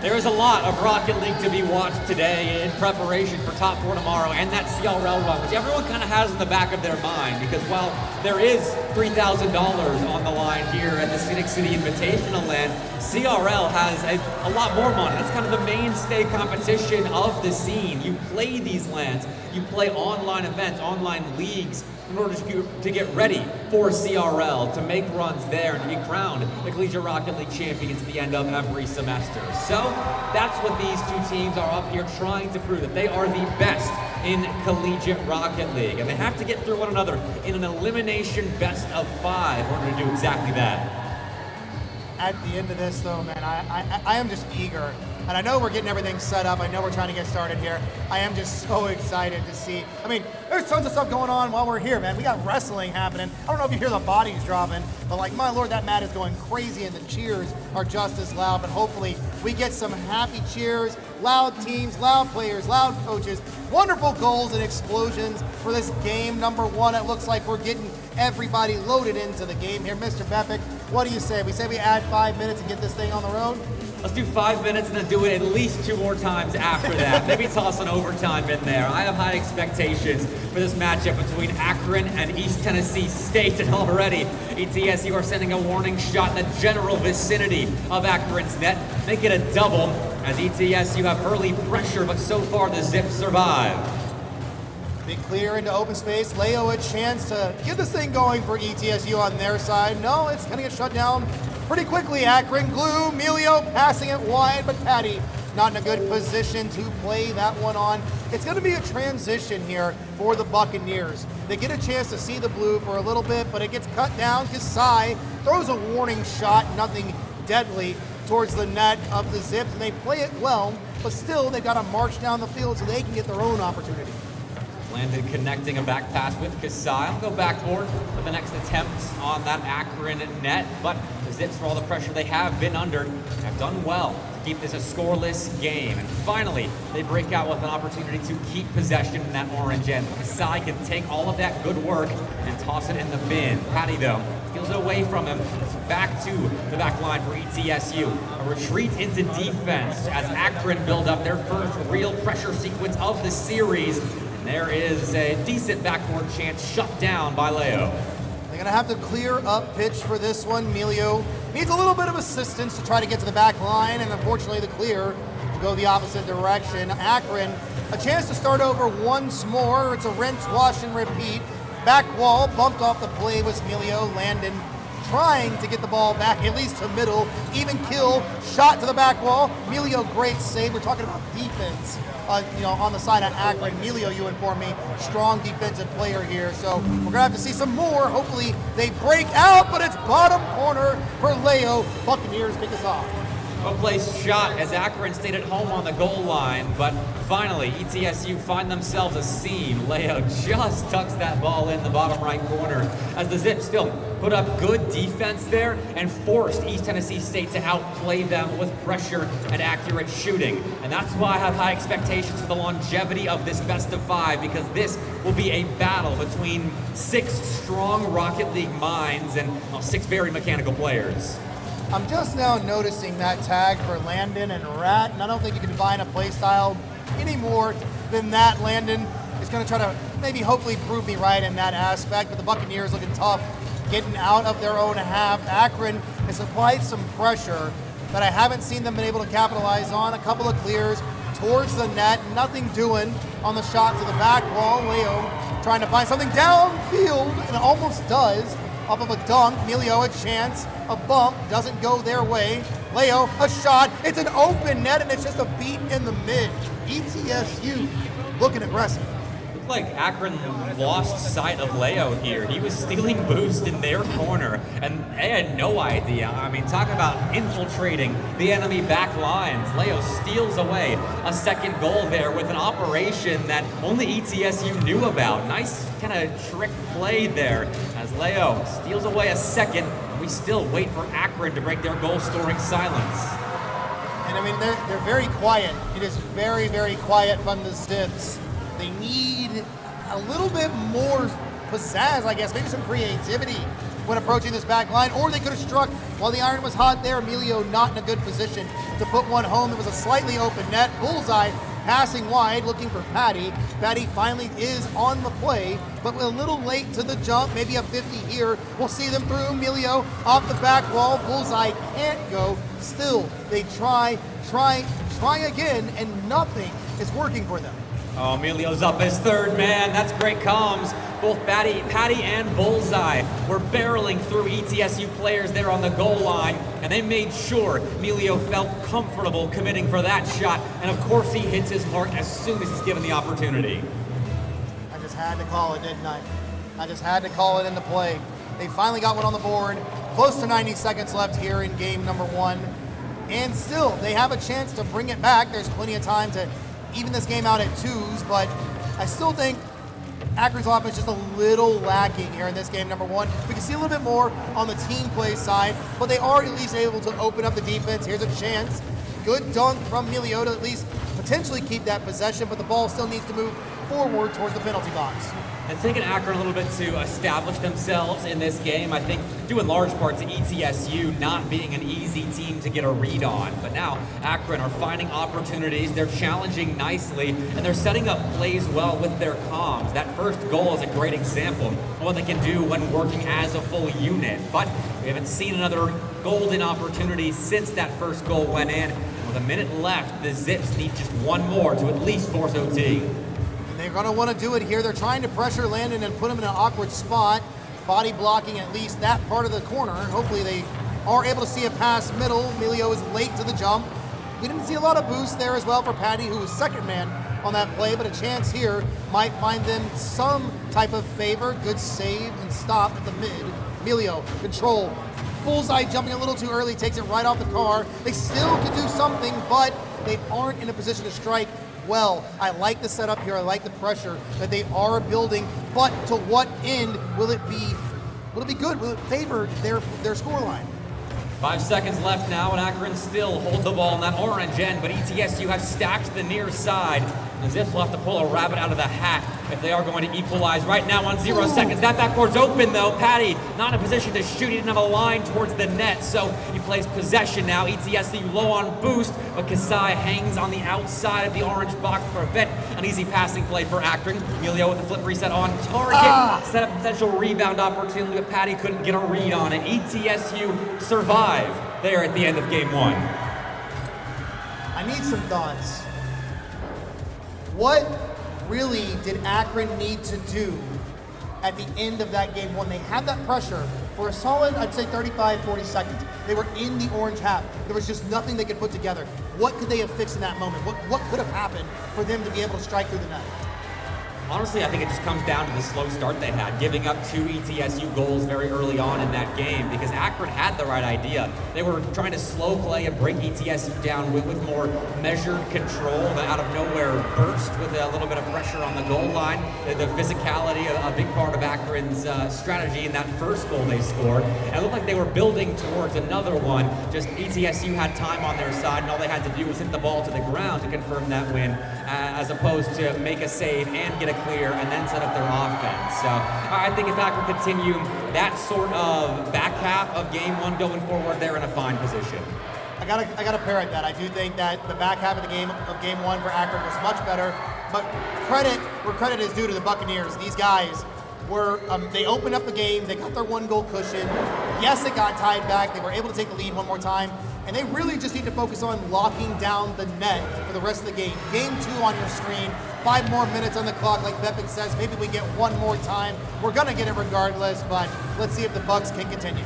There is a lot of Rocket League to be watched today in preparation for Top 4 tomorrow and that CRL run, which everyone kind of has in the back of their mind, because while there is $3,000 on the line here at the Scenic City Invitational land, CRL has a lot more money. That's kind of the mainstay competition of the scene. You play these lands, you play online events, online leagues, in order to get ready for CRL, to make runs there, and to be crowned the Collegiate Rocket League champions at the end of every semester. So that's what these 2 teams are up here trying to prove, that they are the best in Collegiate Rocket League. And they have to get through one another in an elimination best of 5 in order to do exactly that. At the end of this, though, man, I am just eager. And I know we're getting everything set up. I know we're trying to get started here. I am just so excited to see. I mean, there's tons of stuff going on while we're here, man. We got wrestling happening. I don't know if you hear the bodies dropping, but like, my Lord, that mat is going crazy and the cheers are just as loud. But hopefully we get some happy cheers, loud teams, loud players, loud coaches, wonderful goals and explosions for this game number 1. It looks like we're getting everybody loaded into the game here. Mr. Bepic, what do you say? We say we add 5 minutes and get this thing on the road? Let's do 5 minutes and then do it at least 2 more times after that. Maybe toss an overtime in there. I have high expectations for this matchup between Akron and East Tennessee State, and already ETSU are sending a warning shot in the general vicinity of Akron's net. Make it a double as ETSU have early pressure, but so far the Zips survive. Big clear into open space. Leo a chance to get this thing going for ETSU on their side. No, it's going to get shut down pretty quickly. Akron Glue, Melio passing it wide, but Patty not in a good position to play that one on. It's going to be a transition here for the Buccaneers. They get a chance to see the blue for a little bit, but it gets cut down. Kasai throws a warning shot, nothing deadly, towards the net of the Zips, and they play it well but still they've got to march down the field so they can get their own opportunity. Landon connecting a back pass with Kasai. I'll go backboard for the next attempts on that Akron net, but the Zips, for all the pressure they have been under, have done well to keep this a scoreless game. And finally, they break out with an opportunity to keep possession in that orange end. Kasai can take all of that good work and toss it in the bin. Patty, though, steals it away from him. It's back to the back line for ETSU. A retreat into defense as Akron build up their first real pressure sequence of the series. There is a decent backboard chance shut down by Leo. They're going to have to clear up pitch for this one. Emilio needs a little bit of assistance to try to get to the back line, and unfortunately the clear will go the opposite direction. Akron, a chance to start over once more. It's a rinse, wash, and repeat. Back wall bumped off the play was Emilio. Landon trying to get the ball back, at least to middle. Even kill, shot to the back wall. Emilio, great save. We're talking about defense. On the side of Akron. Emilio, you informed me, strong defensive player here. So we're going to have to see some more. Hopefully they break out, but it's bottom corner for Leo. Buccaneers kick us off. Well placed shot as Akron stayed at home on the goal line, but finally ETSU find themselves a seam. Leo just tucks that ball in the bottom right corner as the Zips still put up good defense there and forced East Tennessee State to outplay them with pressure and accurate shooting. And that's why I have high expectations for the longevity of this best of 5, because this will be a battle between 6 strong Rocket League minds and 6 very mechanical players. I'm just now noticing that tag for Landon and Rat, and I don't think you can find a play style any more than that. Landon is going to try to maybe hopefully prove me right in that aspect, but the Buccaneers looking tough, getting out of their own half. Akron has applied some pressure that I haven't seen them been able to capitalize on. A couple of clears towards the net, nothing doing on the shot to the back wall. Leo trying to find something downfield, and it almost does. Off of a dunk, Emilio a chance, a bump, doesn't go their way. Leo, a shot, it's an open net, and it's just a beat in the mid. ETSU looking aggressive. Looks like Akron lost sight of Leo here. He was stealing boost in their corner, and they had no idea. I mean, talk about infiltrating the enemy back lines. Leo steals away a second goal there with an operation that only ETSU knew about. Nice kind of trick play there as Leo steals away a second. We still wait for Akron to break their goal-scoring silence. And I mean, they're very quiet. It is very, very quiet from the Zips. They need a little bit more pizzazz, I guess, maybe some creativity when approaching this back line, or they could have struck while the iron was hot there. Emilio not in a good position to put one home. It was a slightly open net. Bullseye passing wide, looking for Patty. Patty finally is on the play, but a little late to the jump, maybe a 50 here. We'll see them through. Emilio off the back wall. Bullseye can't go. Still, they try again, and nothing is working for them. Oh, Emilio's up as third man. That's great comms. Both Patty and Bullseye were barreling through ETSU players there on the goal line, and they made sure Emilio felt comfortable committing for that shot. And of course, he hits his mark as soon as he's given the opportunity. I just had to call it, didn't I? I just had to call it into play. They finally got one on the board. Close to 90 seconds left here in game number 1. And still, they have a chance to bring it back. There's plenty of time to even this game out at 2s, but I still think Akron's offense is just a little lacking here in this game number 1. We can see a little bit more on the team play side, but they are at least able to open up the defense. Here's a chance. Good dunk from Emilio to at least potentially keep that possession, but the ball still needs to move forward towards the penalty box. It's taken Akron a little bit to establish themselves in this game. I think due in large part to ETSU not being an easy team to get a read on. But now Akron are finding opportunities. They're challenging nicely, and they're setting up plays well with their comms. That first goal is a great example of what they can do when working as a full unit. But we haven't seen another golden opportunity since that first goal went in. With a minute left, the Zips need just one more to at least force OT. They're going to want to do it here. They're trying to pressure Landon and put him in an awkward spot, body blocking at least that part of the corner. Hopefully they are able to see a pass middle. Emilio is late to the jump. We didn't see a lot of boost there as well for Patty, who was second man on that play, but a chance here might find them some type of favor. Good save and stop at the mid. Emilio, control. Bullseye jumping a little too early, takes it right off the car. They still could do something, but they aren't in a position to strike well. I like the setup here. I like the pressure that they are building, but to what end will it be? Will it be good? Will it favor their scoreline? 5 seconds left now, and Akron still hold the ball in that orange end, but ETSU have stacked the near side. The Zips will have to pull a rabbit out of the hat if they are going to equalize. Right now on 0 seconds. That backboard's open though. Patty not in a position to shoot. He didn't have a line towards the net, so he plays possession now. ETSU low on boost, but Kasai hangs on the outside of the orange box to prevent an easy passing play for Akron. Emilio with the flip reset on target. Set up potential rebound opportunity, but Patty couldn't get a read on it. ETSU survive there at the end of game 1. I need some thoughts. What really did Akron need to do at the end of that game 1? They had that pressure for a solid, I'd say 35, 40 seconds. They were in the orange half. There was just nothing they could put together. What could they have fixed in that moment? What could have happened for them to be able to strike through the net? Honestly, I think it just comes down to the slow start they had, giving up 2 ETSU goals very early on in that game, because Akron had the right idea. They were trying to slow play and break ETSU down with more measured control, the out of nowhere burst with a little bit of pressure on the goal line. The physicality, a big part of Akron's strategy in that first goal they scored. And it looked like they were building towards another one, just ETSU had time on their side, and all they had to do was hit the ball to the ground to confirm that win, as opposed to make a save and get a clear and then set up their offense. So I think if Akron continue that sort of back half of game 1 going forward, they're in a fine position. I gotta parrot that. I do think that the back half of game 1 for Akron was much better, but credit where credit is due to the Buccaneers. These guys were, they opened up the game, they got their 1 goal cushion. Yes, it got tied back. They were able to take the lead one more time, and they really just need to focus on locking down the net for the rest of the game. Game 2 on your screen, 5 more minutes on the clock, like Bepic says. Maybe we get 1 more time. We're gonna get it regardless, but let's see if the Bucks can continue.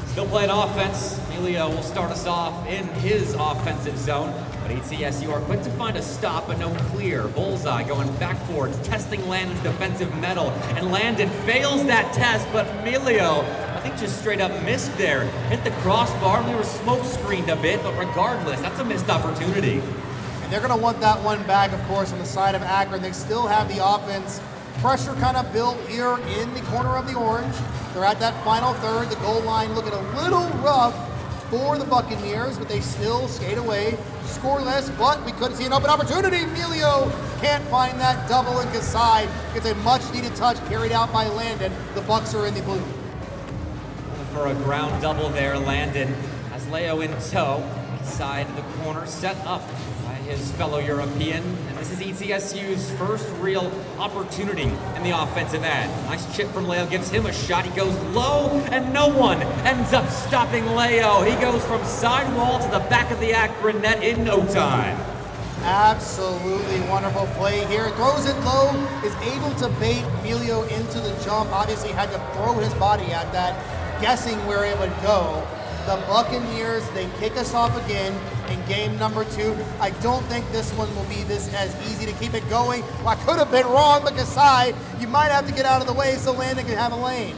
Still playing offense. Emilio will start us off in his offensive zone. But ETSU are quick to find a stop, but no clear. Bullseye going backboards, testing Landon's defensive metal. And Landon fails that test, but Emilio, I think, just straight up missed there. Hit the crossbar. We were smoke screened a bit, but regardless, that's a missed opportunity. And they're going to want that one back, of course, on the side of Akron. They still have the offense. Pressure kind of built here in the corner of the orange. They're at that final third. The goal line looking a little rough for the Buccaneers, but they still skate away scoreless, but we could see an open opportunity. Emilio can't find that double, and Kasai gets a much-needed touch carried out by Landon. The Bucks are in the blue. For a ground double there, Landon has Leo in tow. Side of the corner set up by his fellow European, and this is ETSU's first real opportunity in the offensive end. Nice chip from Leo, gives him a shot. He goes low, and no one ends up stopping Leo. He goes from sidewall to the back of the Akron net in no time. Absolutely wonderful play here. Throws it low, is able to bait Emilio into the jump. Obviously had to throw his body at that, guessing where it would go. The Buccaneers, they kick us off again in game number 2. I don't think this one will be this as easy to keep it going. Well, I could have been wrong, but Kasai, you might have to get out of the way so Landon can have a lane.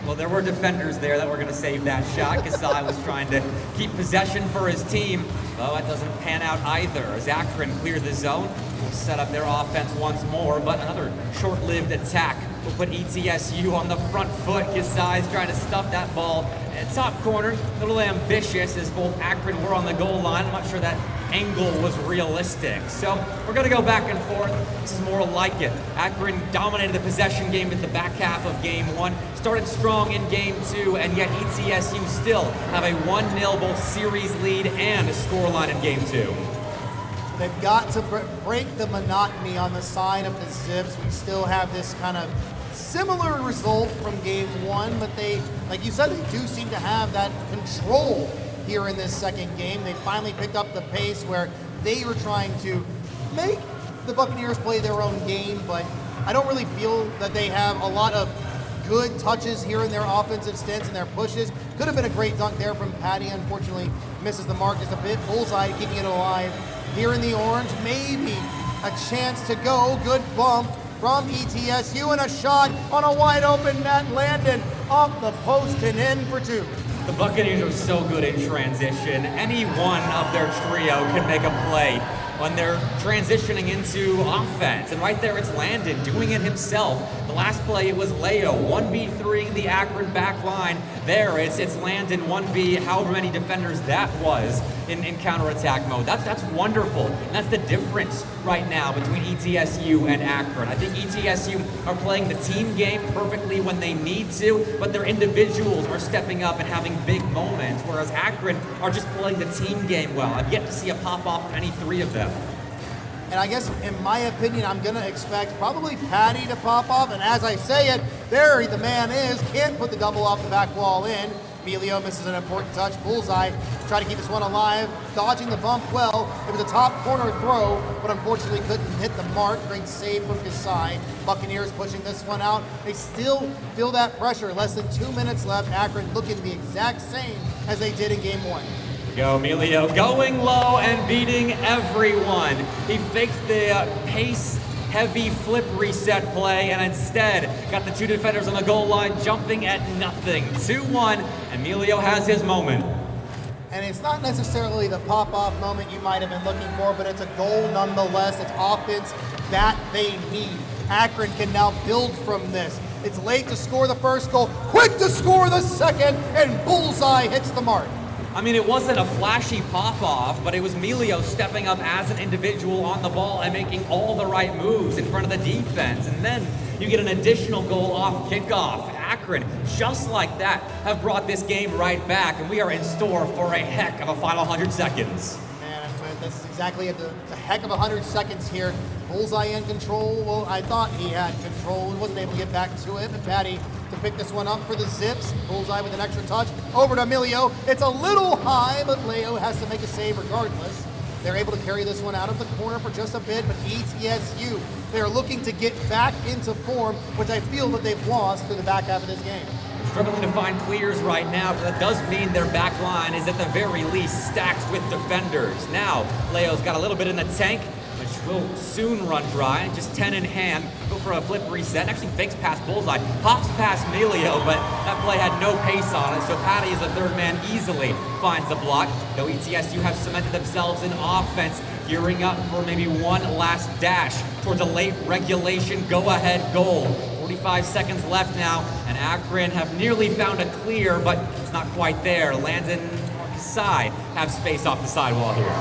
Well, there were defenders there that were going to save that shot. Kasai was trying to keep possession for his team. Well, that doesn't pan out either as Akron cleared the zone. Will set up their offense once more, but another short-lived attack will put ETSU on the front foot. Kasai's trying to stuff that ball at top corner. A little ambitious as both Akron were on the goal line. I'm not sure that angle was realistic. So we're going to go back and forth. This is more like it. Akron dominated the possession game at the back half of game 1. Started strong in game 2, and yet ETSU still have a 1-0 both series lead and a scoreline in game 2. They've got to break the monotony on the side of the Zips. We still have this kind of similar result from game 1, but they, like you said, they do seem to have that control here in this second game. They finally picked up the pace where they were trying to make the Buccaneers play their own game, but I don't really feel that they have a lot of good touches here in their offensive stints and their pushes. Could have been a great dunk there from Patty. Unfortunately, misses the mark just a bit. Bullseye keeping it alive here in the orange. Maybe a chance to go. Good bump from ETSU and a shot on a wide open net. Landon off the post and in for 2. The Buccaneers are so good in transition. Any one of their trio can make a play when they're transitioning into offense. And right there, it's Landon doing it himself. The last play, it was Leo, 1v3 the Akron back line. There, it's Landon 1v however many defenders that was in counterattack mode. That's wonderful. And that's the difference right now between ETSU and Akron. I think ETSU are playing the team game perfectly when they need to, but their individuals are stepping up and having big moments, whereas Akron are just playing the team game well. I've yet to see a pop-off from any three of them. And I guess, in my opinion, I'm going to expect probably Patty to pop off. And as I say it, there the man is. Can't put the double off the back wall in. Emilio misses an important touch. Bullseye to try to keep this one alive. Dodging the bump well. It was a top corner throw, but unfortunately couldn't hit the mark. Great save from Kasai. Buccaneers pushing this one out. They still feel that pressure. Less than 2 minutes left. Akron looking the exact same as they did in game one. Go Emilio going low and beating everyone. He faked the pace-heavy flip reset play and instead got the two defenders on the goal line jumping at nothing. 2-1, Emilio has his moment. And it's not necessarily the pop-off moment you might have been looking for, but it's a goal nonetheless. It's offense that they need. Akron can now build from this. It's late to score the first goal, quick to score the second, and Bullseye hits the mark. I mean, it wasn't a flashy pop-off, but it was Emilio stepping up as an individual on the ball and making all the right moves in front of the defense. And then you get an additional goal off kickoff. Akron, just like that, have brought this game right back, and we are in store for a heck of a final 100 seconds. Man, that's exactly the heck of 100 seconds here. Bullseye in control. Well, I thought he had control and wasn't able to get back to it, but Patty to pick this one up for the Zips. Bullseye with an extra touch. Over to Emilio. It's a little high, but Leo has to make a save regardless. They're able to carry this one out of the corner for just a bit, but ETSU, they're looking to get back into form, which I feel that they've lost through the back half of this game. Struggling to find clears right now, but that does mean their back line is at the very least stacked with defenders. Now, Leo's got a little bit in the tank, which will soon run dry. Just 10 in hand. Go for a flip reset. Actually fakes past Bullseye. Hops past Emilio, but that play had no pace on it. So Patty, as the third man, easily finds the block. Though ETSU have cemented themselves in offense, gearing up for maybe one last dash towards a late regulation go-ahead goal. 45 seconds left now, and Akron have nearly found a clear, but it's not quite there. Landon or Kasai have space off the sidewall here.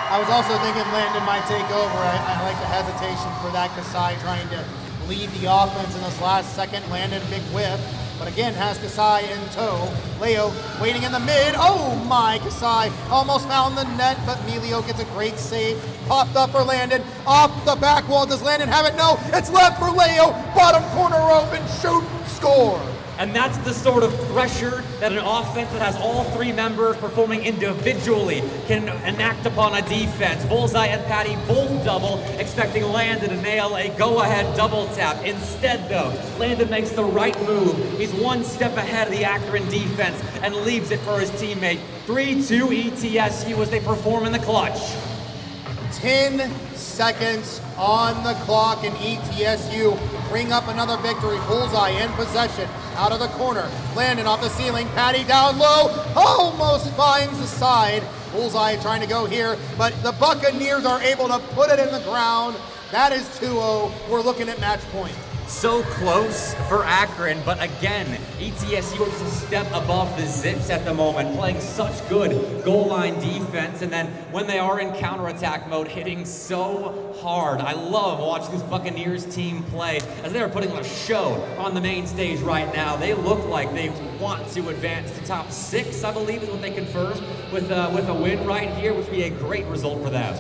I was also thinking Landon might take over. I like the hesitation for that. Kasai trying to lead the offense in this last second. Landon, big whiff, but again has Kasai in tow. Leo waiting in the mid. Oh my, Kasai almost found the net, but Emilio gets a great save. Popped up for Landon. Off the back wall. Does Landon have it? No, it's left for Leo. Bottom corner open, shoot, score. And that's the sort of pressure that an offense that has all three members performing individually can enact upon a defense. Bullseye and Patty both double, expecting Landon to nail a go-ahead double tap. Instead, though, Landon makes the right move. He's one step ahead of the Akron defense and leaves it for his teammate. 3-2 ETSU as they perform in the clutch. 10 seconds on the clock, and ETSU bring up another victory. Bullseye in possession, out of the corner. Landon off the ceiling, Patty down low, almost finds the side. Bullseye trying to go here, but the Buccaneers are able to put it in the ground. That is 2-0. We're looking at match point. So close for Akron, but again, ETSU is a step above the Zips at the moment, playing such good goal line defense, and then when they are in counterattack mode, hitting so hard. I love watching this Buccaneers team play as they are putting on a show on the main stage right now. They look like they want to advance to top 6, I believe is what they confirmed with a win right here, which would be a great result for them.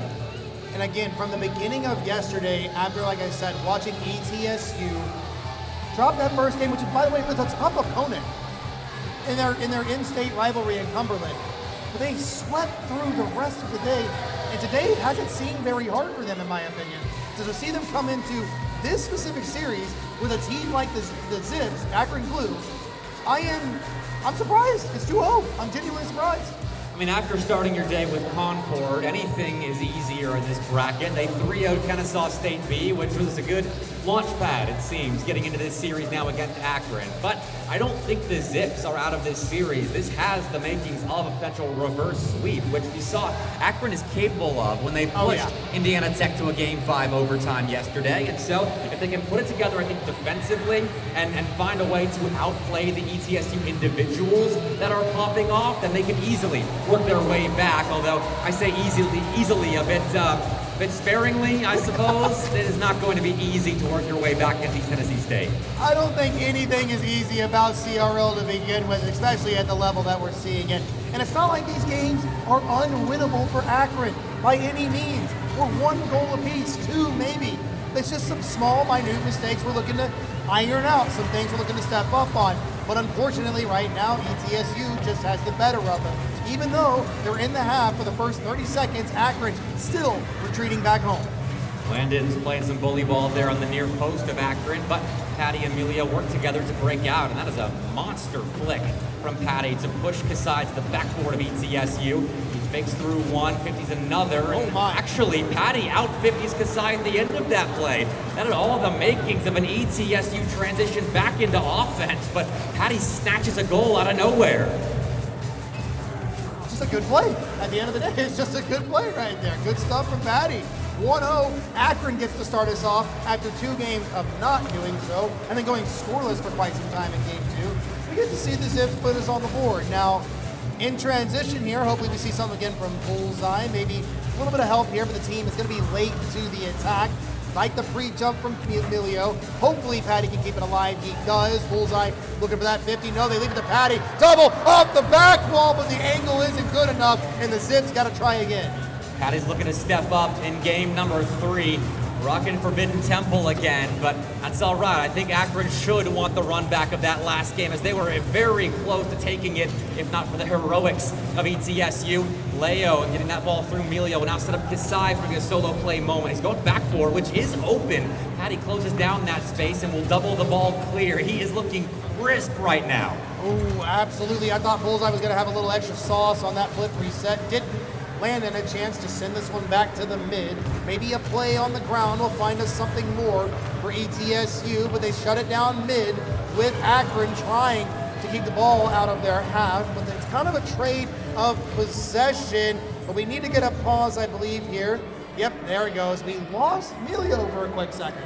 And again, from the beginning of yesterday, after, like I said, watching ETSU drop that first game, which, by the way, was a tough opponent in their in-state rivalry in Cumberland. But they swept through the rest of the day, and today hasn't seemed very hard for them, in my opinion. So to see them come into this specific series with a team like the Zips, Akron Blue, I'm surprised. It's 2-0. I'm genuinely surprised. I mean, after starting your day with Concord, anything is easier in this bracket. They 3-0'd Kennesaw State B, which was a good launchpad, it seems, getting into this series now against Akron. But I don't think the Zips are out of this series. This has the makings of a potential reverse sweep, which we saw Akron is capable of when they pushed Indiana Tech to a Game 5 overtime yesterday. And so if they can put it together, I think, defensively and find a way to outplay the ETSU individuals that are popping off, then they can easily work their way back. Although I say easily a bit sparingly, I suppose. It is not going to be easy to work your way back into Tennessee State. I don't think anything is easy about CRL to begin with, especially at the level that we're seeing it. And it's not like these games are unwinnable for Akron by any means. We're 1 goal apiece, 2 maybe. It's just some small, minute mistakes we're looking to iron out, some things we're looking to step up on. But unfortunately, right now, ETSU just has the better of them. Even though they're in the half for the first 30 seconds, Akron's still retreating back home. Landon's playing some bully ball there on the near post of Akron, but Patty and Amelia work together to break out, and that is a monster flick from Patty to push Kasai to the backboard of ETSU. He fakes through one, 50s another. Oh my. Actually, Patty out 50s Kasai at the end of that play. That had all the makings of an ETSU transition back into offense, but Patty snatches a goal out of nowhere. Just a good play. At the end of the day, it's just a good play right there. Good stuff from Patty. 1-0, Akron gets to start us off after 2 games of not doing so, and then going scoreless for quite some time in Game 2. We get to see the Zips put us on the board. Now, in transition here, hopefully we see something again from Bullseye. Maybe a little bit of help here, but the team is going to be late to the attack. Like the pre-jump from Emilio. Hopefully Patty can keep it alive. He does. Bullseye looking for that 50. No, they leave it to Patty. Double off the back wall, but the angle isn't good enough, and the Zips got to try again. Patty's looking to step up in game number 3. Rocking Forbidden Temple again, but that's all right. I think Akron should want the run back of that last game, as they were very close to taking it, if not for the heroics of ETSU. Leo getting that ball through Emilio, now set up Kasai for a solo play moment. He's going back forward, which is open. Patty closes down that space and will double the ball clear. He is looking crisp right now. Oh, absolutely. I thought Bullseye was going to have a little extra sauce on that flip reset. Didn't. Landon a chance to send this one back to the mid. Maybe a play on the ground will find us something more for ETSU, but they shut it down mid with Akron trying to keep the ball out of their half. But it's kind of a trade of possession, but we need to get a pause, I believe, here. Yep, there it goes. We lost Emilio for a quick second.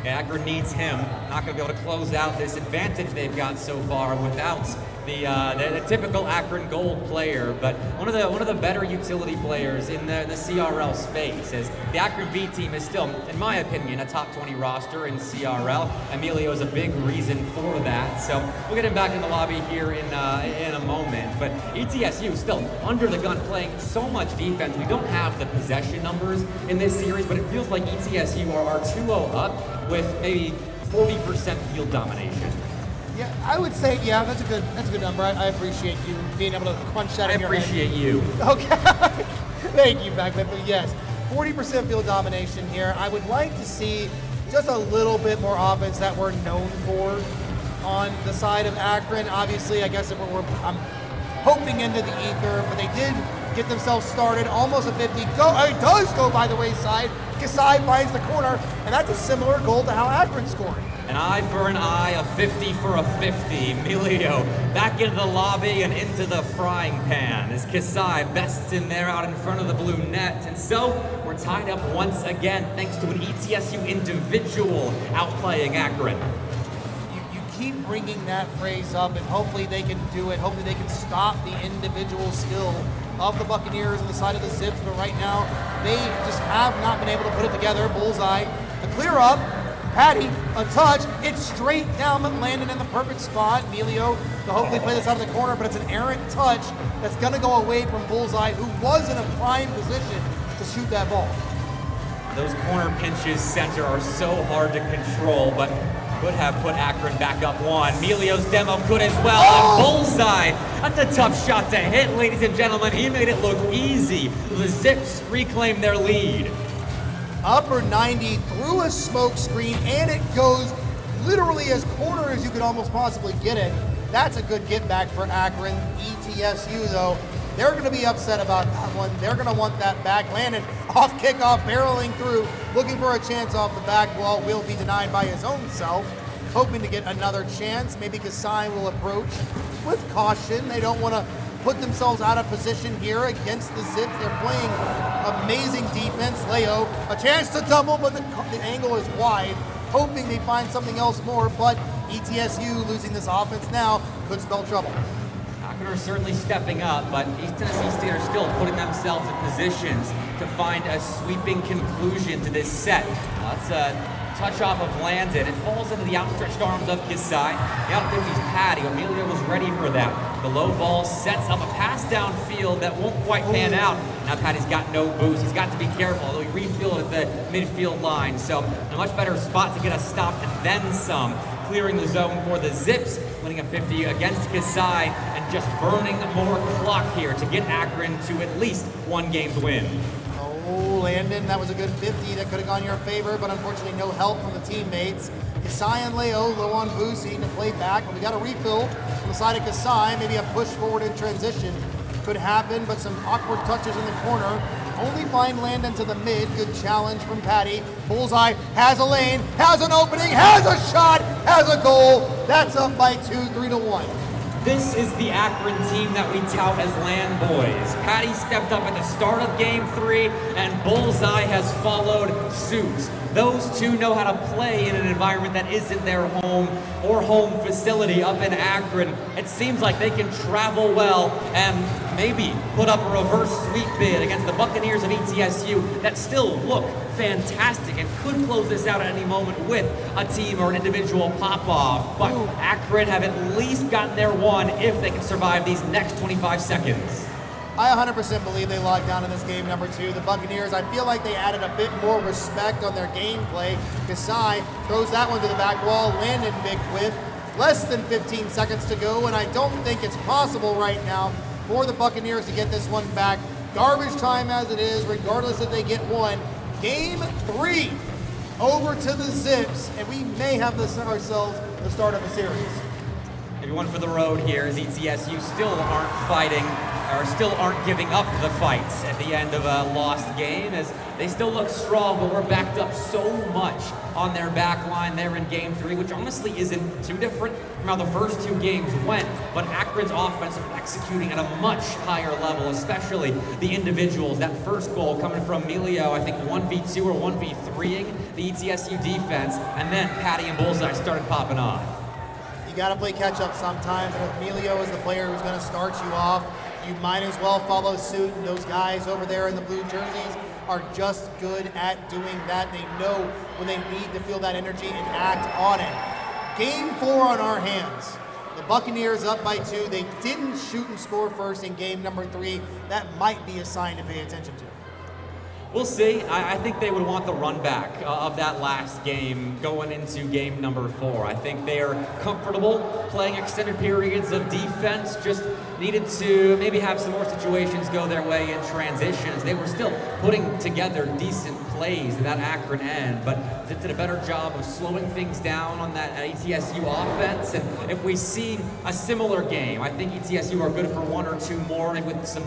Akron needs him. Not going to be able to close out this advantage they've got so far without the typical Akron Gold player, but one of the better utility players in the CRL space. As the Akron B team is still, in my opinion, a top 20 roster in CRL. Emilio is a big reason for that. So we'll get him back in the lobby here in a moment. But ETSU is still under the gun, playing so much defense. We don't have the possession numbers in this series, but it feels like ETSU are 2-0 up with maybe 40% field domination. Yeah, I would say, yeah, that's a good number. I appreciate you being able to crunch that in your head. I appreciate you. Okay. Thank you, Beckman. But yes, 40% field domination here. I would like to see just a little bit more offense that we're known for on the side of Akron. Obviously, I guess I'm hoping into the ether, but they did get themselves started. Almost a 50. It does go by the wayside. Kasai finds the corner, and that's a similar goal to how Akron scored. An eye for an eye, a 50 for a 50. Emilio back into the lobby and into the frying pan as Kasai bests in there out in front of the blue net. And so we're tied up once again thanks to an ETSU individual outplaying Akron. You keep bringing that phrase up, and hopefully they can do it. Hopefully they can stop the individual skill of the Buccaneers on the side of the Zips, but right now they just have not been able to put it together. Bullseye, a clear up. Patty, a touch, it's straight down, but landed in the perfect spot. Emilio to hopefully play this out of the corner, but it's an errant touch that's gonna go away from Bullseye, who was in a prime position to shoot that ball. Those corner pinches center are so hard to control, but could have put Akron back up one. Emilio's demo could as well, and Bullseye, that's a tough shot to hit, ladies and gentlemen. He made it look easy. The Zips reclaim their lead. Upper 90 through a smoke screen, and it goes literally as corner as you could almost possibly get it. That's a good get back for Akron. ETSU, though, They're going to be upset about that one. They're going to want that back. Landon off kickoff, barreling through, looking for a chance off the back wall. Will be denied by his own self, hoping to get another chance. Maybe Kasai will approach with caution. They don't want to put themselves out of position here against the Zips. They're playing amazing defense. Leo, a chance to double, but the angle is wide, hoping they find something else more, but ETSU losing this offense now could spell trouble. Akron are certainly stepping up, but East Tennessee State are still putting themselves in positions to find a sweeping conclusion to this set. That's a touch off of Landon. It falls into the outstretched arms of Kasai. The out 50's Patty. Emilio was ready for that. The low ball sets up a pass downfield that won't quite pan out. Now Patty's got no boost. He's got to be careful, although he refilled at the midfield line. So a much better spot to get a stop and then some. Clearing the zone for the Zips, winning a 50 against Kasai, and just burning more clock here to get Akron to at least one game's win. Oh, Landon, that was a good 50 that could have gone your favor, but unfortunately no help from the teammates. Kasai and Leo low on boost, needing to play back, but we got a refill on the side of Kasai. Maybe a push forward in transition could happen, but some awkward touches in the corner. Only find Landon to the mid. Good challenge from Patty. Bullseye has a lane, has an opening, has a shot, has a goal. That's up by 2, 3-1. This is the Akron team that we tout as land boys. Patty stepped up at the start of game 3, and Bullseye has followed suit. Those two know how to play in an environment that isn't their home or home facility up in Akron. It seems like they can travel well and maybe put up a reverse sweep bid against the Buccaneers of ETSU that still look fantastic and could close this out at any moment with a team or an individual pop-off. But Akron have at least gotten their one if they can survive these next 25 seconds. I 100% believe they locked down in this game number 2. The Buccaneers, I feel like they added a bit more respect on their gameplay. Kasai throws that one to the back wall. Landon big with less than 15 seconds to go, and I don't think it's possible right now for the Buccaneers to get this one back. Garbage time as it is, regardless if they get one. Game 3 over to the Zips, and we may have ourselves the start of the series. Maybe one for the road here as ETSU still aren't fighting, or still aren't giving up the fights at the end of a lost game, as they still look strong, but we're backed up so much on their back line there in game 3, which honestly isn't too different from how the first 2 games went. But Akron's offense are executing at a much higher level, especially the individuals. That first goal coming from Emilio, I think 1v2 or 1v3ing the ETSU defense, and then Patty and Bullseye started popping off. You got to play catch up sometimes, and if Emilio is the player who's going to start you off, you might as well follow suit. And those guys over there in the blue jerseys are just good at doing that. They know when they need to feel that energy and act on it. Game 4 on our hands. The Buccaneers up by 2. They didn't shoot and score first in game number 3. That might be a sign to pay attention to. We'll see. I think they would want the run back of that last game going into game number 4. I think they are comfortable playing extended periods of defense, just needed to maybe have some more situations go their way in transitions. They were still putting together decent plays in that Akron end, but they did a better job of slowing things down on that ETSU offense. And if we see a similar game, I think ETSU are good for 1 or 2 more with some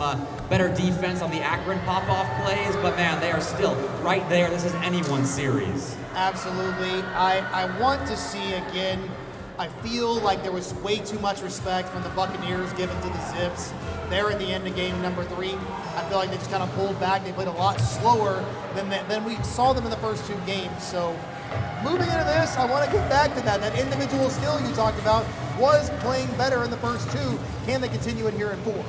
better defense on the Akron pop-off plays, but man, they are still right there. This is anyone's series. Absolutely. I want to see again. I feel like there was way too much respect from the Buccaneers given to the Zips there at the end of game number 3. I feel like they just kind of pulled back. They played a lot slower than we saw them in the first 2 games. So moving into this, I want to get back to that. That individual skill you talked about was playing better in the first 2. Can they continue it here in 4?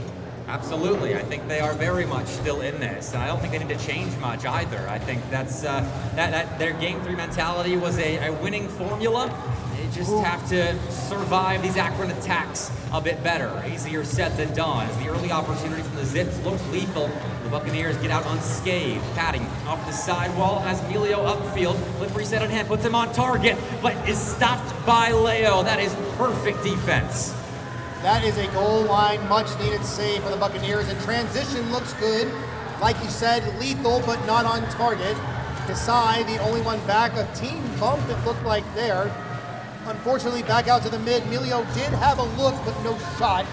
Absolutely. I think they are very much still in this. And I don't think they need to change much either. I think that's that their game 3 mentality was a winning formula. They just have to survive these Akron attacks a bit better. Easier said than done. As the early opportunity from the Zips looked lethal, the Buccaneers get out unscathed. Patty off the sidewall has Emilio upfield. Flip reset in hand, puts him on target, but is stopped by Leo. That is perfect defense. That is a goal line, much needed save for the Buccaneers, and transition looks good. Like you said, lethal, but not on target. Kasai, the only one back, a team bump it looked like there. Unfortunately, back out to the mid. Emilio did have a look, but no shot.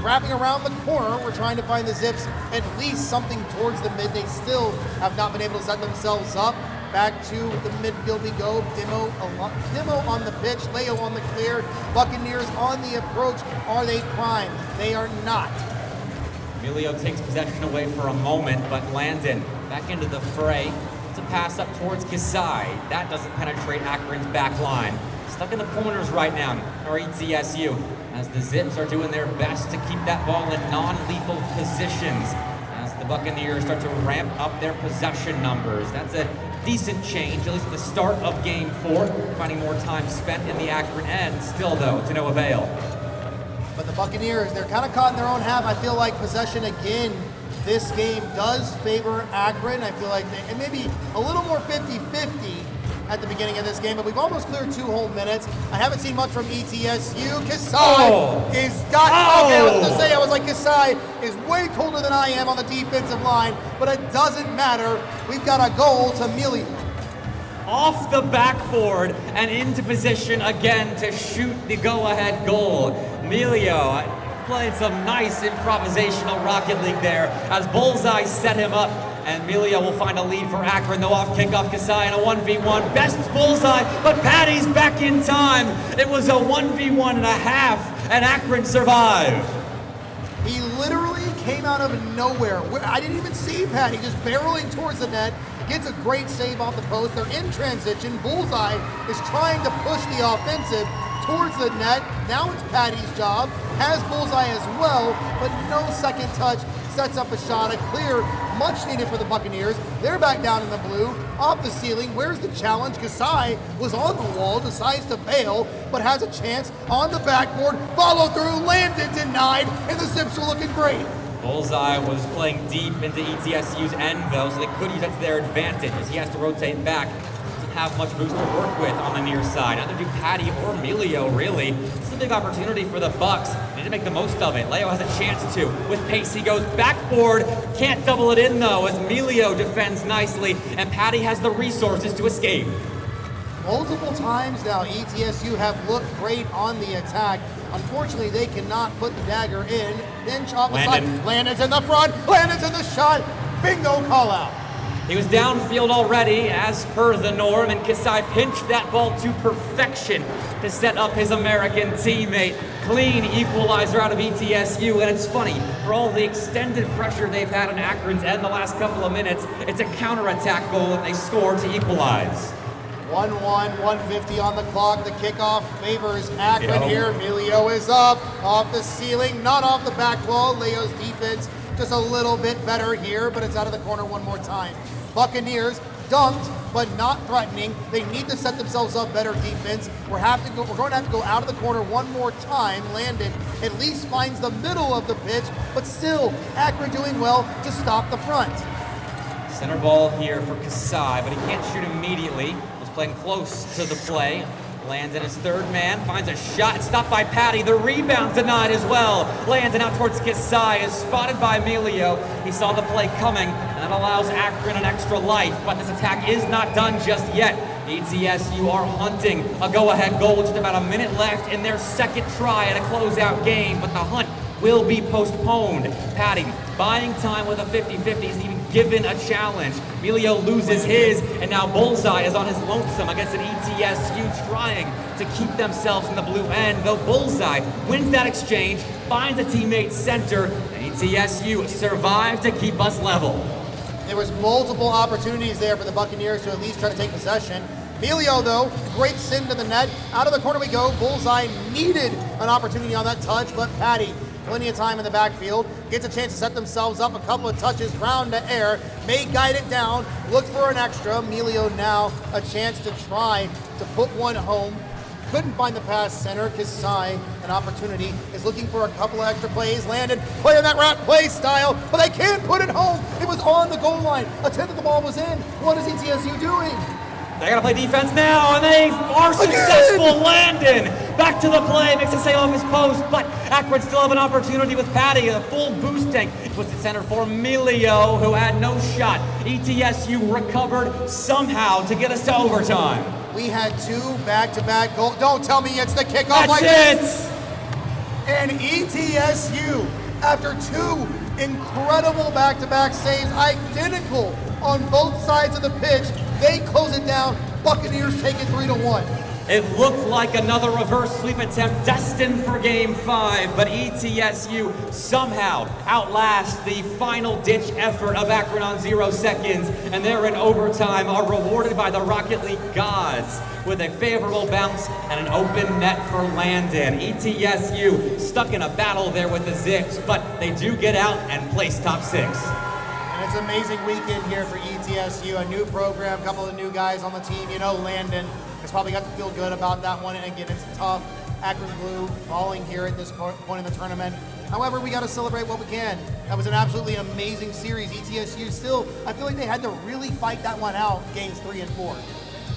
Wrapping around the corner, we're trying to find the Zips at least something towards the mid. They still have not been able to set themselves up. Back to the midfield we go. Demo on the pitch, Leo on the clear. Buccaneers on the approach. Are they primed? They are not. Emilio takes possession away for a moment, but Landon back into the fray. It's a pass up towards Kasai. That doesn't penetrate Akron's back line. Stuck in the corners right now, or ETSU, as the Zips are doing their best to keep that ball in non-lethal positions. As the Buccaneers start to ramp up their possession numbers. That's a decent change, at least at the start of game 4, finding more time spent in the Akron end. Still, though, to no avail. But the Buccaneers, they're kind of caught in their own half. I feel like possession again this game does favor Akron. I feel like it may be a little more 50-50 at the beginning of this game, but we've almost cleared 2 whole minutes. I haven't seen much from ETSU. Kasai is got. Okay, I was going to say, I was like, Kasai is way colder than I am on the defensive line, but it doesn't matter. We've got a goal to Emilio. Off the backboard and into position again to shoot the go-ahead goal. Emilio played some nice improvisational Rocket League there as Bullseye set him up, and Emilio will find a lead for Akron. Though off kickoff, Kasai in a 1v1. Best Bullseye, but Patty's back in time. It was a 1v1 and a half, and Akron survived. He literally came out of nowhere. I didn't even see Patty just barreling towards the net. Gets a great save off the post. They're in transition. Bullseye is trying to push the offensive towards the net. Now it's Patty's job. Has Bullseye as well, but no second touch. Sets up a shot, a clear, much needed for the Buccaneers. They're back down in the blue, off the ceiling. Where's the challenge? Kasai was on the wall, decides to bail, but has a chance on the backboard. Follow through, Landon denied, and the Zips are looking great. Bullseye was playing deep into ETSU's end, though, so they could use that to their advantage as he has to rotate back. Doesn't have much boost to work with on the near side. Neither do Patty or Emilio, really. This is a big opportunity for the Bucks. They need to make the most of it. Leo has a chance to. With pace, he goes backboard. Can't double it in, though, as Emilio defends nicely, and Patty has the resources to escape. Multiple times now, ETSU have looked great on the attack. Unfortunately, they cannot put the dagger in. Then chop the side. Landon's in the front. Landon's in the shot. Bingo call out. He was downfield already, as per the norm, and Kasai pinched that ball to perfection to set up his American teammate. Clean equalizer out of ETSU, and it's funny, for all the extended pressure they've had on Akron's end the last couple of minutes, it's a counterattack goal that they scored to equalize. 1-1, 150 on the clock. The kickoff favors Akron here. Emilio is up, off the ceiling, not off the back wall. Leo's defense just a little bit better here, but it's out of the corner one more time. Buccaneers dunked, but not threatening. They need to set themselves up better defense. We're going to have to go out of the corner one more time. Landon at least finds the middle of the pitch, but still, Akron doing well to stop the front. Center ball here for Kasai, but he can't shoot immediately. Was playing close to the play. Landon, his third man, finds a shot. Stopped by Patty. The rebound denied as well. Landon out towards Kasai is spotted by Emilio. He saw the play coming, and that allows Akron an extra life. But this attack is not done just yet. ETSU are hunting a go-ahead goal. Just about a minute left in their second try at a closeout game, but the hunt will be postponed. Patty buying time with a 50-50. He's even given a challenge. Emilio loses his, and now Bullseye is on his lonesome against an ETSU trying to keep themselves in the blue end, though Bullseye wins that exchange, finds a teammate center, and ETSU survives to keep us level. There was multiple opportunities there for the Buccaneers to at least try to take possession. Emilio, though, great send to the net. Out of the corner we go. Bullseye needed an opportunity on that touch, but Patty, plenty of time in the backfield, gets a chance to set themselves up, a couple of touches, ground to air, may guide it down, look for an extra. Emilio now a chance to try to put one home. Couldn't find the pass center. Kasai, an opportunity, is looking for a couple of extra plays. Landon playing that rat play style, but they can't put it home. It was on the goal line. A tenth of the ball was in. What is ETSU doing? They gotta play defense now, and they are successful. Landon back to the play, makes a save off his post, but Akron still have an opportunity with Patty, a full boost tank. Puts it center for Emilio, who had no shot. ETSU recovered somehow to get us to overtime. We had 2 back-to-back goals. Don't tell me it's the kickoff. That's it! And ETSU, after 2 incredible back-to-back saves, identical on both sides of the pitch, they close it down. Buccaneers take it 3-1. It looked like another reverse sweep attempt destined for Game 5, but ETSU somehow outlast the final ditch effort of Akron on 0 seconds, and they're in overtime, are rewarded by the Rocket League gods with a favorable bounce and an open net for Landon. ETSU stuck in a battle there with the Zips, but they do get out and place top 6. And it's an amazing weekend here for ETSU, a new program, a couple of new guys on the team. You know, Landon has probably got to feel good about that one. And again, it's tough. Akron Blue falling here at this point in the tournament. However, we got to celebrate what we can. That was an absolutely amazing series. ETSU still, I feel like they had to really fight that one out, games 3 and 4.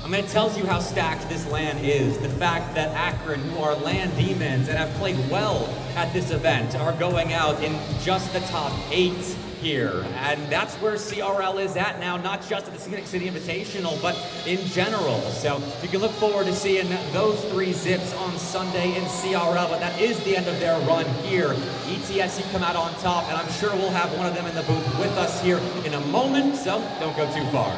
I mean, it tells you how stacked this LAN is. The fact that Akron, who are LAN demons and have played well at this event, are going out in just the top 8 here. And that's where CRL is at now, not just at the Scenic City Invitational, but in general. So you can look forward to seeing those 3 Zips on Sunday in CRL, but that is the end of their run here. ETSU come out on top, and I'm sure we'll have one of them in the booth with us here in a moment, so don't go too far.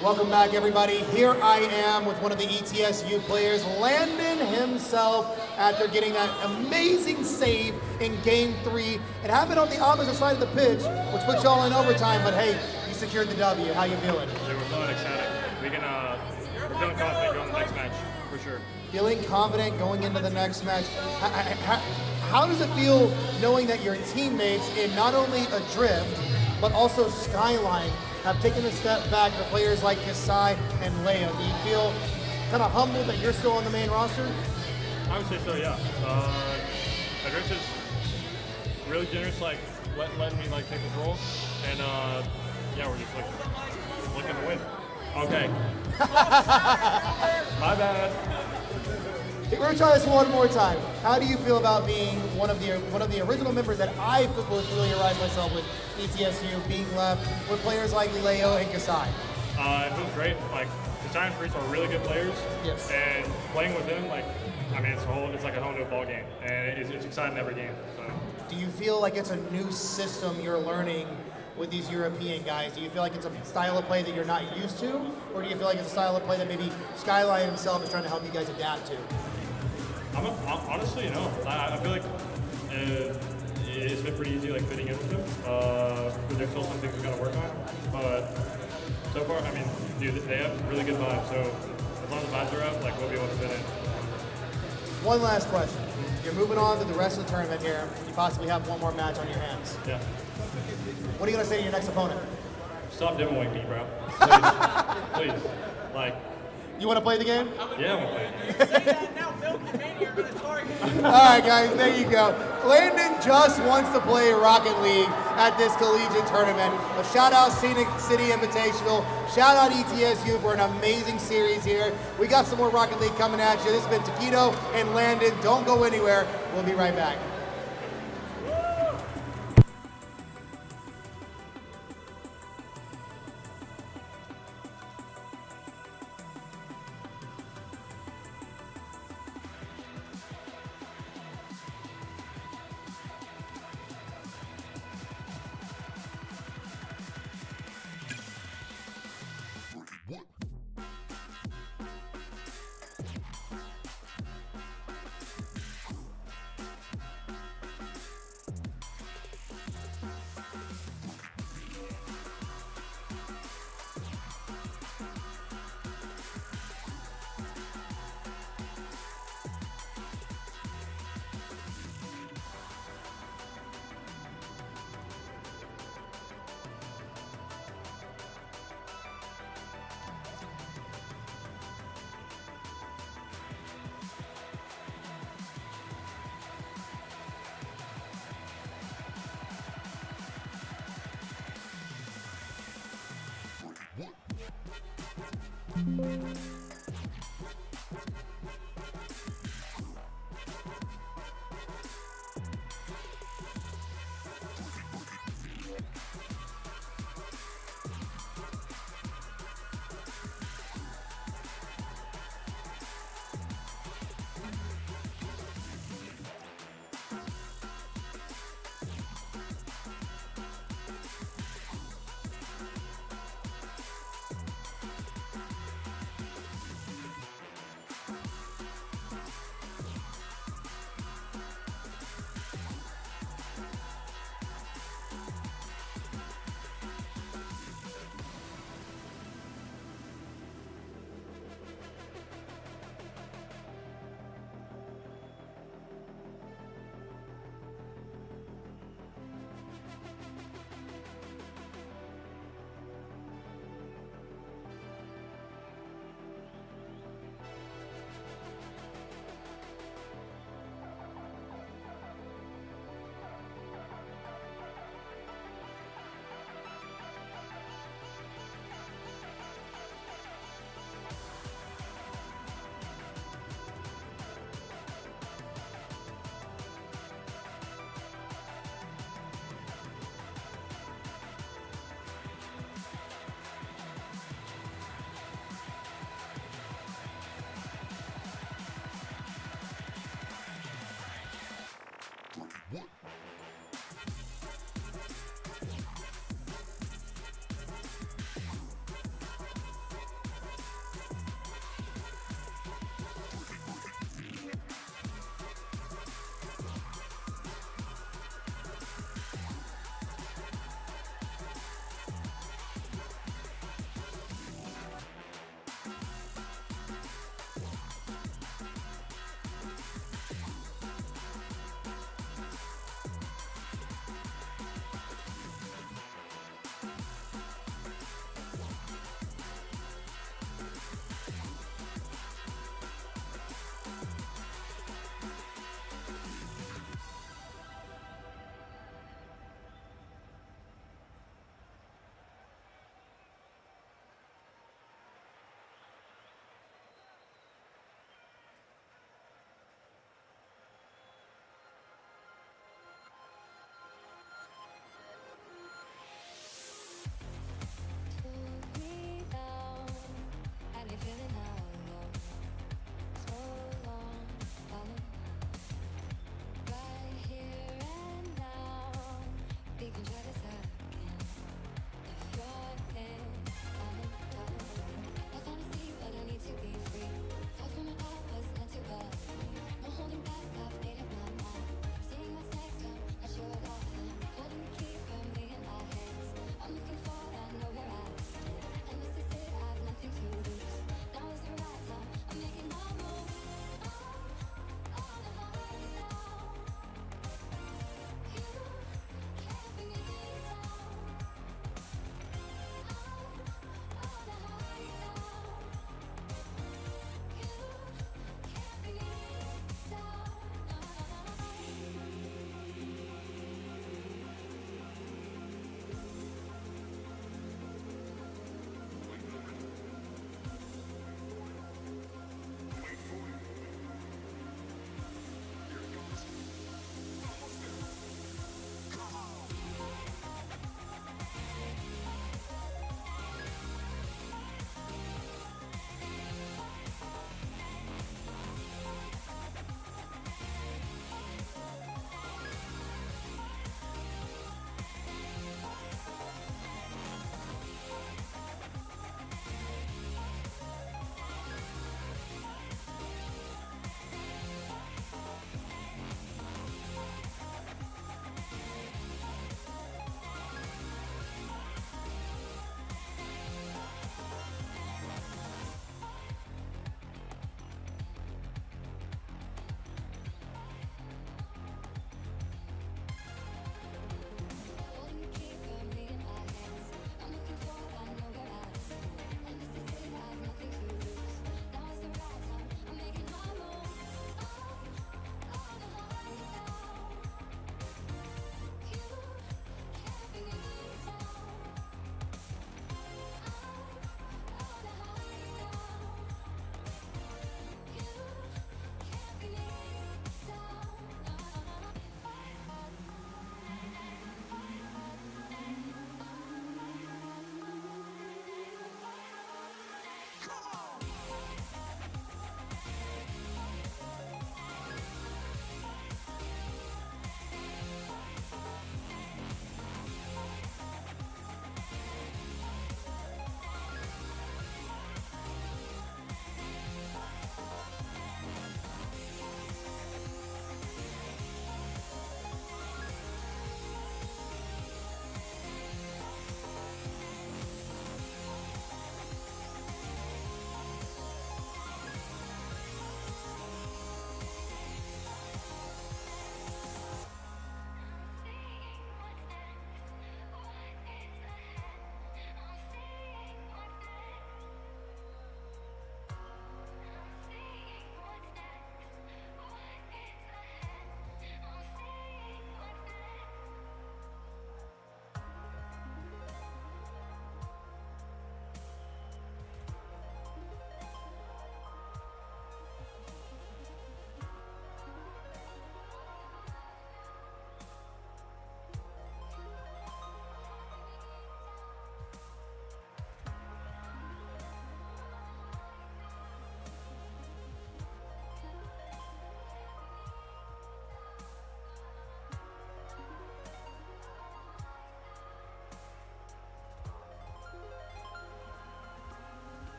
Welcome back, everybody. Here I am with one of the ETSU players, Landon himself, after getting that amazing save in Game 3. It happened on the opposite side of the pitch, which put y'all in overtime, but hey, you secured the W. How you feeling? Yeah, we're feeling ecstatic. We're feeling confident going to the next match, for sure. Feeling confident going into the next match. How does it feel knowing that your teammates in not only Adrift, but also Skyline have taken a step back for players like Kasai and Leo? Do you feel kind of humbled that you're still on the main roster? I would say so, yeah. Adrift is really generous, letting me take this role, and yeah, we're just looking to win. Okay. My bad. We're gonna try this one more time. How do you feel about being one of the original members that I familiarized myself with ETSU, being left with players like Leo and Kasai? It feels great. Kasai and Priest are really good players. Yes. And playing with them, it's like a whole new ball game, and it's exciting every game. So. Do you feel like it's a new system you're learning with these European guys? Do you feel like it's a style of play that you're not used to, or do you feel like it's a style of play that maybe Skyline himself is trying to help you guys adapt to? Honestly, I feel like it's been pretty easy fitting in with them. But there's still some things we got to work on. But so far, they have really good vibes. So as long as the vibes are up, we'll be able to fit in. One last question. You're moving on to the rest of the tournament here. You possibly have one more match on your hands. Yeah. What are you gonna say to your next opponent? Stop demoing me, bro. Please. Please. Like. You want to play the game? Yeah, I want to play the game. All right, guys, there you go. Landon just wants to play Rocket League at this collegiate tournament. A shout out Scenic City Invitational. Shout out ETSU for an amazing series here. We got some more Rocket League coming at you. This has been Taquito and Landon. Don't go anywhere. We'll be right back.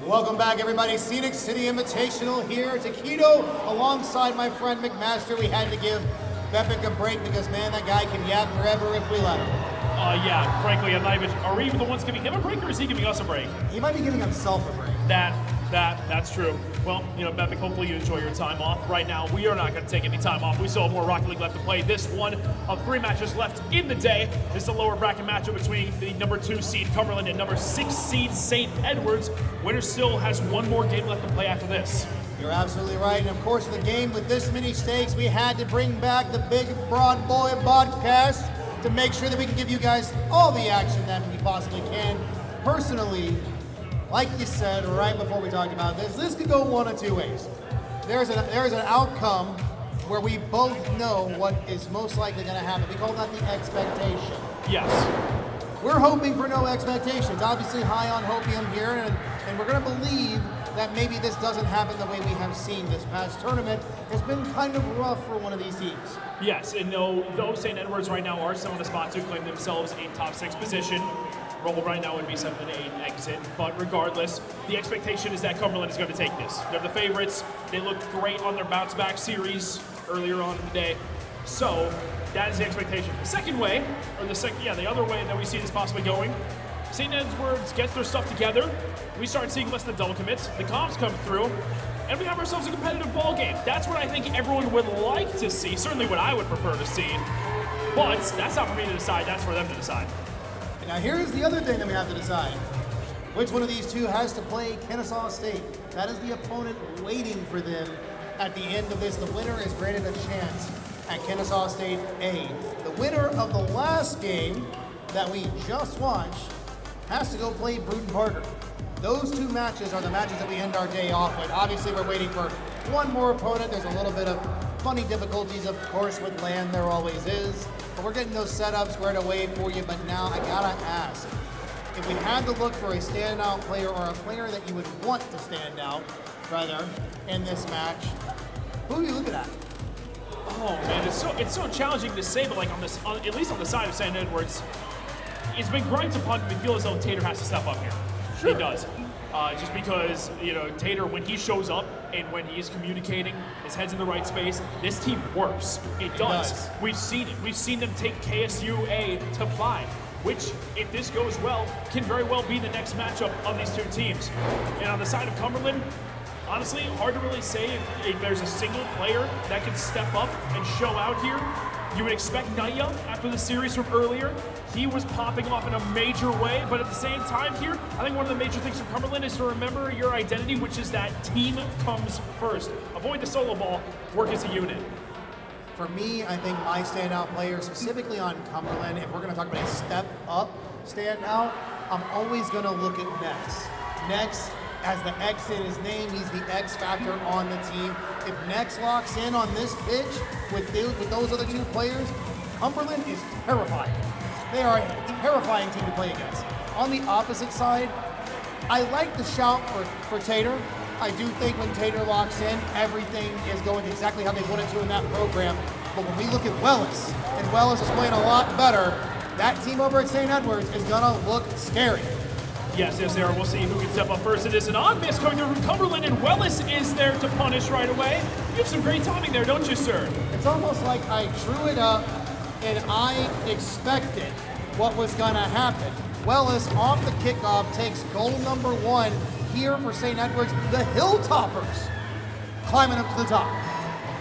Welcome back, everybody. Scenic City Invitational here at Taquito, alongside my friend McMaster. We had to give Bepic a break because, man, that guy can yap forever if we let him. Yeah, frankly, I'm not even. Are we even the ones giving him a break, or is he giving us a break? He might be giving himself a break. That's true. Well, Bepic, hopefully you enjoy your time off. Right now, we are not going to take any time off. We still have more Rocket League left to play. This one of 3 matches left in the day is the lower bracket matchup between the number 2 seed Cumberland and number 6 seed St. Edwards. Winner still has 1 more game left to play after this. You're absolutely right. And of course, the game with this many stakes, we had to bring back the Big Broad Boy podcast to make sure that we can give you guys all the action that we possibly can. Personally, like you said right before we talked about this could go one of 2 ways. There's an outcome where we both know what is most likely going to happen. We call that the expectation. Yes. We're hoping for no expectations. Obviously high on hopium here, and we're going to believe that maybe this doesn't happen the way we have seen this past tournament. It's been kind of rough for one of these teams. Yes, and though St. Edwards right now are still in the spot to claim themselves a top 6 position, Roll right now would be 7-8 exit, but regardless, the expectation is that Cumberland is going to take this. They're the favorites. They looked great on their bounce-back series earlier on in the day, so that is the expectation. The second way, or the other way that we see this possibly going, St. Edwards gets their stuff together. We start seeing less than double commits. The comps come through, and we have ourselves a competitive ball game. That's what I think everyone would like to see. Certainly what I would prefer to see. But that's not for me to decide. That's for them to decide. Now here's the other thing that we have to decide. Which one of these two has to play Kennesaw State? That is the opponent waiting for them at the end of this. The winner is granted a chance at Kennesaw State A. The winner of the last game that we just watched has to go play Bruton Parker. Those 2 matches are the matches that we end our day off with. Obviously, we're waiting for one more opponent. There's a little bit of funny difficulties, of course, with land. There always is. But we're getting those setups squared away for you. But now I gotta ask, if we had to look for a standout player or a player that you would want to stand out, rather, in this match, who are you looking at? Oh man, it's so challenging to say, but like at least on the side of St. Edwards, it's been grinded upon me. Feel as though Tater has to step up here. Sure. He does. Just because, Tater, when he shows up and when he's communicating, his head's in the right space, this team works. It does. We've seen it. We've seen them take KSUA to 5, which, if this goes well, can very well be the next matchup of these 2 teams. And on the side of Cumberland, honestly, hard to really say if there's a single player that can step up and show out here. You would expect Naya after the series from earlier. He was popping off in a major way, but at the same time here, I think one of the major things for Cumberland is to remember your identity, which is that team comes first. Avoid the solo ball, work as a unit. For me, I think my standout player, specifically on Cumberland, if we're going to talk about a step-up standout, I'm always going to look at Nex. Nex, as the X in his name, he's the X factor on the team. If Nex locks in on this pitch with those other 2 players, Cumberland is terrifying. They are a terrifying team to play against. On the opposite side, I like the shout for Tater. I do think when Tater locks in, everything is going exactly how they want it to in that program. But when we look at Wellis, and Wellis is playing a lot better, that team over at St. Edwards is gonna look scary. Yes, they are. We'll see who can step up first. It is an odd miss coming through from Cumberland, and Wellis is there to punish right away. You have some great timing there, don't you, sir? It's almost like I drew it up and I expected what was gonna happen. Wellis off the kickoff takes goal number 1 here for St. Edwards. The Hilltoppers climbing up to the top.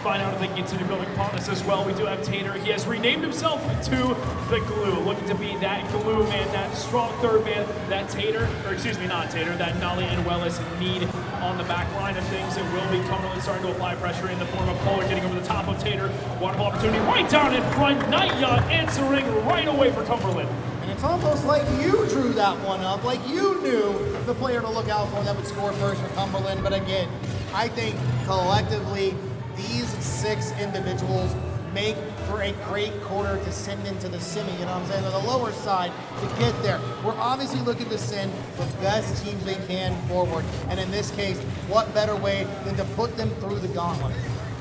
Find out if they can continue building upon this as well. We do have Tater. He has renamed himself to the Glue, looking to be that glue man, that strong third man, that Tater, or excuse me, not Tater, that Nolly and Wellis need on the back line of things. It will be Cumberland starting to apply pressure in the form of Polar getting over the top of Tater. Wonderful opportunity right down in front. Naya answering right away for Cumberland. And it's almost like you drew that one up, like you knew the player to look out for that would score first for Cumberland. But again, I think collectively, these 6 individuals make for a great quarter to send into the semi, you know what I'm saying? On the lower side to get there. We're obviously looking to send the best teams they can forward. And in this case, what better way than to put them through the gauntlet?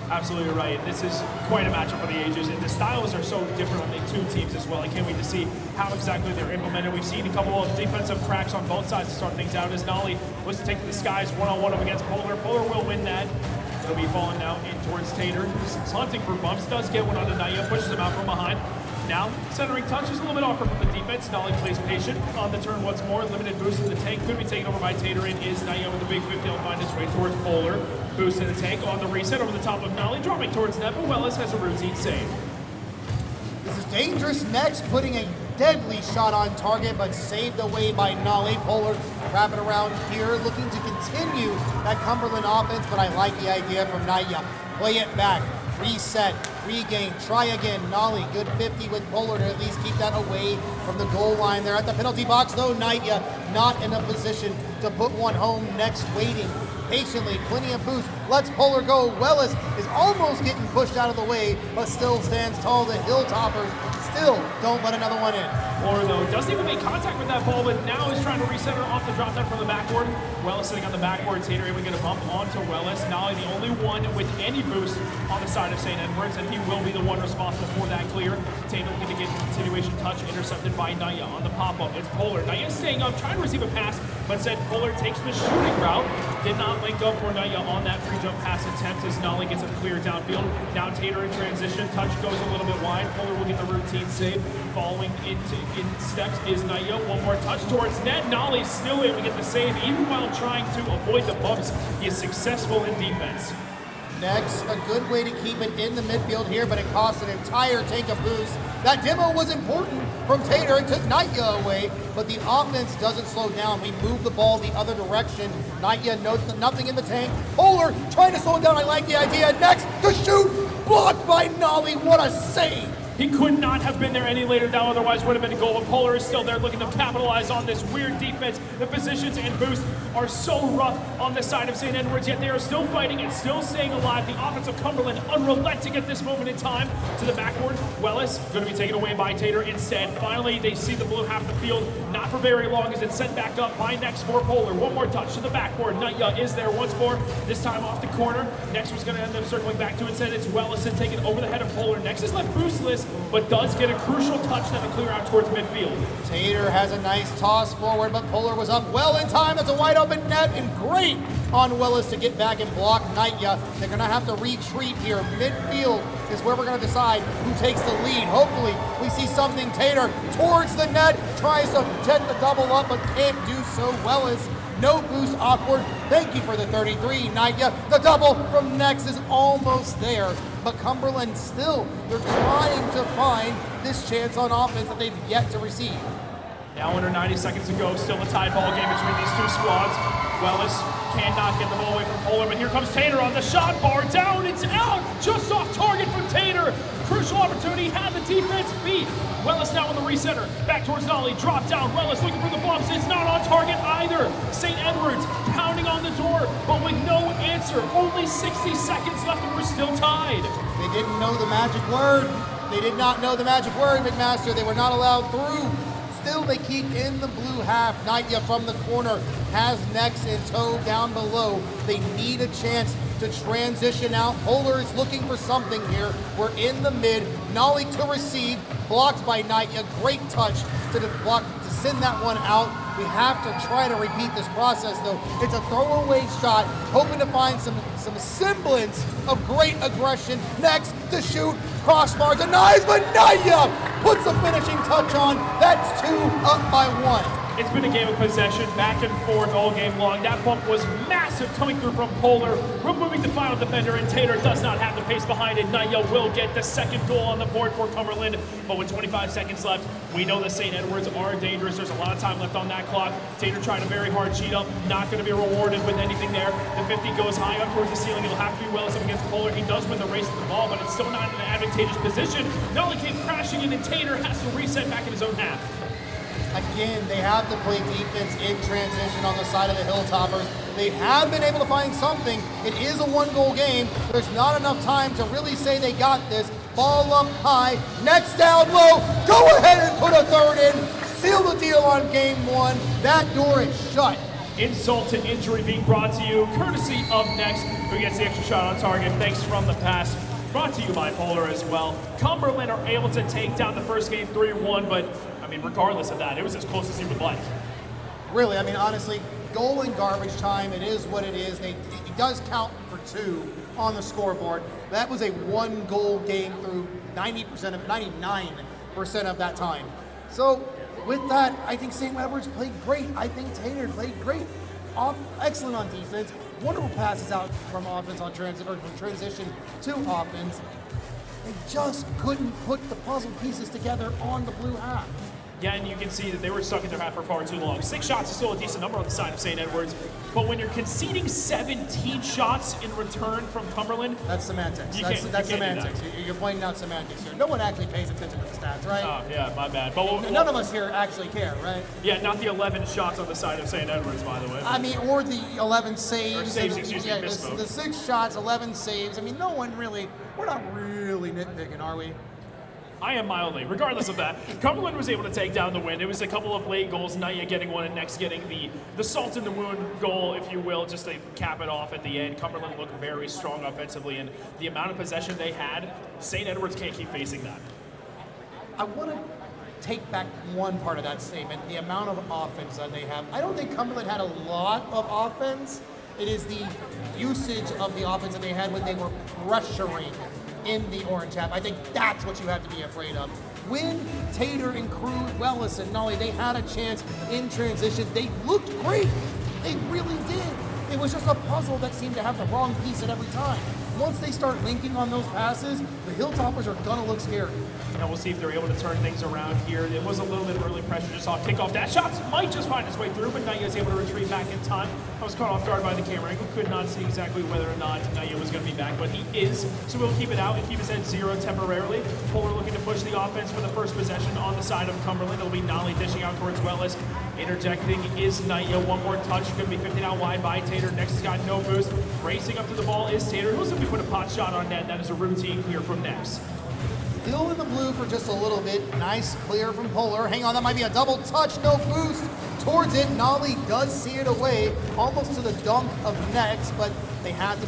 Absolutely right. This is quite a matchup for the ages, and the styles are so different on the two teams as well. I can't wait to see how exactly they're implemented. We've seen a couple of defensive cracks on both sides to start things out as Nolly was to take to the skies one-on-one up against Polar. Polar will win that. He'll be falling now in towards Tater, who's hunting for bumps, does get one onto Naya, pushes him out from behind. Now, centering touch is a little bit awkward from the defense. Nolly plays patient on the turn once more. Limited boost in the tank could be taken over by Tater, and is Naya with the big 50. He'll find his way towards Polar. Boost in the tank on the reset over the top of Nolly, dropping towards net, but Wellis has a routine save. This is dangerous. Next, putting a deadly shot on target, but saved away by Nolly. Polar wrapping around here, looking to continue that Cumberland offense, but I like the idea from Naya. Play it back, reset, regain, try again. Nolly, good 50 with Polar to at least keep that away from the goal line there. At the penalty box, though, Naya not in a position to put one home. Next, waiting patiently, plenty of boost, lets Polar go. Wellis is almost getting pushed out of the way, but still stands tall. The Hilltoppers still don't let another one in. Polar, though, doesn't even make contact with that ball, but now is trying to reset her off the drop down from the backboard. Wellis sitting on the backboard. Tater able to get a bump onto Wellis. Nolly the only one with any boost on the side of St. Edwards, and he will be the one responsible for that clear. Tater looking to get a continuation touch, intercepted by Naya on the pop-up. It's Polar. Naya staying up, trying to receive a pass, but instead Polar takes the shooting route. Did not link up for Naya on that free jump pass attempt as Nolly gets a clear downfield. Now Tater in transition. Touch goes a little bit wide. Polar will get the routine save. Following in steps is Naya. One more touch towards net. Nolly still able to get the save even while trying to avoid the bumps. He is successful in defense. Next, a good way to keep it in the midfield here, but it costs an entire tank of boost. That demo was important from Tater. It took Naya away, but the offense doesn't slow down. We move the ball the other direction. Naya nothing in the tank. Polar trying to slow it down. I like the idea. Next, to shoot. Blocked by Nolly. What a save. He could not have been there any later down, otherwise would have been a goal. But Polar is still there looking to capitalize on this weird defense. The positions and boost are so rough on the side of St. Edwards, yet they are still fighting and still staying alive. The offense of Cumberland unrelenting at this moment in time. To the backboard, Wellis going to be taken away by Tater instead. Finally, they see the blue half of the field. Not for very long as it's sent back up by Next for Polar. One more touch to the backboard. Naya is there once more, this time off the corner. Next was going to end up circling back to instead. It's Wellis taking over the head of Polar. Next is left boostless, but does get a crucial touch then to clear out towards midfield. Tater has a nice toss forward, but Polar was up well in time. That's a wide open net, and great on Wellis to get back and block Naya. They're going to have to retreat here. Midfield is where we're going to decide who takes the lead. Hopefully, we see something. Tater towards the net, tries to get the double up, but can't do so. Wellis, no boost, awkward. Thank you for the 33, Naya. The double from Next is almost there, but Cumberland still, they're trying to find this chance on offense that they've yet to receive. Now under 90 seconds to go, still a tied ball game between these two squads. Wellis cannot get the ball away from Polar, but here comes Tater on the shot bar. Down, it's out, just off target from Tater. Crucial opportunity, had the defense beat. Wellis now on the resetter, back towards Nolly, drop down. Wellis looking for the bumps, it's not on target either. St. Edwards pounding on the door, but with no answer. Only 60 seconds left and we're still tied. They didn't know the magic word. They did not know the magic word, McMaster. They were not allowed through. Still, they keep in the blue half. Naya from the corner has Next in tow down below. They need a chance to transition out. Polar is looking for something here. We're in the mid. Nolly to receive. Blocked by Naya. Great touch to the block to send that one out. We have to try to repeat this process, though. It's a throwaway shot, hoping to find some semblance of great aggression. Next to shoot. Crossbar denies, but Naya puts a finishing touch on. That's 2 up by 1. It's been a game of possession, back and forth all game long. That bump was massive coming through from Polar, removing the final defender, and Tater does not have the pace behind it. Naya will get the second goal on the board for Cumberland, but with 25 seconds left, we know that St. Edwards are dangerous. There's a lot of time left on that clock. Tater trying a very hard cheat up, not going to be rewarded with anything there. The 50 goes high up towards the ceiling. It'll have to be Wellis up against Polar. He does win the race to the ball, but it's still not in an advantageous position. Nolly came crashing in, and Tater has to reset back in his own half. Again, they have to play defense in transition on the side of the Hilltoppers. They have been able to find something. It is a 1-goal game. There's not enough time to really say they got this. Ball up high, Next down low. Go ahead and put a third in. Seal the deal on game 1. That door is shut. insult to injury being brought to you courtesy of Next, who gets the extra shot on target thanks from the pass. Brought to you by Polar as well. Cumberland are able to take down the first game 3-1, but I mean, regardless of that, it was as close as you would like. Really, I mean, honestly, goal in garbage time, it is what it is. It does count for 2 on the scoreboard. That was a 1-goal game through 99% of that time. So with that, I think St. Edwards played great. I think Taylor played great. Excellent on defense. Wonderful passes out from offense on from transition to offense. They just couldn't put the puzzle pieces together on the blue half. Yeah, and you can see that they were stuck in their half for far too long. 6 shots is still a decent number on the side of St. Edwards, but when you're conceding 17 shots in return from Cumberland, that's semantics. That's semantics. You're pointing out semantics here. No one actually pays attention to the stats, right? Oh, yeah, my bad. But none of us here actually care, right? Yeah, not the 11 shots on the side of St. Edwards, by the way. I mean, or the 11 saves. Or saves, excuse me, yeah, misspoke. the 6 shots, 11 saves. I mean, we're not really nitpicking, are we? I am mildly. Regardless of that, Cumberland was able to take down the win. It was a couple of late goals, Naya getting one and Next getting the salt in the wound goal, if you will, just to cap it off at the end. Cumberland looked very strong offensively, and the amount of possession they had, St. Edwards can't keep facing that. I want to take back one part of that statement, the amount of offense that they have. I don't think Cumberland had a lot of offense. It is the usage of the offense that they had when they were pressuring in the orange half. I think that's what you have to be afraid of. When Tater and Crew, Wellis, and Nolly, they had a chance in transition, they looked great. They really did. It was just a puzzle that seemed to have the wrong piece at every time. Once they start linking on those passes, the Hilltoppers are gonna look scary. And we'll see if they're able to turn things around here. It was a little bit of early pressure just off kickoff. That shot might just find its way through, but Naya is able to retreat back in time. I was caught off guard by the camera angle. Could not see exactly whether or not Naya was going to be back, but he is. So we'll keep it out and keep us at 0 temporarily. Polar looking to push the offense for the first possession on the side of Cumberland. It'll be Nolly dishing out towards Wellis. Interjecting is Naya. One more touch. Going to be 50 out wide by Tater. Next has got no boost. Racing up to the ball is Tater. Who's going to put a pot shot on net? That is a routine clear from Next. Still in the blue for just a little bit. Nice clear from Polar. Hang on, that might be a double touch. No boost towards it. Nolly does see it away, almost to the dunk of Next, but they had to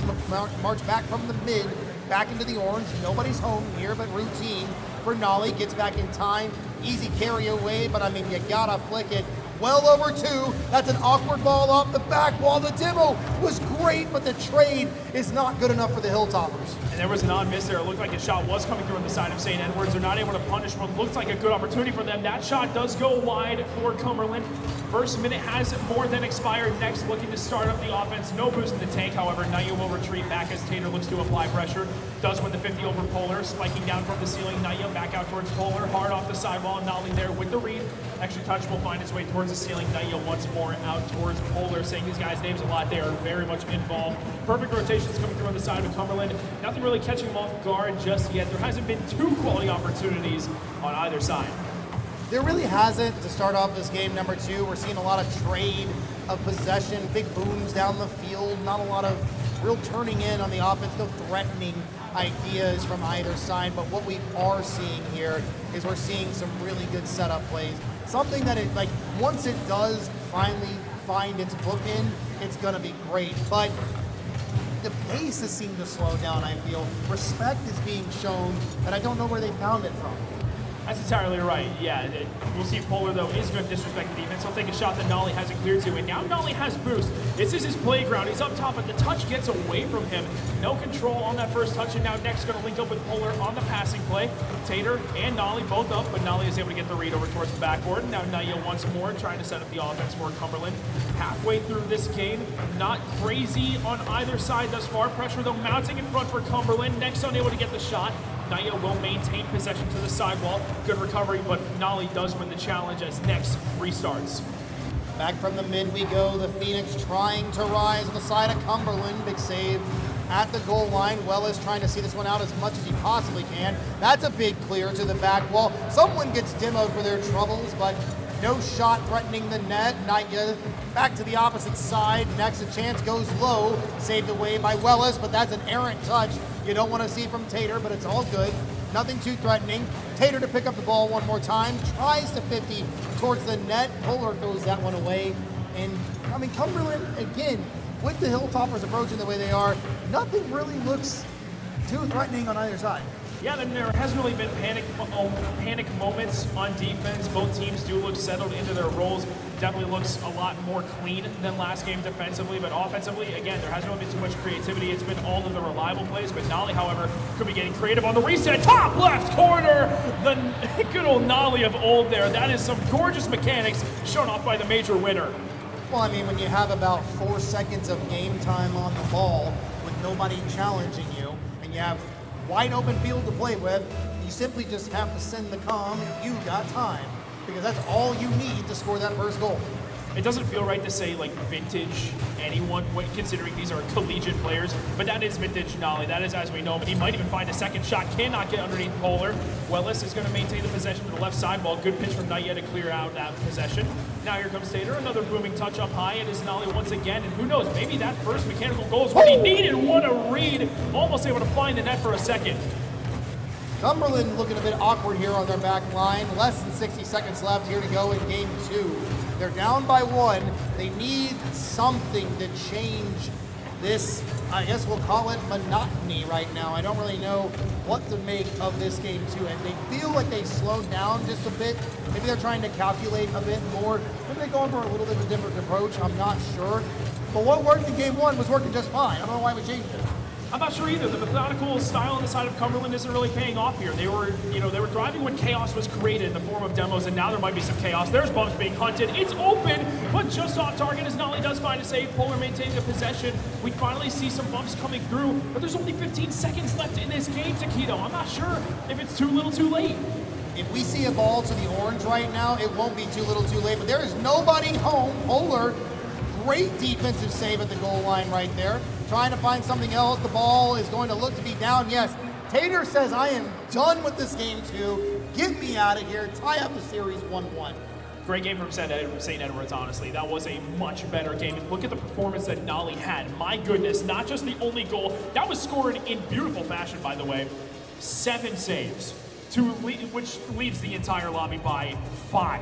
march back from the mid, back into the orange. Nobody's home here, but routine for Nolly. Gets back in time. Easy carry away, but I mean, you gotta flick it. Well over 2. That's an awkward ball off the back wall. The demo was great, but the trade is not good enough for the Hilltoppers. And there was an odd miss there. It looked like a shot was coming through on the side of St. Edwards. They're not able to punish what looks like a good opportunity for them. That shot does go wide for Cumberland. First minute has more than expired. Next looking to start up the offense. No boost in the tank, however. Naya will retreat back as Tater looks to apply pressure. Does win the 50 over Polar. Spiking down from the ceiling. Naya back out towards Polar. Hard off the sidewall. Nolly there with the read. Extra touch will find its way towards the ceiling. Naya once more out towards Polar. Saying these guys' names a lot. They are very much involved. Perfect rotations coming through on the side of Cumberland. Nothing really catching them off guard just yet. There hasn't been 2 quality opportunities on either side. There really hasn't to start off this game number 2. We're seeing a lot of trade of possession, big booms down the field, not a lot of real turning in on the offense, no threatening ideas from either side. But what we are seeing here is we're seeing some really good setup plays. Something that it, like, once it does finally find its bookend, it's gonna be great. But the pace has seemed to slow down, I feel. Respect is being shown, and I don't know where they found it from. That's entirely right. Yeah, we'll see if Polar, though, is going to disrespect the defense. He'll take a shot that Nolly hasn't cleared to, and now Nolly has boost. This is his playground. He's up top, but the touch gets away from him. No control on that first touch, and now Next going to link up with Polar on the passing play. Tater and Nolly both up, but Nolly is able to get the read over towards the backboard. And now Naya once more trying to set up the offense for Cumberland. Halfway through this game, not crazy on either side thus far. Pressure, though, mounting in front for Cumberland. Next unable to get the shot. Naya will maintain possession to the sidewall. Good recovery, but Nolly does win the challenge as Next restarts. Back from the mid we go. The Phoenix trying to rise on the side of Cumberland. Big save at the goal line. Wellis trying to see this one out as much as he possibly can. That's a big clear to the back wall. Someone gets demoed for their troubles, but no shot threatening the net. Naya back to the opposite side. Next, a chance goes low. Saved away by Wellis, but that's an errant touch you don't want to see from Tater, but it's all good. Nothing too threatening. Tater to pick up the ball one more time. Tries to 50 towards the net. Polar throws that one away. And I mean, Cumberland, again, with the Hilltoppers approaching the way they are, nothing really looks too threatening on either side. Yeah, then there hasn't really been panic moments on defense. Both teams do look settled into their roles. Definitely looks a lot more clean than last game defensively, but offensively, again, there hasn't really been too much creativity. It's been all of the reliable plays, but Nolly, however, could be getting creative on the reset. Top left corner, the good old Nolly of old there. That is some gorgeous mechanics shown off by the major winner. Well, I mean, when you have about 4 seconds of game time on the ball with nobody challenging you, and you have wide open field to play with, you simply just have to send the comm, you got time, because that's all you need to score that first goal. It doesn't feel right to say like vintage anyone, considering these are collegiate players, but that is vintage Nolly. That is as we know, but he might even find a second shot. Cannot get underneath Polar. Wellis is going to maintain the possession to the left side ball. Good pitch from Naya to clear out that possession. Now here comes Tater, another booming touch up high. It is Nolly once again, and who knows, maybe that first mechanical goal is what he needed. What a read. Almost able to find the net for a second. Cumberland looking a bit awkward here on their back line. Less than 60 seconds left here to go in game 2. They're down by 1. They need something to change this, I guess we'll call it monotony right now. I don't really know what to make of this game 2. And they feel like they slowed down just a bit. Maybe they're trying to calculate a bit more. Maybe they're going for a little bit of a different approach. I'm not sure. But what worked in game 1 was working just fine. I don't know why we changed it. I'm not sure either. The methodical style on the side of Cumberland isn't really paying off here. They were driving when chaos was created in the form of demos, and now there might be some chaos. There's bumps being hunted. It's open, but just off target as Nolly does find a save. Polar maintaining the possession. We finally see some bumps coming through, but there's only 15 seconds left in this game, Taquito. I'm not sure if it's too little too late. If we see a ball to the orange right now, it won't be too little too late, but there is nobody home. Polar, great defensive save at the goal line right there. Trying to find something else. The ball is going to look to be down. Yes, Tater says, I am done with this game 2. Get me out of here. Tie up the series 1-1. Great game from St. Edwards, honestly. That was a much better game. Look at the performance that Nolly had. My goodness, not just the only goal. That was scored in beautiful fashion, by the way. 7 saves, which leads the entire lobby by 5.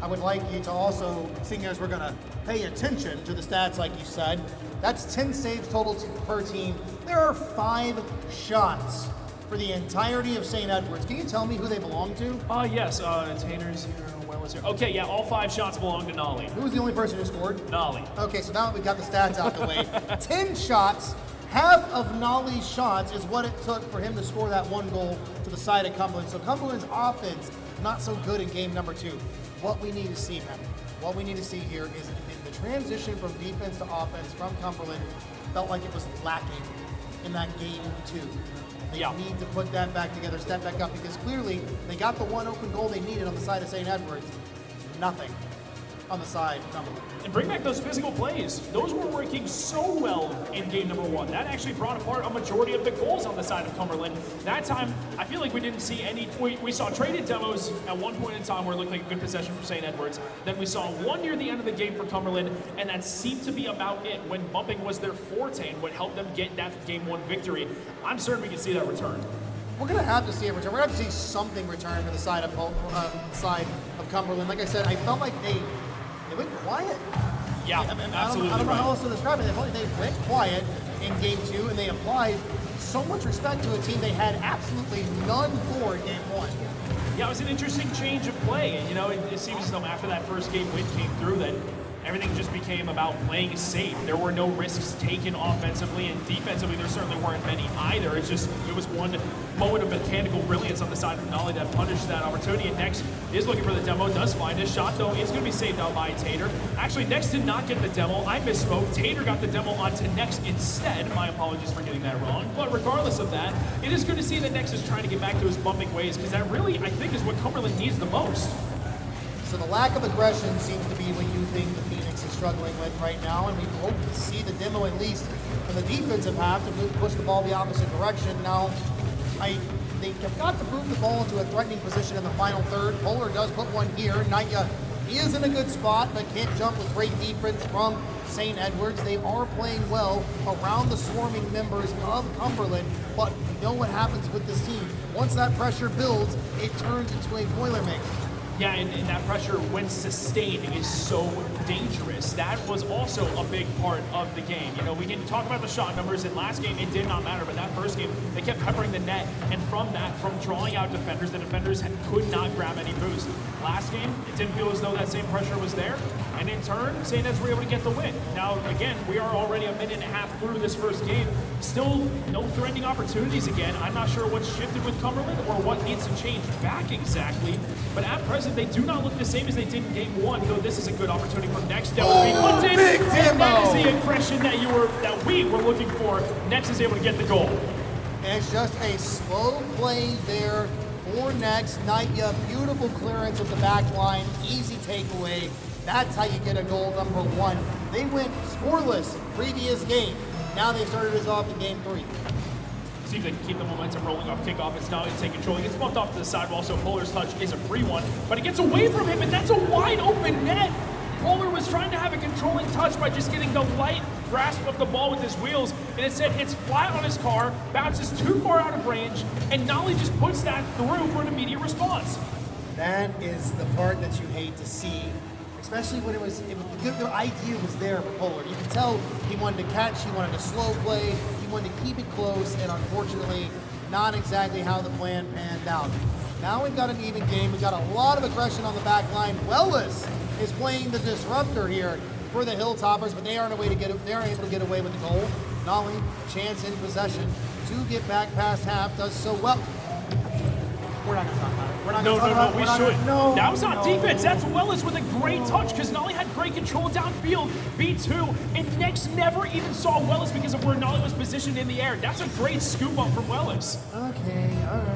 I would like you to also, seeing as we're going to pay attention to the stats like you said, that's 10 saves total per team. There are 5 shots for the entirety of St. Edwards. Can you tell me who they belong to? Yes, Tater's here, Wells here. Okay, yeah, all 5 shots belong to Nolly. Who was the only person who scored? Nolly. Okay, so now that we've got the stats out the way, 10 shots, half of Nolly's shots is what it took for him to score that 1 goal to the side of Cumberland. So Cumberland's offense, not so good in game number 2. What we need to see, man, what we need to see here is the transition from defense to offense from Cumberland felt like it was lacking in that game 2. They need to put that back together, step back up, because clearly they got the 1 open goal they needed on the side of St. Edwards. Nothing on the side of Cumberland. And bring back those physical plays. Those were working so well in game number 1. That actually brought apart a majority of the goals on the side of Cumberland. That time, I feel like we didn't see any. We saw traded demos at one point in time where it looked like a good possession for St. Edwards. Then we saw 1 near the end of the game for Cumberland, and that seemed to be about it when bumping was their forte and what helped them get that game 1 victory. I'm certain we can see that return. We're going to have to see a return. We're going to have to see something return for the side of Cumberland. Like I said, I felt like they went quiet. Yeah, absolutely. I don't know how else to describe it. They went quiet in game 2, and they applied so much respect to a team they had absolutely none for in game 1. Yeah, it was an interesting change of play. And, it seems as though after that first game win came through that everything just became about playing safe. There were no risks taken offensively, and defensively there certainly weren't many either. It was one moment of mechanical brilliance on the side of Nolly that punished that opportunity. And Next is looking for the demo, does find his shot though. It's going to be saved out by Tater. Actually, Next did not get the demo. I misspoke. Tater got the demo onto Next instead. My apologies for getting that wrong. But regardless of that, it is good to see that Next is trying to get back to his bumping ways, because that really, I think, is what Cumberland needs the most. So the lack of aggression seems to be what you think the Phoenix is struggling with right now, and we hope to see the demo at least from the defensive half to push the ball the opposite direction. Now, they have got to move the ball into a threatening position in the final third. Polar does put one here. Naya is in a good spot, but can't jump with great defense from St. Edwards. They are playing well around the swarming members of Cumberland, but you know what happens with this team. Once that pressure builds, it turns into a Boilermaker. Yeah, and that pressure, when sustained, is so dangerous. That was also a big part of the game. You know, we can talk about the shot numbers. In last game, it did not matter, but that first game, they kept peppering the net, and from that, from drawing out defenders, the defenders could not grab any boost. Last game, it didn't feel as though that same pressure was there, and in turn, St. Ed's were able to get the win. Now, again, we are already a minute and a half through this first game. Still no threatening opportunities again. I'm not sure what's shifted with Cumberland or what needs to change back exactly, but at present, they do not look the same as they did in game one, though this is a good opportunity for Next to be put in. Big And that is demo. the impression that we were looking for. Next is able to get the goal. And it's just a slow play there for Next. Naya, beautiful clearance at the back line, easy takeaway. That's how you get a goal number one. They went scoreless previous game. Now they started us off in game 3. Seems they can keep the momentum rolling off kickoff. It's now in take control. He gets bumped off to the sidewall, so Polar's touch is a free one, but it gets away from him, and that's a wide open net. Polar was trying to have a controlling touch by just getting the light grasp of the ball with his wheels, and instead hits flat on his car, bounces too far out of range, and Nolly just puts that through for an immediate response. That is the part that you hate to see, especially when the idea was there for Polar. You can tell he wanted to catch, he wanted to slow play, he wanted to keep it close, and unfortunately, not exactly how the plan panned out. Now we've got an even game. We've got a lot of aggression on the back line. Wellis is playing the disruptor here for the Hilltoppers, but they aren't able to get away with the goal. Nolly, chance in possession to get back past half, does so well. We're not going to talk about it. We're not No, going to talk about it. we We're not should. gonna- No, that was not no. defense. That's Wellis with a great touch because Nolly had great control downfield, B2, and Next never even saw Wellis because of where Nolly was positioned in the air. That's a great scoop up from Wellis. Okay, all right.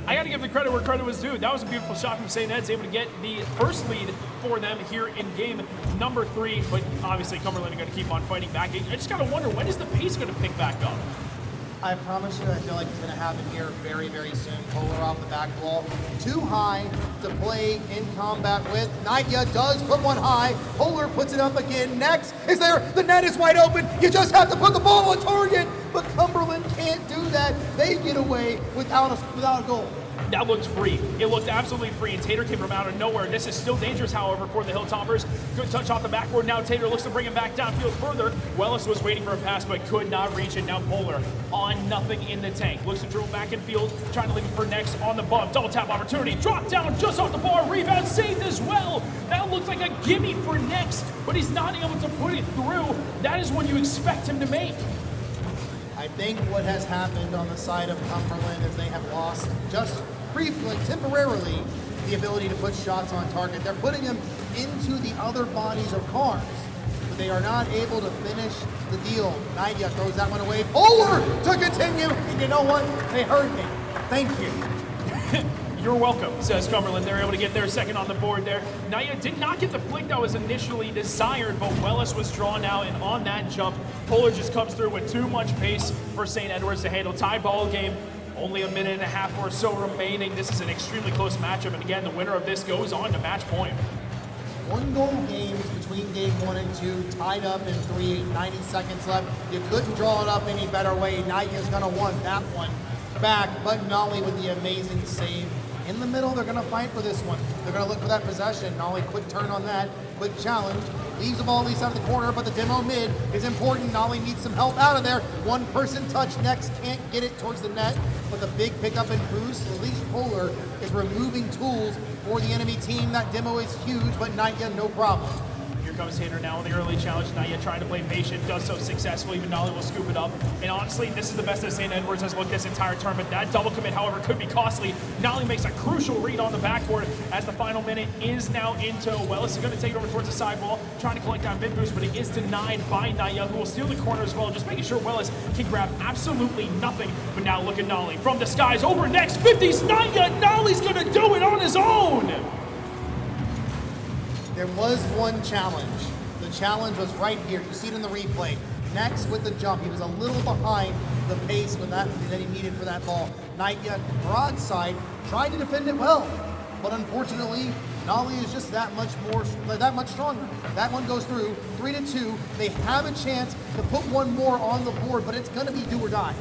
I got to give the credit where credit was due. That was a beautiful shot from St. Ed's, able to get the first lead for them here in game number 3. But obviously, Cumberland are going to keep on fighting back. I just got to wonder, when is the pace going to pick back up? I promise you, I feel like it's going to happen here very, very soon. Polar off the back wall. Too high to play in combat with. Naya does put one high. Polar puts it up again. Next is there. The net is wide open. You just have to put the ball on target. But Cumberland can't do that. They get away without a goal. That looked free. It looked absolutely free, and Tater came from out of nowhere. This is still dangerous, however, for the Hilltoppers. Good touch off the backboard. Now Tater looks to bring him back downfield further. Wellis was waiting for a pass, but could not reach it. Now Polar on nothing in the tank. Looks to drill back in field, trying to leave it for Next on the bump. Double tap opportunity. Drop down just off the bar. Rebound saved as well. That looks like a gimme for Next, but he's not able to put it through. That is what you expect him to make. I think what has happened on the side of Cumberland is they have lost just briefly, temporarily, the ability to put shots on target. They're putting them into the other bodies of cars, but they are not able to finish the deal. Naya throws that one away. Polar to continue, and you know what? They heard me. Thank you. You're welcome, says Cumberland. They're able to get their second on the board there. Naya did not get the flick that was initially desired, but Wellis was drawn out, and on that jump, Polar just comes through with too much pace for St. Edwards to handle. Tie ball game. Only a minute and a half or so remaining. This is an extremely close matchup, and again, the winner of this goes on to match point. 1-goal games between game 1 and 2, tied up in 3, 90 seconds left. You couldn't draw it up any better way. Naya's gonna want that one back, but Nolly with the amazing save. In the middle, they're gonna fight for this one. They're gonna look for that possession. Nolly, quick turn on that, quick challenge. Leaves the ball at least out of the corner, but the demo mid is important. Nolly needs some help out of there. One person touch. Next can't get it towards the net, but the big pickup and boost, at least Polar is removing tools for the enemy team. That demo is huge, but Naya, no problem. Here comes Tater now in the early challenge. Naya trying to play patient, does so successfully, but Nolly will scoop it up. And honestly, this is the best that St. Edwards has looked this entire tournament. That double commit, however, could be costly. Nolly makes a crucial read on the backboard as the final minute is now into. Wellis is going to take it over towards the sidewall, trying to collect that mid boost, but it is denied by Naya, who will steal the corner as well, just making sure Wellis can grab absolutely nothing. But now look at Nolly from the skies over Next. 50s Naya. Nolly's going to do it on his own. There was one challenge. The challenge was right here. You see it in the replay. Next with the jump. He was a little behind the pace with that he needed for that ball. Naya, broadside, tried to defend it well. But unfortunately, Nolly is just that much stronger. That one goes through, 3-2. They have a chance to put one more on the board, but it's gonna be do or die.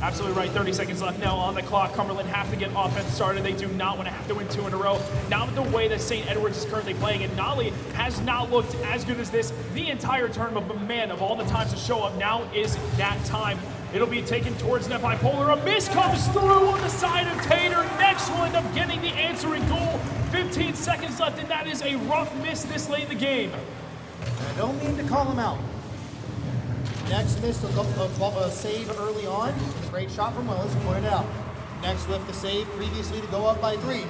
Absolutely right. 30 seconds left now on the clock. Cumberland have to get offense started. They do not want to have to win 2 in a row. Now with the way that St. Edwards is currently playing, and Nolly has not looked as good as this the entire tournament, but man, of all the times to show up, now is that time. It'll be taken towards net by Polar. A miss comes through on the side of Tater. Next will end up getting the answering goal. 15 seconds left, and that is a rough miss this late in the game. I don't mean to call him out. Next missed a save early on. Great shot from Willis, pointed out. Next with the save previously to go up by 3.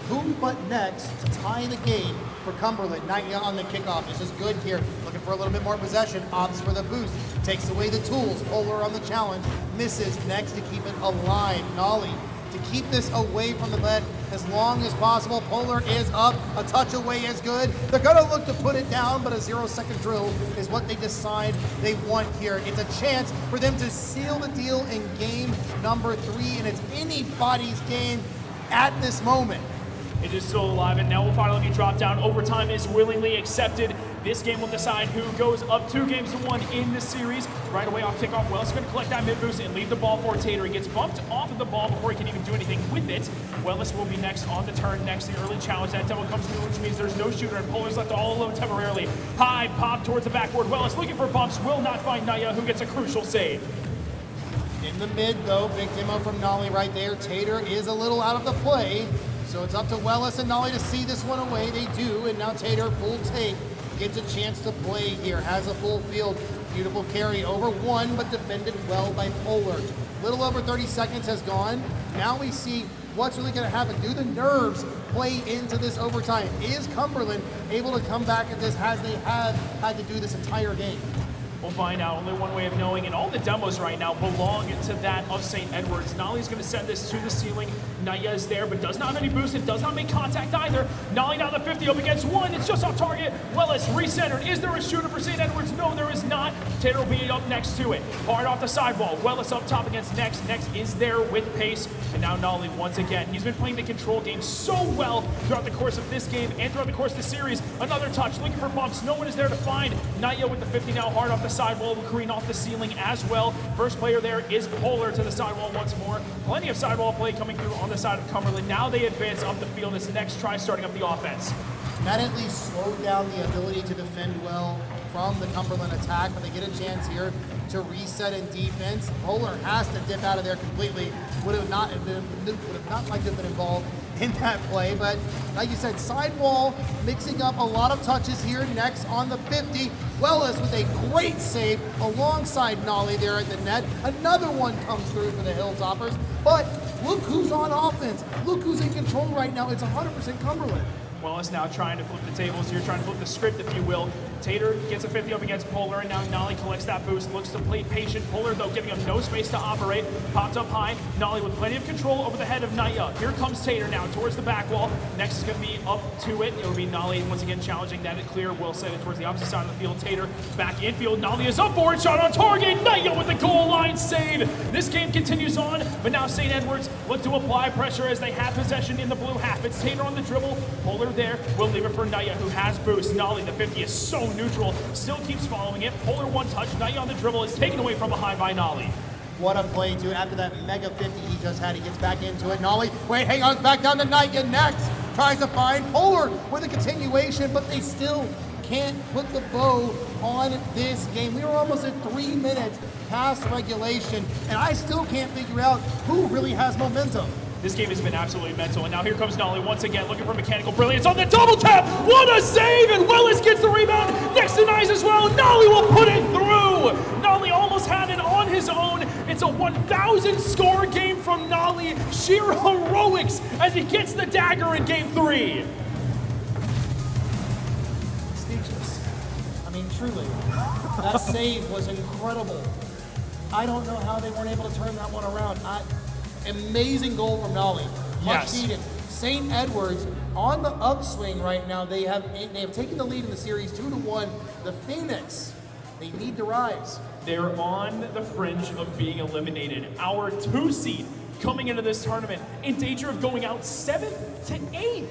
Who but next to tie the game for Cumberland? Naya on the kickoff. This is good here. Looking for a little bit more possession. Opts for the boost. Takes away the tools. Polar on the challenge. Misses. Next to keep it alive. Nolly to keep this away from the net as long as possible. Polar is up. A touch away is good. They're going to look to put it down, but a 0-second drill is what they decide they want here. It's a chance for them to seal the deal in game number 3, and it's anybody's game at this moment. It is still alive, and now will finally be dropped down. Overtime is willingly accepted. This game will decide who goes up 2-1 in the series. Right away off kickoff, Wells going to collect that mid boost and leave the ball for Tater. He gets bumped off of the ball before he can even do anything with it. Wells will be next on the turn. Next, the early challenge. That double comes through, which means there's no shooter, and Polar's left all alone temporarily. High pop towards the backboard. Wells looking for bumps, will not find Naya, who gets a crucial save. In the mid, though, big demo from Nolly right there. Tater is a little out of the play, so it's up to Wellis and Nolly to see this one away. They do, and now Tater, full take, gets a chance to play here. Has a full field. Beautiful carry over 1, but defended well by Polar. Little over 30 seconds has gone. Now we see what's really going to happen. Do the nerves play into this overtime? Is Cumberland able to come back at this as they have had to do this entire game? We'll find out. Only one way of knowing, and all the demos right now belong to that of St. Edwards. Nolly's going to send this to the ceiling. Naya is there, but does not have any boost and does not make contact either. Nolly down the 50 up against 1. It's just off target. Wellis recentered. Is there a shooter for St. Edwards? No, there is not. Tater will be up next to it. Hard off the sidewall. Wellis up top against Next. Next is there with pace. And now Nolly once again. He's been playing the control game so well throughout the course of this game and throughout the course of the series. Another touch, looking for bumps. No one is there to find. Naya with the 50 now, hard off the sidewall, will careen off the ceiling as well. First player there is Polar to the sidewall once more. Plenty of sidewall play coming through on the side of Cumberland. Now they advance up the field as Next try starting up the offense. That at least slowed down the ability to defend well from the Cumberland attack, but they get a chance here to reset in defense. Polar has to dip out of there completely. Would have not liked to have been involved in that play, but like you said, sidewall mixing up a lot of touches here. Next on the 50, Wellis with a great save alongside Nolly there at the net. Another one comes through for the Hilltoppers, but look who's on offense. Look who's in control right now. It's 100% Cumberland. Wellis now trying to flip the tables here, trying to flip the script, if you will. Tater gets a 50 up against Polar, and now Nolly collects that boost, looks to play patient. Polar, though, giving him no space to operate. Popped up high. Nolly with plenty of control over the head of Naya. Here comes Tater now towards the back wall. Next is going to be up to it. It'll be Nolly once again challenging that. It clear. Will set it towards the opposite side of the field. Tater back infield. Nolly is up for it. Shot on target. Naya with the goal line save. This game continues on, but now St. Edwards look to apply pressure as they have possession in the blue half. It's Tater on the dribble. Polar there. Will leave it for Naya, who has boost. Nolly, the 50, is so neutral. Still keeps following it. Polar one touch. Naya on the dribble is taken away from behind by Nolly. What a play, too. After that mega 50 he just had, he gets back into it. Nolly, wait, hang on, back down to Naya. Next tries to find Polar with a continuation, but they still can't put the bow on this game. We were almost at 3 minutes past regulation, and I still can't figure out who really has momentum. This game has been absolutely mental, and now here comes Nolly once again looking for mechanical brilliance on the double tap. What a save, and Wellis gets the rebound. Next denies as well. Nolly will put it through. Nolly almost had it on his own. It's a 1,000 score game from Nolly. Sheer heroics as he gets the dagger in game 3. Speechless. I mean, truly, that save was incredible. I don't know how they weren't able to turn that one around. Amazing goal from Nolly. Much needed. St. Edwards on the upswing right now. They have taken the lead in the series 2-1. The Phoenix, they need to rise. They're on the fringe of being eliminated. Our 2 seed coming into this tournament in danger of going out 7th to 8th.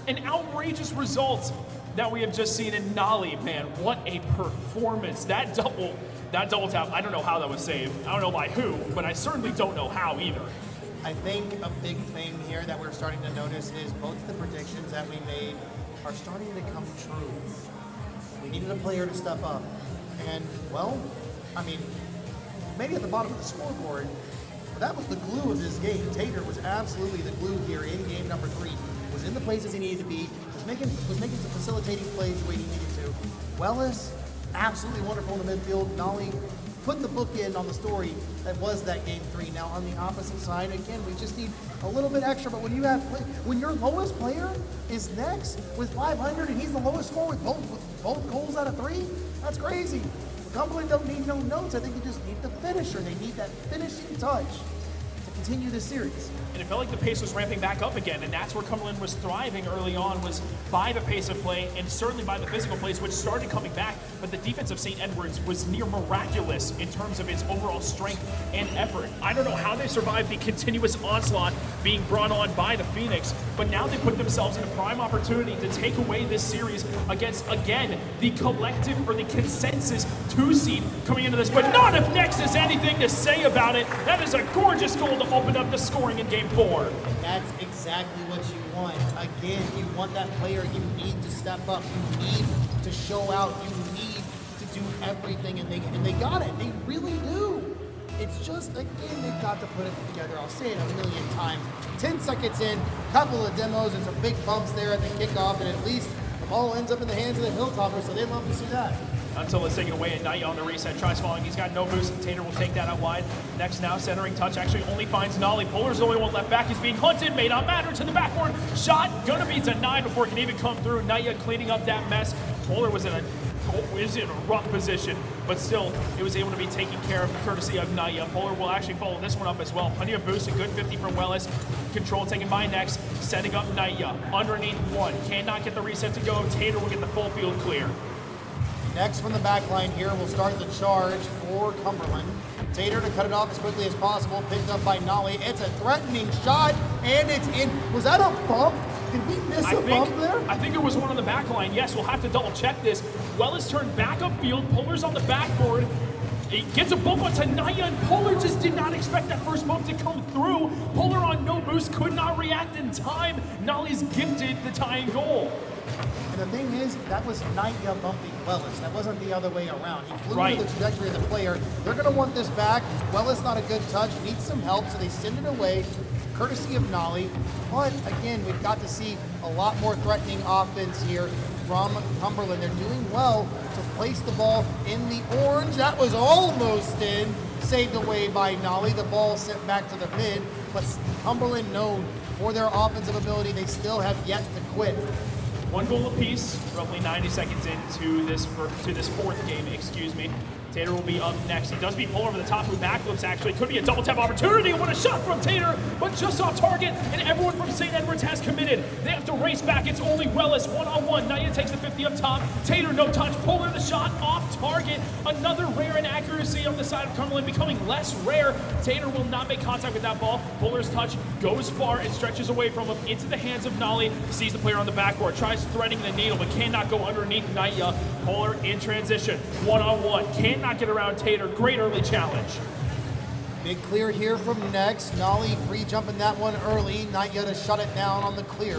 An outrageous result that we have just seen in Nolly. Man, what a performance. That double that double tap, I don't know how that was saved. I don't know by who, but I certainly don't know how either. I think a big thing here that we're starting to notice is both the predictions that we made are starting to come true. We needed a player to step up. And, well, I mean, maybe at the bottom of the scoreboard, but that was the glue of this game. Tater was absolutely the glue here in game number 3. Was in the places he needed to be, was making some facilitating plays the way he needed to. Wellis, absolutely wonderful in the midfield. Nolly put the bookend on the story that was that game 3. Now on the opposite side, again, we just need a little bit extra, but when your lowest player is next with 500 and he's the lowest score with both goals out of 3, that's crazy. Cumberland don't need no notes. I think they just need the finisher. They need that finishing touch to continue this series. And it felt like the pace was ramping back up again, and that's where Cumberland was thriving early on, was by the pace of play and certainly by the physical plays, which started coming back. But the defense of St. Edward's was near miraculous in terms of its overall strength and effort. I don't know how they survived the continuous onslaught being brought on by the Phoenix, but now they put themselves in a prime opportunity to take away this series against, again, the collective or the consensus 2 seed coming into this. But not if Nex has anything to say about it. That is a gorgeous goal to open up the scoring in game 4. That's exactly what you want. Again, you want that player. You need to step up. You need to show out. You need to do everything, and they got it. They really do. It's just, again, they've got to put it together. I'll say it a million times. 10 seconds in, couple of demos and some big bumps there at the kickoff, and at least the ball ends up in the hands of the Hilltoppers, so they love to see that. Until it's taken away, and Naya on the reset tries falling. He's got no boost, and Tater will take that out wide. Next now, centering touch actually only finds Nolly. Polar's the only one left back. He's being hunted, may not matter, to the backboard. Shot gonna be denied before it can even come through. Naya cleaning up that mess. Polar was in a rough position, but still, it was able to be taken care of courtesy of Naya. Polar will actually follow this one up as well. Plenty of boost, a good 50 from Wellis. Control taken by Nex, setting up Naya. Underneath 1, cannot get the reset to go. Tater will get the full field clear. Next from the back line here, we'll start the charge for Cumberland. Tater to cut it off as quickly as possible, picked up by Nolly. It's a threatening shot, and it's in. Was that a bump? Did we miss a bump there? I think it was one on the back line. Yes, we'll have to double check this. Wellis turned back upfield. Polar's on the backboard. He gets a bump onto Naya, and Polar just did not expect that first bump to come through. Polar on no boost, could not react in time. Nolly's gifted the tying goal. And the thing is, that was Naya bumping Wellis. That wasn't the other way around. He flew Right. into the trajectory of the player. They're going to want this back. Wellis not a good touch, needs some help, so they send it away, courtesy of Nolly. But again, we've got to see a lot more threatening offense here from Cumberland. They're doing well to place the ball in the orange. That was almost in, saved away by Nolly. The ball sent back to the mid, but Cumberland, known for their offensive ability, they still have yet to quit. 1 goal apiece, roughly 90 seconds into this 4th game, excuse me. Tater will be up next. He does beat Polar over the top with backflips, actually. Could be a double tap opportunity. What a shot from Tater, but just off target, and everyone from St. Edward's has committed. They have to race back. It's only Wellis, 1-on-1. Naya takes the 50 up top. Tater, no touch. Polar, the shot off target. Another rare inaccuracy on the side of Cumberland, becoming less rare. Tater will not make contact with that ball. Polar's touch goes far and stretches away from him into the hands of Nolly. Sees the player on the backboard, tries threading the needle, but cannot go underneath Naya. Polar in transition, 1-on-1. Cannot get around Tater. Great early challenge. Big clear here from Nex. Nolly pre-jumping that one early. Naya to shut it down on the clear.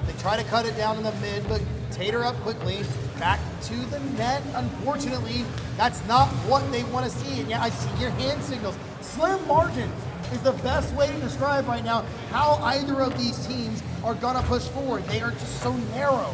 They try to cut it down in the mid, but Tater up quickly. Back to the net. Unfortunately, that's not what they want to see. And yeah, I see your hand signals. Slim margins is the best way to describe right now how either of these teams are gonna push forward. They are just so narrow.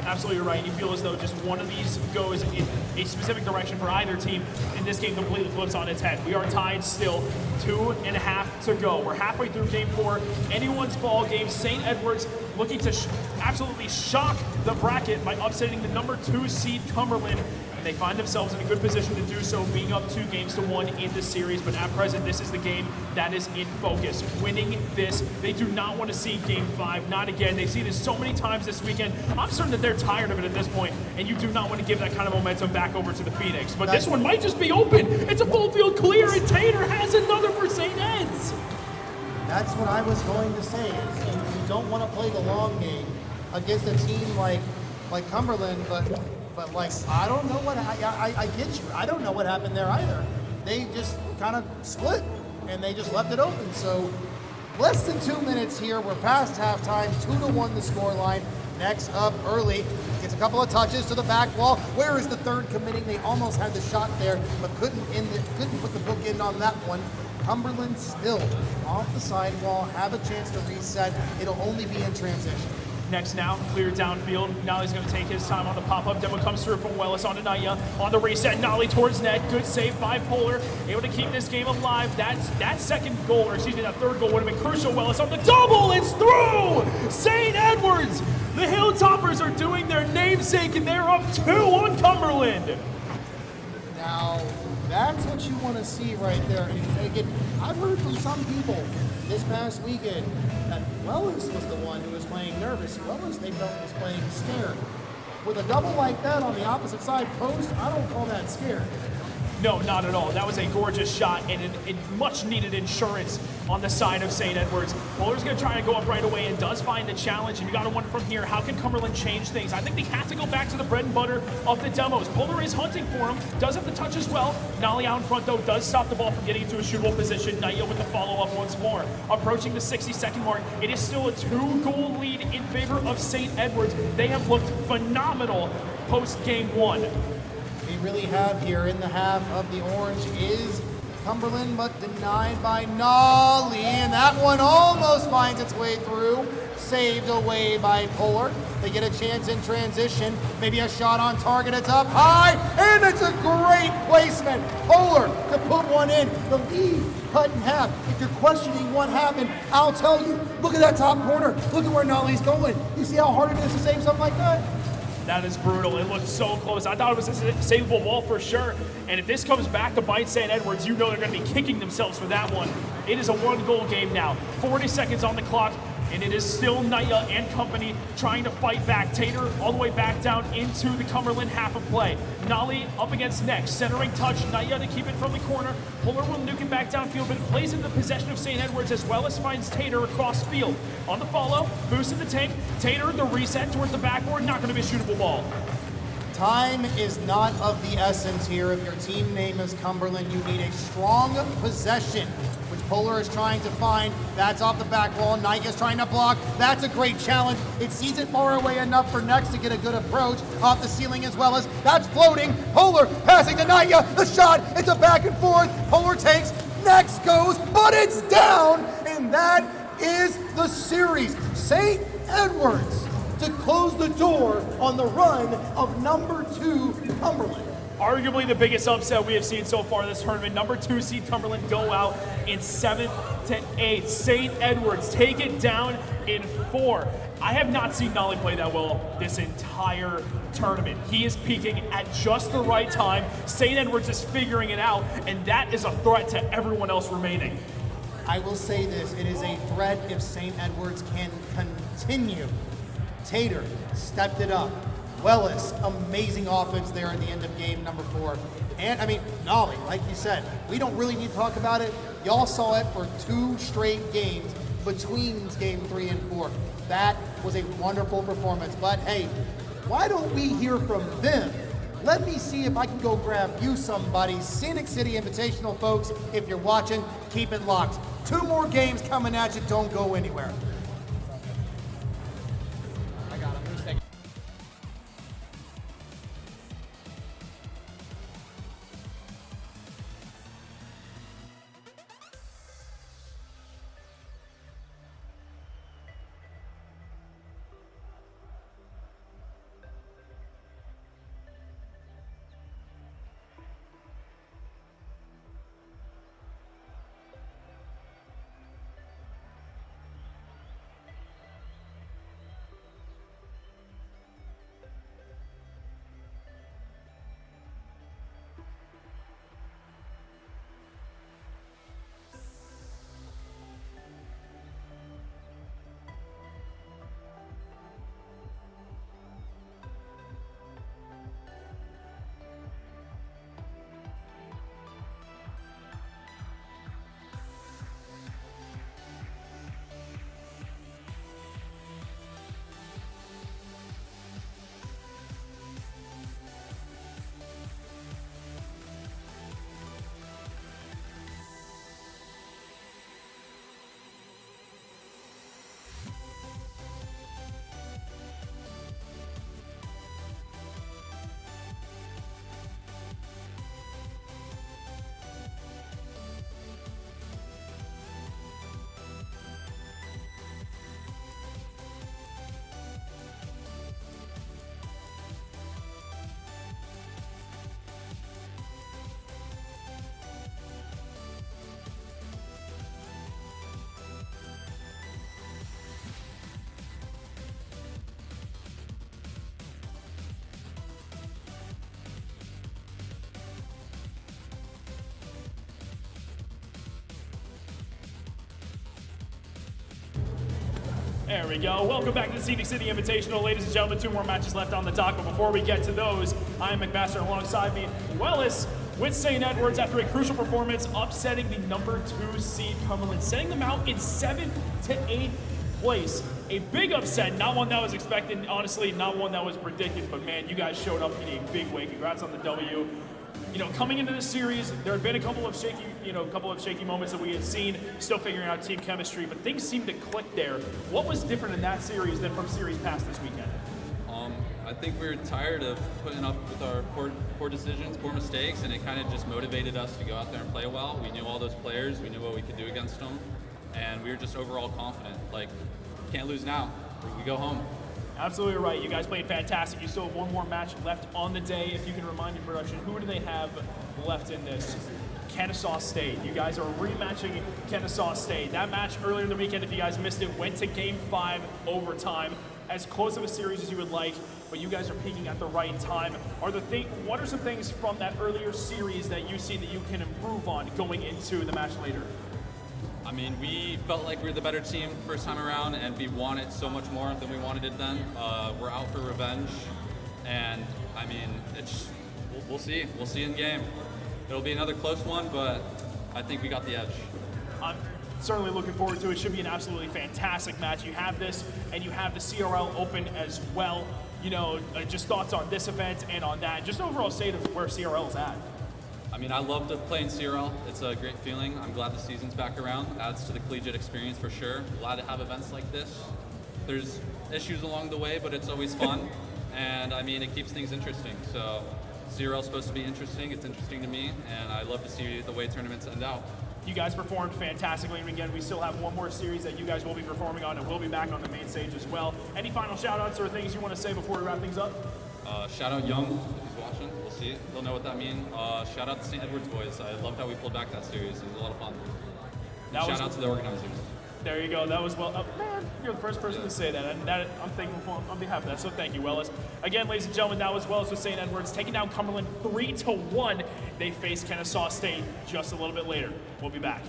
Absolutely right. You feel as though just one of these goes in a specific direction for either team, and this game completely flips on its head. We are tied still, 2.5 to go. We're halfway through game 4. Anyone's ball game. St. Edward's looking to absolutely shock the bracket by upsetting the number 2 seed Cumberland. They find themselves in a good position to do so, being up 2-1 in the series. But at present, this is the game that is in focus. Winning this, they do not want to see game 5. Not again. They've seen this so many times this weekend. I'm certain that they're tired of it at this point, and you do not want to give that kind of momentum back over to the Phoenix. But this one might just be open. It's a full field clear, and Tater has another for St. Ed's. That's what I was going to say. Is you don't want to play the long game against a team like Cumberland, but But like, I don't know what, I get you. I don't know what happened there either. They just kind of split and they just left it open. So less than 2 minutes here. We're past halftime, 2-1 the scoreline. Next up early, gets a couple of touches to the back wall. Where is the third committing? They almost had the shot there, but couldn't put the book in on that one. Cumberland still off the sidewall, have a chance to reset. It'll only be in transition. Next now, clear downfield. Nolly's going to take his time on the pop-up. Demo comes through from Wellis onto Naya. On the reset, Nolly towards net. Good save by Polar. Able to keep this game alive. That second goal, or excuse me, that third goal would have been crucial. Wellis on the double. It's through! St. Edwards! The Hilltoppers are doing their namesake, and they're up 2 on Cumberland. Now, that's what you want to see right there. And again, I've heard from some people this past weekend that Wellis was the one who was playing nervous. Wellis, they felt, was playing scared. With a double like that on the opposite side post, I don't call that scared. No, not at all. That was a gorgeous shot and much needed insurance on the side of St. Edwards. Polar's going to try to go up right away and does find the challenge, and you got to wonder from here, how can Cumberland change things? I think they have to go back to the bread and butter of the demos. Polar is hunting for him, does have the touch as well. Nolly out in front, though, does stop the ball from getting into a shootable position. Naya with the follow-up once more. Approaching the 60-second mark, it is still a 2-goal lead in favor of St. Edwards. They have looked phenomenal post-game 1. We really have here in the half of the orange is Cumberland, but denied by Nolly, and that one almost finds its way through. Saved away by Polar. They get a chance in transition. Maybe a shot on target. It's up high, and it's a great placement. Polar to put one in. The lead cut in half. If you're questioning what happened, I'll tell you. Look at that top corner. Look at where Nolly's going. You see how hard it is to save something like that? That is brutal. It looked so close. I thought it was a savable ball for sure. And if this comes back to bite St. Edwards, you know they're going to be kicking themselves for that one. It is a 1-goal game now. 40 seconds on the clock, and it is still Naya and company trying to fight back. Tater all the way back down into the Cumberland half of play. Nolly up against next. Centering touch. Naya to keep it from the corner. Puller will nuke it back downfield, but it plays into the possession of St. Edwards as well as finds Tater across field. On the follow, boost in the tank. Tater, the reset towards the backboard. Not going to be a shootable ball. Time is not of the essence here. If your team name is Cumberland, you need a strong possession, which Polar is trying to find. That's off the back wall. Nike is trying to block. That's a great challenge. It sees it far away enough for Next to get a good approach off the ceiling as well as that's floating. Polar passing to Naya. The shot. It's a back and forth. Polar takes. Next goes, but it's down, and that is the series. St. Edwards to close the door on the run of number 2 Cumberland. Arguably the biggest upset we have seen so far this tournament. Number 2 seed Cumberland go out in 7-8. St. Edwards take it down in 4. I have not seen Nolly play that well this entire tournament. He is peaking at just the right time. St. Edwards is figuring it out, and that is a threat to everyone else remaining. I will say this, it is a threat if St. Edwards can continue. Tater stepped it up. Wellis, amazing offense there at the end of game number 4. And I mean, Nolly, like you said, we don't really need to talk about it. Y'all saw it for 2 straight games between game 3 and 4. That was a wonderful performance. But hey, why don't we hear from them? Let me see if I can go grab you somebody. Scenic City Invitational, folks. If you're watching, keep it locked. 2 more games coming at you. Don't go anywhere. There we go. Welcome back to the Scenic City Invitational. Ladies and gentlemen, 2 more matches left on the dock. But before we get to those, I'm McMaster alongside me, Wellis with St. Edwards after a crucial performance, upsetting the number 2 seed Cumberland, setting them out in 7th to 8th place. A big upset, not one that was expected, honestly, not one that was predicted, but man, you guys showed up in a big way. Congrats on the W. You know, coming into this series, there had been a couple of shaky moments that we had seen, still figuring out team chemistry, but things seemed to click there. What was different in that series than from series past this weekend? I think we were tired of putting up with our poor decisions, poor mistakes, and it kind of just motivated us to go out there and play well. We knew all those players, we knew what we could do against them, and we were just overall confident. Like, can't lose now. We go home. Absolutely right. You guys played fantastic. You still have one more match left on the day. If you can remind me, production, who do they have left in this? Kennesaw State. You guys are rematching Kennesaw State. That match earlier in the weekend, if you guys missed it, went to Game 5 overtime. As close of a series as you would like, but you guys are peaking at the right time. What are some things from that earlier series that you see that you can improve on going into the match later? I mean, we felt like we were the better team first time around, and we wanted so much more than we wanted it then. We're out for revenge, and I mean, we'll see. We'll see in game. It'll be another close one, but I think we got the edge. I'm certainly looking forward to it. It should be an absolutely fantastic match. You have this, and you have the CRL Open as well. You know, just thoughts on this event and on that. Just overall state of where CRL is at. I mean, I love to play in CRL. It's a great feeling. I'm glad the season's back around. Adds to the collegiate experience for sure. Glad to have events like this. There's issues along the way, but it's always fun. And I mean, it keeps things interesting. So CRL is supposed to be interesting. It's interesting to me, and I love to see the way tournaments end out. You guys performed fantastically, and again, we still have one more series that you guys will be performing on, and we'll be back on the main stage as well. Any final shout-outs or things you want to say before we wrap things up? Shout out Young, if he's watching. We'll see. He'll know what that means. Shout out to St. Edwards boys. I loved how we pulled back that series. It was a lot of fun. Shout out to the organizers. There you go. That was well. Man, you're the first person to say that, and that I'm thankful for on behalf of that. So thank you, Wellis. Again, ladies and gentlemen, that was Wellis with St. Edwards taking down Cumberland 3-1. They face Kennesaw State just a little bit later. We'll be back.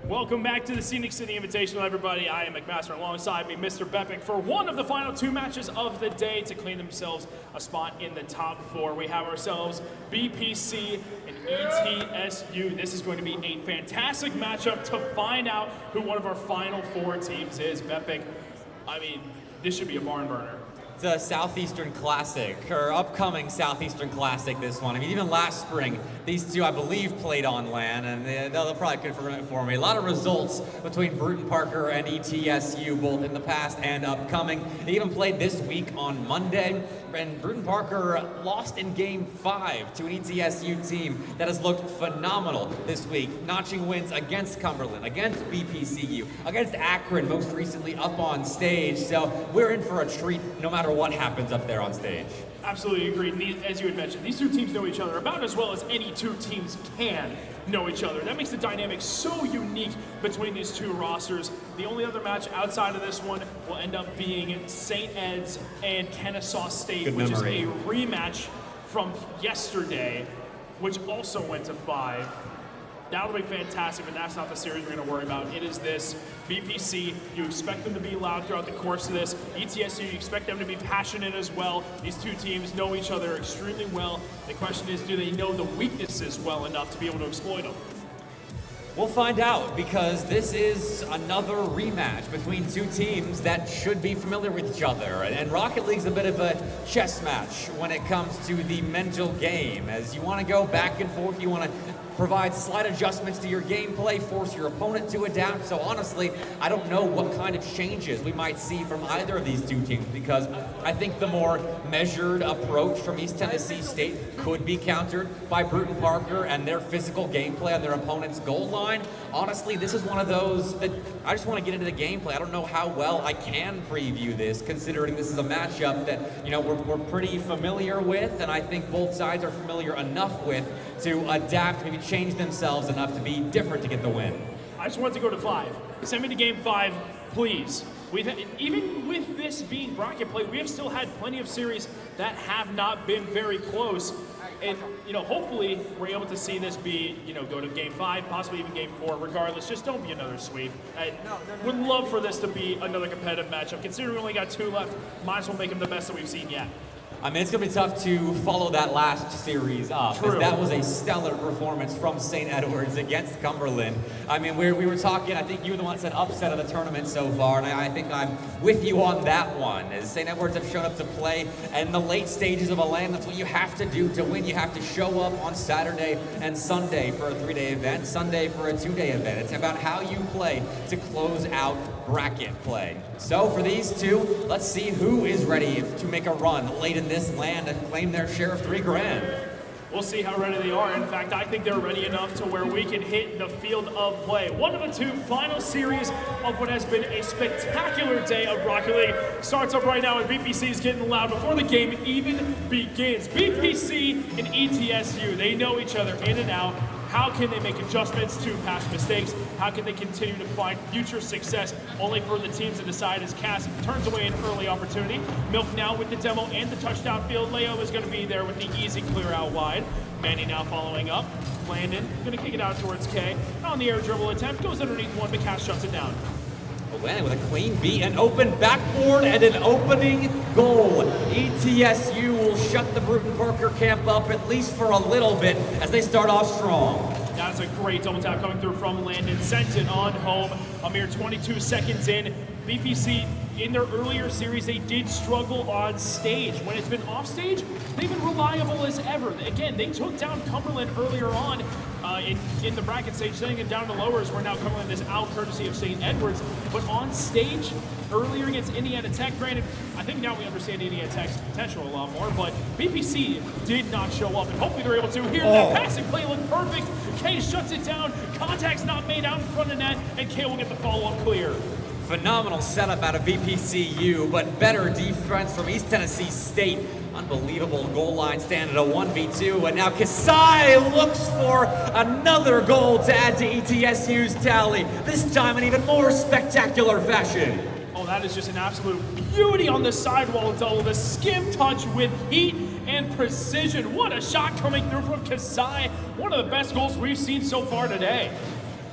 Welcome back to the Scenic City Invitational, everybody. I am McMaster, alongside me, Mr. Bepic, for one of the final 2 matches of the day to claim themselves a spot in the top 4. We have ourselves BPC and ETSU. This is going to be a fantastic matchup to find out who one of our final 4 teams is. Bepic, I mean, this should be a barn burner. It's a Southeastern Classic, or upcoming Southeastern Classic, this one. I mean, even last spring, these two, I believe, played on LAN, and they'll probably confirm it for me. A lot of results between Bruton Parker and ETSU, both in the past and upcoming. They even played this week on Monday, and Bruton Parker lost in Game 5 to an ETSU team that has looked phenomenal this week, notching wins against Cumberland, against BPCU, against Akron, most recently up on stage. So we're in for a treat no matter what happens up there on stage. Absolutely agreed. As you had mentioned, these 2 teams know each other about as well as any 2 teams can know each other. That makes the dynamic so unique between these 2 rosters. The only other match outside of this one will end up being St. Ed's and Kennesaw State, which is a rematch from yesterday, which also went to 5. That'll be fantastic, but that's not the series we're going to worry about. It is this. BPC, you expect them to be loud throughout the course of this. ETSU, you expect them to be passionate as well. These 2 teams know each other extremely well. The question is, do they know the weaknesses well enough to be able to exploit them? We'll find out, because this is another rematch between 2 teams that should be familiar with each other. And Rocket League's a bit of a chess match when it comes to the mental game. As you want to go back and forth, you want to provide slight adjustments to your gameplay, force your opponent to adapt. So honestly, I don't know what kind of changes we might see from either of these 2 teams, because I think the more measured approach from East Tennessee State could be countered by Bruton Parker and their physical gameplay on their opponent's goal line. Honestly, this is one of those that I just want to get into the gameplay. I don't know how well I can preview this, considering this is a matchup that, you know, we're pretty familiar with, and I think both sides are familiar enough with to adapt, maybe change themselves enough to be different to get the win. I just want to go to 5. Send me to Game 5, please. Even with this being bracket play, we have still had plenty of series that have not been very close. And, you know, hopefully we're able to see this be, you know, go to Game 5, possibly even Game 4. Regardless, just don't be another sweep. I would love for this to be another competitive matchup. Considering we only got 2 left, might as well make them the best that we've seen yet. I mean, it's going to be tough to follow that last series up, because that was a stellar performance from St. Edwards against Cumberland. I mean, we were talking, I think you were the one that said upset of the tournament so far, and I think I'm with you on that one, as St. Edwards have shown up to play in the late stages of a LAN. That's what you have to do to win. You have to show up on Saturday and Sunday for a 3-day event, Sunday for a 2-day event. It's about how you play to close out bracket play. So for these 2, let's see who is ready to make a run late in this LAN to claim their share of $3 grand. We'll see how ready they are. In fact, I think they're ready enough to where we can hit the field of play. One of the 2 final series of what has been a spectacular day of Rocket League starts up right now, and BPC is getting loud before the game even begins. BPC and ETSU, they know each other in and out. How can they make adjustments to past mistakes? How can they continue to find future success, only for the teams to decide as Cass turns away an early opportunity? Milk now with the demo and the touchdown field. Leo is going to be there with the easy clear out wide. Manny now following up. Landon going to kick it out towards K. On the air dribble attempt, goes underneath one, but Cass shuts it down. Landon with a clean beat, an open backboard, and an opening goal. ETSU will shut the Bruton Parker camp up, at least for a little bit, as they start off strong. That's a great double tap coming through from Landon. Sent it on home. A mere 22 seconds in. BPC, in their earlier series, they did struggle on stage. When it's been off stage, they've been reliable as ever. Again, they took down Cumberland earlier on in the bracket stage, sending it down to lowers, where now Cumberland is out courtesy of St. Edwards. But on stage, earlier against Indiana Tech, granted, I think now we understand Indiana Tech's potential a lot more, but BPC did not show up, and hopefully they're able to. Here, that passing play looked perfect. K shuts it down. Contact's not made out in front of net, and K will get the follow-up clear. Phenomenal setup out of BPCU, but better defense from East Tennessee State. Unbelievable goal line stand at a 1v2, and now Kasai looks for another goal to add to ETSU's tally, this time in even more spectacular fashion. Oh, that is just an absolute beauty on the sidewall double. The skim touch with heat and precision. What a shot coming through from Kasai. One of the best goals we've seen so far today.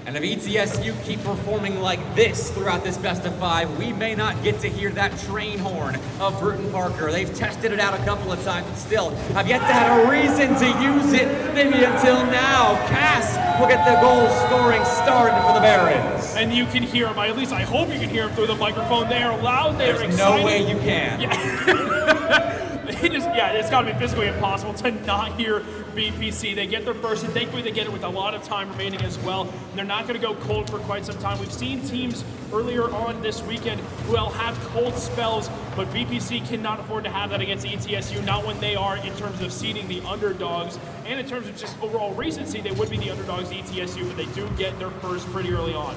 And if ETSU keep performing like this throughout this best of 5, we may not get to hear that train horn of Bruton Parker. They've tested it out a couple of times, but still have yet to have a reason to use it, maybe until now. Cass will get the goal scoring started for the Barons. And you can hear them, at least I hope you can hear them through the microphone. They are loud, they are There's excited. no way you can. It's got to be physically impossible to not hear BPC. They get their first, and thankfully they get it with a lot of time remaining as well. They're not going to go cold for quite some time. We've seen teams earlier on this weekend who will have cold spells, but BPC cannot afford to have that against ETSU, not when they are in terms of seeding the underdogs, and in terms of just overall recency, they would be the underdogs to ETSU, but they do get their first pretty early on.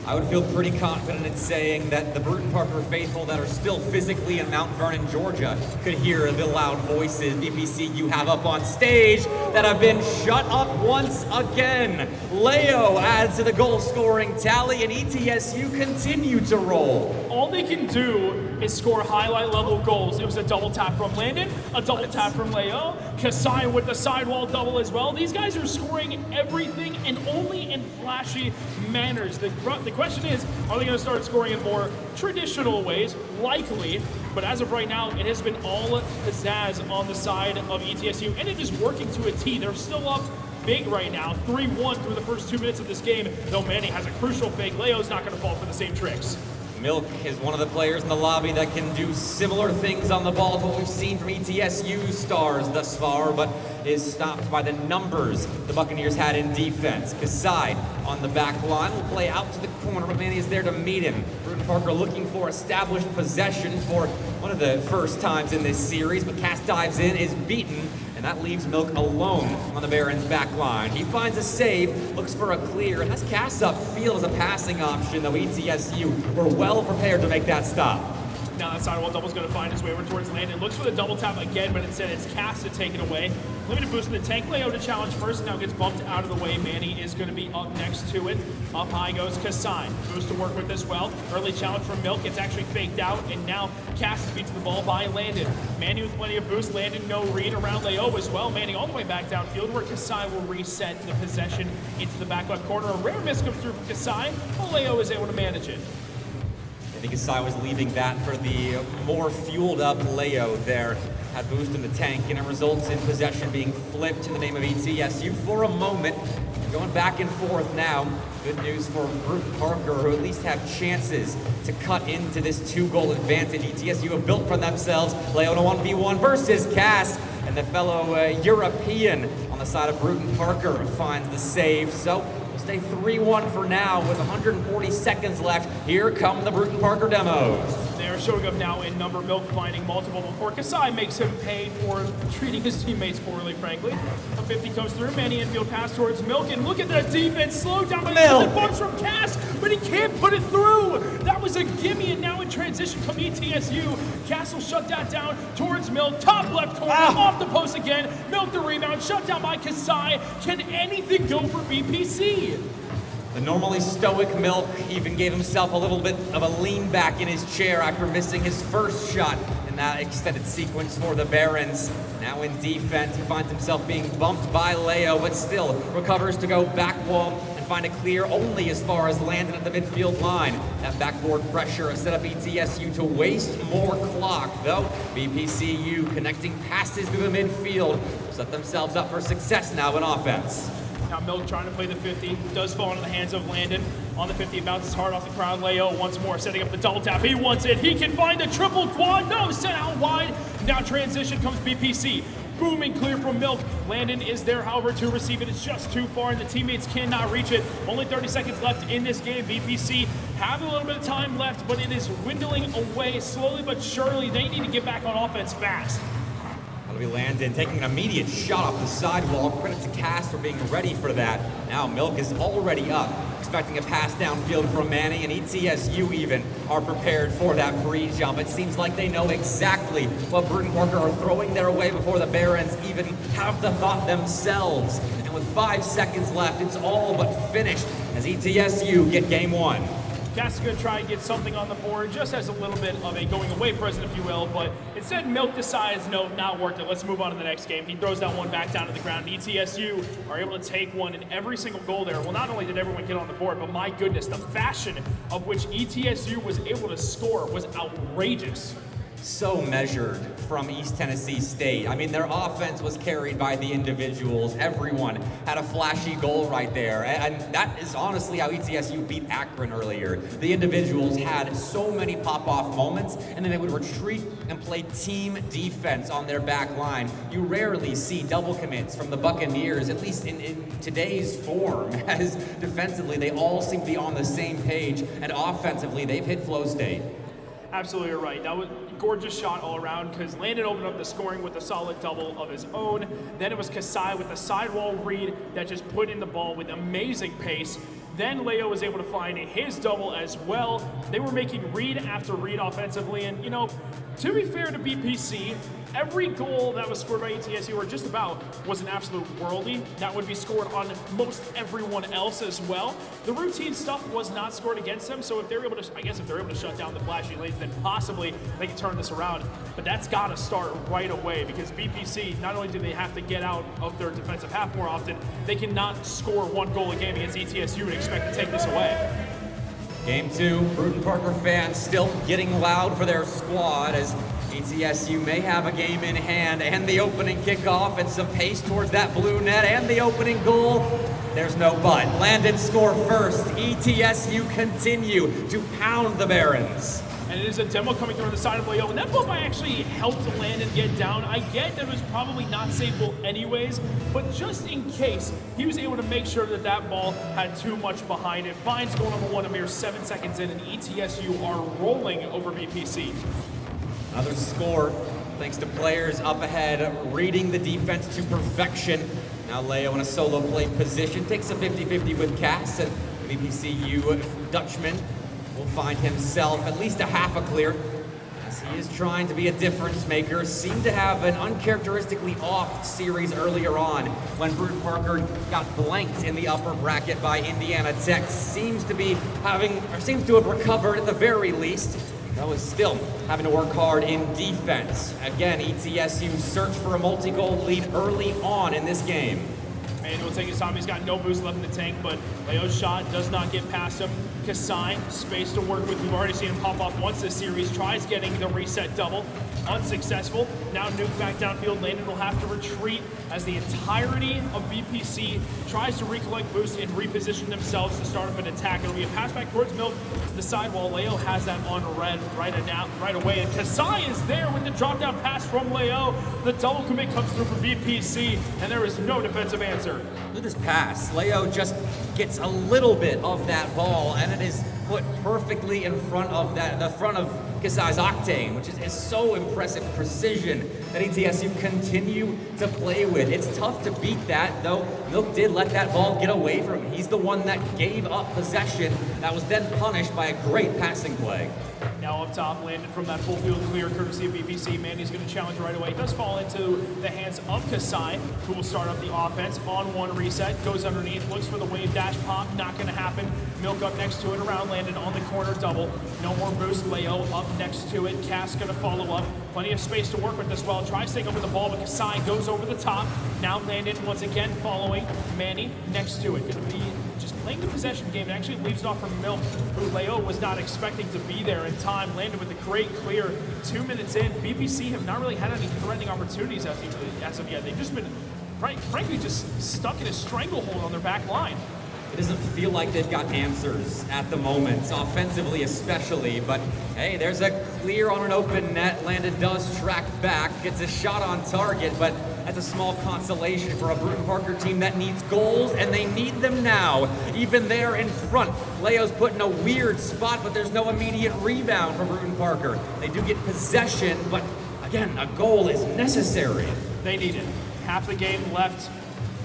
I would feel pretty confident in saying that the Bruton Parker faithful that are still physically in Mount Vernon, Georgia, could hear the loud voices BPC you have up on stage that have been shut up once again. Leo adds to the goal scoring tally, and ETSU continue to roll. All they can do is score highlight level goals. It was a double tap from Landon, a double tap from Leo, Kasai with the sidewall double as well. These guys are scoring everything and only in flashy manners. The question is, are they going to start scoring in more traditional ways? Likely, but as of right now, it has been all pizzazz on the side of ETSU, and it is working to a T. They're still up big right now, 3-1 through the first 2 minutes of this game, though Manny has a crucial fake. Leo's not going to fall for the same tricks. Milk is one of the players in the lobby that can do similar things on the ball to what we've seen from ETSU stars thus far, but is stopped by the numbers the Buccaneers had in defense. Kasai on the back line will play out to the corner, but Manny is there to meet him. Bruton Parker looking for established possession for one of the first times in this series, but Cass dives in, is beaten, and that leaves Milk alone on the Barons' back line. He finds a save, looks for a clear, and has Cass upfield as a passing option, though ETSU were well prepared to make that stop. Now that sidewall double's going to find his way over towards Landon. Looks for the double tap again, but instead it's Cass to take it away. Limited boost in the tank. Leo to challenge first. Now gets bumped out of the way. Manny is going to be up next to it. Up high goes Kasai. Boost to work with as well. Early challenge from Milk. It's actually faked out, and now Cass is beat to the ball by Landon. Manny with plenty of boost. Landon no read around Leo as well. Manny all the way back downfield where Kasai will reset the possession into the back left corner. A rare miss comes through from Kasai, but Leo is able to manage it. I think Kasai was leaving that for the more fueled up Leo there. Had boost in the tank, and it results in possession being flipped in the name of ETSU for a moment. Going back and forth now. Good news for Bruton Parker, who at least have chances to cut into this 2-goal advantage. ETSU have built for themselves. Leo to 1v1 versus Cass, and the fellow European on the side of Bruton Parker finds the save. So stay 3-1 for now with 140 seconds left. Here come the Bruton Parker demos. They're showing up now in number. Milk finding multiple before Kasai makes him pay for treating his teammates poorly, frankly. A 50 comes through. Manny infield pass towards Milk, and look at that defense. Slowed down by the bumps from Cass, but he can't put it through. That was a gimme, and now in transition come ETSU. Cass will shut that down towards Milk. Top left corner, off the post again. Milk the rebound, shut down by Kasai. Can anything go for BPC? The normally stoic Milk even gave himself a little bit of a lean back in his chair after missing his first shot in that extended sequence for the Barons. Now in defense, he finds himself being bumped by Leo, but still recovers to go back wall and find a clear only as far as Landon at the midfield line. That backboard pressure has set up ETSU to waste more clock, though BPCU connecting passes through the midfield set themselves up for success now in offense. Now Milk trying to play the 50, does fall into the hands of Landon. On the 50, bounces hard off the crowd. Leo once more setting up the double tap. He wants it. He can find the triple quad. No, sent out wide. Now transition comes BPC. Booming clear from Milk. Landon is there, however, to receive it. It's just too far, and the teammates cannot reach it. Only 30 seconds left in this game. BPC have a little bit of time left, but it is dwindling away slowly but surely. They need to get back on offense fast. That'll be Landon taking an immediate shot off the sidewall. Credit to Cass for being ready for that. Now Milk is already up, expecting a pass downfield from Manny, and ETSU even are prepared for that pre-jump. It seems like they know exactly what Bruton Parker are throwing their way before the Barons even have the thought themselves. And with 5 seconds left, it's all but finished as ETSU get game one. Cass is going to try and get something on the board, just as a little bit of a going away present, if you will, but instead Milk decides, no, not worth it. Let's move on to the next game. He throws that one back down to the ground. ETSU are able to take one in every single goal there. Well, not only did everyone get on the board, but my goodness, the fashion of which ETSU was able to score was outrageous. So measured from East Tennessee State. I mean, their offense was carried by the individuals. Everyone had a flashy goal right there. And that is honestly how ETSU beat Akron earlier. The individuals had so many pop-off moments, and then they would retreat and play team defense on their back line. You rarely see double commits from the Buccaneers, at least in today's form, as defensively they all seem to be on the same page, and offensively they've hit flow state. Absolutely right. That was a gorgeous shot all around because Landon opened up the scoring with a solid double of his own. Then it was Kasai with the sidewall read that just put in the ball with amazing pace. Then Leo was able to find his double as well. They were making read after read offensively. And, you know, to be fair to BPC, every goal that was scored by ETSU, or just about, was an absolute worldie. That would be scored on most everyone else as well. The routine stuff was not scored against them, so if they're able to, I guess if they're able to shut down the flashy lanes, then possibly they can turn this around. But that's got to start right away, because BPC, not only do they have to get out of their defensive half more often, they cannot score one goal a game against ETSU and expect to take this away. Game 2, Bruton Parker fans still getting loud for their squad as ETSU may have a game in hand, and the opening kickoff and some pace towards that blue net and the opening goal. There's no but. Landon score first. ETSU continue to pound the Barons. And it is a demo coming through on the side of Leo, and that ball might actually helped Landon get down. I get that it was probably not saveable anyways, but just in case, he was able to make sure that that ball had too much behind it. Finds goal number 1 a mere 7 seconds in, and ETSU are rolling over BPC. Another score, thanks to players up ahead, reading the defense to perfection. Now Leo in a solo play position, takes a 50-50 with Cass, and BPCU Dutchman will find himself at least a half a clear, as he is trying to be a difference maker. Seemed to have an uncharacteristically off series earlier on when Bruton Parker got blanked in the upper bracket by Indiana Tech. Seems to have recovered at the very least. Though is still having to work hard in defense. Again, ETSU search for a multi-goal lead early on in this game. Manuel taking his time. He's got no boost left in the tank, but Leo's shot does not get past him. Kasai, space to work with. We've already seen him pop off once this series. Tries getting the reset double. Unsuccessful. Now Nuke back downfield. Landon will have to retreat as the entirety of BPC tries to recollect boost and reposition themselves to start up an attack. It'll be a pass back towards Milk to the sidewall. Leo has that on red right away. And Kasai is there with the drop down pass from Leo. The double commit comes through for BPC, and there is no defensive answer. Look at this pass. Leo just gets a little bit of that ball, and it is put perfectly in front of the front of Kasai's Octane, which is so impressive precision that ETSU continue to play with. It's tough to beat that, though Milk did let that ball get away from him. He's the one that gave up possession that was then punished by a great passing play. Now up top, Landon from that full field clear, courtesy of BPC. Mandy's going to challenge right away. It does fall into the hands of Kasai, who will start up the offense on one reset. Goes underneath, looks for the wave dash pop. Not going to happen. Milk up next to it, around Landon on the corner double. No more boost. Leo up next to it. Cass going to follow up. Plenty of space to work with as well. Tries to take over the ball, but Kasai goes over the top. Now Landon once again following Manny next to it. Going to be just playing the possession game. It actually leaves it off from Milk, who Leo was not expecting to be there in time. Landed with a great clear. 2 minutes in, BPC have not really had any threatening opportunities as of yet. They've just been, frankly, just stuck in a stranglehold on their back line. It doesn't feel like they've got answers at the moment, offensively especially, but hey, there's a clear on an open net. Landon does track back, gets a shot on target, but that's a small consolation for a Bruton Parker team that needs goals, and they need them now. Even there in front, Leo's put in a weird spot, but there's no immediate rebound for Bruton Parker. They do get possession, but again, a goal is necessary. They need it. Half the game left.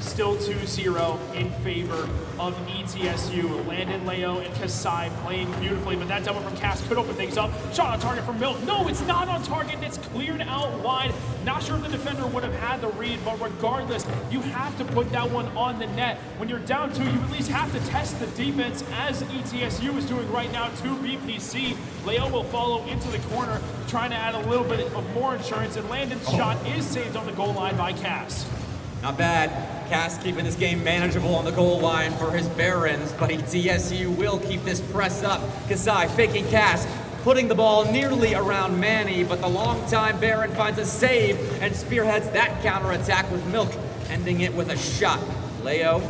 Still 2-0 in favor of ETSU. Landon, Leo, and Kasai playing beautifully, but that double from Cass could open things up. Shot on target from Milk. No, it's not on target. It's cleared out wide. Not sure if the defender would have had the read, but regardless, you have to put that one on the net. When you're down 2, you at least have to test the defense, as ETSU is doing right now to BPC. Leo will follow into the corner, trying to add a little bit of more insurance, and Landon's shot is saved on the goal line by Cass. Not bad. Cass keeping this game manageable on the goal line for his Barons, but ETSU will keep this press up. Kasai faking Cass, putting the ball nearly around Manny, but the longtime Baron finds a save and spearheads that counterattack with Milk, ending it with a shot. Leo,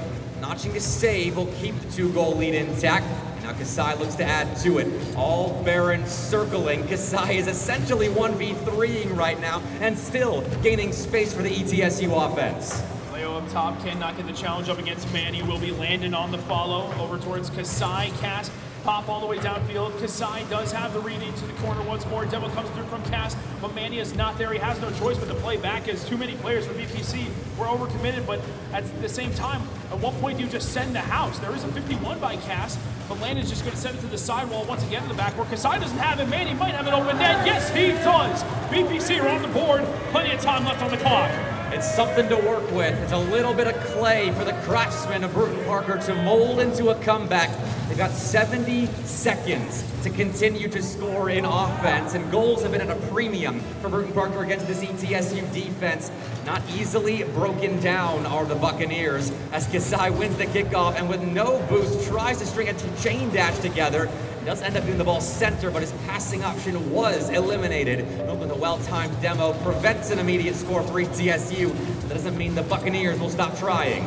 notching a save, will keep the 2-goal lead intact. Now Kasai looks to add to it. All Barons circling. Kasai is essentially 1v3ing right now and still gaining space for the ETSU offense. Leo up top cannot get the challenge up against Manny. Will be Landon on the follow over towards Kasai. Cass pop all the way downfield. Kasai does have the read into the corner once more. Devil comes through from Cass, but Manny is not there. He has no choice but to play back, as too many players for BPC were overcommitted, but at the same time, at what point do you just send the house? There is a 51 by Cass, but Landon's just going to send it to the sidewall once again in the back, where Kasai doesn't have it. Manny might have an open net. Yes, he does. BPC are on the board. Plenty of time left on the clock. It's something to work with. It's a little bit of clay for the craftsmen of Bruton Parker to mold into a comeback. They've got 70 seconds to continue to score in offense, and goals have been at a premium for Bruton Parker against this ETSU defense. Not easily broken down are the Buccaneers, as Kasai wins the kickoff and with no boost tries to string a chain dash together. He does end up getting the ball center, but his passing option was eliminated. Milk with a well-timed demo prevents an immediate score for ETSU, but that doesn't mean the Buccaneers will stop trying.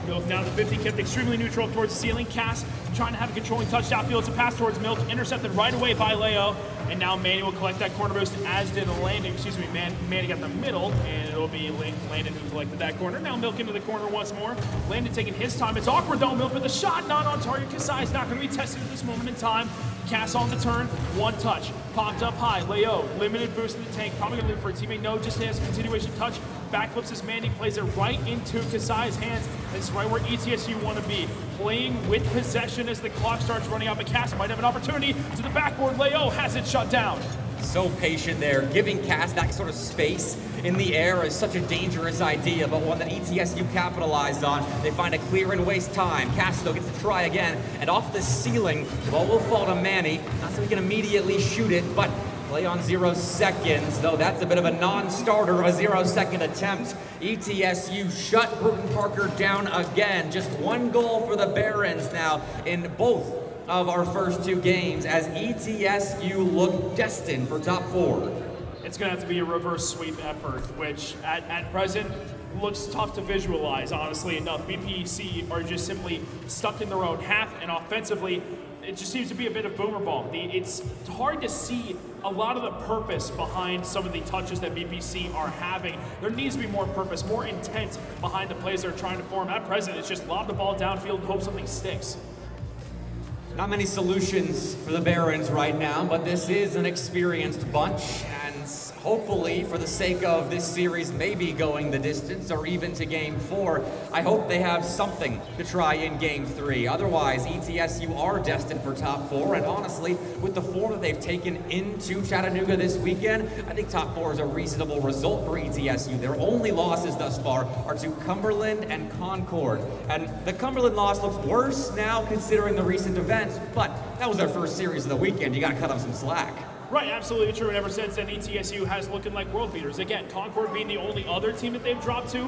Milk down to 50, kept extremely neutral towards the ceiling. Cass trying to have a controlling touch downfield. It's a pass towards Milk, intercepted right away by Leo. And now Manny will collect that corner boost, as did Landon. Excuse me, Manny got the middle, and it'll be Landon who collected that corner. Now Milk into the corner once more. Landon taking his time. It's awkward though, Milk, with the shot not on target. Kasai is not going to be tested at this moment in time. Cass on the turn, one touch, popped up high. Leo, limited boost in the tank, probably going to look for a teammate. No, just has a continuation touch. Backflips as Manny plays it right into Kasai's hands. This is right where ETSU want to be, playing with possession as the clock starts running out. But Cass might have an opportunity to the backboard. Leo has it shut down. So patient there. Giving Cass that sort of space in the air is such a dangerous idea, but one that ETSU capitalized on. They find a clear and waste time. Cass, though, gets to try again, and off the ceiling, the ball will fall to Manny. Not so he can immediately shoot it, but play on 0 seconds, though that's a bit of a non-starter of a 0-second attempt. ETSU shut Bruton Parker down again. Just 1 goal for the Barons now in both of our first 2 games, as ETSU look destined for top 4. It's going to have to be a reverse sweep effort, which at present looks tough to visualize, honestly enough. BPC are just simply stuck in their own half, and offensively, it just seems to be a bit of boomer ball. It's hard to see a lot of the purpose behind some of the touches that BPC are having. There needs to be more purpose, more intent behind the plays they're trying to form. At present, it's just lob the ball downfield and hope something sticks. Not many solutions for the Barons right now, but this is an experienced bunch, and hopefully, for the sake of this series maybe going the distance or even to Game 4, I hope they have something to try in Game 3. Otherwise, ETSU are destined for top 4, and honestly, with the form that they've taken into Chattanooga this weekend, I think top 4 is a reasonable result for ETSU. Their only losses thus far are to Cumberland and Concord, and the Cumberland loss looks worse now considering the recent events, but that was their first series of the weekend. You gotta cut them some slack. Right, absolutely true, and ever since then, ETSU has looking like world beaters. Again, Concord being the only other team that they've dropped to,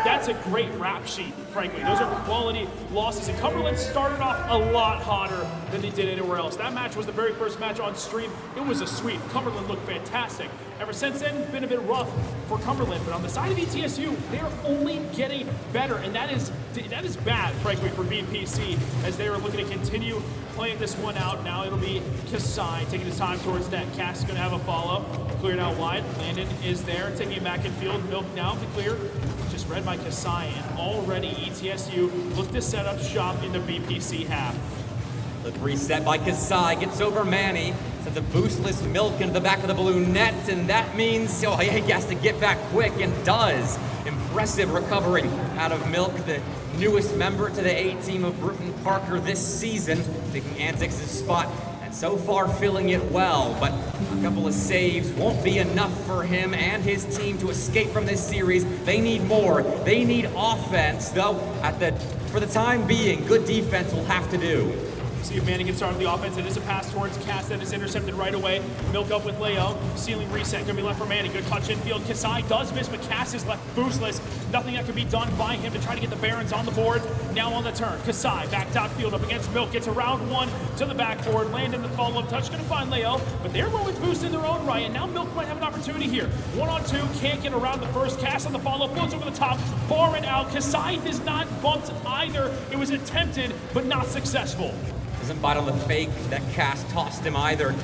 that's a great rap sheet, frankly. Those are quality losses, and Cumberland started off a lot hotter than they did anywhere else. That match was the very first match on stream. It was a sweep. Cumberland looked fantastic. Ever since then, it's been a bit rough for Cumberland, but on the side of ETSU, they're only getting better, and that is bad, frankly, for BPC, as they are looking to continue playing this one out. Now it'll be Kasai taking his time towards net. Cass is going to have a follow, cleared out wide. Landon is there, taking it back in field. Milk now to clear, just read by Kasai, and already ETSU look to set up shop in the BPC half. The reset by Kasai gets over Manny. Sends a boostless Milk into the back of the blue net, and that means he has to get back quick, and does. Impressive recovery out of Milk, the newest member to the A-team of Bruton Parker this season, taking Antix's spot, and so far filling it well, but a couple of saves won't be enough for him and his team to escape from this series. They need more. They need offense, though for the time being, good defense will have to do. See if Manny can start on the offense. It is a pass towards Cass that is intercepted right away. Milk up with Leo. Ceiling reset gonna be left for Manny. Good touch infield. Kasai does miss, but Cass is left boostless. Nothing that can be done by him to try to get the Barons on the board. Now on the turn. Kasai back outfield up against Milk. Gets around one to the backboard. Landon the follow-up touch. Gonna find Leo, but they're rolling boost in their own right, and now Milk might have an opportunity here. 1-on-2. Can't get around the first. Cass on the follow-up. Floats over the top. Barron out. Kasai is not bumped either. It was attempted, but not successful. Doesn't bite on the fake that Cass tossed him either.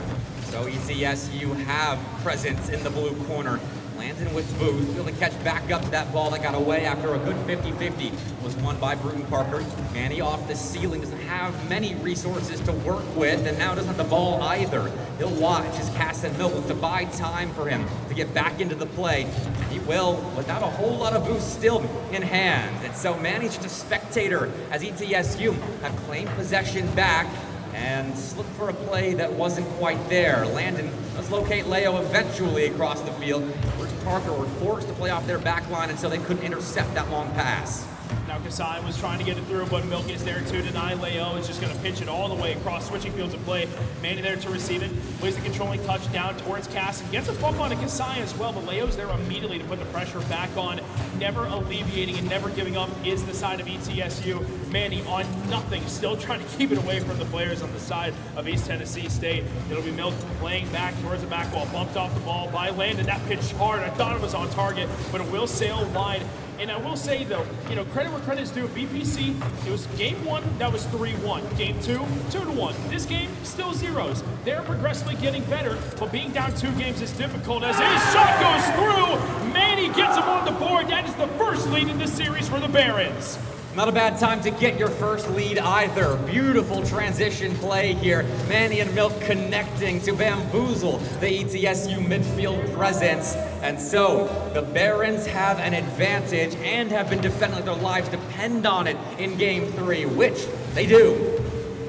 So ETSU have presence in the blue corner. Landon with boost, able to catch back up to that ball that got away after a good 50-50 was won by Bruton Parker. Manny off the ceiling, doesn't have many resources to work with, and now doesn't have the ball either. He'll watch as Cass and Milk look to buy time for him to get back into the play, and he will without a whole lot of boost still in hand. And so Manny's just a spectator as ETSU have claimed possession back and look for a play that wasn't quite there. Landon does locate Leo eventually across the field. Bruton Parker were forced to play off their back line, and so they couldn't intercept that long pass. Now Kasai was trying to get it through, but Milk is there to deny. Leo is just going to pitch it all the way across, switching fields of play. Manny there to receive it. Plays the controlling touch down towards Cass and gets a bump on Kasai as well, but Leo's there immediately to put the pressure back on. Never alleviating and never giving up is the side of ETSU. Manny on nothing, still trying to keep it away from the players on the side of East Tennessee State. It'll be Milk playing back towards the back wall, bumped off the ball by Landon. That pitch hard. I thought it was on target, but it will sail wide. And I will say, though, credit where credit is due. BPC, it was game 1, that was 3-1. Game 2, 2-1. This game, still zeros. They're progressively getting better, but being down 2 games is difficult as a shot goes through. Manny gets him on the board. That is the first lead in this series for the Barons. Not a bad time to get your first lead either. Beautiful transition play here. Manny and Milk connecting to bamboozle the ETSU midfield presence. And so the Barons have an advantage and have been defending like their lives depend on it in game 3, which they do.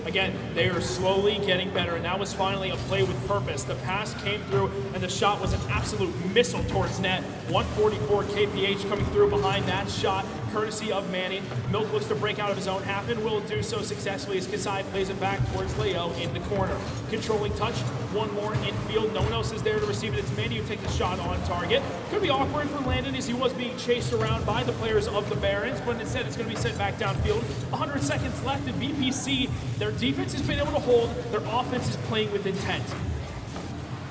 Again, they are slowly getting better, and that was finally a play with purpose. The pass came through, and the shot was an absolute missile towards net. 144 kph coming through behind that shot, courtesy of Manny. Milk looks to break out of his own half and will do so successfully as Kasai plays it back towards Leo in the corner. Controlling touch, one more infield. No one else is there to receive it. It's Manny who takes the shot on target. Could be awkward for Landon as he was being chased around by the players of the Barons, but instead it's going to be sent back downfield. 100 seconds left in BPC. Their defense has been able to hold. Their offense is playing with intent.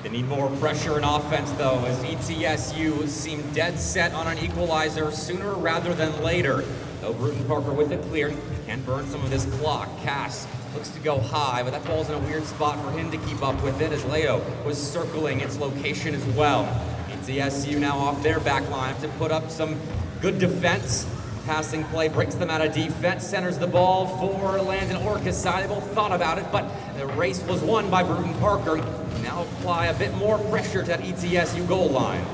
They need more pressure and offense, though, as ETSU seem dead set on an equalizer sooner rather than later. Though Bruton Parker with it cleared can burn some of this clock. Cass looks to go high, but that ball's in a weird spot for him to keep up with it as Leo was circling its location as well. ETSU now off their back line to put up some good defense. Passing play breaks them out of defense, centers the ball for Landon or Kasai. They both thought about it, but the race was won by Bruton Parker. Now apply a bit more pressure to that ETSU goal line.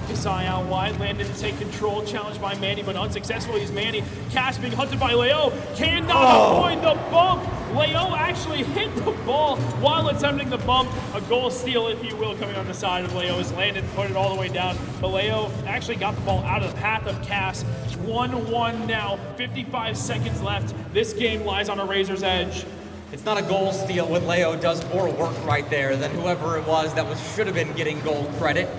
Kasai out wide, Landon to take control, challenged by Manny, but unsuccessfully as Manny. Cass being hunted by Leo, cannot avoid the bump. Leo actually hit the ball while attempting the bump. A goal steal, if you will, coming on the side of Leo as Landon put it all the way down. But Leo actually got the ball out of the path of Cass. 1-1 now, 55 seconds left. This game lies on a razor's edge. It's not a goal steal when Leo does more work right there than whoever it was that should have been getting goal credit,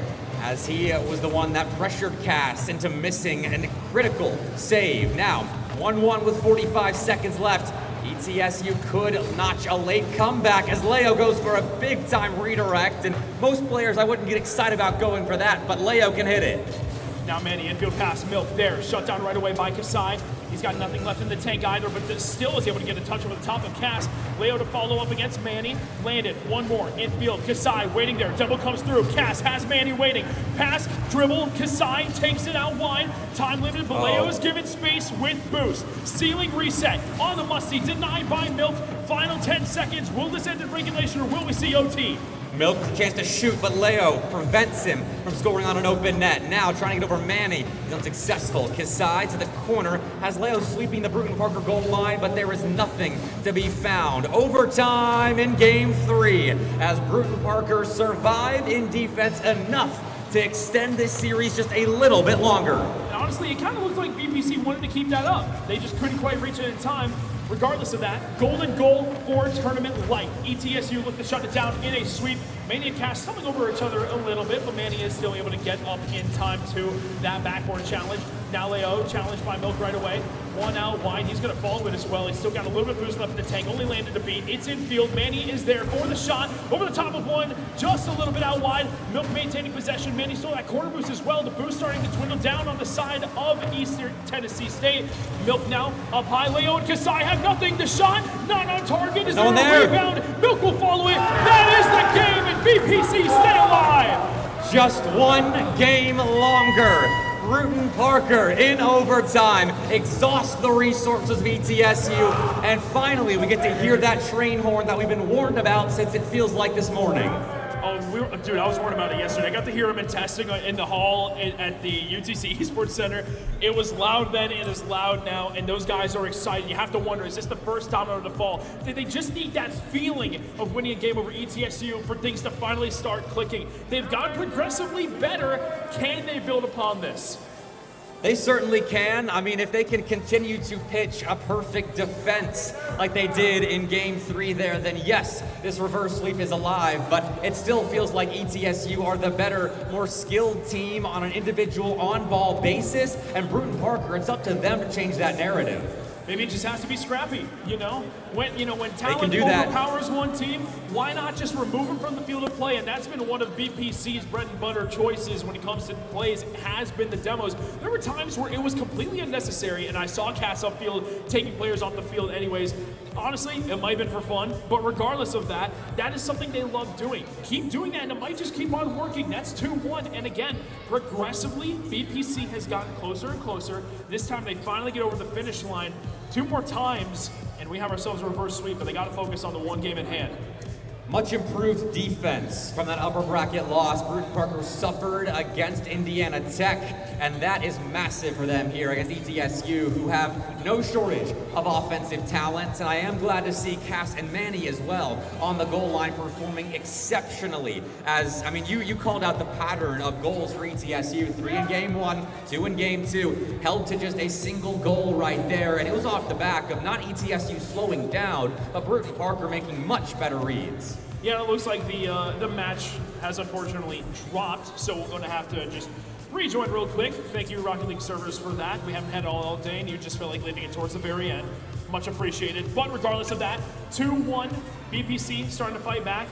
as he was the one that pressured Cass into missing a critical save. Now, 1-1 with 45 seconds left. ETSU could notch a late comeback as Leo goes for a big-time redirect, and most players I wouldn't get excited about going for that, but Leo can hit it. Now Manny, infield pass, Milk there, shut down right away by Kasai. He's got nothing left in the tank either, but still is able to get a touch over the top of Cass. Leo to follow up against Manny. Landed. One more. Infield. Kasai waiting there. Double comes through. Cass has Manny waiting. Pass. Dribble. Kasai takes it out wide. Time limited, but Leo is given space with boost. Ceiling reset on the musty. Denied by Milk. Final 10 seconds. Will this end in regulation or will we see OT? Milk a chance to shoot, but Leo prevents him from scoring on an open net. Now trying to get over Manny. He's unsuccessful. Kasai to the corner. Has Leo sweeping the Bruton Parker goal line, but there is nothing to be found. Overtime in Game 3 as Bruton Parker survive in defense enough to extend this series just a little bit longer. And honestly, it kind of looked like BPC wanted to keep that up. They just couldn't quite reach it in time. Regardless of that, golden goal for tournament life. ETSU looked to shut it down in a sweep. Manny and Cass stumbling over each other a little bit, but Manny is still able to get up in time to that backboard challenge. Now Leo challenged by Milk right away. One out wide, he's gonna follow it as well. He's still got a little bit of boost left in the tank, only landed a beat. It's in field, Manny is there for the shot. Over the top of one, just a little bit out wide. Milk maintaining possession, Manny still that corner boost as well. The boost starting to dwindle down on the side of Eastern Tennessee State. Milk now up high, Leo and Kasai have nothing. The shot, not on target. Is there a rebound? Milk will follow it. That is the game, and BPC stay alive. Just one game longer. Bruton Parker in overtime, exhaust the resources of ETSU, and finally we get to hear that train horn that we've been warned about since it feels like this morning. Oh, dude, I was warned about it yesterday. I got to hear him in testing in the hall at the UTC Esports Center. It was loud then, it is loud now, and those guys are excited. You have to wonder, is this the first domino to fall? Did they just need that feeling of winning a game over ETSU for things to finally start clicking? They've gotten progressively better. Can they build upon this? They certainly can. I mean, if they can continue to pitch a perfect defense like they did in Game 3 there, then yes, this reverse sweep is alive, but it still feels like ETSU are the better, more skilled team on an individual on-ball basis, and Bruton Parker, it's up to them to change that narrative. Maybe it just has to be scrappy, you know? When talent that. overpowers one team, why not just remove them from the field of play? And that's been one of BPC's bread and butter choices when it comes to plays, has been the demos. There were times where it was completely unnecessary, and I saw Cass upfield taking players off the field anyways. Honestly, it might have been for fun, but regardless of that, that is something they love doing. Keep doing that, and it might just keep on working. That's 2-1, and again, progressively, BPC has gotten closer and closer. This time, they finally get over the finish line 2 more times, and we have ourselves a reverse sweep, but they got to focus on the one game at hand. Much improved defense from that upper bracket loss. Bruton Parker suffered against Indiana Tech, and that is massive for them here against ETSU, who have no shortage of offensive talent. And I am glad to see Cass and Manny as well on the goal line performing exceptionally. As, I mean, you called out the pattern of goals for ETSU. 3 in Game 1, 2 in Game 2, held to just a single goal right there. And it was off the back of not ETSU slowing down, but Bruton Parker making much better reads. Yeah, it looks like the match has unfortunately dropped, so we're going to have to just rejoin real quick. Thank you, Rocket League servers, for that. We haven't had it all day, and you just felt like leading it towards the very end. Much appreciated. But regardless of that, 2-1, BPC starting to fight back.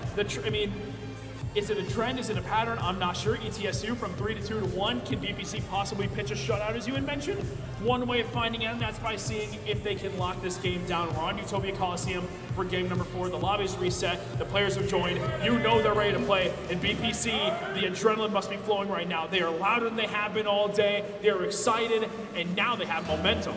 Is it a trend? Is it a pattern? I'm not sure. ETSU from 3 to 2-1. Can BPC possibly pitch a shutout, as you had mentioned? One way of finding out, and that's by seeing if they can lock this game down. We're on Utopia Coliseum for game number 4. The lobby's reset. The players have joined. You know they're ready to play. And BPC, the adrenaline must be flowing right now. They are louder than they have been all day. They're excited, and now they have momentum.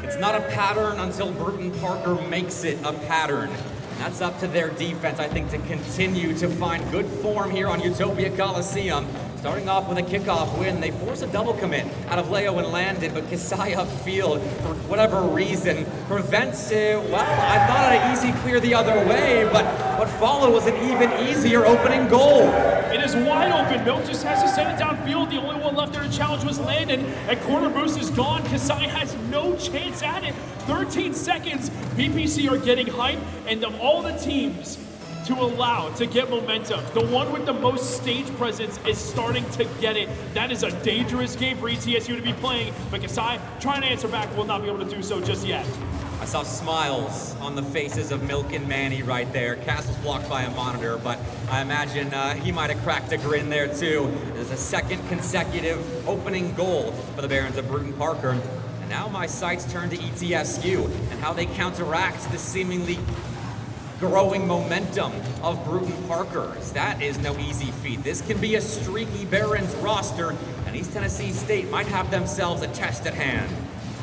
It's not a pattern until Bruton Parker makes it a pattern. And that's up to their defense, I think, to continue to find good form here on Utopia Coliseum. Starting off with a kickoff win, they force a double commit out of Leo and Landon, but Kasai upfield, for whatever reason, prevents it. Well, I thought an easy clear the other way, but what followed was an even easier opening goal. It is wide open. Milk just has to send it downfield. The only one left there to challenge was Landon. And corner boost is gone. Kasai has no chance at it. 13 seconds. BPC are getting hype, and of all the teams to get momentum, the one with the most stage presence is starting to get it. That is a dangerous game for ETSU to be playing, but Kasai, trying to answer back, will not be able to do so just yet. I saw smiles on the faces of Milk and Manny right there. Cass was blocked by a monitor, but I imagine he might have cracked a grin there too. There's a second consecutive opening goal for the Barons of Bruton Parker. And now my sights turn to ETSU and how they counteract the seemingly growing momentum of Bruton Parker. That is no easy feat. This can be a streaky Barons roster, and East Tennessee State might have themselves a test at hand.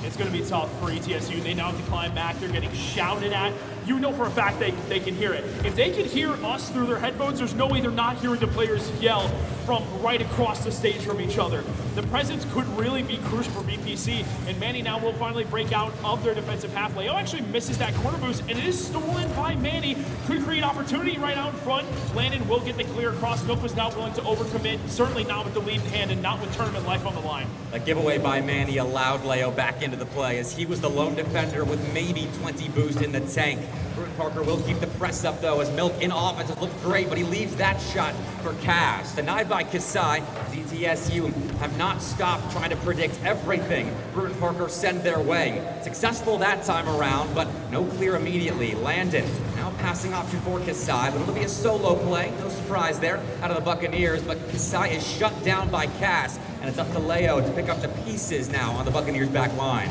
It's going to be tough for ETSU. They now have to climb back. They're getting shouted at. You know for a fact they can hear it. If they can hear us through their headphones, there's no way they're not hearing the players yell from right across the stage from each other. The presence could really be crucial for BPC, and Manny now will finally break out of their defensive half. Leo actually misses that corner boost, and it is stolen by Manny. Could create opportunity right out in front. Landon will get the clear across. Milk was not willing to overcommit, certainly not with the lead in hand and not with tournament life on the line. A giveaway by Manny allowed Leo back into the play as he was the lone defender with maybe 20 boost in the tank. Bruton Parker will keep the press up though as Milk in offense has looked great, but he leaves that shot for Cass. Denied by Kasai. ETSU have not stopped trying to predict everything Bruton Parker send their way. Successful that time around, but no clear immediately. Landon now passing option for Kasai, but it'll be a solo play. No surprise there out of the Buccaneers, but Kasai is shut down by Cass, and it's up to Leo to pick up the pieces now on the Buccaneers back line.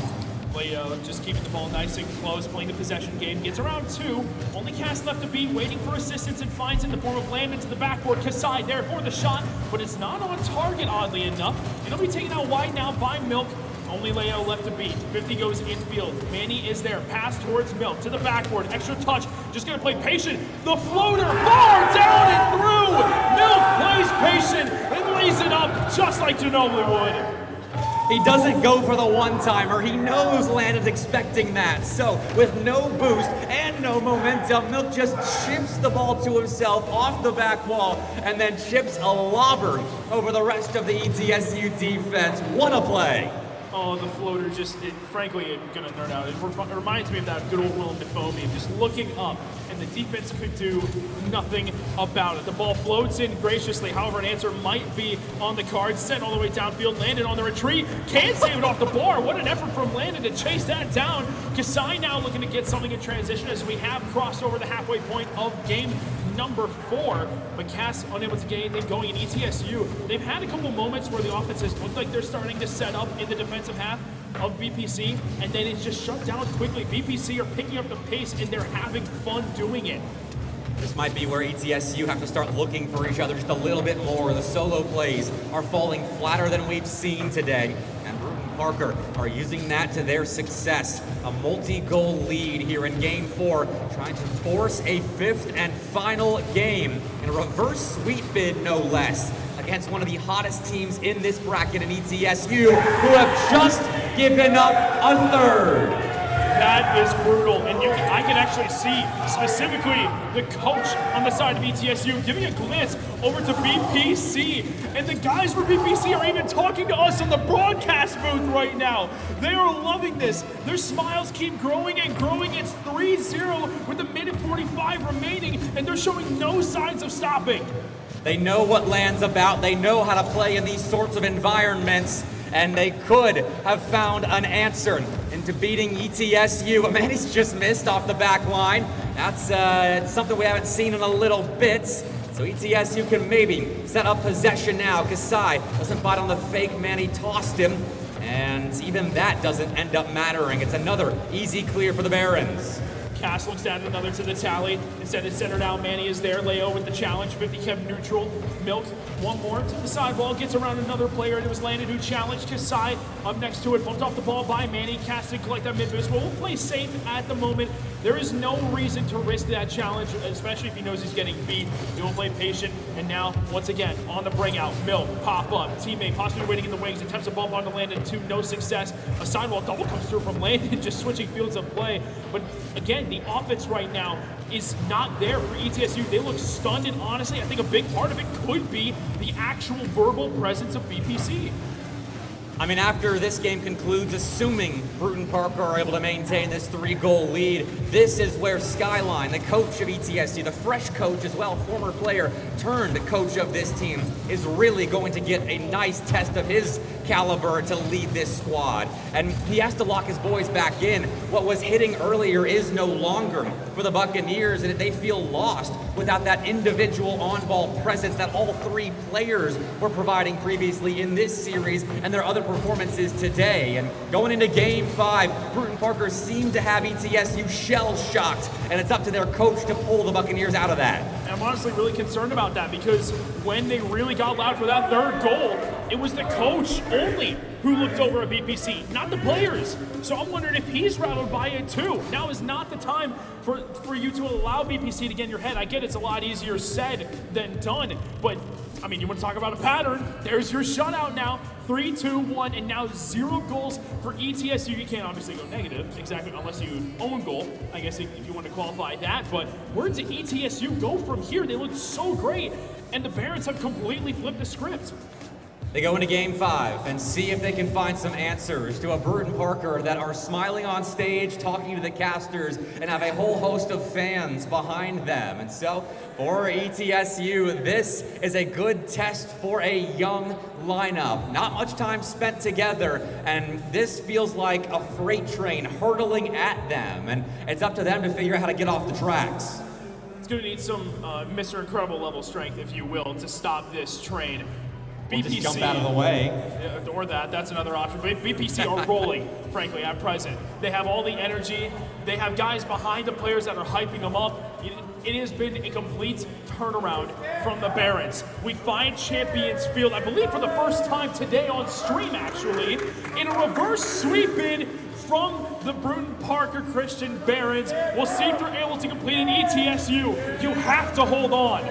Leo just keeping the ball nice and close, playing the possession game, gets around 2. Only Cass left to beat, waiting for assistance and finds it in the form of Landon to the backboard. Kasai there for the shot, but it's not on target, oddly enough. It'll be taken out wide now by Milk. Only Leo left to beat. 50 goes infield. Manny is there. Pass towards Milk to the backboard. Extra touch. Just going to play patient. The floater. Bar down and through. Milk plays patient and lays it up just like Ginobili would. He doesn't go for the one-timer. He knows Landon's expecting that. So with no boost and no momentum, Milk just chips the ball to himself off the back wall and then chips a lobber over the rest of the ETSU defense. What a play. Oh, the floater frankly, I'm going to nerd out. It reminds me of that good old Willem Dafoe meme, just looking up, and the defense could do nothing about it. The ball floats in graciously, however, an answer might be on the card. Sent all the way downfield, Landon on the retreat, can't save it off the bar. What an effort from Landon to chase that down. Kasai now looking to get something in transition as we have crossed over the halfway point of game number 4, but Cass unable to get anything going in ETSU. They've had a couple moments where the offenses look like they're starting to set up in the defensive half of BPC, and then it's just shut down quickly. BPC are picking up the pace, and they're having fun doing it. This might be where ETSU have to start looking for each other just a little bit more. The solo plays are falling flatter than we've seen today, and Bruton Parker are using that to their success. A multi-goal lead here in Game 4, trying to force a 5th and final game in a reverse sweep bid, no less, against one of the hottest teams in this bracket in ETSU, who have just given up a 3rd. That is brutal, and I can actually see specifically the coach on the side of ETSU giving a glance over to BPC, and the guys for BPC are even talking to us in the broadcast booth right now. They are loving this. Their smiles keep growing and growing. It's 3-0 with a minute 45 remaining, and they're showing no signs of stopping. They know what LAN's about. They know how to play in these sorts of environments, and they could have found an answer into beating ETSU. But man, he's just missed off the back line. That's something we haven't seen in a little bit. So ETSU can maybe set up possession now. Kasai doesn't bite on the fake man. He tossed him, and even that doesn't end up mattering. It's another easy clear for the Barons. Cass looks down another to the tally. Instead, it's centered out. Manny is there. Leo with the challenge. 50 kept neutral. Milk, one more to the sidewall. Gets around another player. It was Landon who challenged. Kasai up next to it. Bumped off the ball by Manny. Cass did collect that mid-boost. But we'll play safe at the moment. There is no reason to risk that challenge, especially if he knows he's getting beat. He will play patient. And now, once again, on the bring out. Milk, pop up. Teammate possibly waiting in the wings. Attempts a bump onto Landon to no success. A sidewall double comes through from Landon, just switching fields of play. But again, the offense right now is not there for ETSU. They look stunned, and honestly, I think a big part of it could be the actual verbal presence of BPC. I mean, after this game concludes, assuming Bruton Parker are able to maintain this 3-goal lead, this is where Skyline, the coach of ETSU, the fresh coach as well, former player turned coach of this team, is really going to get a nice test of his caliber to lead this squad. And he has to lock his boys back in. What was hitting earlier is no longer for the Buccaneers, and they feel lost without that individual on-ball presence that all 3 players were providing previously in this series, and their other other performances today. And going into Game 5, Bruton Parker seemed to have ETSU shell-shocked, and it's up to their coach to pull the Buccaneers out of that. And I'm honestly really concerned about that because when they really got loud for that third goal, it was the coach only who looked over at BPC, not the players. So I'm wondering if he's rattled by it too. Now is not the time for you to allow BPC to get in your head. I get it's a lot easier said than done, but I mean, you want to talk about a pattern? There's your shutout now. 3-2-1, and now 0 goals for ETSU. You can't obviously go negative, exactly, unless you own goal, I guess, if you want to qualify that. But where does ETSU go from here? They look so great, and the Barons have completely flipped the script. They go into Game 5 and see if they can find some answers to a Bruton Parker that are smiling on stage, talking to the casters, and have a whole host of fans behind them. And so, for ETSU, this is a good test for a young lineup. Not much time spent together, and this feels like a freight train hurtling at them, and it's up to them to figure out how to get off the tracks. It's going to need some Mr. Incredible level strength, if you will, to stop this train. BPC, just jump out of the way. Or that's another option. But BPC are rolling, frankly, at present. They have all the energy. They have guys behind the players that are hyping them up. It has been a complete turnaround from the Barons. We find Champions Field, I believe for the first time today on stream, actually, in a reverse sweep in from the Bruton Parker Christian Barons. We'll see if they're able to complete an ETSU. You have to hold on.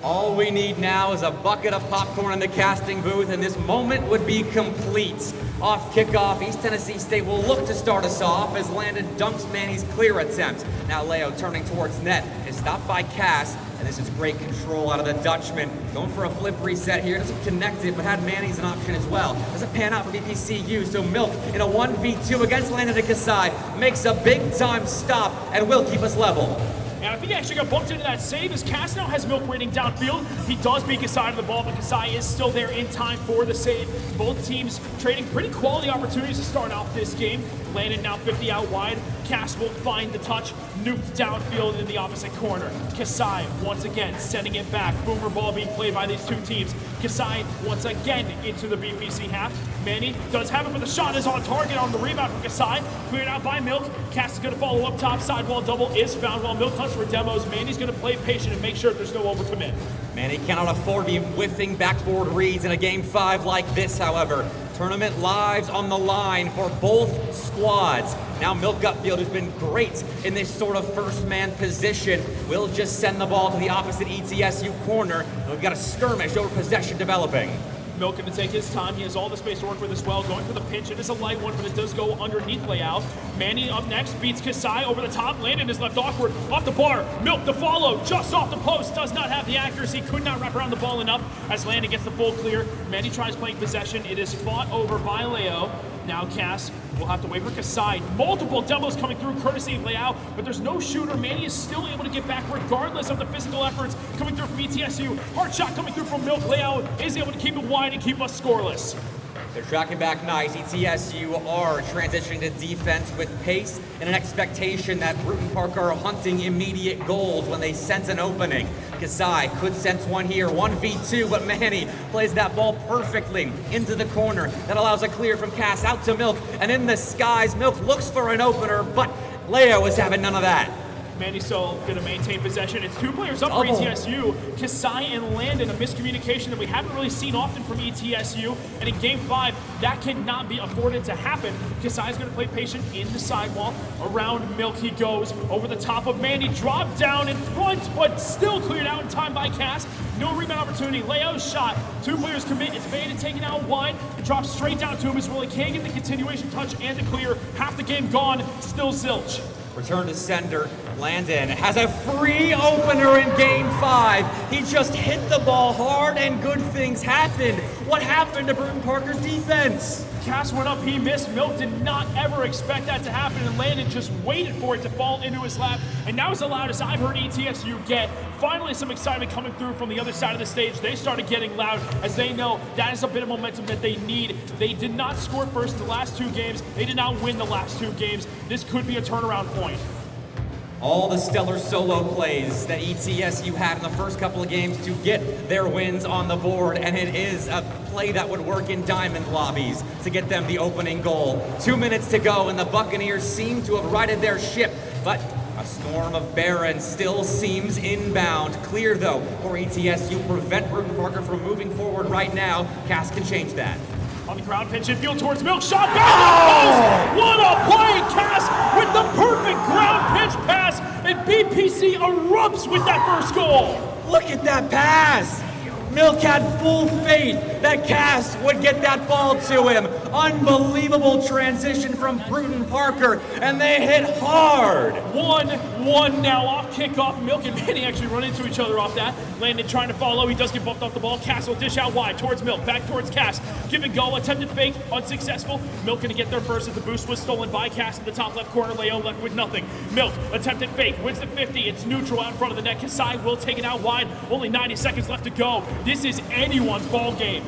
All we need now is a bucket of popcorn in the casting booth, and this moment would be complete. Off kickoff, East Tennessee State will look to start us off as Landon dunks Manny's clear attempt. Now Leo turning towards net is stopped by Cass, and this is great control out of the Dutchman. Going for a flip reset here, doesn't connect it, but had Manny's an option as well. Doesn't pan out for BPCU, so Milk in a 1v2 against Landon and Kasai makes a big time stop and will keep us level. And I think he actually got bumped into that save as Cass now has Milk waiting downfield. He does beat Kasai to the ball, but Kasai is still there in time for the save. Both teams trading pretty quality opportunities to start off this game. Landon now 50 out wide. Cass will find the touch, nuked downfield in the opposite corner. Kasai once again sending it back. Boomer ball being played by these two teams. Kasai once again into the BPC half. Manny does have it, but the shot is on target on the rebound from Kasai. Cleared out by Milk. Cass is going to follow up top. Sidewall double is found while Milk hunts for demos. Manny's going to play patient and make sure there's no overcommit. Manny cannot afford to be whiffing backboard reads in a Game 5 like this, however. Tournament lives on the line for both squads. Now Milk Gutfield has been great in this sort of first man position. We'll just send the ball to the opposite ETSU corner. And we've got a skirmish over possession developing. Milk going to take his time. He has all the space to work with as well. Going for the pinch. It is a light one, but it does go underneath layout. Manny up next beats Kasai over the top. Landon is left awkward. Off the bar. Milk to follow. Just off the post. Does not have the accuracy. Could not wrap around the ball enough as Landon gets the full clear. Manny tries playing possession. It is fought over by Leo. Now Cass will have to wait for Kasai. Multiple demos coming through courtesy of Leao, but there's no shooter. Manny is still able to get back regardless of the physical efforts coming through from ETSU. Hard shot coming through from Milk. Leao is able to keep it wide and keep us scoreless. They're tracking back nice. ETSU are transitioning to defense with pace and an expectation that Bruton Parker are hunting immediate goals when they sense an opening. Kasai could sense one here, 1v2, but Manny plays that ball perfectly into the corner. That allows a clear from Cass out to Milk, and in the skies, Milk looks for an opener, but Leo is having none of that. Manny's still going to maintain possession. It's two players up for ETSU. Kasai and Landon, a miscommunication that we haven't really seen often from ETSU. And in Game 5, that cannot be afforded to happen. Kasai's going to play patient in the sidewall. Around Milk he goes. Over the top of Manny. Dropped down in front, but still cleared out in time by Cass. No rebound opportunity. Leo's shot. Two players commit. It's made and taken out wide. It drops straight down to him as well. He can't get the continuation touch and the clear. Half the game gone. Still zilch. Return to sender. Landon has a free opener in Game 5. He just hit the ball hard and good things happened. What happened to Bruton Parker's defense? Cass went up, he missed. Milk did not ever expect that to happen, and Landon just waited for it to fall into his lap. And now as loud as I've heard ETSU get. Finally some excitement coming through from the other side of the stage. They started getting loud as they know that is a bit of momentum that they need. They did not score first in the last two games. They did not win the last two games. This could be a turnaround point. All the stellar solo plays that ETSU had in the first couple of games to get their wins on the board, and it is a play that would work in diamond lobbies to get them the opening goal. 2 minutes to go, and the Buccaneers seem to have righted their ship, but a storm of Barons still seems inbound. Clear, though, for ETSU. Prevent Bruton Parker from moving forward right now. Cass can change that. On the ground, pitch infield towards Milk, shot back. Oh! What a play! Cass with the perfect ground pitch pass, and BPC erupts with that first goal. Look at that pass! Milk had full faith that Cass would get that ball to him. Unbelievable transition from Bruton Parker, and they hit hard. 1-1 now off kickoff. Milk and Manny actually run into each other off that. Landon trying to follow. He does get bumped off the ball. Cass will dish out wide towards Milk. Back towards Cass. Give and go. Attempted fake. Unsuccessful. Milk going to get there first as the boost was stolen by Cass in the top left corner. Leo left with nothing. Milk attempted fake. Wins the 50. It's neutral out in front of the net. Kasai will take it out wide. Only 90 seconds left to go. This is anyone's ball game.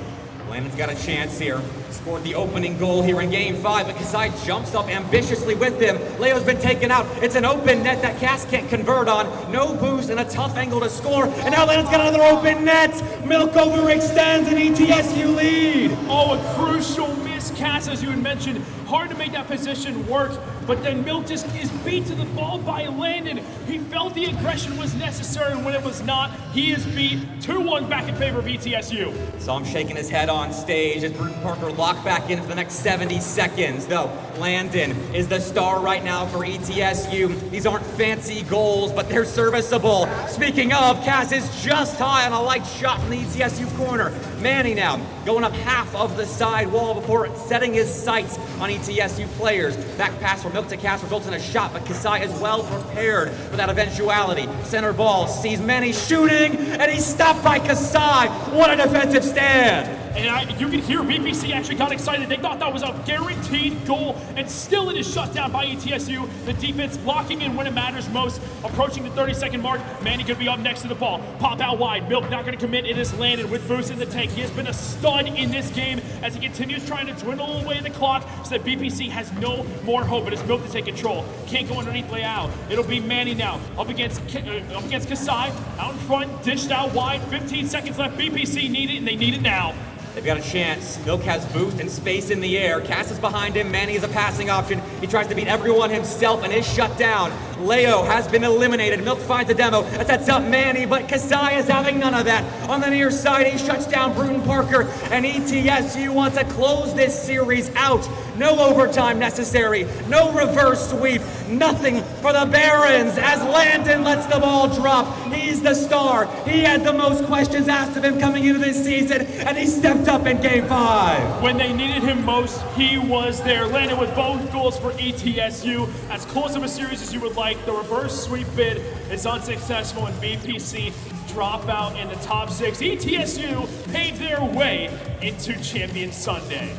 Landon's got a chance here. Scored the opening goal here in Game 5, but Kasai jumps up ambitiously with him. Leo's been taken out. It's an open net that Cass can't convert on. No boost and a tough angle to score. And now Landon's got another open net. Milk overextends and ETSU lead. Oh, a crucial miss, Cass, as you had mentioned. Hard to make that position work, but then Milk just is beat to the ball by Landon. He felt the aggression was necessary when it was not. He is beat 2-1 back in favor of ETSU. Saw him shaking his head on stage as Bruton Parker locked back in for the next 70 seconds. Though Landon is the star right now for ETSU. These aren't fancy goals, but they're serviceable. Speaking of, Cass is just high on a light shot from the ETSU corner. Manny now going up half of the side wall before setting his sights on ETSU players. Back pass from Milk to Cass results in a shot, but Kasai is well prepared for that eventuality. Center ball sees Manny shooting, and he's stopped by Kasai. What a defensive stand! And you can hear BPC actually got excited. They thought that was a guaranteed goal, and still it is shut down by ETSU. The defense locking in when it matters most. Approaching the 30-second mark, Manny could be up next to the ball. Pop out wide. Milk not going to commit. It is Landon with boost in the tank. He has been a stud in this game as he continues trying to dwindle away the clock so that BPC has no more hope. It is Milk to take control. Can't go underneath layout. It'll be Manny now up against Kasai. Out in front, dished out wide. 15 seconds left. BPC need it, and they need it now. They've got a chance. Milk has boost and space in the air. Cass is behind him. Manny is a passing option. He tries to beat everyone himself and is shut down. Leo has been eliminated. Milk finds a demo. That sets up Manny, but Kasai is having none of that. On the near side, he shuts down Bruton Parker, and ETSU wants to close this series out. No overtime necessary. No reverse sweep. Nothing for the Barons as Landon lets the ball drop. He's the star. He had the most questions asked of him coming into this season, and he stepped up in Game 5. When they needed him most, he was there. Landon with both goals for ETSU. As close of a series as you would like. The reverse sweep bid is unsuccessful, and BPC drop out in the top 6. ETSU paved their way into Champion Sunday.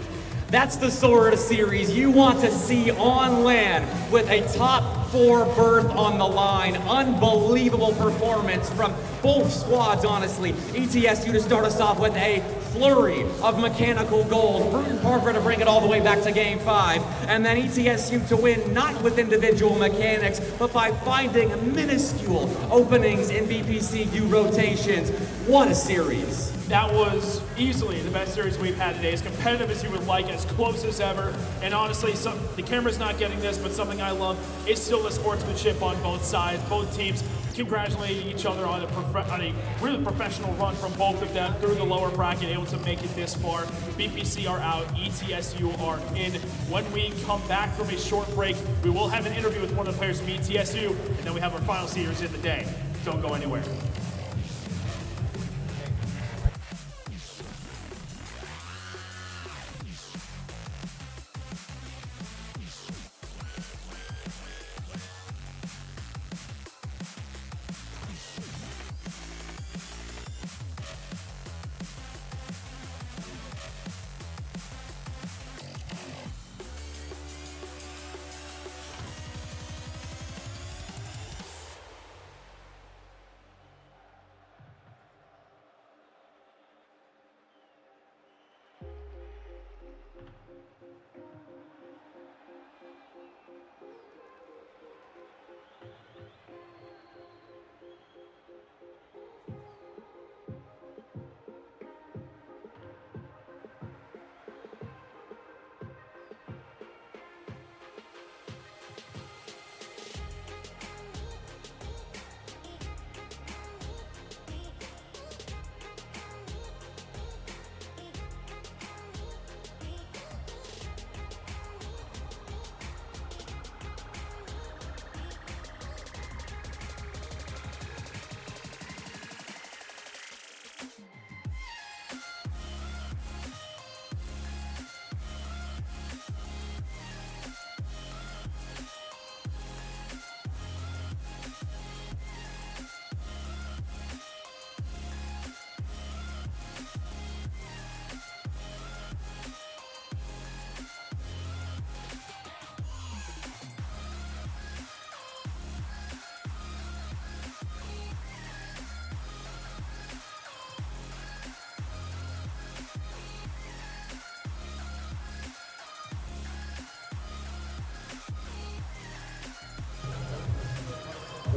That's the sort of series you want to see on land with a top 4 berth on the line. Unbelievable performance from both squads, honestly. ETSU to start us off with a flurry of mechanical goals. Bruton Parker to bring it all the way back to Game 5. And then ETSU to win not with individual mechanics, but by finding minuscule openings in BPCU rotations. What a series. That was easily the best series we've had today. As competitive as you would like, as close as ever. And honestly, the camera's not getting this, but something I love is still the sportsmanship on both sides. Both teams congratulating each other on a really professional run from both of them through the lower bracket, able to make it this far. BPC are out, ETSU are in. When we come back from a short break, we will have an interview with one of the players from ETSU, and then we have our final series in the day. Don't go anywhere.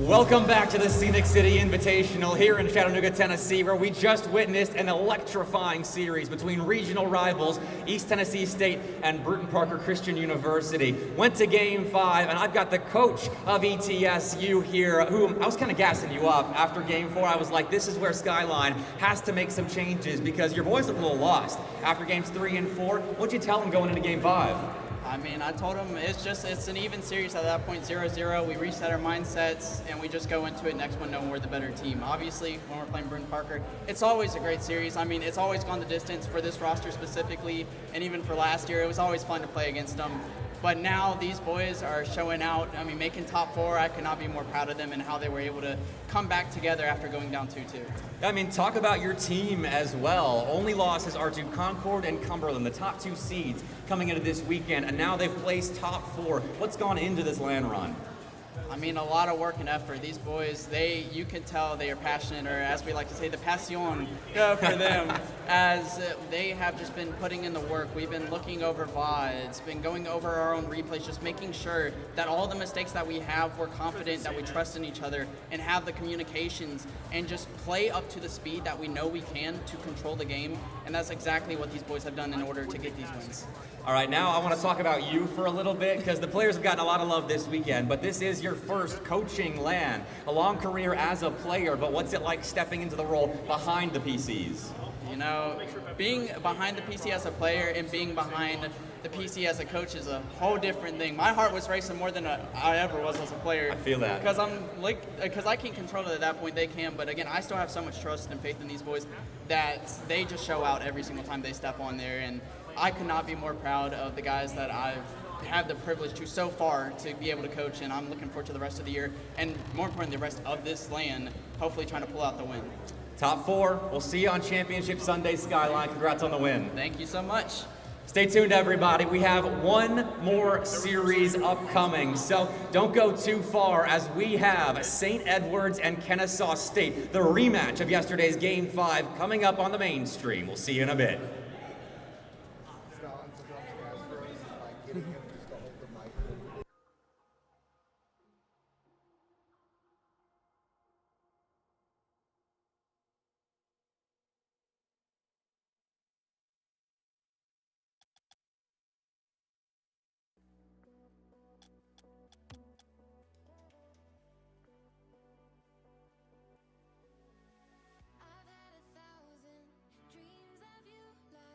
Welcome back to the Scenic City Invitational here in Chattanooga, Tennessee, where we just witnessed an electrifying series between regional rivals East Tennessee State and Bruton Parker Christian University. Went to Game 5, and I've got the coach of ETSU here, who I was kind of gassing you up after Game 4. I was like, this is where Skyline has to make some changes because your boys look a little lost after Games 3 and 4. What'd you tell them going into Game 5? I mean, I told them it's an even series at that point, 0-0. We reset our mindsets, and we just go into it next one knowing we're the better team. Obviously, when we're playing Bruton Parker, it's always a great series. I mean, it's always gone the distance for this roster specifically, and even for last year, it was always fun to play against them. But now these boys are showing out, I mean, making top 4. I could not be more proud of them and how they were able to come back together after going down 2-2. I mean, talk about your team as well. Only losses are to Concord and Cumberland, the top 2 seeds coming into this weekend, and now they've placed top 4. What's gone into this land run? I mean, a lot of work and effort. These boys, you can tell they are passionate, or as we like to say, the passion for them, as they have just been putting in the work. We've been looking over VODs, been going over our own replays, just making sure that all the mistakes that we have, we're confident that we trust in each other and have the communications and just play up to the speed that we know we can to control the game. And that's exactly what these boys have done in order to get these wins. All right, now I want to talk about you for a little bit because the players have gotten a lot of love this weekend, but this is your first coaching land. A long career as a player, but what's it like stepping into the role behind the PCs? You know, being behind the PC as a player and being behind the PC as a coach is a whole different thing. My heart was racing more than I ever was as a player. I feel that. Because I can't control it at that point, they can, but again, I still have so much trust and faith in these boys that they just show out every single time they step on there, and I could not be more proud of the guys that I've had the privilege to so far to be able to coach, and I'm looking forward to the rest of the year, and more importantly, the rest of this land, hopefully trying to pull out the win. Top 4. We'll see you on Championship Sunday, Skyline. Congrats on the win. Thank you so much. Stay tuned, everybody. We have one more series upcoming, so don't go too far as we have St. Edwards and Kennesaw State, the rematch of yesterday's Game 5, coming up on the mainstream. We'll see you in a bit. I've had 1,000 dreams of you.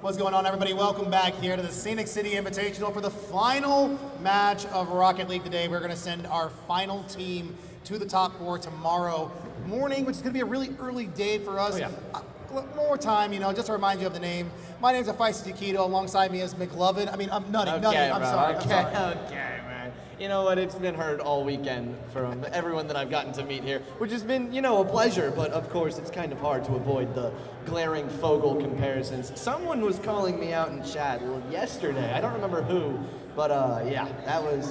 What's going on, everybody? Welcome back here to the Scenic City Invitational for the final match of Rocket League today. We're going to send our final team to the top 4 tomorrow morning, which is going to be a really early day for us. More time, just to remind you of the name. My name's Feisty Keto. Alongside me is McLovin. I'm Nutty. Okay, Nutty. I'm bro, sorry. Okay, man. You know what? It's been heard all weekend from everyone that I've gotten to meet here, which has been, a pleasure. But of course, it's kind of hard to avoid the glaring Fogel comparisons. Someone was calling me out in chat yesterday. I don't remember who, but yeah,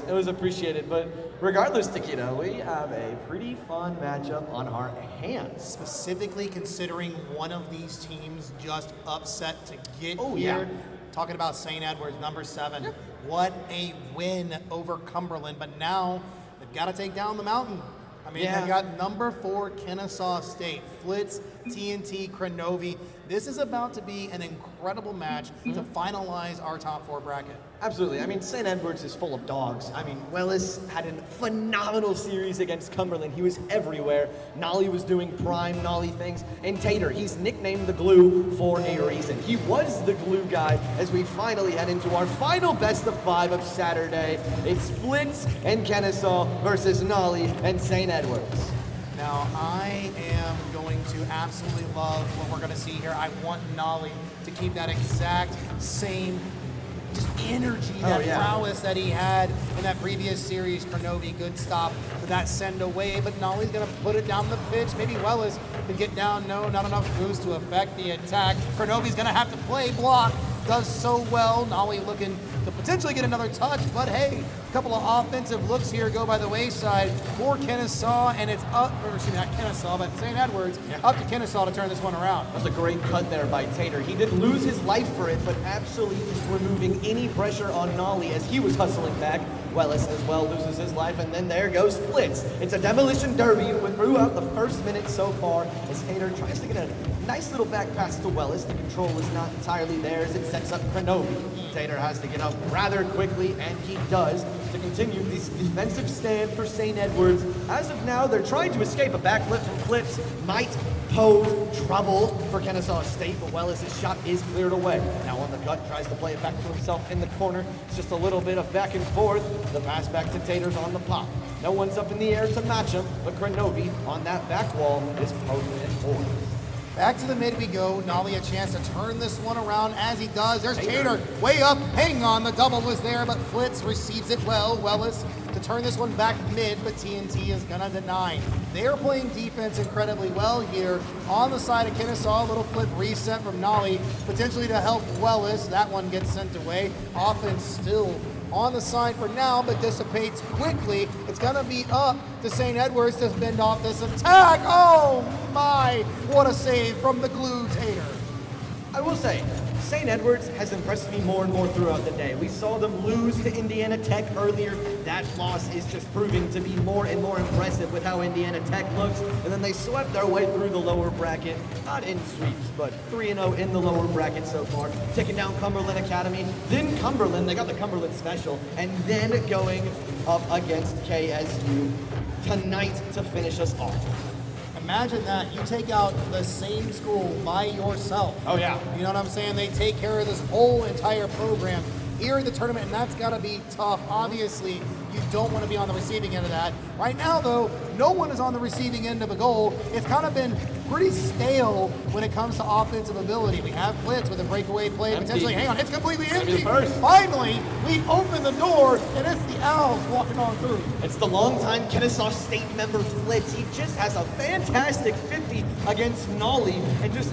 it was appreciated. But regardless, Taquito, we have a pretty fun matchup on our hands. Specifically considering one of these teams just upset to get here. Yeah. Talking about St. Edward's, number 7. Yep. What a win over Cumberland, but now they've got to take down the mountain. They've got number 4 Kennesaw State, Flitz, TNT, Crenovi. This is about to be an incredible match to finalize our top 4 bracket. Absolutely. St. Edward's is full of dogs. Wellis had a phenomenal series against Cumberland. He was everywhere. Nolly was doing prime Nolly things. And Tater, he's nicknamed the Glue for a reason. He was the glue guy as we finally head into our final best of 5 of Saturday. It's Flitz and Kennesaw versus Nolly and St. Edward's. Now, I am going to absolutely love what we're going to see here. I want Nolly to keep that exact same just energy, that prowess that he had in that previous series. Crenovi, good stop for that send away, but Nolly's going to put it down the pitch. Maybe Wellis can get down. No, not enough boost to affect the attack. Crenovi's going to have to play block. Does so well. Nolly looking to potentially get another touch, but hey, a couple of offensive looks here go by the wayside for Kennesaw, and it's up, or excuse me, not Kennesaw, but St. Edward's, up to Kennesaw to turn this one around. That was a great cut there by Tater. He did lose his life for it, but absolutely just removing any pressure on Nolly as he was hustling back. Wellis as well loses his life, and then there goes Flitz. It's a demolition derby throughout the first minute so far as Tater tries to get a nice little back pass to Wellis. The control is not entirely there as it sets up Crenovi. Tater has to get up rather quickly, and he does, to continue this defensive stand for St. Edward's. As of now, they're trying to escape a backflip from Flitz. Might pose trouble for Kennesaw State, but Wellis' shot is cleared away. Now on the cut, tries to play it back to himself in the corner. It's just a little bit of back and forth. The pass back to Tater's on the pop. No one's up in the air to match him, but Crenovi on that back wall is posing it forward. Back to the mid we go. Nolly a chance to turn this one around as he does. There's Tater way up. Hang on, the double was there, but Flitz receives it well. Wellis to turn this one back mid, but TNT is gonna deny. They're playing defense incredibly well here. On the side of Kennesaw, a little flip reset from Nolly, potentially to help Wellis. That one gets sent away. Offense still on the side for now, but dissipates quickly. It's gonna be up to St. Edward's to fend off this attack. Oh my, what a save from the Glue Tater. I will say, St. Edward's has impressed me more and more throughout the day. We saw them lose to Indiana Tech earlier. That loss is just proving to be more and more impressive with how Indiana Tech looks. And then they swept their way through the lower bracket. Not in sweeps, but 3-0 in the lower bracket so far. Taking down Cumberland Academy. Then Cumberland, they got the Cumberland special. And then going up against KSU tonight to finish us off. Imagine that. You take out the same school by yourself. Oh, yeah. You know what I'm saying? They take care of this whole entire program here in the tournament, and that's got to be tough. Obviously, you don't want to be on the receiving end of that. Right now, though, no one is on the receiving end of a goal. It's kind of been pretty stale when it comes to offensive ability. We have Flitz with a breakaway play, potentially. Hang on, it's completely empty. Finally, we open the door, and it's the Owls walking on through. It's the longtime Kennesaw State member Flitz. He just has a fantastic 50 against Nolly, and just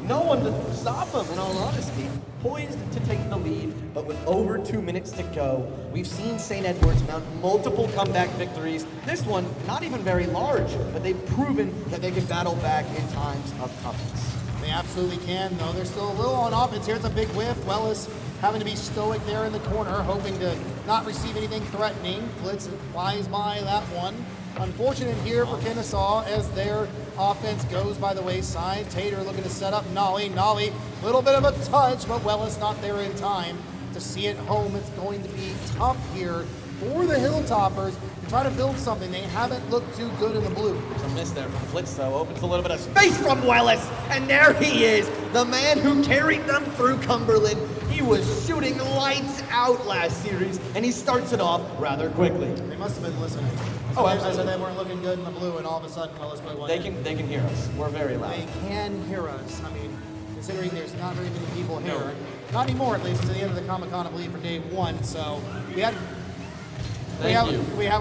no one to stop him, in all honesty. Poised to take the lead, but with over 2 minutes to go, we've seen St. Edward's mount multiple comeback victories. This one, not even very large, but they've proven that they can battle back in times of toughness. They absolutely can, though. They're still a little on offense here. It's a big whiff. Wellis having to be stoic there in the corner, hoping to not receive anything threatening. Flitz flies by that one. Unfortunate here for Kennesaw as their offense goes by the wayside. Tater looking to set up Nolly. Nolly, a little bit of a touch, but Wellis not there in time to see it home. It's going to be tough here for the Hilltoppers to try to build something. They haven't looked too good in the blue. There's a miss there from Flitz, though. Opens a little bit of space from Wellis. And there he is, the man who carried them through Cumberland. He was shooting lights out last series, and he starts it off rather quickly. They must have been listening. Oh, So absolutely. they weren't looking good in the blue, and all of a sudden, well, let's play one. They can hear us. We're very loud. They can hear us. I mean, considering there's not very many people here. Not anymore, at least. It's the end of the Comic-Con, I believe, for day one. So we have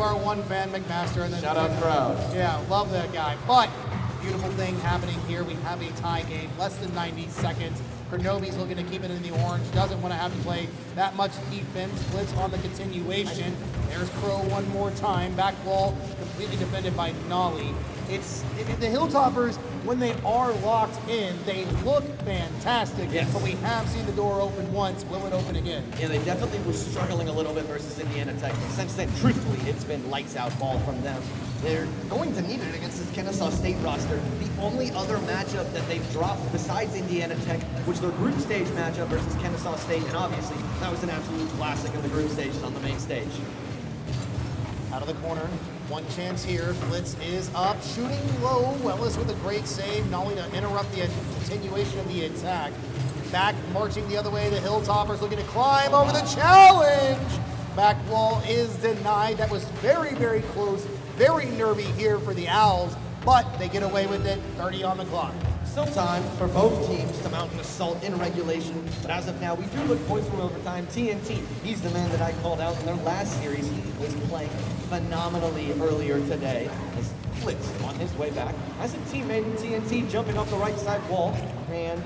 our one fan, McMaster. And then Shout out crowd. Yeah, love that guy. But beautiful thing happening here. We have a tie game, less than 90 seconds. Kronovi's looking to keep it in the orange. Doesn't want to have to play that much defense. Blitz on the continuation. There's Crow one more time. Back wall completely defended by Nolly. The Hilltoppers, when they are locked in, they look fantastic. Yes. But we have seen the door open once. Will it open again? Yeah, they definitely were struggling a little bit versus Indiana Tech. But since then, truthfully, it's been lights out ball from them. They're going to need it against this Kennesaw State roster. The only other matchup that they've dropped besides Indiana Tech was their group stage matchup versus Kennesaw State. And obviously, that was an absolute classic of the group stages on the main stage. Out of the corner, one chance here. Flitz is up, shooting low. Wellis with a great save, not only to interrupt the continuation of the attack. Back marching the other way, the Hilltoppers looking to climb over the challenge. Back wall is denied. That was very, very close, very nervy here for the Owls, but they get away with it. 30 on the clock. Still time for both teams to mount an assault in regulation, but as of now, we do look points from overtime. TNT, he's the man that I called out in their last series. He was playing phenomenally earlier today. As Flitz on his way back, as a teammate in TNT jumping off the right side wall, and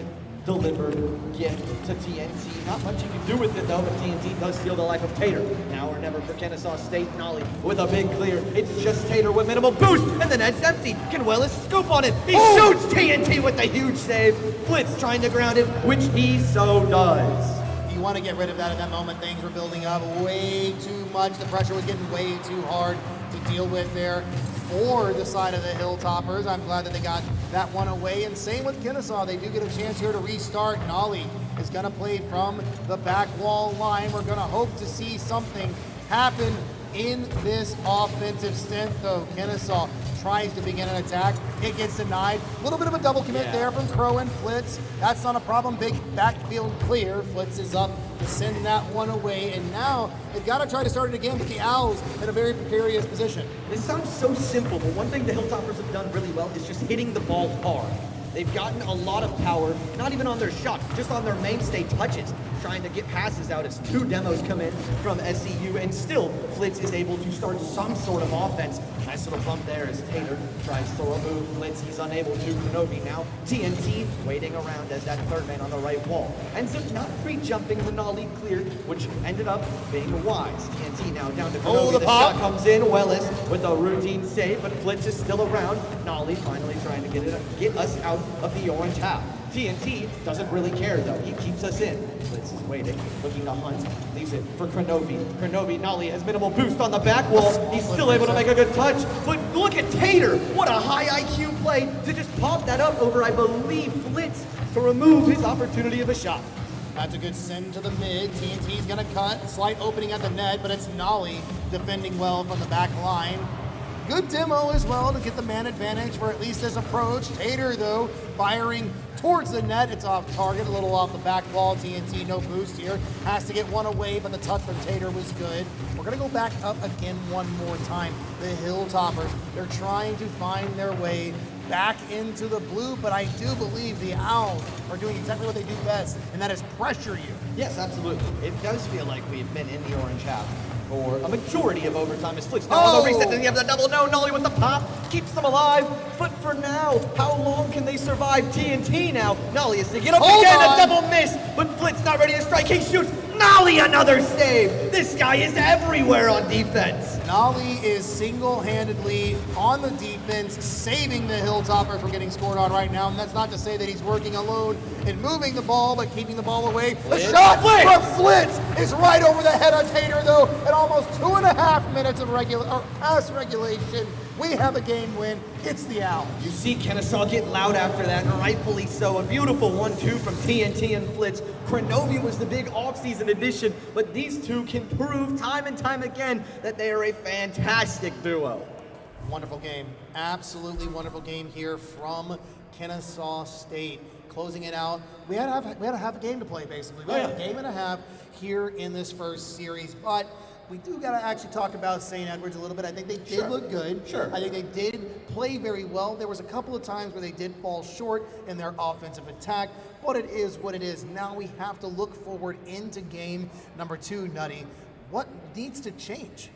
delivered gift to TNT. Not much you can do with it though, but TNT does steal the life of Tater. Now or never for Kennesaw State. Nolly with a big clear. It's just Tater with minimal boost, and the net's empty. Can Wellis scoop on it? He shoots TNT with a huge save. Flitz trying to ground him, which he so does. You want to get rid of that at that moment. Things were building up way too much. The pressure was getting way too hard to deal with there for the side of the Hilltoppers. I'm glad that they got that one away. And same with Kennesaw. They do get a chance here to restart. Nolly is going to play from the back wall line. We're going to hope to see something happen in this offensive stint, though. Kennesaw tries to begin an attack. It gets denied. A little bit of a double commit there from Crow and Flitz. That's not a problem. Big backfield clear. Flitz is up to send that one away. And now they've got to try to start it again, but the Owls in a very precarious position. This sounds so simple, but one thing the Hilltoppers have done really well is just hitting the ball hard. They've gotten a lot of power, not even on their shots, just on their mainstay touches, trying to get passes out as two demos come in from SCU, and still Flitz is able to start some sort of offense. Nice little bump there as Tater tries to remove Flitz. He's unable to. Kronovi now. TNT waiting around as that third man on the right wall. Ends up not pre-jumping the Nolly clear, which ended up being wise. TNT now down to Kronovi. The shot comes in. Wellis with a routine save, but Flitz is still around. Nolly finally trying to get us out of the orange half. TNT doesn't really care though. He keeps us in. Flitz is waiting, looking to hunt. Leaves it for Kronovi. Kronovi, Nolly has minimal boost on the back wall. He's still able to make a good touch. But look at Tater. What a high IQ play to just pop that up over, I believe, Flitz to remove his opportunity of a shot. That's a good send to the mid. TNT's gonna cut. Slight opening at the net, but it's Nolly defending well from the back line. Good demo as well to get the man advantage for at least this approach. Tater, though, firing towards the net. It's off target, a little off the back wall. TNT, no boost here. Has to get one away, but the touch from Tater was good. We're going to go back up again one more time. The Hilltoppers, they're trying to find their way back into the blue, but I do believe the Owls are doing exactly what they do best, and that is pressure you. Yes, absolutely. It does feel like we've been in the orange half for a majority of overtime as Flitz now on the reset, and you have the double no, Nolly with the pop, keeps them alive, but for now, how long can they survive TNT now? Nolly is to get up again, a double miss, but Flitz not ready to strike, he shoots, Nolly another save! This guy is everywhere on defense! Nolly is single-handedly on the defense, saving the Hilltoppers from getting scored on right now, and that's not to say that he's working alone and moving the ball, but keeping the ball away. The shot from Flitz is right over the head of Tater, though, at almost 2.5 minutes of pass regulation. We have a game win. It's the Owls. You see Kennesaw get loud after that, and rightfully so. A beautiful 1-2 from TNT and Flitz. Krenovi was the big offseason addition, but these two can prove time and time again that they are a fantastic duo. Wonderful game. Absolutely wonderful game here from Kennesaw State. Closing it out. We had to have a game to play, basically. We had a game and a half here in this first series, but we do got to actually talk about St. Edwards a little bit. I think they did look good. Sure. I think they did play very well. There was a couple of times where they did fall short in their offensive attack, but it is what it is. Now we have to look forward into game number 2, Nutty. What needs to change?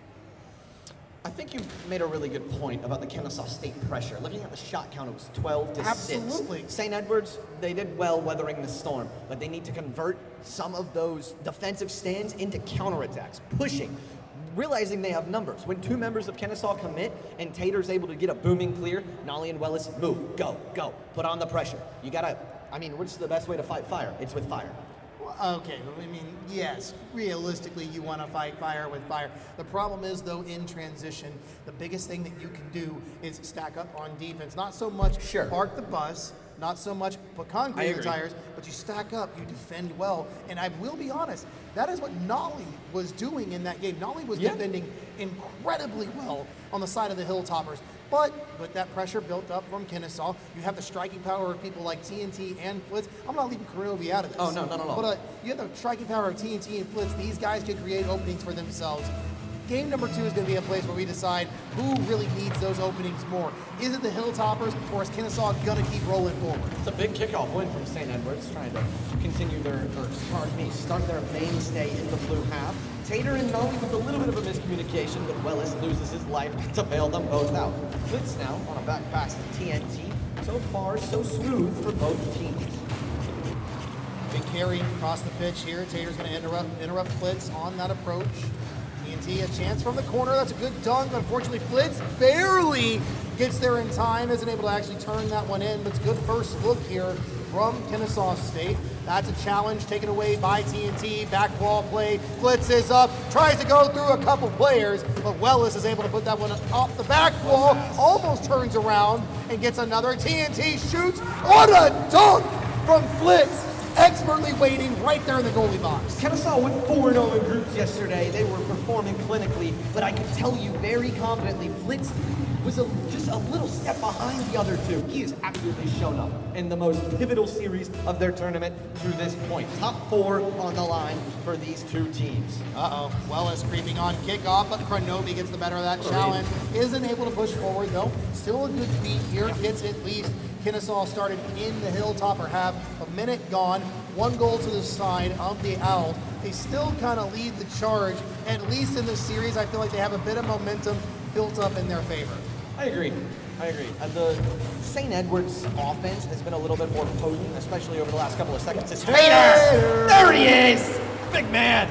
I think you made a really good point about the Kennesaw State pressure. Looking at the shot count, it was 12-6. Absolutely. St. Edwards, they did well weathering the storm, but they need to convert some of those defensive stands into counterattacks, pushing, realizing they have numbers. When 2 members of Kennesaw commit and Tater's able to get a booming clear, Nolly and Wellis move, go, put on the pressure. You gotta, what's the best way to fight fire? It's with fire. Okay, I mean, yes, realistically, you want to fight fire with fire. The problem is, though, in transition, the biggest thing that you can do is stack up on defense. Not so much park the bus, not so much put concrete in the tires, but you stack up, you defend well. And I will be honest, that is what Nolly was doing in that game. Nolly was defending incredibly well on the side of the Hilltoppers. But with that pressure built up from Kennesaw, you have the striking power of people like TNT and Flitz. I'm not leaving Krenovi out of this. Oh, no, not at all. But you have the striking power of TNT and Flitz. These guys can create openings for themselves. Game number 2 is going to be a place where we decide who really needs those openings more. Is it the Hilltoppers, or is Kennesaw going to keep rolling forward? It's a big kickoff win from St. Edwards, trying to continue start their mainstay in the blue half. Tater and Nolly with a little bit of a miscommunication, but Wellis loses his life to bail them both out. Flitz now on a back pass to TNT. So far, so smooth for both teams. Big carry across the pitch here. Tater's going to interrupt Flitz on that approach. TNT, a chance from the corner. That's a good dunk. Unfortunately, Flitz barely gets there in time. Isn't able to actually turn that one in. But it's a good first look here from Kennesaw State. That's a challenge taken away by TNT. Back wall play. Flitz is up. Tries to go through a couple players. But Wellis is able to put that one off the back wall. Almost turns around and gets another. TNT shoots. What a dunk from Flitz. Expertly waiting right there in the goalie box. Kennesaw went 4-0 in groups yesterday. They were performing clinically, but I can tell you very confidently, Flitz was just a little step behind the other two. He has absolutely shown up in the most pivotal series of their tournament to this point. Top 4 on the line for these 2 teams. Wellis creeping on kickoff, but Krenovi gets the better of that challenge. Isn't able to push forward, though. Still a good beat here. Gets at least. Kennesaw started in the Hilltopper half. A minute gone. 1 goal to the side of the Owls. They still kind of lead the charge. At least in this series, I feel like they have a bit of momentum built up in their favor. I agree. The St. Edwards offense has been a little bit more potent, especially over the last couple of seconds. It's Tater! There he is! Big man!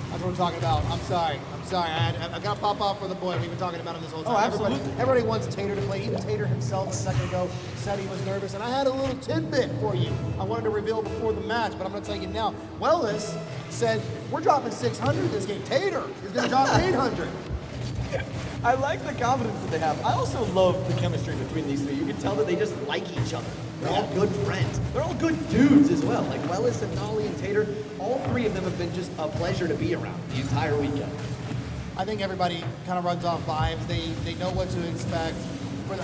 That's what we're talking about. I'm sorry. I got to pop off for the boy. We've been talking about him this whole time. Oh, absolutely. Everybody wants Tater to play. Even Tater himself a second ago said he was nervous. And I had a little tidbit for you I wanted to reveal before the match, but I'm going to tell you now. Wellis said, we're dropping 600 this game. Tater is going to drop 800. I like the confidence that they have. I also love the chemistry between these 3. You can tell that they just like each other. They're all good friends. They're all good dudes as well. Like Wellis and Nolly and Tater, all 3 of them have been just a pleasure to be around the entire weekend. I think everybody kind of runs off vibes. They know what to expect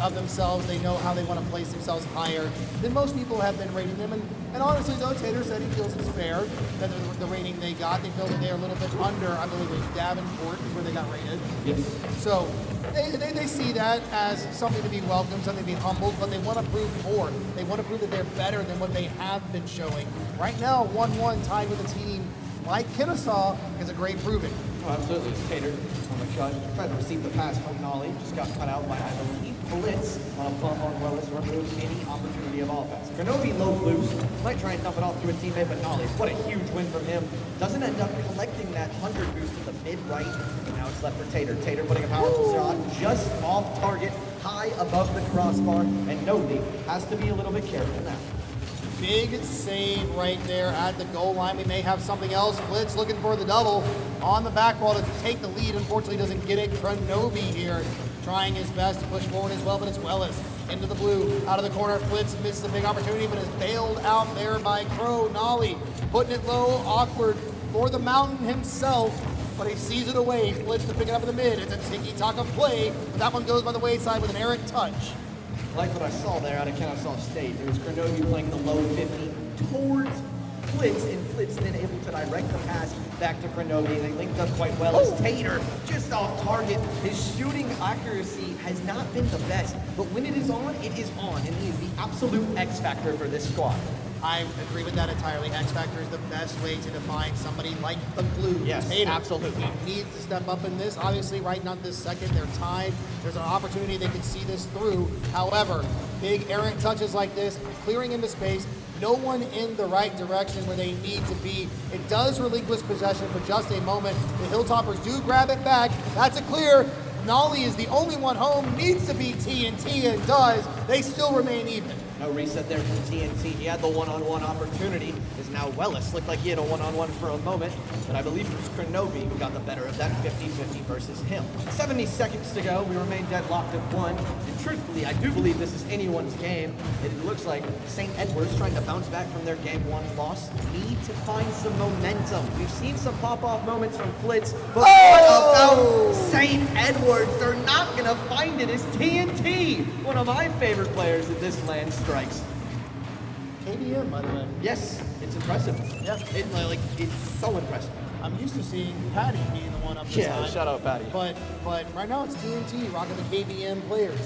of themselves. They know how they want to place themselves higher than most people have been rating them. And honestly, though, Tater said he feels it's fair that the rating they got. They feel that they're a little bit under, I believe, with Davenport is where they got rated. Yes. So they see that as something to be welcomed, something to be humbled, but they want to prove more. They want to prove that they're better than what they have been showing. Right now, 1-1 tied with a team like Kennesaw is a great proving. Oh, absolutely. It's Tater on the shot. Tried to receive the pass from Nolly. Just got cut out by, I believe, Blitz on a bump on Wellis. Removes any opportunity of offense. Krenovi low loose. Might try and dump it off to a teammate, but Nolly, what a huge win from him. Doesn't end up collecting that 100 boost to the mid-right. And now it's left for Tater. Tater putting a powerful shot just off target, high above the crossbar. And Nolly has to be a little bit careful now. Big save right there at the goal line. We may have something else. Blitz looking for the double. on the back wall to take the lead. Unfortunately, doesn't get it. Kronovi here trying his best to push forward as well, but it's Wellis into the blue, out of the corner. Flitz misses a big opportunity, but is bailed out there by Crow. Nolly putting it low, awkward for the Mountain himself, but he sees it away. Flitz to pick it up in the mid. It's a tiki-taka play, but that one goes by the wayside with an errant touch. Like what I saw there out of Kennesaw State. There was Kronovi playing the low 50 towards Flitz, and Flitz then able to direct the pass back to Kronovi. They linked up quite well as Tater just off target. His shooting accuracy has not been the best, but when it is on, it is on, and he is the absolute X factor for this squad. I agree with that entirely. X Factor is the best way to define somebody like the Blue. Yes, Tater. absolutely. Needs to step up in this. Obviously, right now this second, they're tied. There's an opportunity they can see this through. However, big errant touches like this, clearing into space, no one in the right direction where they need to be. It does relinquish possession for just a moment. The Hilltoppers do grab it back. That's a clear. Nolly is the only one home, needs to beat TNT and does. They still remain even. No reset there from TNT. He had the one-on-one opportunity. Is now Wellis. Looked like he had a one-on-one for a moment, but I believe it was Kronovi who got the better of that 50-50 versus him. 70 seconds to go. We remain deadlocked at 1. And truthfully, I do believe this is anyone's game. It looks like St. Edward's trying to bounce back from their Game 1 loss. Need to find some momentum. We've seen some pop-off moments from Flitz, but what about St. Edward's? They're not going to find it. It's TNT, one of my favorite players in this land strikes. KBM, by the way. Yes, it's impressive. Yeah. It's so impressive. I'm used to seeing Patty being the one up this high. Yeah, shout out Patty. But right now it's TNT rocking the KBM players.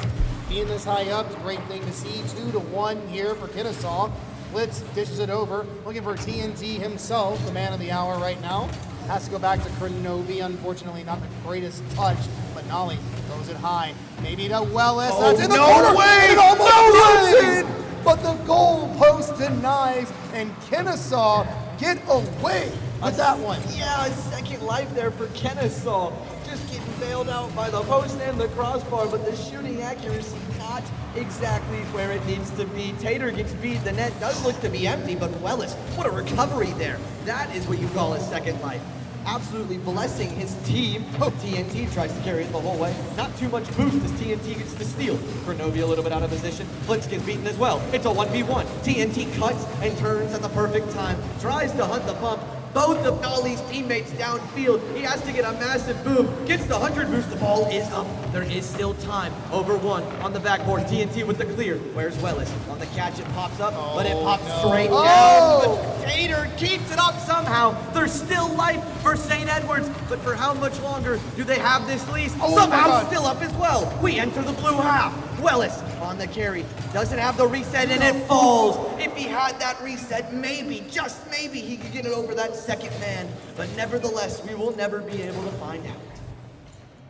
Being this high up is a great thing to see. 2-1 here for Kennesaw. Flitz dishes it over, looking for TNT himself, the man of the hour right now. Has to go back to Kronovi. Unfortunately, not the greatest touch, but Nolly throws it high. Maybe to Wellis. That's in the corner. Way! It almost goes in, but the goal post denies, and Kennesaw get away with that one. Yeah, a second life there for Kennesaw. Just getting bailed out by the post and the crossbar, but the shooting accuracy not exactly where it needs to be. Tater gets beat. The net does look to be empty, but Wellis, what a recovery there. That is what you call a second life. Absolutely blessing his team. TNT tries to carry it the whole way. Not too much boost as TNT gets the steal. Kronovi a little bit out of position. Flitz gets beaten as well. It's a 1v1. TNT cuts and turns at the perfect time. Tries to hunt the bump. Both of Nolly's teammates downfield. He has to get a massive boom. Gets the 100 boost. The ball is up. There is still time. Over 1 on the backboard. TNT with the clear. Where's Wellis? On the catch, it pops up, but it pops straight down. But Tater keeps it up somehow. There's still life for St. Edward's, but for how much longer do they have this lead? Somehow still up as well. We enter the blue half. Wellis on the carry. Doesn't have the reset and it falls. If he had that reset, maybe, just maybe, he could get it over that second man. But nevertheless, we will never be able to find out.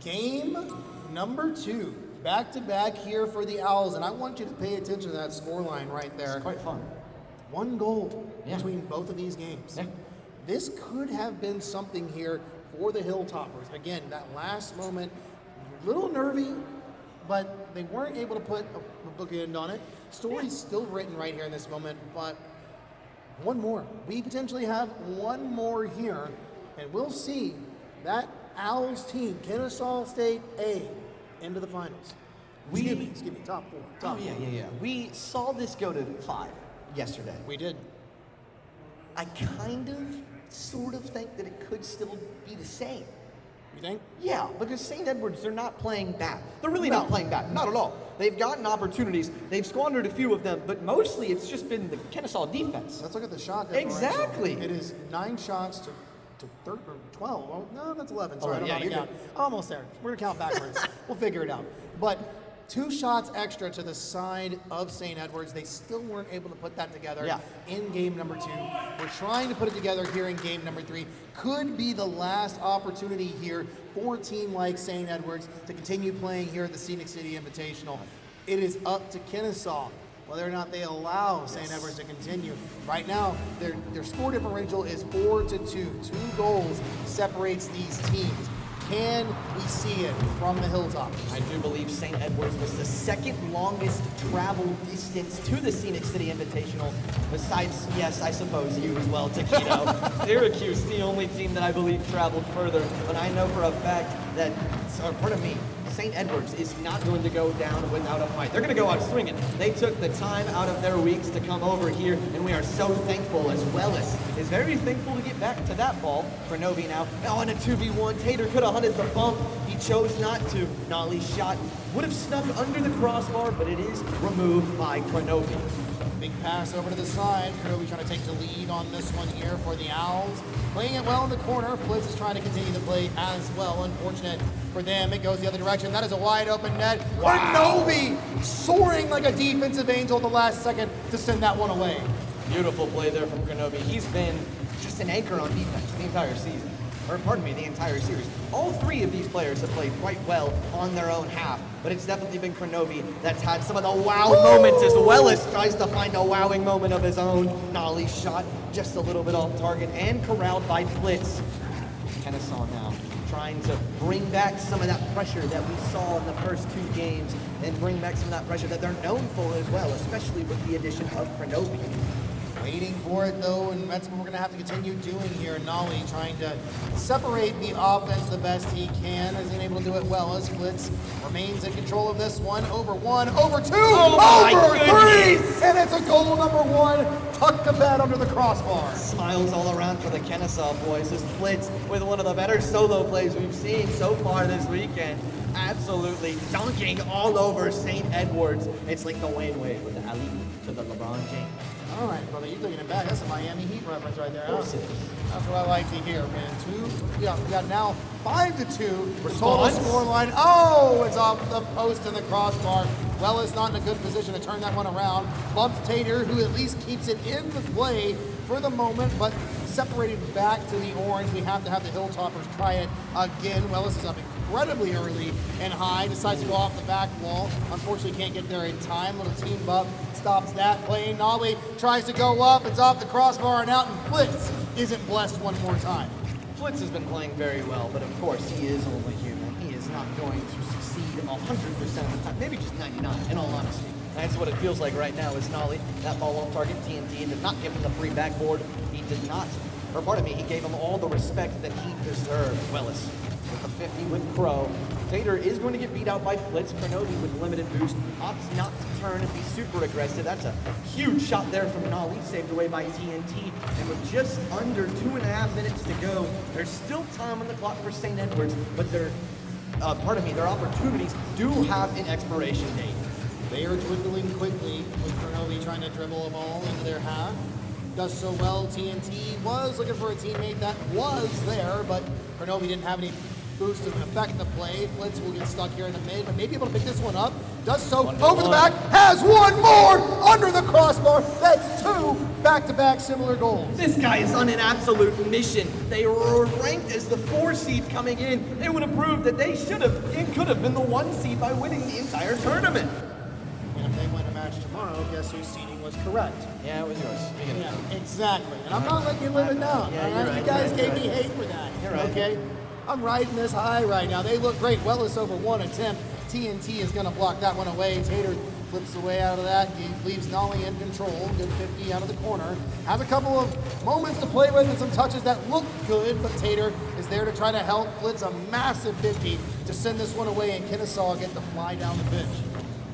Game number 2. Back-to-back here for the Owls, and I want you to pay attention to that scoreline right there. It's quite fun. 1 goal between both of these games. Yeah. This could have been something here for the Hilltoppers. Again, that last moment, a little nervy, but they weren't able to put a bookend on it. Story's still written right here in this moment, but one more. We potentially have one more here, and we'll see that Owls team, Kennesaw State A, into the finals. Excuse me, top 4. Top 4. Yeah. We saw this go to 5 yesterday. We did. I sort of think that it could still be the same. You think? Yeah, because St. Edward's, they're not playing bad. They're really not playing bad, not at all. They've gotten opportunities, they've squandered a few of them, but mostly it's just been the Kennesaw defense. Let's look at the shot differential. Exactly. It is 9 shots to 12. Oh, no, that's 11. Sorry, I don't know how to you're count. Almost there. We're going to count backwards. We'll figure it out. But 2 shots extra to the side of St. Edward's. They still weren't able to put that together in game number 2. We're trying to put it together here in game number 3. Could be the last opportunity here for a team like St. Edward's to continue playing here at the Scenic City Invitational. It is up to Kennesaw whether or not they allow St. Edward's to continue. Right now, their score differential is 4-2. 2 goals separates these teams. Can we see it from the hilltop? I do believe St. Edwards was the second longest travel distance to the Scenic City Invitational, besides, yes, I suppose you as well, Taquito. Syracuse, the only team that I believe traveled further, but I know for a fact that, or pardon me, St. Edwards is not going to go down without a fight. They're going to go out swinging. They took the time out of their weeks to come over here, and we are so thankful, as well as is very thankful to get back to that ball. Cronovi now on a 2v1. Tater could have hunted the bump. He chose not to. Nolly's shot would have snuck under the crossbar, but it is removed by Cronovi. Big pass over to the side. Cronovi trying to take the lead on this one here for the Owls. Playing it well in the corner. Flitz is trying to continue the play as well. Unfortunate for them, it goes the other direction. That is a wide open net. Wow. Cronovi soaring like a defensive angel at the last second to send that one away. Beautiful play there from Cronovi. He's been just an anchor on defense the entire season. Or pardon me, the entire series. All three of these players have played quite well on their own half, but it's definitely been Cronovi that's had some of the wow moments, as well as tries to find a wowing moment of his own. Nolly's shot just a little bit off target and corralled by Flitz. Kennesaw now trying to bring back some of that pressure that we saw in the first two games and bring back some of that pressure that they're known for as well, especially with the addition of Cronovi. Waiting for it though, and that's what we're gonna have to continue doing here. Nolly trying to separate the offense the best he can, has been able to do it well as Flitz remains in control of this one. Over one, over two, over three, and it's a goal number one, tucked to bed under the crossbar. Smiles all around for the Kennesaw boys as Flitz with one of the better solo plays we've seen so far this weekend. Absolutely dunking all over St. Edwards. It's like the Wayne Wade with the alley to the LeBron James. All right, brother, you're taking it back. That's a Miami Heat reference right there. Of course it is. That's what I like to hear, man. We got now 5-2. Response? Total score line. Oh, it's off the post and the crossbar. Wellis not in a good position to turn that one around. Bumps Tater, who at least keeps it in the play for the moment, but separated back to the orange. We have to have the Hilltoppers try it again. Wellis is up incredibly early and high, decides to go off the back wall. Unfortunately, can't get there in time. Little team up, stops that play. Nolly tries to go up, it's off the crossbar and out, and Flitz isn't blessed one more time. Flitz has been playing very well, but of course he is only human. He is not going to succeed 100% of the time, maybe just 99 in all honesty. That's what it feels like right now is Nolly. That ball on target, TNT did not give him the free backboard. He did not, or pardon me, he gave him all the respect that he deserved. Wellis with a 50 with Crow. Tater is going to get beat out by Flitz. Cronovi with limited boost opts not to turn and be super aggressive. That's a huge shot there from Nolly, saved away by TNT. And with just under 2.5 minutes to go, there's still time on the clock for St. Edwards, but their opportunities do have an expiration date. They are dwindling quickly with Cronovi trying to dribble a ball into their half. Does so well. TNT was looking for a teammate that was there, but Cronovi didn't have any boost to affect the play. Flitz will get stuck here in the mid, but maybe able to pick this one up. Does so over the back, has one more under the crossbar. That's two back-to-back similar goals. This guy is on an absolute mission. They were ranked as the 4 seed coming in. They would have proved that they should have and could have been the 1 seed by winning the entire tournament. And if they win a match tomorrow, guess whose seeding was correct? Yeah, it was yours. Yeah, exactly. And I'm not letting you live it down. Yeah, all you're right? right, You guys you're right, gave me you're right. hate for that. You're right. Okay? I'm riding this high right now. They look great. Wellis over one attempt. TNT is going to block that one away. Tater flips away out of that. He leaves Nolly in control. Good 50 out of the corner. Has a couple of moments to play with and some touches that look good, but Tater is there to try to help. Flitz a massive 50 to send this one away, and Kennesaw get the fly down the pitch.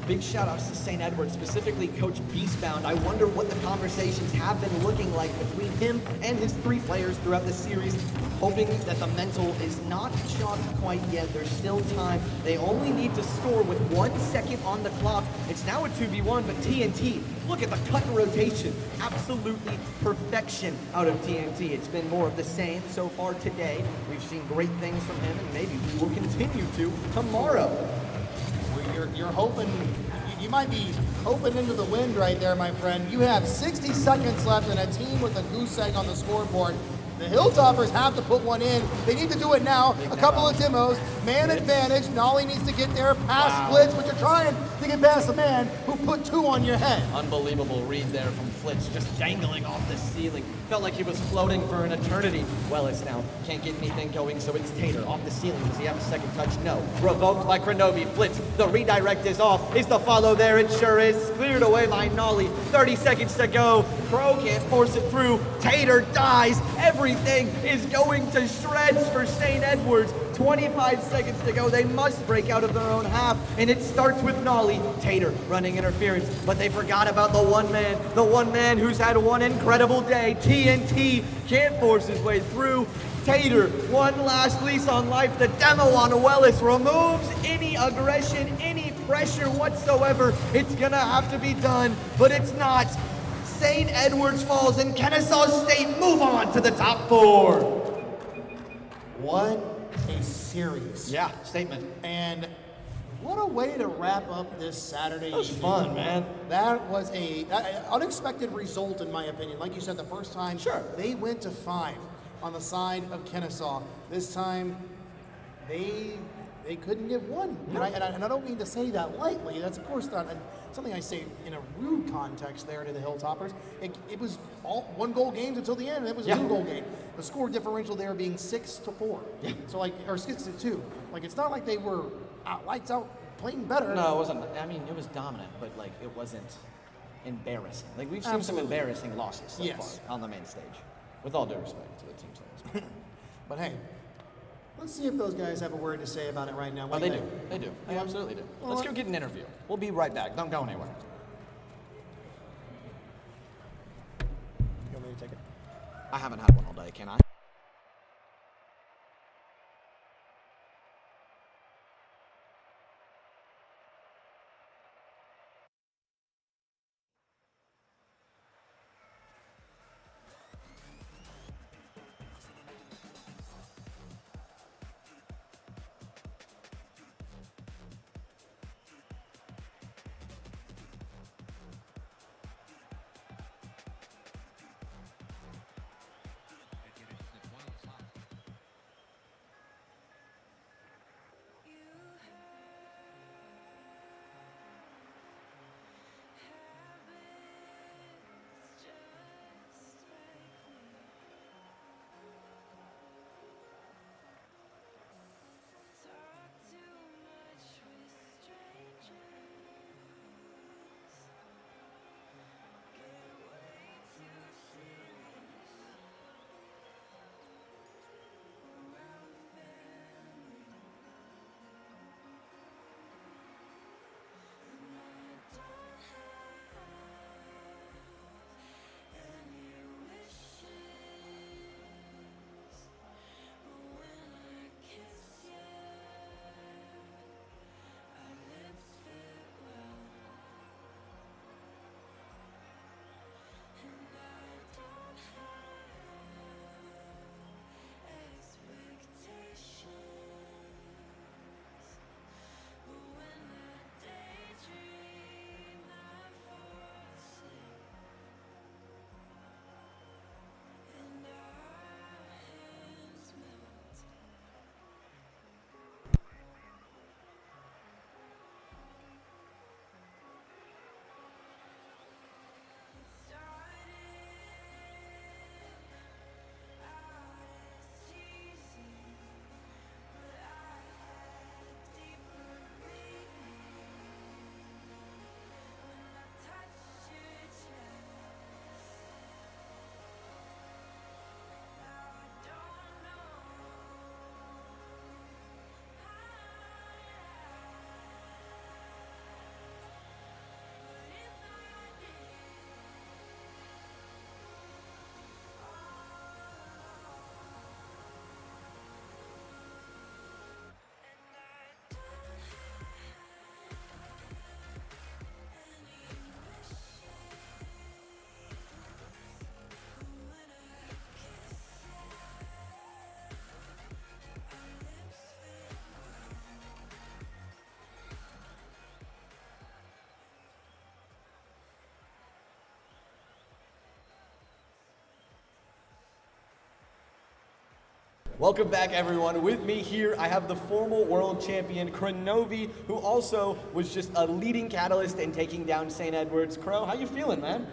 Big shout outs to St. Edwards, specifically Coach Beastbound. I wonder what the conversations have been looking like between him and his 3 players throughout the series, hoping that the mental is not shot quite yet. There's still time. They only need to score with 1 second on the clock. It's now a 2v1, but TNT, look at the cut and rotation. Absolutely perfection out of TNT. It's been more of the same so far today. We've seen great things from him, and maybe we will continue to tomorrow. You're hoping, you might be hoping into the wind right there, my friend. You have 60 seconds left and a team with a goose egg on the scoreboard. The Hilltoppers have to put one in. They need to do it now. A couple of demos. Man advantage. Nolly needs to get there past Flitz, but you're trying to get past the man who put 2 on your head. Unbelievable read there from Flitz, just dangling off the ceiling. Felt like he was floating for an eternity. Wellis now can't get anything going, so it's Tater off the ceiling. Does he have a second touch? No. Revoked by Krenobi. Flitz, the redirect is off. Is the follow there? It sure is. Cleared away by Nolly. 30 seconds to go. Crow can't force it through. Tater dies. Everything is going to shreds for St. Edwards. 25 seconds to go. They must break out of their own half, and it starts with Nolly. Tater running interference, but they forgot about the one man who's had one incredible day. TNT can't force his way through. Tater, one last lease on life. The demo on Wellis removes any aggression, any pressure whatsoever. It's gonna have to be done, but it's not. St. Edwards falls and Kennesaw State move on to the top 4. What a series. Yeah, statement. And what a way to wrap up this Saturday. That was fun, man. That was a unexpected result, in my opinion. Like you said, the first time, they went to 5 on the side of Kennesaw. This time, they couldn't get 1. And I don't mean to say that lightly. That's, of course, not something I say in a rude context there to the Hilltoppers. It was all 1-goal games until the end, and it was a 2-goal game. The score differential there being 6-4. Yeah. So, or 6-2. It's not like they were lights out playing better. No, it wasn't. I mean, it was dominant, but it wasn't embarrassing. We've seen some embarrassing losses so far on the main stage. With all due respect to the teams. But hey, let's see if those guys have a word to say about it right now. Oh, they do. They do. They absolutely do. Well, Let's go get an interview. We'll be right back. Don't go anywhere. You want me to take it? I haven't had one all day, can I? Welcome back, everyone. With me here, I have the former world champion, Kronovi, who also was just a leading catalyst in taking down St. Edwards. Kro, how you feeling, man?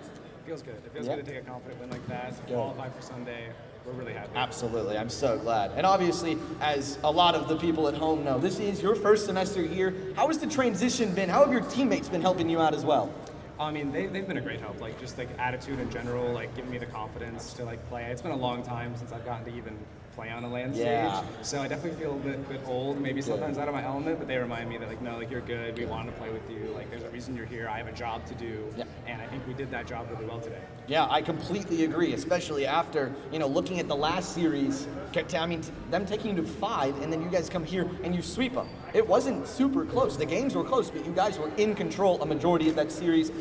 Feels good. It feels good to take a confident win like that, Good. qualify for Sunday. We're really happy. Absolutely, I'm so glad. And obviously, as a lot of the people at home know, this is your first semester here. How has the transition been? How have your teammates been helping you out as well? I mean, they've been a great help. Like, just like attitude in general, like giving me the confidence to like play. It's been a long time since I've gotten to even play on a land Yeah. stage. So I definitely feel a bit old, maybe sometimes out of my element, but they remind me that like, no, like you're good. We want to play with you. Like, there's a reason you're here. I have a job to do. Yeah. And I think we did that job really well today. Yeah, I completely agree, especially after, looking at the last series, them taking you to 5, and then you guys come here and you sweep them. It wasn't super close. The games were close, but you guys were in control a majority of that series.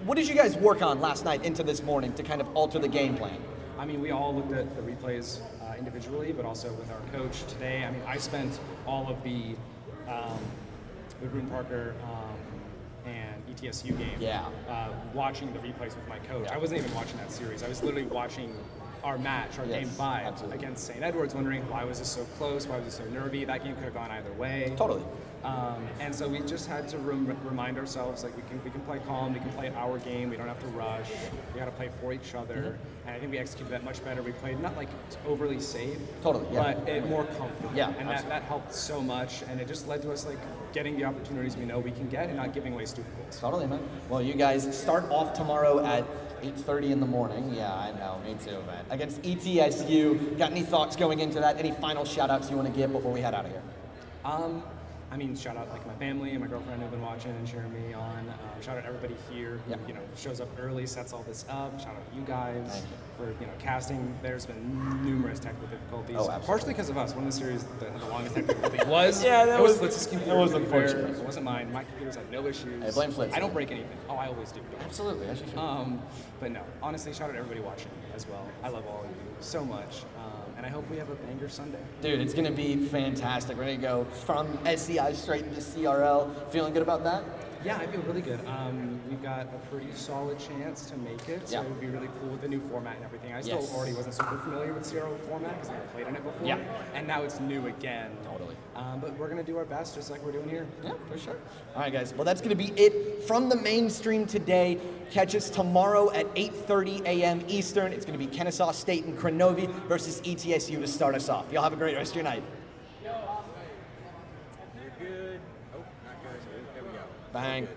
What did you guys work on last night into this morning to kind of alter the game plan? I mean, we all looked at the replays individually, but also with our coach today. I mean, I spent all of the Woodroom Parker and ETSU game watching the replays with my coach. I wasn't even watching that series. I was literally watching our match, our game 5 against St. Edwards, wondering why was this so close, why was it so nervy. That game could have gone either way. Totally. And so we just had to remind ourselves, like, we can play calm, we can play our game, we don't have to rush, we got to play for each other, and I think we executed that much better. We played not like overly safe, but more comfortable, and that helped so much, and it just led to us like getting the opportunities we know we can get and not giving away stupid goals. Totally, man. Well, you guys start off tomorrow at 8:30 in the morning. Yeah, I know, me too, man. Against ETSU. Got any thoughts going into that? Any final shout-outs you want to give before we head out of here? I mean, shout out like my family and my girlfriend who've been watching and cheering me on. Shout out everybody here who shows up early, sets all this up. Shout out you guys for casting. There's been numerous technical difficulties, partially because of us. One of the series that had the longest technical difficulty was that was Flitz's computer. that was to be fair. unfortunate. It wasn't mine. My computers had no issues. Hey, blame Flitz. I don't break anything. Oh, I always do. Absolutely, as you should. But no, honestly, shout out everybody watching as well. I love all of you so much. And I hope we have a banger Sunday. Dude, it's going to be fantastic. We're going to go from SCI straight into CRL. Feeling good about that? Yeah, I feel really good. We've got a pretty solid chance to make it, so it would be really cool with the new format and everything. I still already wasn't super familiar with CRL format because I never played in it before, and now it's new again. Totally. But we're going to do our best just like we're doing here. Yeah, for sure. All right, guys. Well, that's going to be it from the mainstream today. Catch us tomorrow at 8:30 a.m. Eastern. It's going to be Kennesaw State and Kronovi versus ETSU to start us off. Y'all have a great rest of your night. You're good. Oh, not good. There we go. Bang.